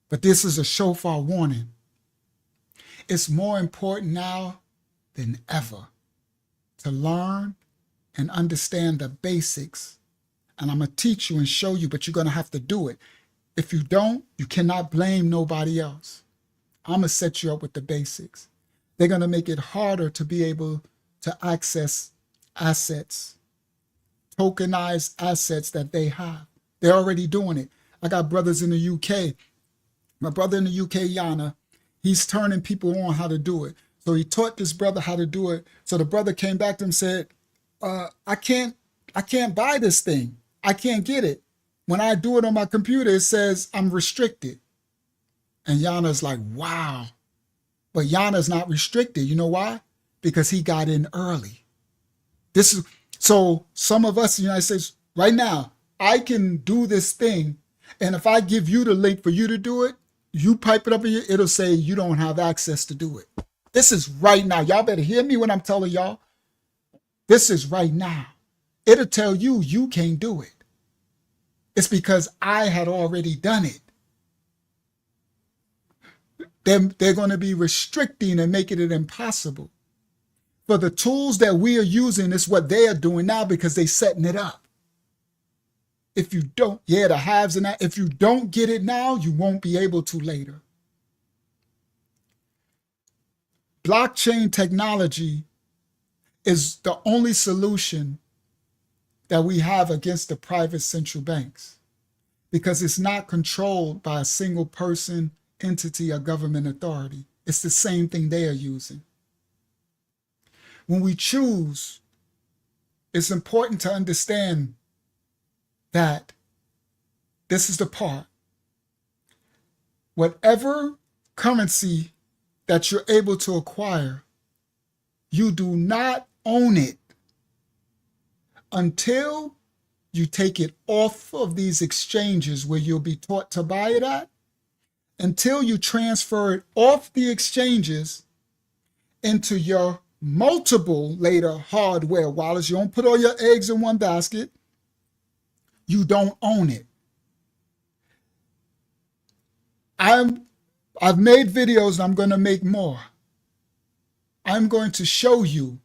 but this is a shofar warning. It's more important now than ever to learn and understand the basics. And I'm going to teach you and show you, but you're going to have to do it. If you don't, you cannot blame nobody else. I'm going to set you up with the basics. They're going to make it harder to be able to access assets, tokenized assets that they have. They're already doing it. I got brothers in the UK. My brother in the UK, Yana, he's turning people on how to do it. So he taught this brother how to do it. So the brother came back to him and said, I can't buy this thing. I can't get it. When I do it on my computer, it says I'm restricted. And Yana's like, wow. But Yana's not restricted. You know why? Because he got in early. So some of us in the United States right now, I can do this thing. And if I give you the link for you to do it, you pipe it up in it'll say you don't have access to do it. This is right now. Y'all better hear me when I'm telling y'all. This is right now. It'll tell you you can't do it. It's because I had already done it. They're going to be restricting and making it impossible. For the tools that we are using is what they are doing now because they're setting it up. If you don't, the haves and that, if you don't get it now, you won't be able to later. Blockchain technology is the only solution that we have against the private central banks because it's not controlled by a single person, entity, or government authority. It's the same thing they are using. When we choose, it's important to understand that this is the part. Whatever currency that you're able to acquire, you do not own it until you take it off of these exchanges where you'll be taught to buy it at, until you transfer it off the exchanges into your multiple later hardware wallets. You don't put all your eggs in one basket. You don't own it. I've made videos and I'm going to make more. I'm going to show you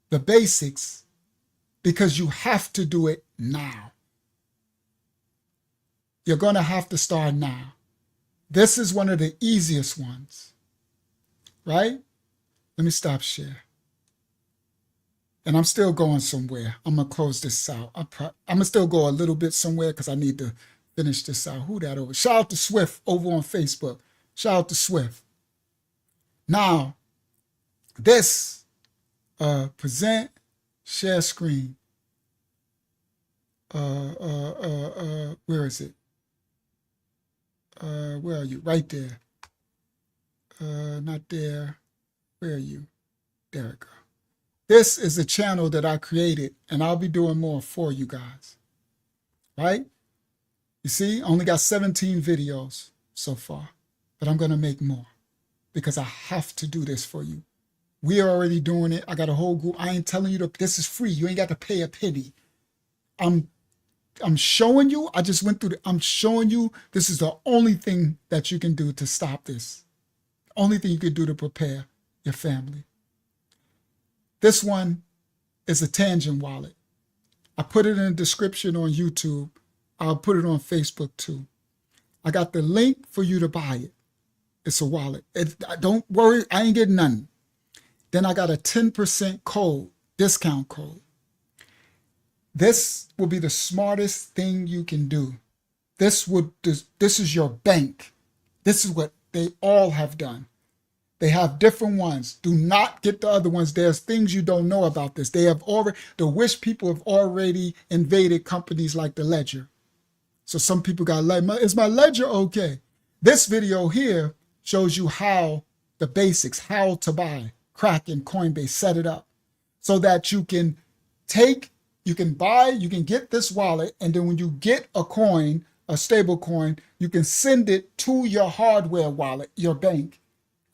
the basics because you have to do it now. You're going to have to start now. This is one of the easiest ones, right? Let me stop share. And I'm still going somewhere. I'm going to close this out. I'm going to still go a little bit somewhere because I need to finish this out. Who that over? Shout out to Swift over on Facebook. Shout out to Swift. Now, this present, share screen. Where is it? Where are you? Right there. Not there. Where are you? There we go. This is a channel that I created, and I'll be doing more for you guys. Right? You see, I only got 17 videos so far, but I'm going to make more because I have to do this for you. We are already doing it. I got a whole group. I ain't telling you this is free. You ain't got to pay a penny. I'm showing you. I just went through I'm showing you this is the only thing that you can do to stop this. Only thing you can do to prepare your family. This one is a TANGEM wallet. I put it in the description on YouTube. I'll put it on Facebook too. I got the link for you to buy it. It's a wallet. Don't worry, I ain't getting none. Then I got a 10% code, discount code. This will be the smartest thing you can do. This is your bank. This is what they all have done. They have different ones. Do not get the other ones. There's things you don't know about this. The Wish people have already invaded companies like the Ledger. So some people got like, is my Ledger okay? This video here shows you how the basics, how to buy Kraken, Coinbase, set it up so that you can get this wallet, and then when you get a coin, a stable coin, you can send it to your hardware wallet, your bank,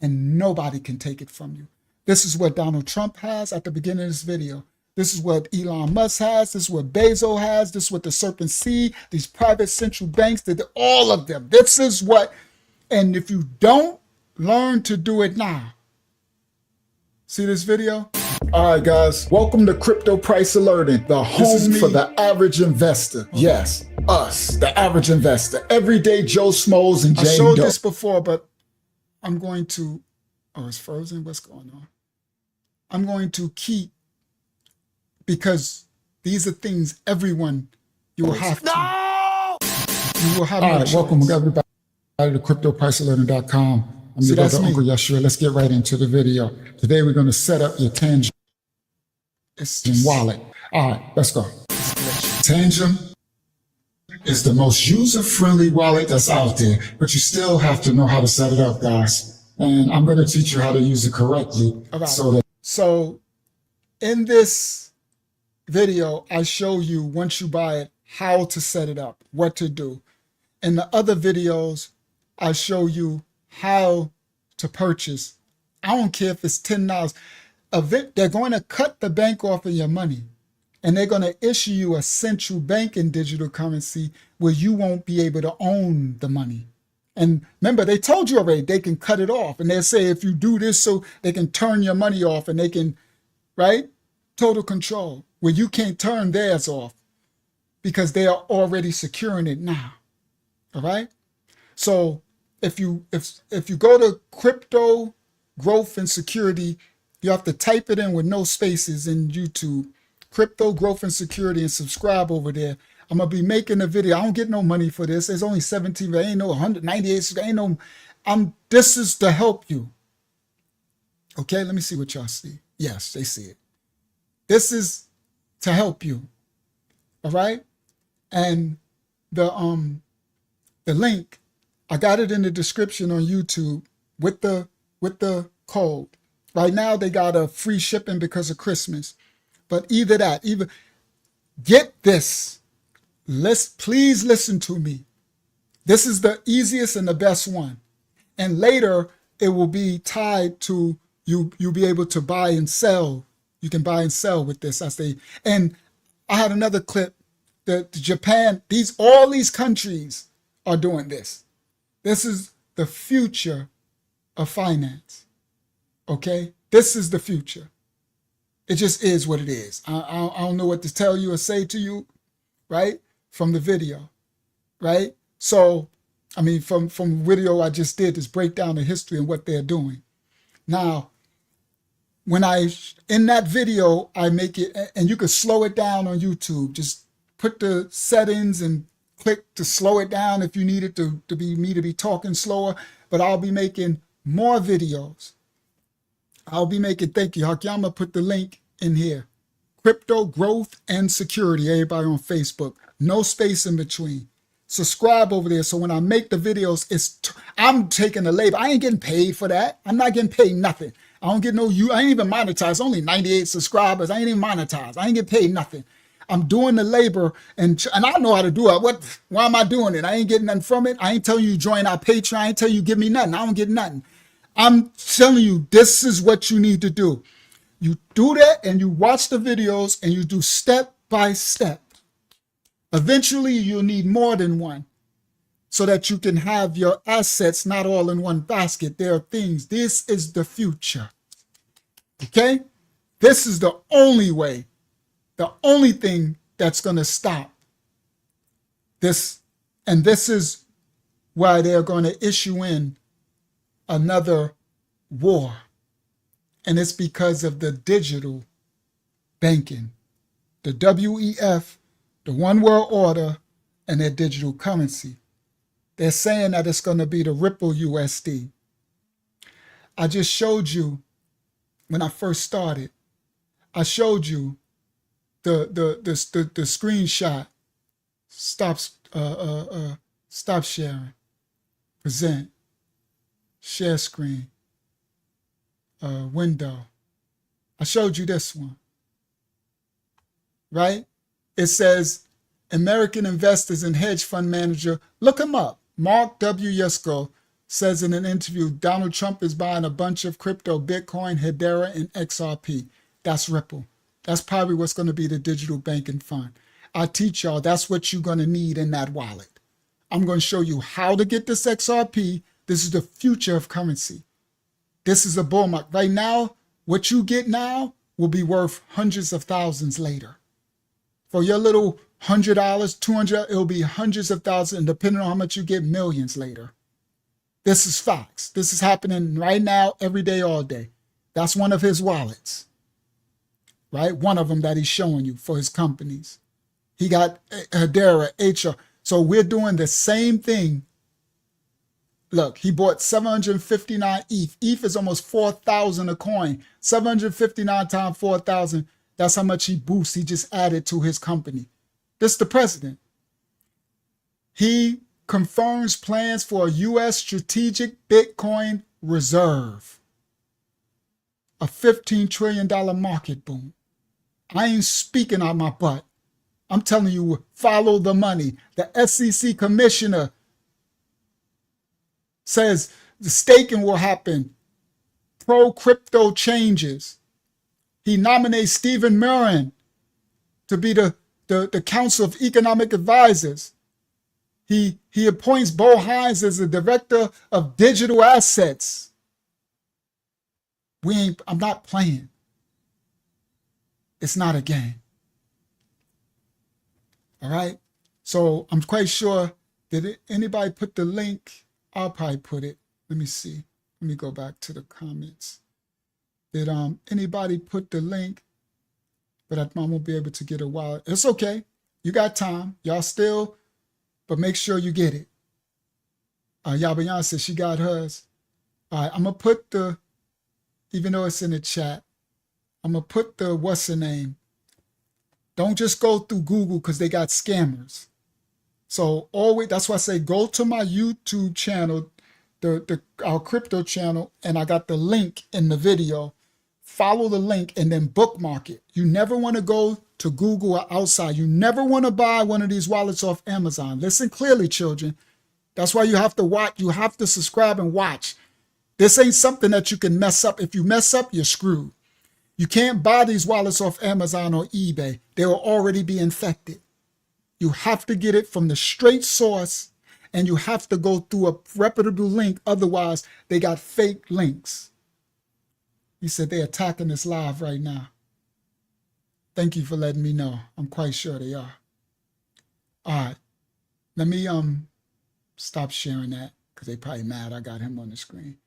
and nobody can take it from you. This is what Donald Trump has at the beginning of this video. This is what Elon Musk has. This is what Bezos has. This is what the Serpent Sea, these private central banks, all of them. This is what, and if you don't learn to do it now, see this video? All right, guys, welcome to Crypto Price Alerting, the home for the average investor. Yes, us, the average investor. Everyday Joe Smoes and Jane Doe. I showed this before, but I'm going to, it's frozen. What's going on? I'm going to keep, because these are things everyone, you will have to. You will have. All right, welcome everybody to CryptoPriceAlerting.com. I'm your brother, Uncle Yeshua. Let's get right into the video. Today we're going to set up your TANGEM wallet. All right, let's go. TANGEM is the most user-friendly wallet that's out there, but you still have to know how to set it up, guys. And I'm going to teach you how to use it correctly. So in this video, I show you, once you buy it, how to set it up, what to do. In the other videos, I show you how to purchase. I don't care if it's $10. They're going to cut the bank off of your money, and they're going to issue you a central banking digital currency where you won't be able to own the money. And remember, they told you already, they can cut it off. And they'll say, if you do this, so they can turn your money off, and they can, right? Total control, where you can't turn theirs off because they are already securing it now. All right. So if you go to Crypto Growth and Security, you have to type it in with no spaces in YouTube, Crypto Growth and Security, and subscribe over there. I'm going to be making a video. I don't get no money for this. There's only 17, there ain't no 198, ain't no, this is to help you. Okay, let me see what y'all see. Yes, they see it. This is to help you. All right? And the link, I got it in the description on YouTube with the code. Right now they got a free shipping because of Christmas. But either get this. Please listen to me. This is the easiest and the best one. And later it will be tied to you'll be able to buy and sell. You can buy and sell with this. And I had another clip that Japan, all these countries are doing this. This is the future of finance. Okay? This is the future. It just is what it is. I don't know what to tell you or say to you, right? From the video, right? So, I mean, from the video I just did, this breakdown of history and what they're doing. Now, when in that video, I make it, and you can slow it down on YouTube. Just put the settings and click to slow it down if you need it to be talking slower. But I'll be making more videos. Thank you, Haki. I'm gonna put the link in here. Crypto growth and security. Everybody on Facebook, no space in between. Subscribe over there, so when I make the videos, I'm taking the labor. I ain't getting paid for that. I'm not getting paid nothing. I don't get I ain't even monetized. Only 98 subscribers. I ain't even monetized. I ain't get paid nothing. I'm doing the labor, and I know how to do it. Why am I doing it? I ain't getting nothing from it. I ain't telling you join our Patreon. I ain't telling you give me nothing. I don't get nothing. I'm telling you this is what you need to do. You do that, and you watch the videos, and you do step by step. Eventually, you'll need more than one so that you can have your assets not all in one basket. There are things. This is the future. Okay? This is the only way, the only thing that's going to stop this. And this is why they're going to issue in another war. And it's because of the digital banking, the WEF, the One World Order, and their digital currency. They're saying that it's going to be the Ripple USD. I just showed you when I first started. I showed you the screenshot. Stop sharing. Present. Share screen. Window. I showed you this one. Right? It says American investors and hedge fund manager. Look him up. Mark W. Yusko says in an interview, Donald Trump is buying a bunch of crypto, Bitcoin, Hedera, and XRP. That's Ripple. That's probably what's going to be the digital banking fund. I teach y'all that's what you're going to need in that wallet. I'm going to show you how to get this XRP. This is the future of currency. This is a bull market. Right now, what you get now will be worth hundreds of thousands later. For your little $100, $200, it'll be hundreds of thousands, and depending on how much you get, millions later. This is facts. This is happening right now, every day, all day. That's one of his wallets, right? One of them that he's showing you for his companies. He got Hedera, HR. So we're doing the same thing. Look, he bought 759 ETH. ETH is almost 4,000 a coin. 759 times 4,000. That's how much he boosts. He just added to his company. This is the president. He confirms plans for a U.S. strategic Bitcoin reserve. A $15 trillion market boom. I ain't speaking out my butt. I'm telling you, follow the money. The SEC commissioner says the staking will happen. Pro-crypto changes. He nominates Stephen Murrin to be the Council of Economic Advisors. He appoints Bo Hines as the Director of Digital Assets. I'm not playing. It's not a game. All right? So I'm quite sure, did anybody put the link? I'll probably put it. Let me see. Let me go back to the comments. Did anybody put the link? But I won't be able to get a wallet. It's okay. You got time. Y'all still, but make sure you get it. Yabayan says she got hers. All right, I'm going to put even though it's in the chat, I'm going to put what's the name? Don't just go through Google because they got scammers. So always, that's why I say go to my YouTube channel, our crypto channel, and I got the link in the video. Follow the link and then bookmark it. You never want to go to Google or outside. You never want to buy one of these wallets off Amazon. Listen clearly, children. That's why you have to watch. You have to subscribe and watch. This ain't something that you can mess up. If you mess up, you're screwed. You can't buy these wallets off Amazon or eBay. They will already be infected. You have to get it from the straight source, and you have to go through a reputable link. Otherwise, they got fake links. He said they're attacking this live right now. Thank you for letting me know. I'm quite sure they are. All right. Let me stop sharing that because they probably mad I got him on the screen.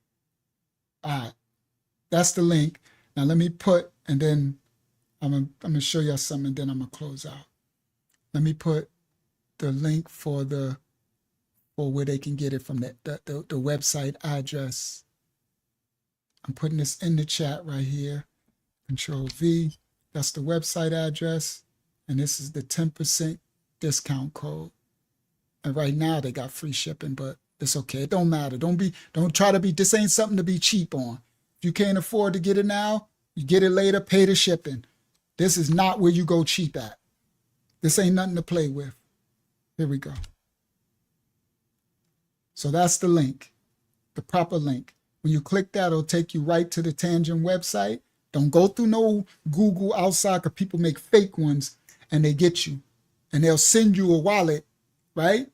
All right. That's the link. Now let me put, and then I'm gonna show you something, and then I'm gonna close out. Let me put the link for where they can get it from the website address. I'm putting this in the chat right here. Control V. That's the website address, and this is the 10% discount code. And right now they got free shipping, but it's okay. It don't matter. Don't try to be. This ain't something to be cheap on. If you can't afford to get it now, you get it later. Pay the shipping. This is not where you go cheap at. This ain't nothing to play with. Here we go. So that's the link, the proper link. When you click that, it'll take you right to the TANGEM website. Don't go through no Google outside, because people make fake ones and they get you. And they'll send you a wallet, right?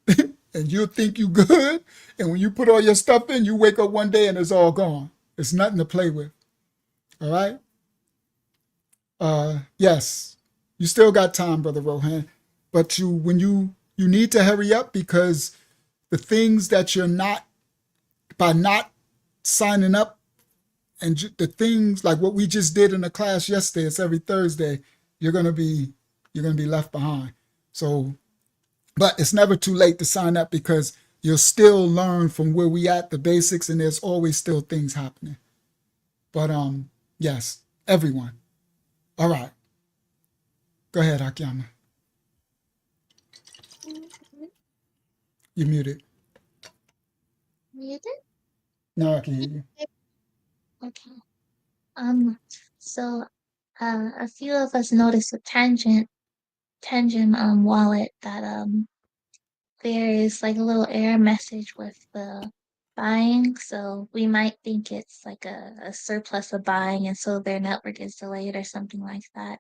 And you'll think you good. And when you put all your stuff in, you wake up one day and it's all gone. It's nothing to play with. All right? Yes, you still got time, Brother Rohan. But you need to hurry up, because the things that you're not, by not signing up, and the things like what we just did in the class yesterday, it's every Thursday, you're gonna be left behind. So, but it's never too late to sign up, because you'll still learn from where we at, the basics, and there's always still things happening. But yes, everyone. All right. Go ahead, Akiyama. You're muted. Muted? No, I can hear you. Okay. So a few of us noticed with TANGEM wallet that there is like a little error message with the buying, so we might think it's like a surplus of buying, and so their network is delayed or something like that.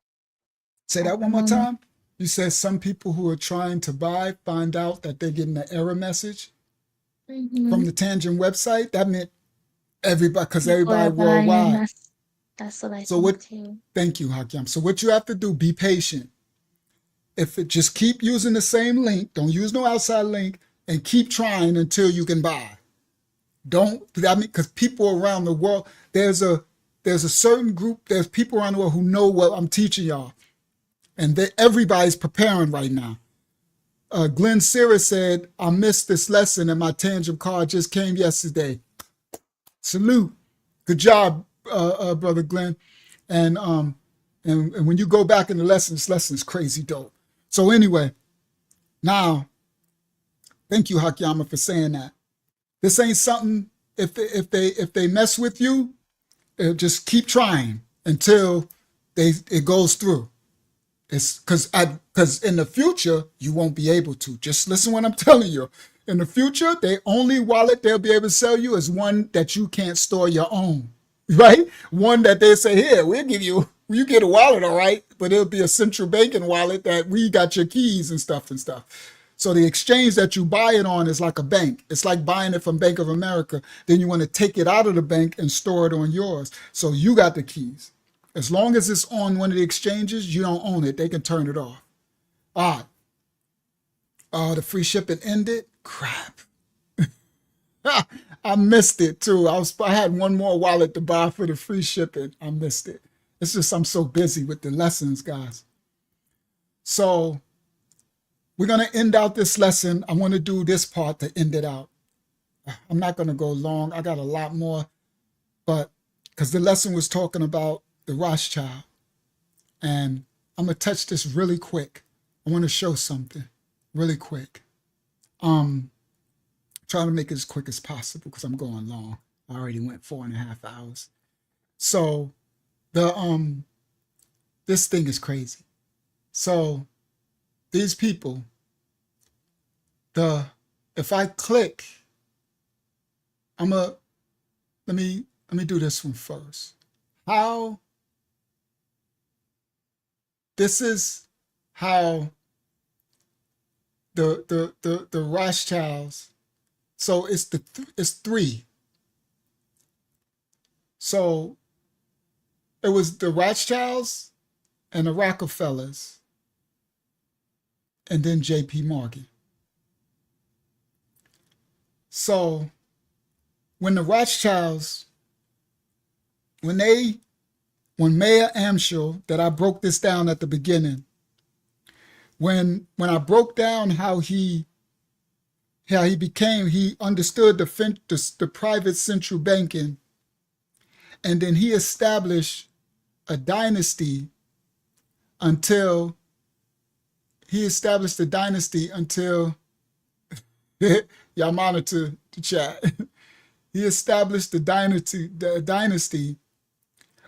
Say that one more time. You said some people who are trying to buy find out that they're getting an error message from the TANGEM website. That meant everybody, because everybody worldwide. That's what I think too. Thank you, Hakim. So what you have to do, be patient. If it just keep using the same link, don't use no outside link, and keep trying until you can buy. Because people around the world, there's a certain group, there's people around the world who know what I'm teaching y'all. And everybody's preparing right now. Glenn Sierra said, I missed this lesson and my TANGEM card just came yesterday. Salute. Good job, Brother Glenn. And when you go back in the lesson, this lesson is crazy dope. So anyway, now, thank you, Hakiyama, for saying that. This ain't something, if they mess with you, just keep trying until it goes through. It's because in the future, you won't be able to. Just listen what I'm telling you. In the future, the only wallet they'll be able to sell you is one that you can't store your own, right? One that they say, here, we'll give you, you get a wallet, all right, but it'll be a central banking wallet that we got your keys and stuff. So the exchange that you buy it on is like a bank. It's like buying it from Bank of America. Then you want to take it out of the bank and store it on yours. So you got the keys. As long as it's on one of the exchanges, you don't own it. They can turn it off. All right. Oh, the free shipping ended? Crap. I missed it too. I had one more wallet to buy for the free shipping. I missed it. It's just I'm so busy with the lessons, guys. So we're going to end out this lesson. I want to do this part to end it out. I'm not going to go long. I got a lot more, but because the lesson was talking about the Rothschild. And I'm going to touch this really quick. I want to show something really quick. Trying to make it as quick as possible because I'm going long. I already went 4.5 hours. So this thing is crazy. So these people, if I click, let me do this one first. This is how the Rothschilds. So it's three. So it was the Rothschilds and the Rockefellers, and then J.P. Morgan. So when the Rothschilds, when they when Mayor Amschel, that I broke this down at the beginning, when I broke down how he understood the private central banking, and then he established a dynasty until y'all monitor the chat. He established the dynasty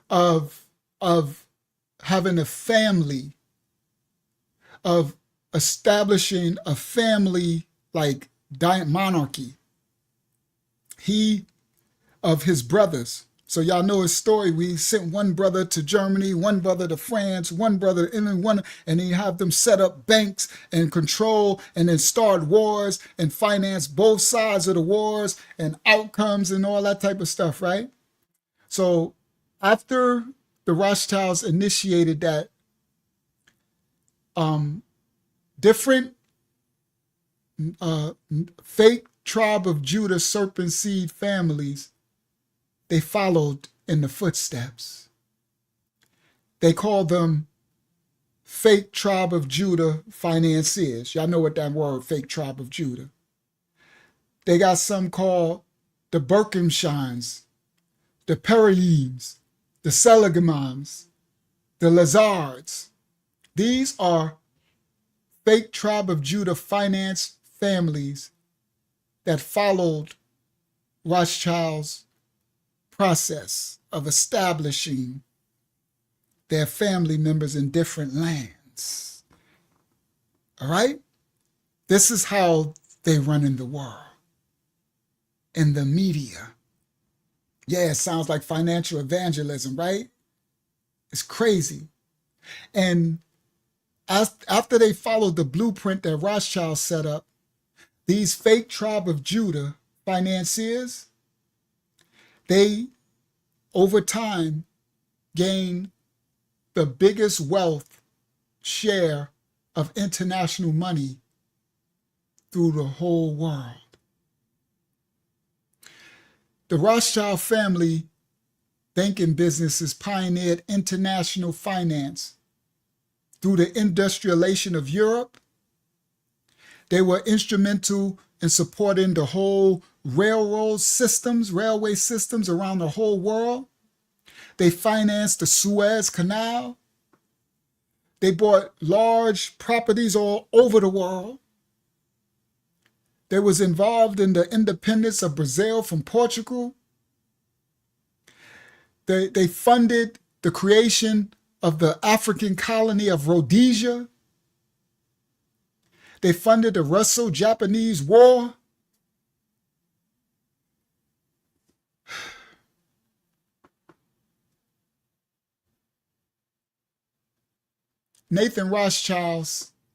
of having a family, of establishing a family like monarchy. He of his brothers. So y'all know his story. We sent one brother to Germany, one brother to France, one brother to England, and he have them set up banks and control and then start wars and finance both sides of the wars and outcomes and all that type of stuff, right? So after the Rothschilds initiated that, different fake tribe of Judah serpent seed families, they followed in the footsteps. They called them fake tribe of Judah financiers. Y'all know what that word, fake tribe of Judah. They got some called the Birkenshines, the Perimes, the Seligamons, the Lazards. These are fake tribe of Judah finance families that followed Rothschild's process of establishing their family members in different lands. All right? This is how they run in the world, in the media. Yeah, it sounds like financial evangelism, right? It's crazy. And after they followed the blueprint that Rothschild set up, these fake tribe of Judah financiers, they, over time, gain the biggest wealth share of international money through the whole world. The Rothschild family banking businesses pioneered international finance through the industrialization of Europe. They were instrumental in supporting the whole railway systems around the whole world. They financed the Suez Canal. They bought large properties all over the world. They was involved in the independence of Brazil from Portugal. They funded the creation of the African colony of Rhodesia. They funded the Russo-Japanese War. Nathan Rothschild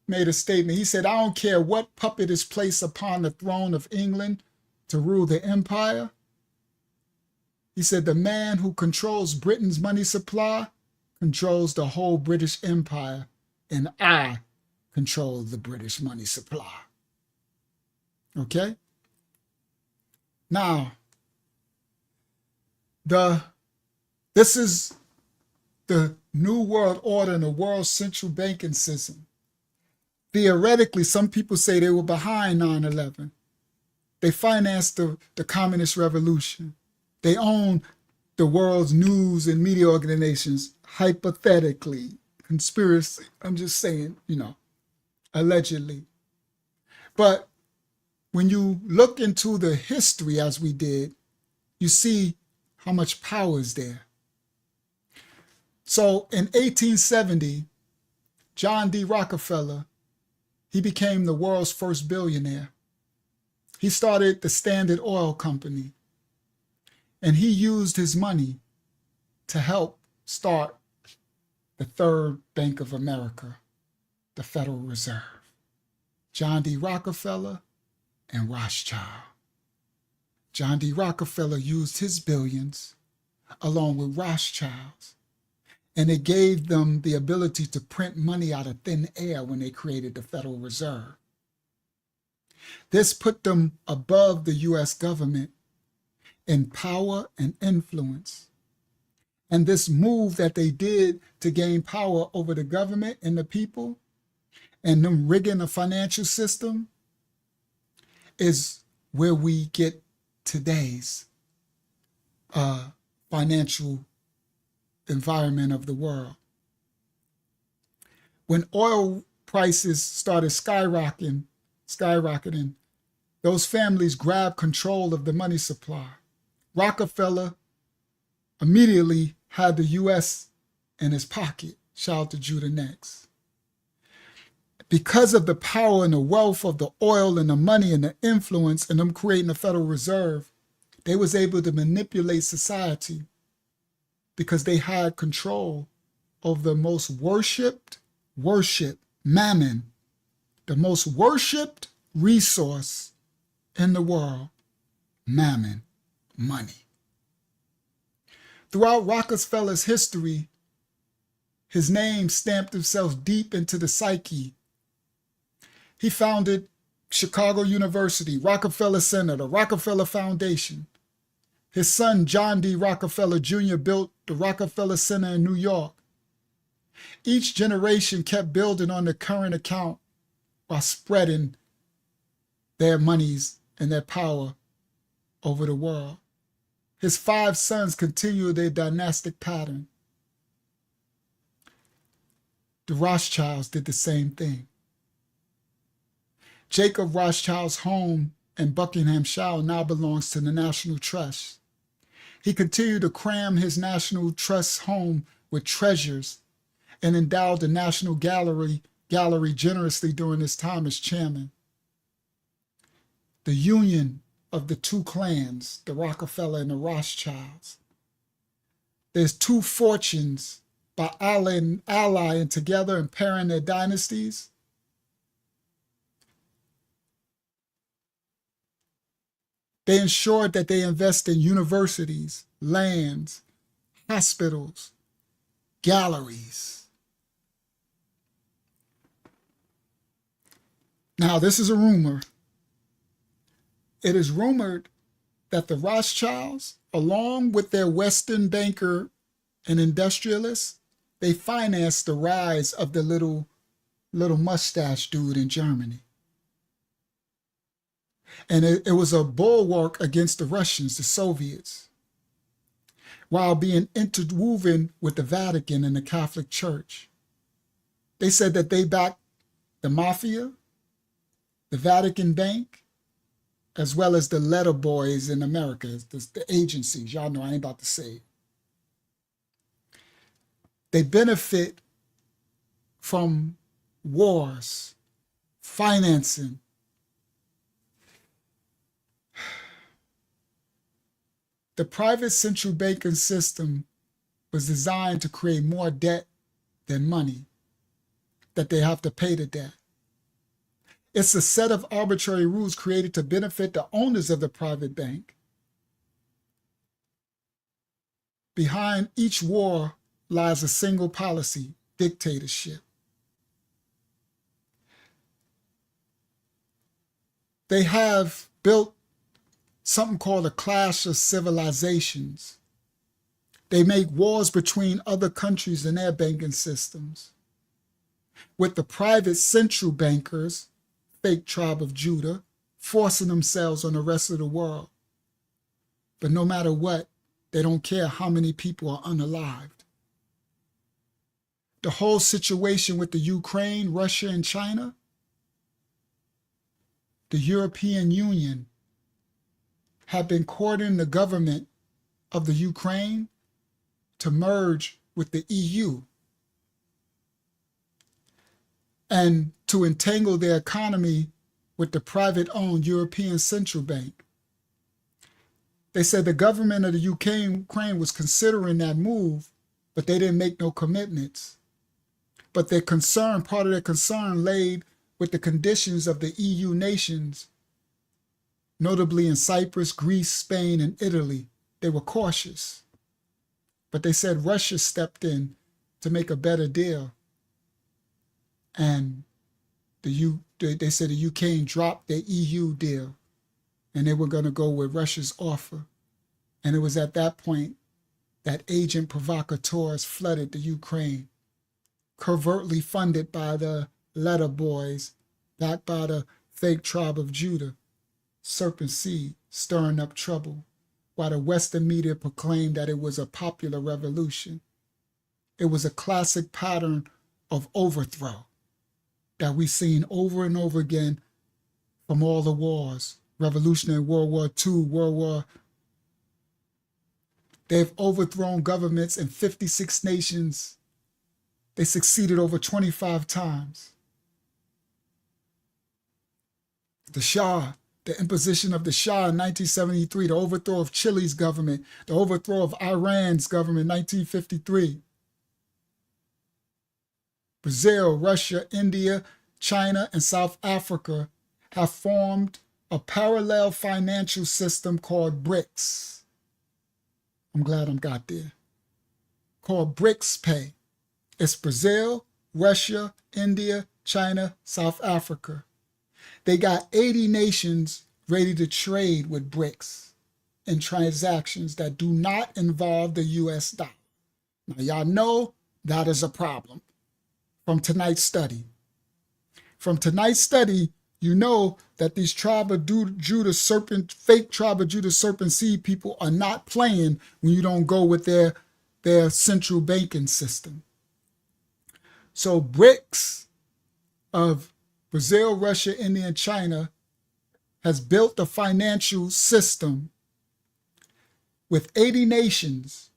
made a statement. He said, "I don't care what puppet is placed upon the throne of England to rule the empire." He said, "The man who controls Britain's money supply controls the whole British Empire, and I control the British money supply." Okay? Now, this is the New World Order and the world central banking system. Theoretically, some people say they were behind 9/11. They financed the communist revolution. They own the world's news and media organizations, hypothetically, conspiracy. I'm just saying, allegedly. But when you look into the history as we did, you see how much power is there. So in 1870, John D. Rockefeller, he became the world's first billionaire. He started the Standard Oil Company, and he used his money to help start the Third Bank of America, the Federal Reserve. John D. Rockefeller and Rothschild. John D. Rockefeller used his billions along with Rothschild's, and it gave them the ability to print money out of thin air when they created the Federal Reserve. This put them above the U.S. government in power and influence. And this move that they did to gain power over the government and the people and them rigging the financial system is where we get today's financial environment of the world. When oil prices started skyrocketing, those families grabbed control of the money supply. Rockefeller immediately had the U.S. in his pocket. Shout out to Judah next. Because of the power and the wealth of the oil and the money and the influence and them creating the Federal Reserve, they was able to manipulate society because they had control of the most worship, Mammon, the most worshipped resource in the world, Mammon, money. Throughout Rockefeller's history, his name stamped himself deep into the psyche. He founded Chicago University, Rockefeller Center, the Rockefeller Foundation. His son, John D. Rockefeller Jr., built the Rockefeller Center in New York. Each generation kept building on the current account while spreading their monies and their power over the world. His 5 sons continued their dynastic pattern. The Rothschilds did the same thing. Jacob Rothschild's home in Buckinghamshire now belongs to the National Trust. He continued to cram his National Trust home with treasures and endowed the National Gallery generously during his time as chairman. The union of the two clans, the Rockefeller and the Rothschilds. There's 2 fortunes by allying together and pairing their dynasties. They ensured that they invest in universities, lands, hospitals, galleries. Now, this is a rumor. It is rumored that the Rothschilds, along with their Western banker and industrialists, they financed the rise of the little mustache dude in Germany. And it was a bulwark against the Russians, the Soviets, while being interwoven with the Vatican and the Catholic Church. They said that they backed the mafia, the Vatican Bank, as well as the letter boys in America, the agencies. Y'all know I ain't about to say it. They benefit from wars, financing. The private central banking system was designed to create more debt than money, that they have to pay the debt. It's a set of arbitrary rules created to benefit the owners of the private bank. Behind each war lies a single policy, dictatorship. They have built something called a clash of civilizations. They make wars between other countries and their banking systems. With the private central bankers, fake tribe of Judah, forcing themselves on the rest of the world. But no matter what, they don't care how many people are unalived. The whole situation with the Ukraine, Russia, and China, the European Union have been courting the government of the Ukraine to merge with the EU and to entangle their economy with the private-owned European Central Bank. They said the government of the Ukraine was considering that move, but they didn't make no commitments. But their concern, part of their concern laid with the conditions of the EU nations, notably in Cyprus, Greece, Spain, and Italy. They were cautious. But they said Russia stepped in to make a better deal. And they said the UK dropped their EU deal and they were going to go with Russia's offer. And it was at that point that agent provocateurs flooded the Ukraine, covertly funded by the letter boys, backed by the fake tribe of Judah, serpent seed, stirring up trouble, while the Western media proclaimed that it was a popular revolution. It was a classic pattern of overthrow that we've seen over and over again from all the wars, Revolutionary World War II, They've overthrown governments in 56 nations. They succeeded over 25 times. The Shah, the imposition of the Shah in 1973, the overthrow of Chile's government, the overthrow of Iran's government in 1953. Brazil, Russia, India, China, and South Africa have formed a parallel financial system called BRICS. I'm glad I got there. Called BRICS Pay. It's Brazil, Russia, India, China, South Africa. They got 80 nations ready to trade with BRICS in transactions that do not involve the US dollar. Now, y'all know that is a problem from tonight's study. From tonight's study, you know that these tribe of Judah serpent, fake tribe of Judah serpent seed people are not playing when you don't go with their central banking system. So BRICS of Brazil, Russia, India, and China has built a financial system with 80 nations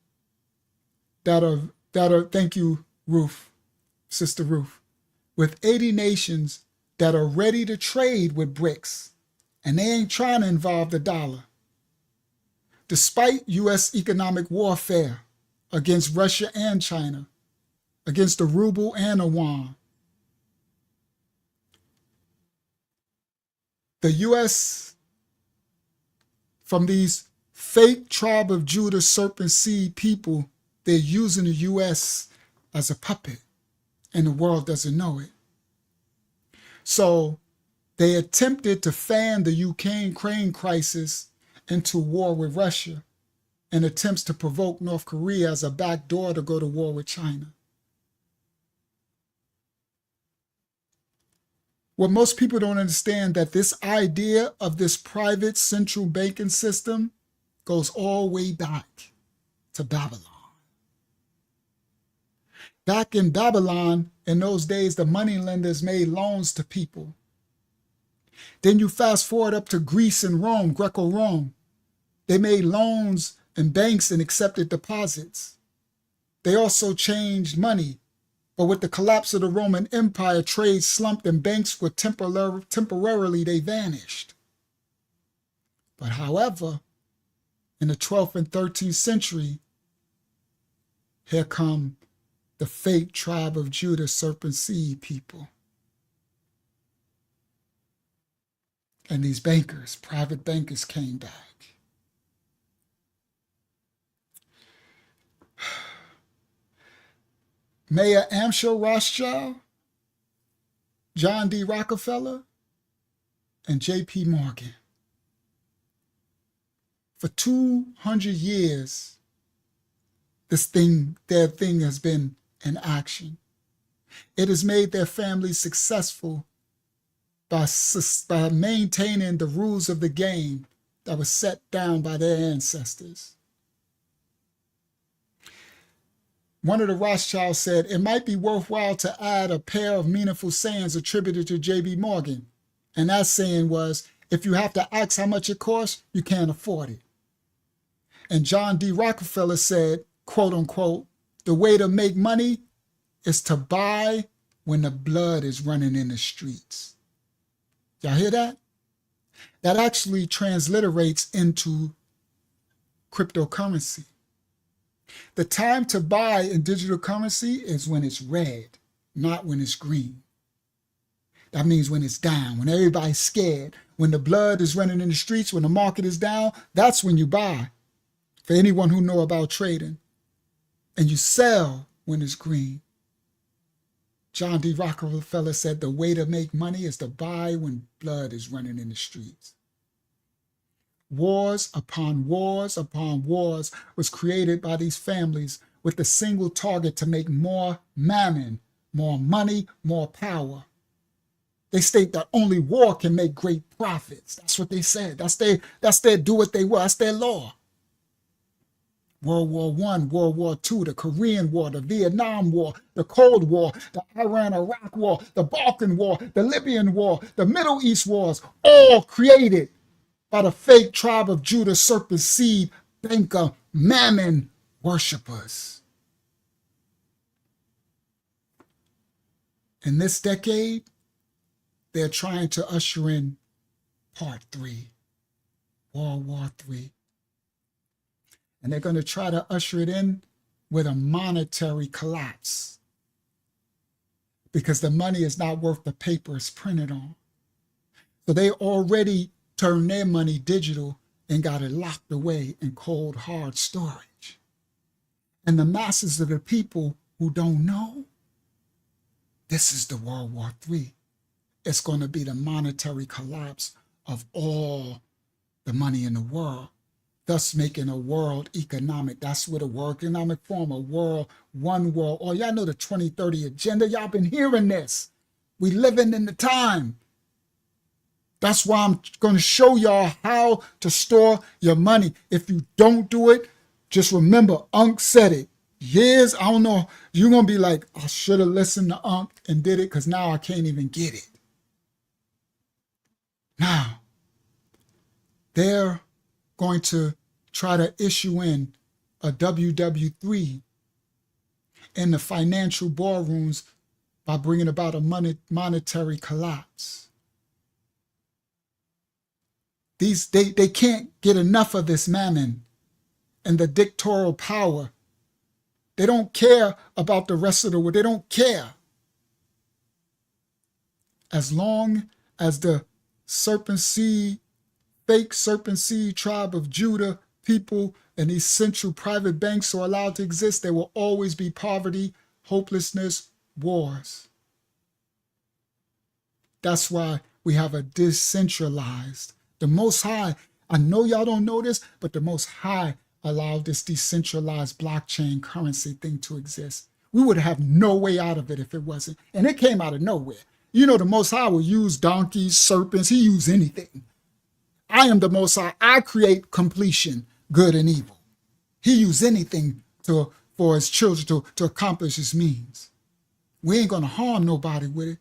that are, thank you, Ruth, Sister Ruth, with 80 nations that are ready to trade with BRICS, and they ain't trying to involve the dollar. Despite U.S. economic warfare against Russia and China, against the ruble and the yuan, the U.S., from these fake tribe of Judah serpent seed people, they're using the U.S. as a puppet, and the world doesn't know it. So they attempted to fan the Ukraine crisis into war with Russia in attempts to provoke North Korea as a backdoor to go to war with China. What most people don't understand, that this idea of this private central banking system goes all the way back to Babylon. Back in Babylon, in those days, the moneylenders made loans to people. Then you fast forward up to Greece and Rome, Greco-Rome. They made loans and banks and accepted deposits. They also changed money. But with the collapse of the Roman Empire, trade slumped and banks were temporarily they vanished. But however, in the 12th and 13th century, here come the fake tribe of Judah serpent seed people. And these bankers, private bankers, came back. Mayor Amschel Rothschild, John D. Rockefeller, and J.P. Morgan. For 200 years, their thing has been in action. It has made their families successful by maintaining the rules of the game that was set down by their ancestors. One of the Rothschilds said, it might be worthwhile to add a pair of meaningful sayings attributed to J.B. Morgan. And that saying was, if you have to ask how much it costs, you can't afford it. And John D. Rockefeller said, quote unquote, the way to make money is to buy when the blood is running in the streets. Y'all hear that? That actually transliterates into cryptocurrency. The time to buy in digital currency is when it's red, not when it's green. That means when it's down, when everybody's scared, when the blood is running in the streets, when the market is down, that's when you buy. For anyone who know about trading. And you sell when it's green. John D. Rockefeller said the way to make money is to buy when blood is running in the streets. Wars upon wars upon wars was created by these families with the single target to make more mammon, more money, more power. They state that only war can make great profits. That's what they said. That's their do what they will. That's their law. World War I, World War II, the Korean War, the Vietnam War, the Cold War, the Iran-Iraq War, the Balkan War, the Libyan War, the Middle East wars, all created by the fake tribe of Judah serpent seed banker Mammon worshippers. In this decade, they're trying to usher in part 3, World War III. And they're going to try to usher it in with a monetary collapse because the money is not worth the paper it's printed on. So they already turned their money digital and got it locked away in cold, hard storage. And the masses of the people who don't know, this is the World War III. It's going to be the monetary collapse of all the money in the world, thus making a world economic. That's what a world economic form, a world, one world. Oh, y'all know the 2030 agenda. Y'all been hearing this. We living in the time. That's why I'm going to show y'all how to store your money. If you don't do it, just remember, Unc said it. Years, I don't know, you're going to be like, I should have listened to Unc and did it because now I can't even get it. Now, they're going to try to issue in a WW3 in the financial ballrooms by bringing about a monetary collapse. They can't get enough of this mammon and the dictatorial power. They don't care about the rest of the world. They don't care. As long as the fake serpent seed tribe of Judah people and these central private banks are allowed to exist, there will always be poverty, hopelessness, wars. That's why we have a decentralized. The Most High, I know y'all don't know this, but the Most High allowed this decentralized blockchain currency thing to exist. We would have no way out of it if it wasn't. And it came out of nowhere. You know, the Most High will use donkeys, serpents. He used anything. I am the Most High. I create completion, good and evil. He used anything for his children to accomplish his means. We ain't going to harm nobody with it.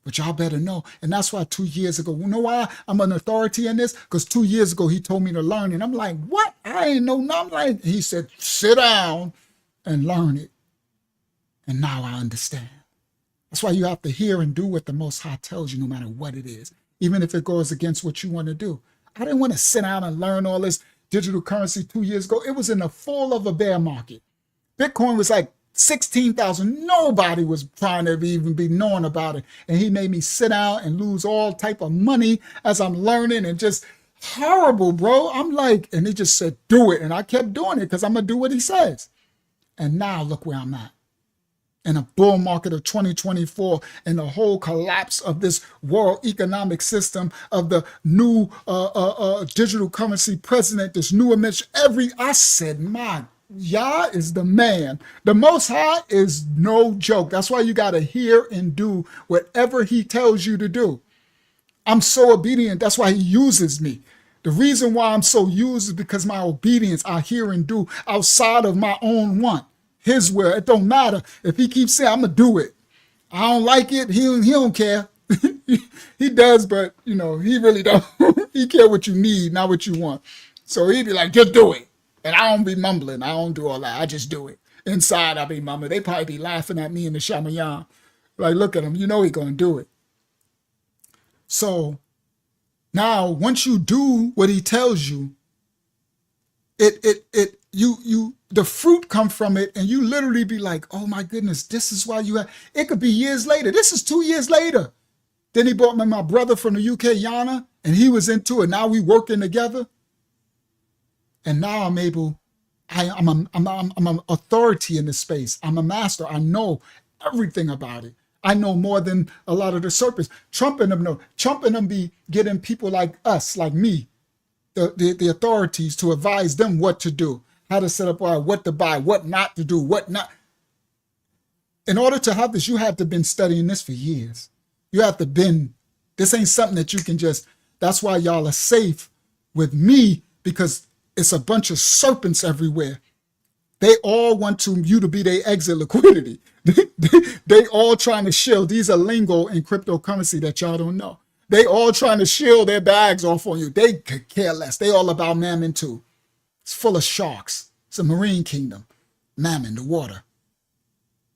But y'all better know. And that's why 2 years ago, you know why I'm an authority in this? Because 2 years ago, he told me to learn it. I'm like, what? I ain't know nothing. He said, sit down and learn it. And now I understand. That's why you have to hear and do what the Most High tells you, no matter what it is, even if it goes against what you want to do. I didn't want to sit down and learn all this digital currency 2 years ago. It was in the full of a bear market. Bitcoin was like 16,000. Nobody was trying to even be knowing about it. And he made me sit down and lose all type of money as I'm learning and just horrible, bro. I'm like, and he just said, do it. And I kept doing it because I'm going to do what he says. And now look where I'm at. In a bull market of 2024 and the whole collapse of this world economic system of the new digital currency president, this new administration, I said, my Yah is the man. The Most High is no joke. That's why you got to hear and do whatever he tells you to do. I'm so obedient. That's why he uses me. The reason why I'm so used is because my obedience, I hear and do outside of my own want. His will. It don't matter. If he keeps saying, I'm going to do it. I don't like it. He don't care. He does, but, you know, he really don't. He care what you need, not what you want. So he'd be like, just do it. And I don't be mumbling. I don't do all that. I just do it. Inside, I be mumbling. They probably be laughing at me in the Shamayan. Like, look at him. You know he going to do it. So now, once you do what he tells you, the fruit come from it, and you literally be like, oh my goodness, this is why you have, it could be years later. This is 2 years later. Then he brought me my brother from the UK, Yana, and he was into it. Now we working together. And now I'm able, I'm an authority in this space. I'm a master. I know everything about it. I know more than a lot of the serpents. Trump and them know. Trump and them be getting people like us, like me, the authorities to advise them what to do, how to set up, what to buy, what not to do, what not. In order to have this, you have to been studying this for years. You have to been, this ain't something that you can just, that's why y'all are safe with me, because it's a bunch of serpents everywhere. They all want you to be their exit liquidity. They all trying to shield. These are lingo in cryptocurrency that y'all don't know. They all trying to shield their bags off on you. They could care less. They all about Mammon too. It's full of sharks. It's a marine kingdom. Mammon, the water.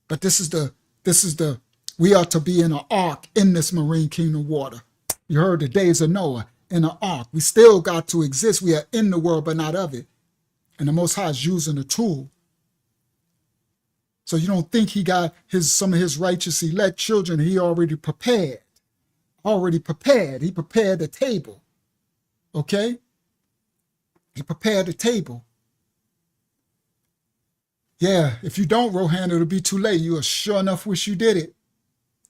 But this is the, we are to be in an ark in this marine kingdom water. You heard the days of Noah in an ark. We still got to exist. We are in the world, but not of it. And the Most High is using a tool. So you don't think he got some of his righteous elect children. He already prepared. He prepared the table. Okay? He prepared the table. Yeah, if you don't, Rohan, it'll be too late. You sure enough wish you did it.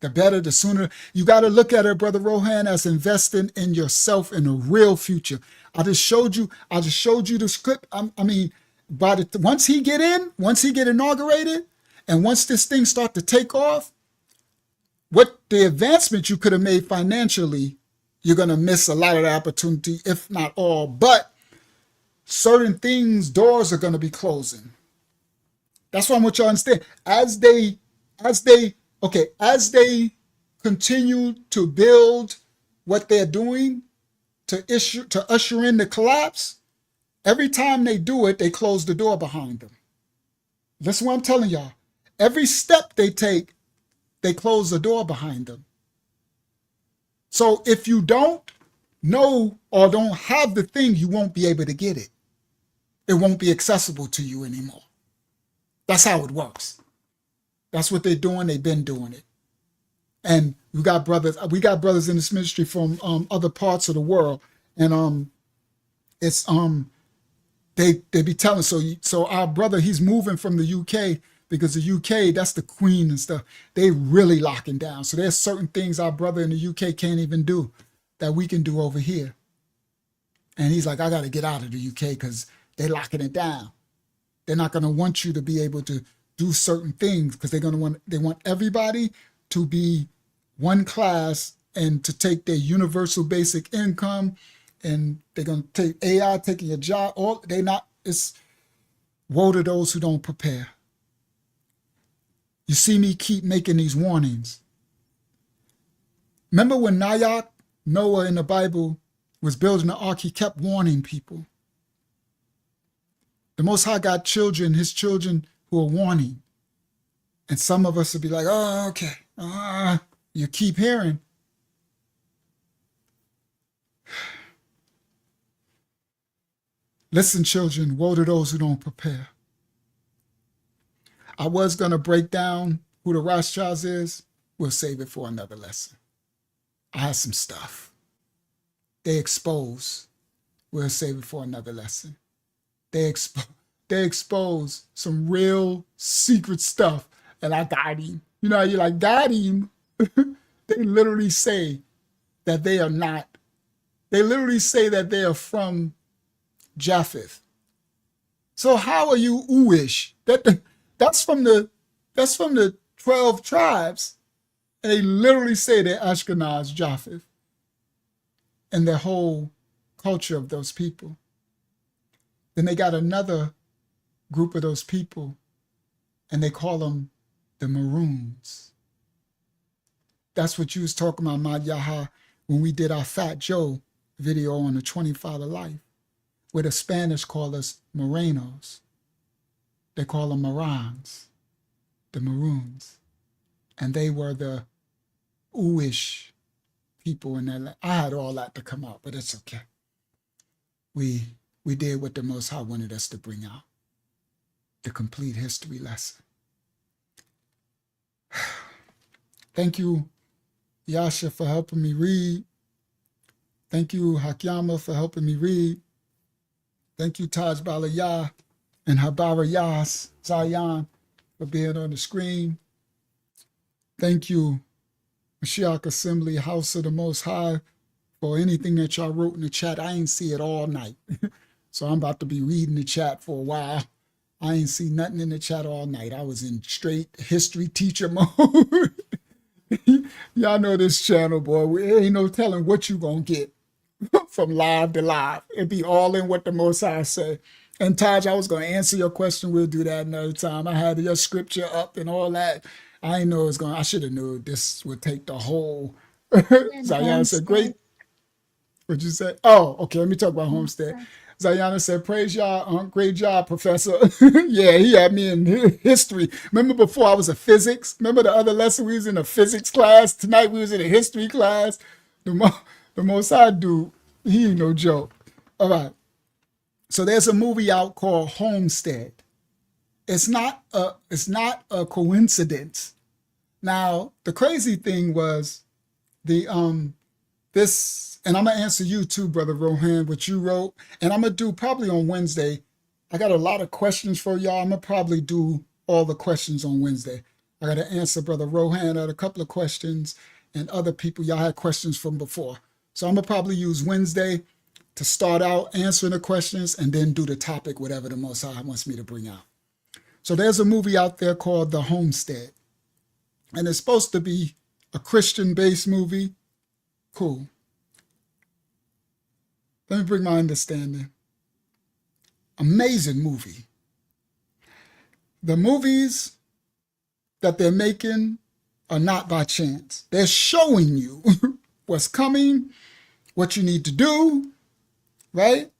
The better, the sooner. You got to look at it, Brother Rohan, as investing in yourself in a real future. I just showed you the script. I mean, once he get inaugurated, and once this thing start to take off, what the advancement you could have made financially, you're going to miss a lot of the opportunity, if not all. But certain things, doors are going to be closing. That's why I want you to understand. As they continue to build what they're doing to usher in the collapse, every time they do it, they close the door behind them. Listen what I'm telling y'all. Every step they take, they close the door behind them. So if you don't know or don't have the thing, you won't be able to get it. It won't be accessible to you anymore. That's how it works. That's what they're doing. They've been doing it. And we got brothers in this ministry from other parts of the world. And it's they be telling, so our brother, he's moving from the UK, because the UK, that's the Queen and stuff. They really locking down. So there's certain things our brother in the UK can't even do that we can do over here. And he's like, I got to get out of the UK because they're locking it down. They're not going to want you to be able to do certain things, because they want everybody to be one class and to take their universal basic income, and they're going to take AI taking your job. It's woe to those who don't prepare. You see me keep making these warnings. Remember when Noah in the Bible, was building the ark, he kept warning people. The Most High got children, his children, who are warning. And some of us will be like, oh, okay. You keep hearing. Listen, children, woe to those who don't prepare. I was going to break down who the Rothschilds is. We'll save it for another lesson. I have some stuff. They expose. We'll save it for another lesson. They expose some real secret stuff. And I got him. You know, you're like, got him. They literally say that they are not. They literally say that they are from Japheth. So how are you Uish? That's from the 12 tribes. And they literally say they're Ashkenaz, Japheth, and their whole culture of those people. Then they got another group of those people, and they call them the Maroons. That's what you was talking about, Mad Yaha, when we did our Fat Joe video on the 25 of life, where the Spanish call us Morenos. They call them Marans, the Maroons. And they were the Uish people in that land. I had all that to come out, but it's okay. We did what the Most High wanted us to bring out, the complete history lesson. Thank you, Yasha, for helping me read. Thank you, Hakyama, for helping me read. Thank you, Taj Balaya and Habara Yas, Zion, for being on the screen. Thank you, Mashiach Assembly, House of the Most High, for anything that y'all wrote in the chat. I ain't see it all night. So I'm about to be reading the chat for a while. I ain't see nothing in the chat all night. I was in straight history teacher mode. Y'all know this channel, boy. There ain't no telling what you gonna get from live to live. It be all in what the Most High say. And Taj, I was gonna answer your question. We'll do that another time. I had your scripture up and all that. I didn't know it was gonna. I should have knew this would take the whole. Zayana said, "Great." What'd you say? Oh, okay. Let me talk about Homestead. Zayana said, "Praise y'all, great job, Professor." Yeah, he had me in history. Remember before I was a physics? Remember the other lesson we was in a physics class? Tonight we was in a history class. The most I do, he ain't no joke. All right. So there's a movie out called Homestead. It's not a coincidence. Now, the crazy thing was this, and I'm gonna answer you too, Brother Rohan, what you wrote, and I'm gonna do probably on Wednesday. I got a lot of questions for y'all. I'm gonna probably do all the questions on Wednesday. I gotta answer Brother Rohan at a couple of questions, and other people y'all had questions from before. So I'm gonna probably use Wednesday to start out answering the questions and then do the topic, whatever the Most High wants me to bring out. So there's a movie out there called The Homestead, and it's supposed to be a Christian-based movie. Cool. Let me bring my understanding. Amazing movie. The movies that they're making are not by chance. They're showing you what's coming, what you need to do, right?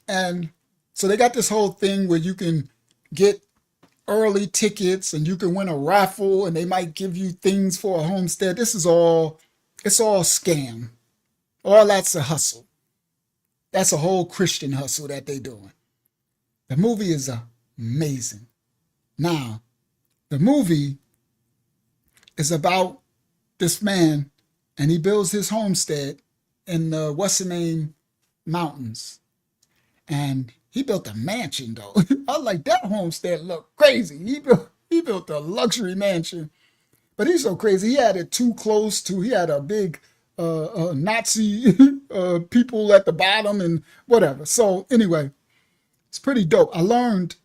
And so they got this whole thing where you can get early tickets and you can win a raffle and they might give you things for a homestead. It's all scam. All that's a hustle. That's a whole Christian hustle that they're doing. The movie is amazing. Now, the movie is about this man, and he builds his homestead in the what's-the-name mountains. And he built a mansion, though. I was like, that homestead looked crazy. He built a luxury mansion. But he's so crazy. He had it too close to, he had a big Nazi people at the bottom and whatever. So anyway, it's pretty dope. I learned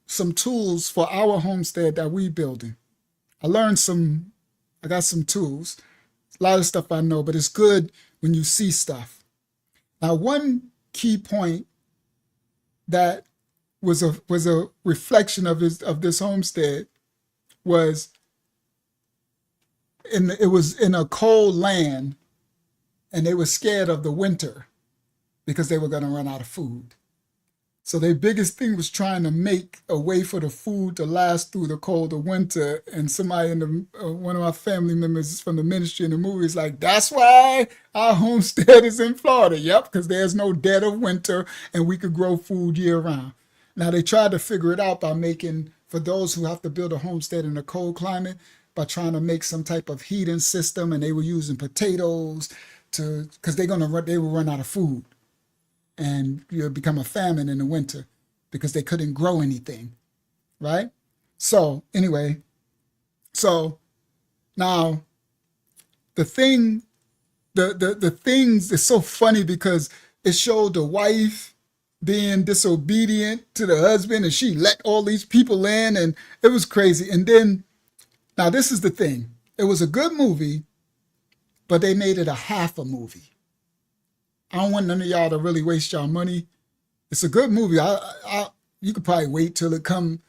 some tools for our homestead that we building. I got some tools. A lot of stuff I know, but it's good when you see stuff. Now, one key point that was a reflection of this homestead was it was in a cold land, and they were scared of the winter because they were going to run out of food. So their biggest thing was trying to make a way for the food to last through the cold of winter. And somebody one of my family members from the ministry in the movie is like, that's why our homestead is in Florida. Yep, because there's no dead of winter and we could grow food year round. Now they tried to figure it out by making, for those who have to build a homestead in a cold climate, by trying to make some type of heating system, and they were using potatoes because they will run out of food. And you'll become a famine in the winter because they couldn't grow anything, right? So anyway, now the things is so funny because it showed the wife being disobedient to the husband, and she let all these people in, and it was crazy. And then, now this is the thing. It was a good movie, but they made it a half a movie. I don't want none of y'all to really waste y'all money. It's a good movie. You could probably wait till it come.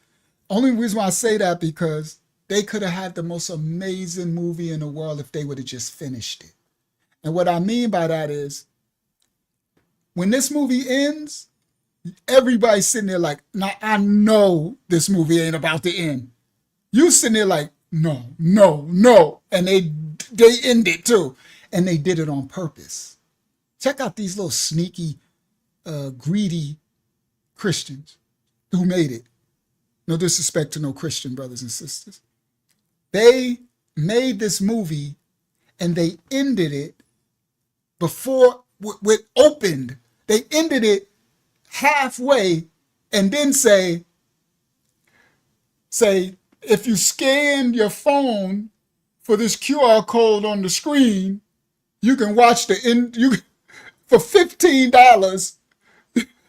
Only reason why I say that because they could have had the most amazing movie in the world if they would have just finished it. And what I mean by that is, when this movie ends, everybody's sitting there like, now I know this movie ain't about to end. You sitting there like, no. And they end it too. And they did it on purpose. Check out these little sneaky, greedy Christians who made it. No disrespect to no Christian brothers and sisters. They made this movie and they ended it before it opened. They ended it halfway and then say, if you scan your phone for this QR code on the screen, You can watch for $15.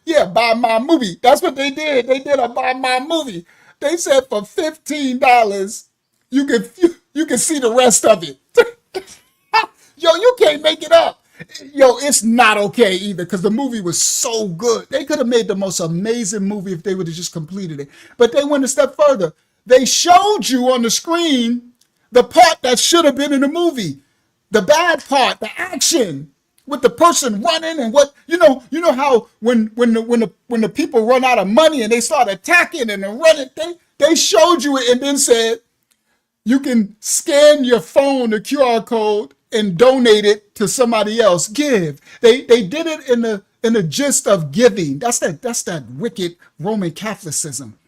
Yeah, buy my movie. That's what they did. They did a buy my movie. They said for $15, you can see the rest of it. Yo, you can't make it up. Yo, it's not okay either because the movie was so good. They could have made the most amazing movie if they would have just completed it. But they went a step further. They showed you on the screen the part that should have been in the movie, the bad part, the action with the person running and what you know how when the people run out of money and they start attacking and they're running, they showed you it and then said you can scan your phone, the QR code, and donate it to somebody else. Give. They did it in the gist of giving. That's that wicked Roman Catholicism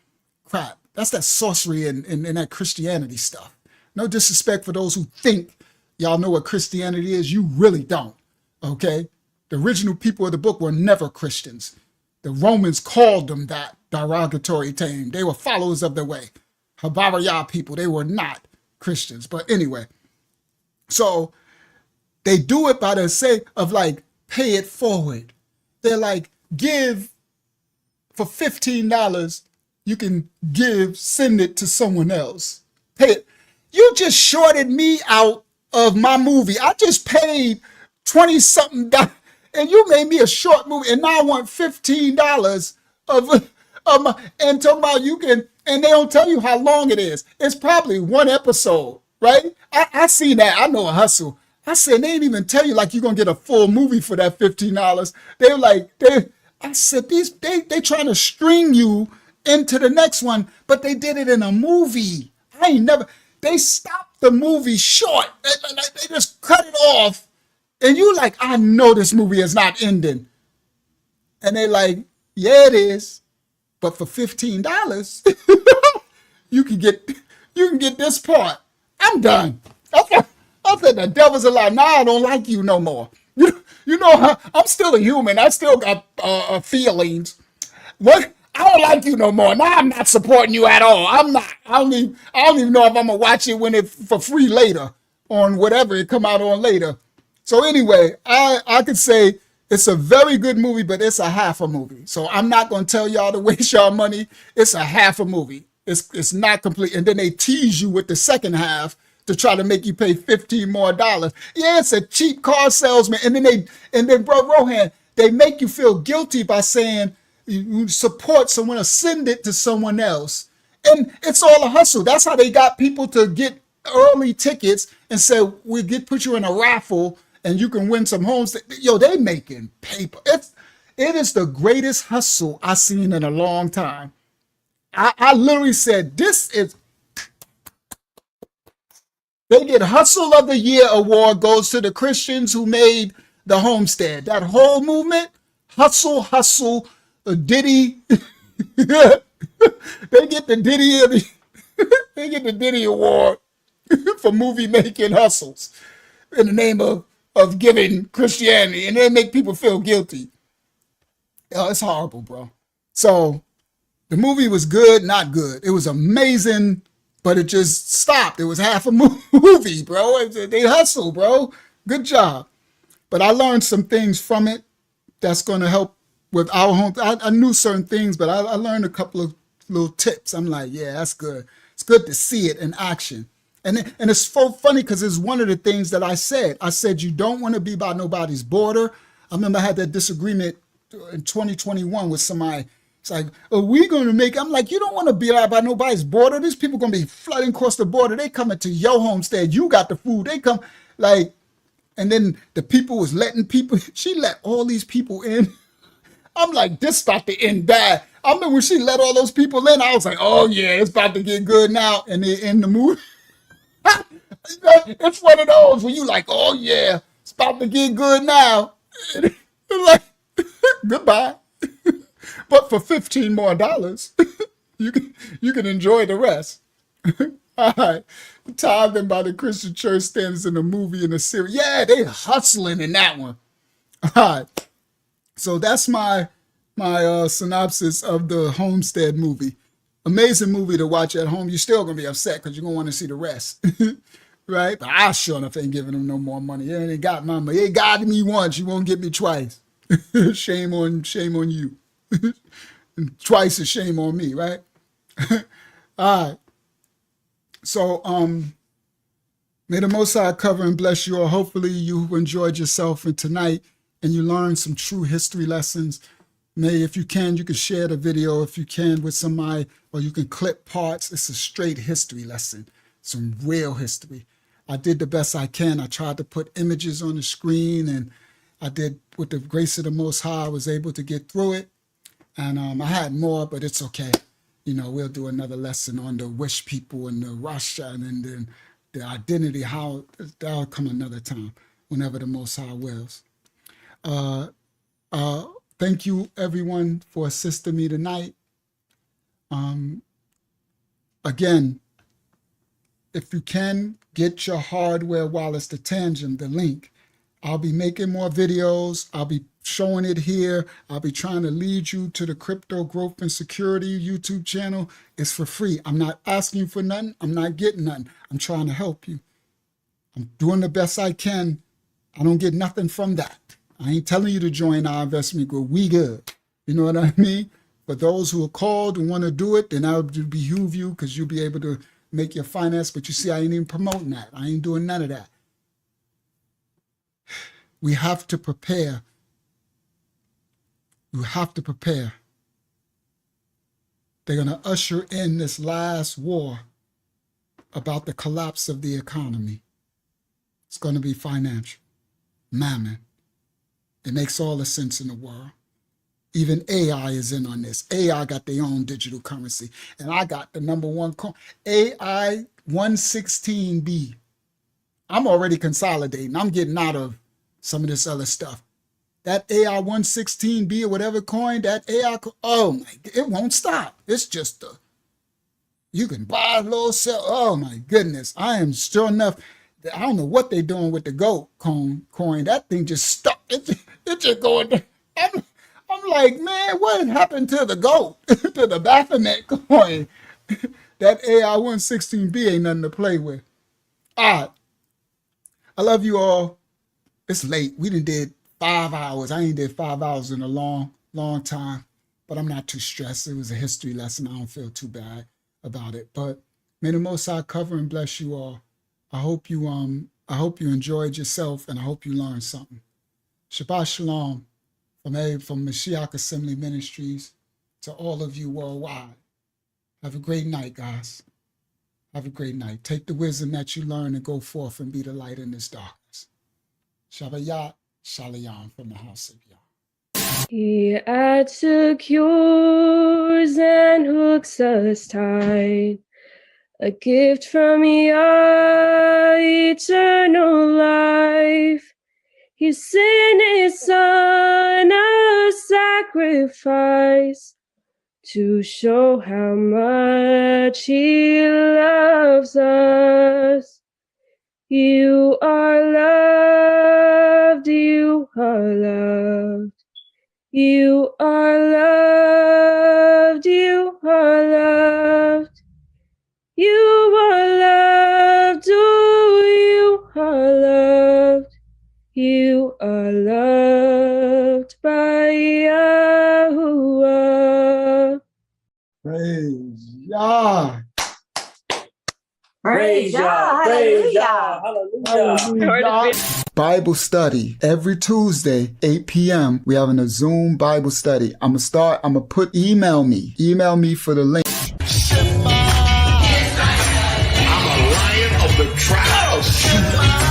crap. That's that sorcery and that Christianity stuff. No disrespect for those who think y'all know what Christianity is. You really don't. Okay? The original people of the book were never Christians. The Romans called them that derogatory term. They were followers of the way. Habaraya people, they were not Christians. But anyway, so they do it by the sake of like, pay it forward. They're like, give for $15, you can send it to someone else. Pay it. You just shorted me out of my movie. I just paid 20 something and you made me a short movie and now I want $15 of and talking about you can, and they don't tell you how long it is. It's probably one episode, right? I seen that. I know a hustle. I said, they didn't even tell you like you're gonna get a full movie for that $15. I said, they trying to string you into the next one, but they did it in a movie. They stopped the movie short. They just cut it off. And you like, I know this movie is not ending. And they like, yeah, it is. But for $15, you can get this part. I'm done. I said the devil's a lie. Now I don't like you no more. You know, I'm still a human. I still got feelings. What? I don't like you no more. Now I'm not supporting you at all. I'm not. I don't even know if I'm gonna watch it when it for free later on whatever it come out on later. So anyway, I could say it's a very good movie, but it's a half a movie. So I'm not gonna tell y'all to waste y'all money. It's a half a movie. It's not complete. And then they tease you with the second half to try to make you pay $15 more. Yeah, it's a cheap car salesman. And then bro Rohan, they make you feel guilty by saying you support someone or send it to someone else. And it's all a hustle. That's how they got people to get early tickets and say, put you in a raffle and you can win some homes. Yo, they making paper. It is the greatest hustle I've seen in a long time. I literally said, they get Hustle of the Year award goes to the Christians who made the homestead. That whole movement, hustle, Diddy. They get the Diddy award for movie making hustles in the name of giving Christianity, and they make people feel guilty. It's horrible, bro. So the movie was good, not good. It was amazing, but it just stopped. It was half a movie, bro. They hustle, bro. Good job. But I learned some things from it that's going to help with our home. I knew certain things, but I learned a couple of little tips. I'm like, yeah, that's good. It's good to see it in action. And it's so funny because it's one of the things that I said. I said, you don't want to be by nobody's border. I remember I had that disagreement in 2021 with somebody. It's like, are we going to make, I'm like, you don't want to be by nobody's border. These people going to be flooding across the border. They coming to your homestead. You got the food. They come like, and then the people was letting people, she let all these people in. I'm like, this about to end bad. I remember when she let all those people in, I was like, oh yeah, it's about to get good now. And they in the movie. It's one of those where you like, oh yeah, it's about to get good now. Like, goodbye. But for $15 more, you can enjoy the rest. All right. Tithing by the Christian church standards in the movie and the series. Yeah, they hustling in that one. All right. So that's my synopsis of the Homestead movie. Amazing movie to watch at home. You're still gonna be upset because you're gonna want to see the rest. right? But I sure enough ain't giving them no more money. You ain't got my money. You got me once, you won't get me twice. Shame on you. Twice is shame on me, right? All right. So may the Most High cover and bless you all. Hopefully you enjoyed yourself and tonight and you learned some true history lessons. May, if you can share the video if you can with somebody, or you can clip parts. It's a straight history lesson, some real history. I did the best I can. I tried to put images on the screen, and I did, with the grace of the Most High, I was able to get through it. And I had more, but it's okay. You know, we'll do another lesson on the Wish people and the Rothchild and then the identity, how that'll come another time, whenever the Most High wills. Thank you, everyone, for assisting me tonight. Again, if you can, get your hardware wallets to TANGEM, the link. I'll be making more videos. I'll be showing it here. I'll be trying to lead you to the Crypto Growth and Security YouTube channel. It's for free. I'm not asking for nothing. I'm not getting nothing. I'm trying to help you. I'm doing the best I can. I don't get nothing from that. I ain't telling you to join our investment group. We good. You know what I mean? For those who are called and want to do it, then that would behoove you, because you'll be able to make your finance. But you see, I ain't even promoting that. I ain't doing none of that. We have to prepare. You have to prepare. They're going to usher in this last war about the collapse of the economy. It's going to be financial. Mammon. It makes all the sense in the world. Even AI is in on this. AI got their own digital currency. And I got the #1 coin, AI 116B. I'm already consolidating. I'm getting out of some of this other stuff. That AI 116B or whatever coin, that AI, oh my, it won't stop. It's just you can buy a little sell. Oh my goodness. I am sure enough. I don't know what they're doing with the gold coin. That thing just stuck. It just going. I'm like, man, what happened to the gold? To the Baphomet coin? That AI 116B ain't nothing to play with. All right. I love you all. It's late. We did 5 hours. I ain't did 5 hours in a long time, but I'm not too stressed. It was a history lesson. I don't feel too bad about it. But may the Most High cover and bless you all. I hope you enjoyed yourself, and I hope you learned something. Shabbat Shalom from Mashiach Assembly Ministries to all of you worldwide. Have a great night, guys. Have a great night. Take the wisdom that you learn and go forth and be the light in this darkness. Shabbat Shalom from the house of Yah. He adds secures and hooks us tight. A gift from Yah, eternal life. He sent his son a sacrifice to show how much he loves us. You are loved, you are loved. You are loved, you are loved. You are loved, oh, you are loved. You are loved by Yahuwah. Praise Yah. Praise Yah. Praise Yah. Hallelujah. Bible study every Tuesday, 8 p.m. We having a Zoom Bible study. I'm gonna put email me for the link. I'm a lion of the tribe of Judah.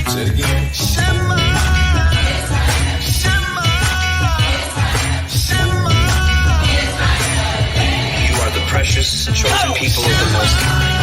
Say it again. You are the precious chosen people of the Most High.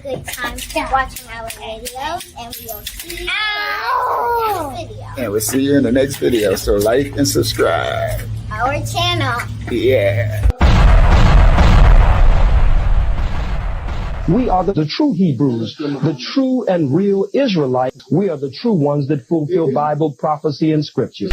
good time watching our videos, and we will see you in the next video. And we'll see you in the next video. So like and subscribe. Our channel. Yeah. We are the true Hebrews, the true and real Israelites. We are the true ones that fulfill Bible prophecy and scripture.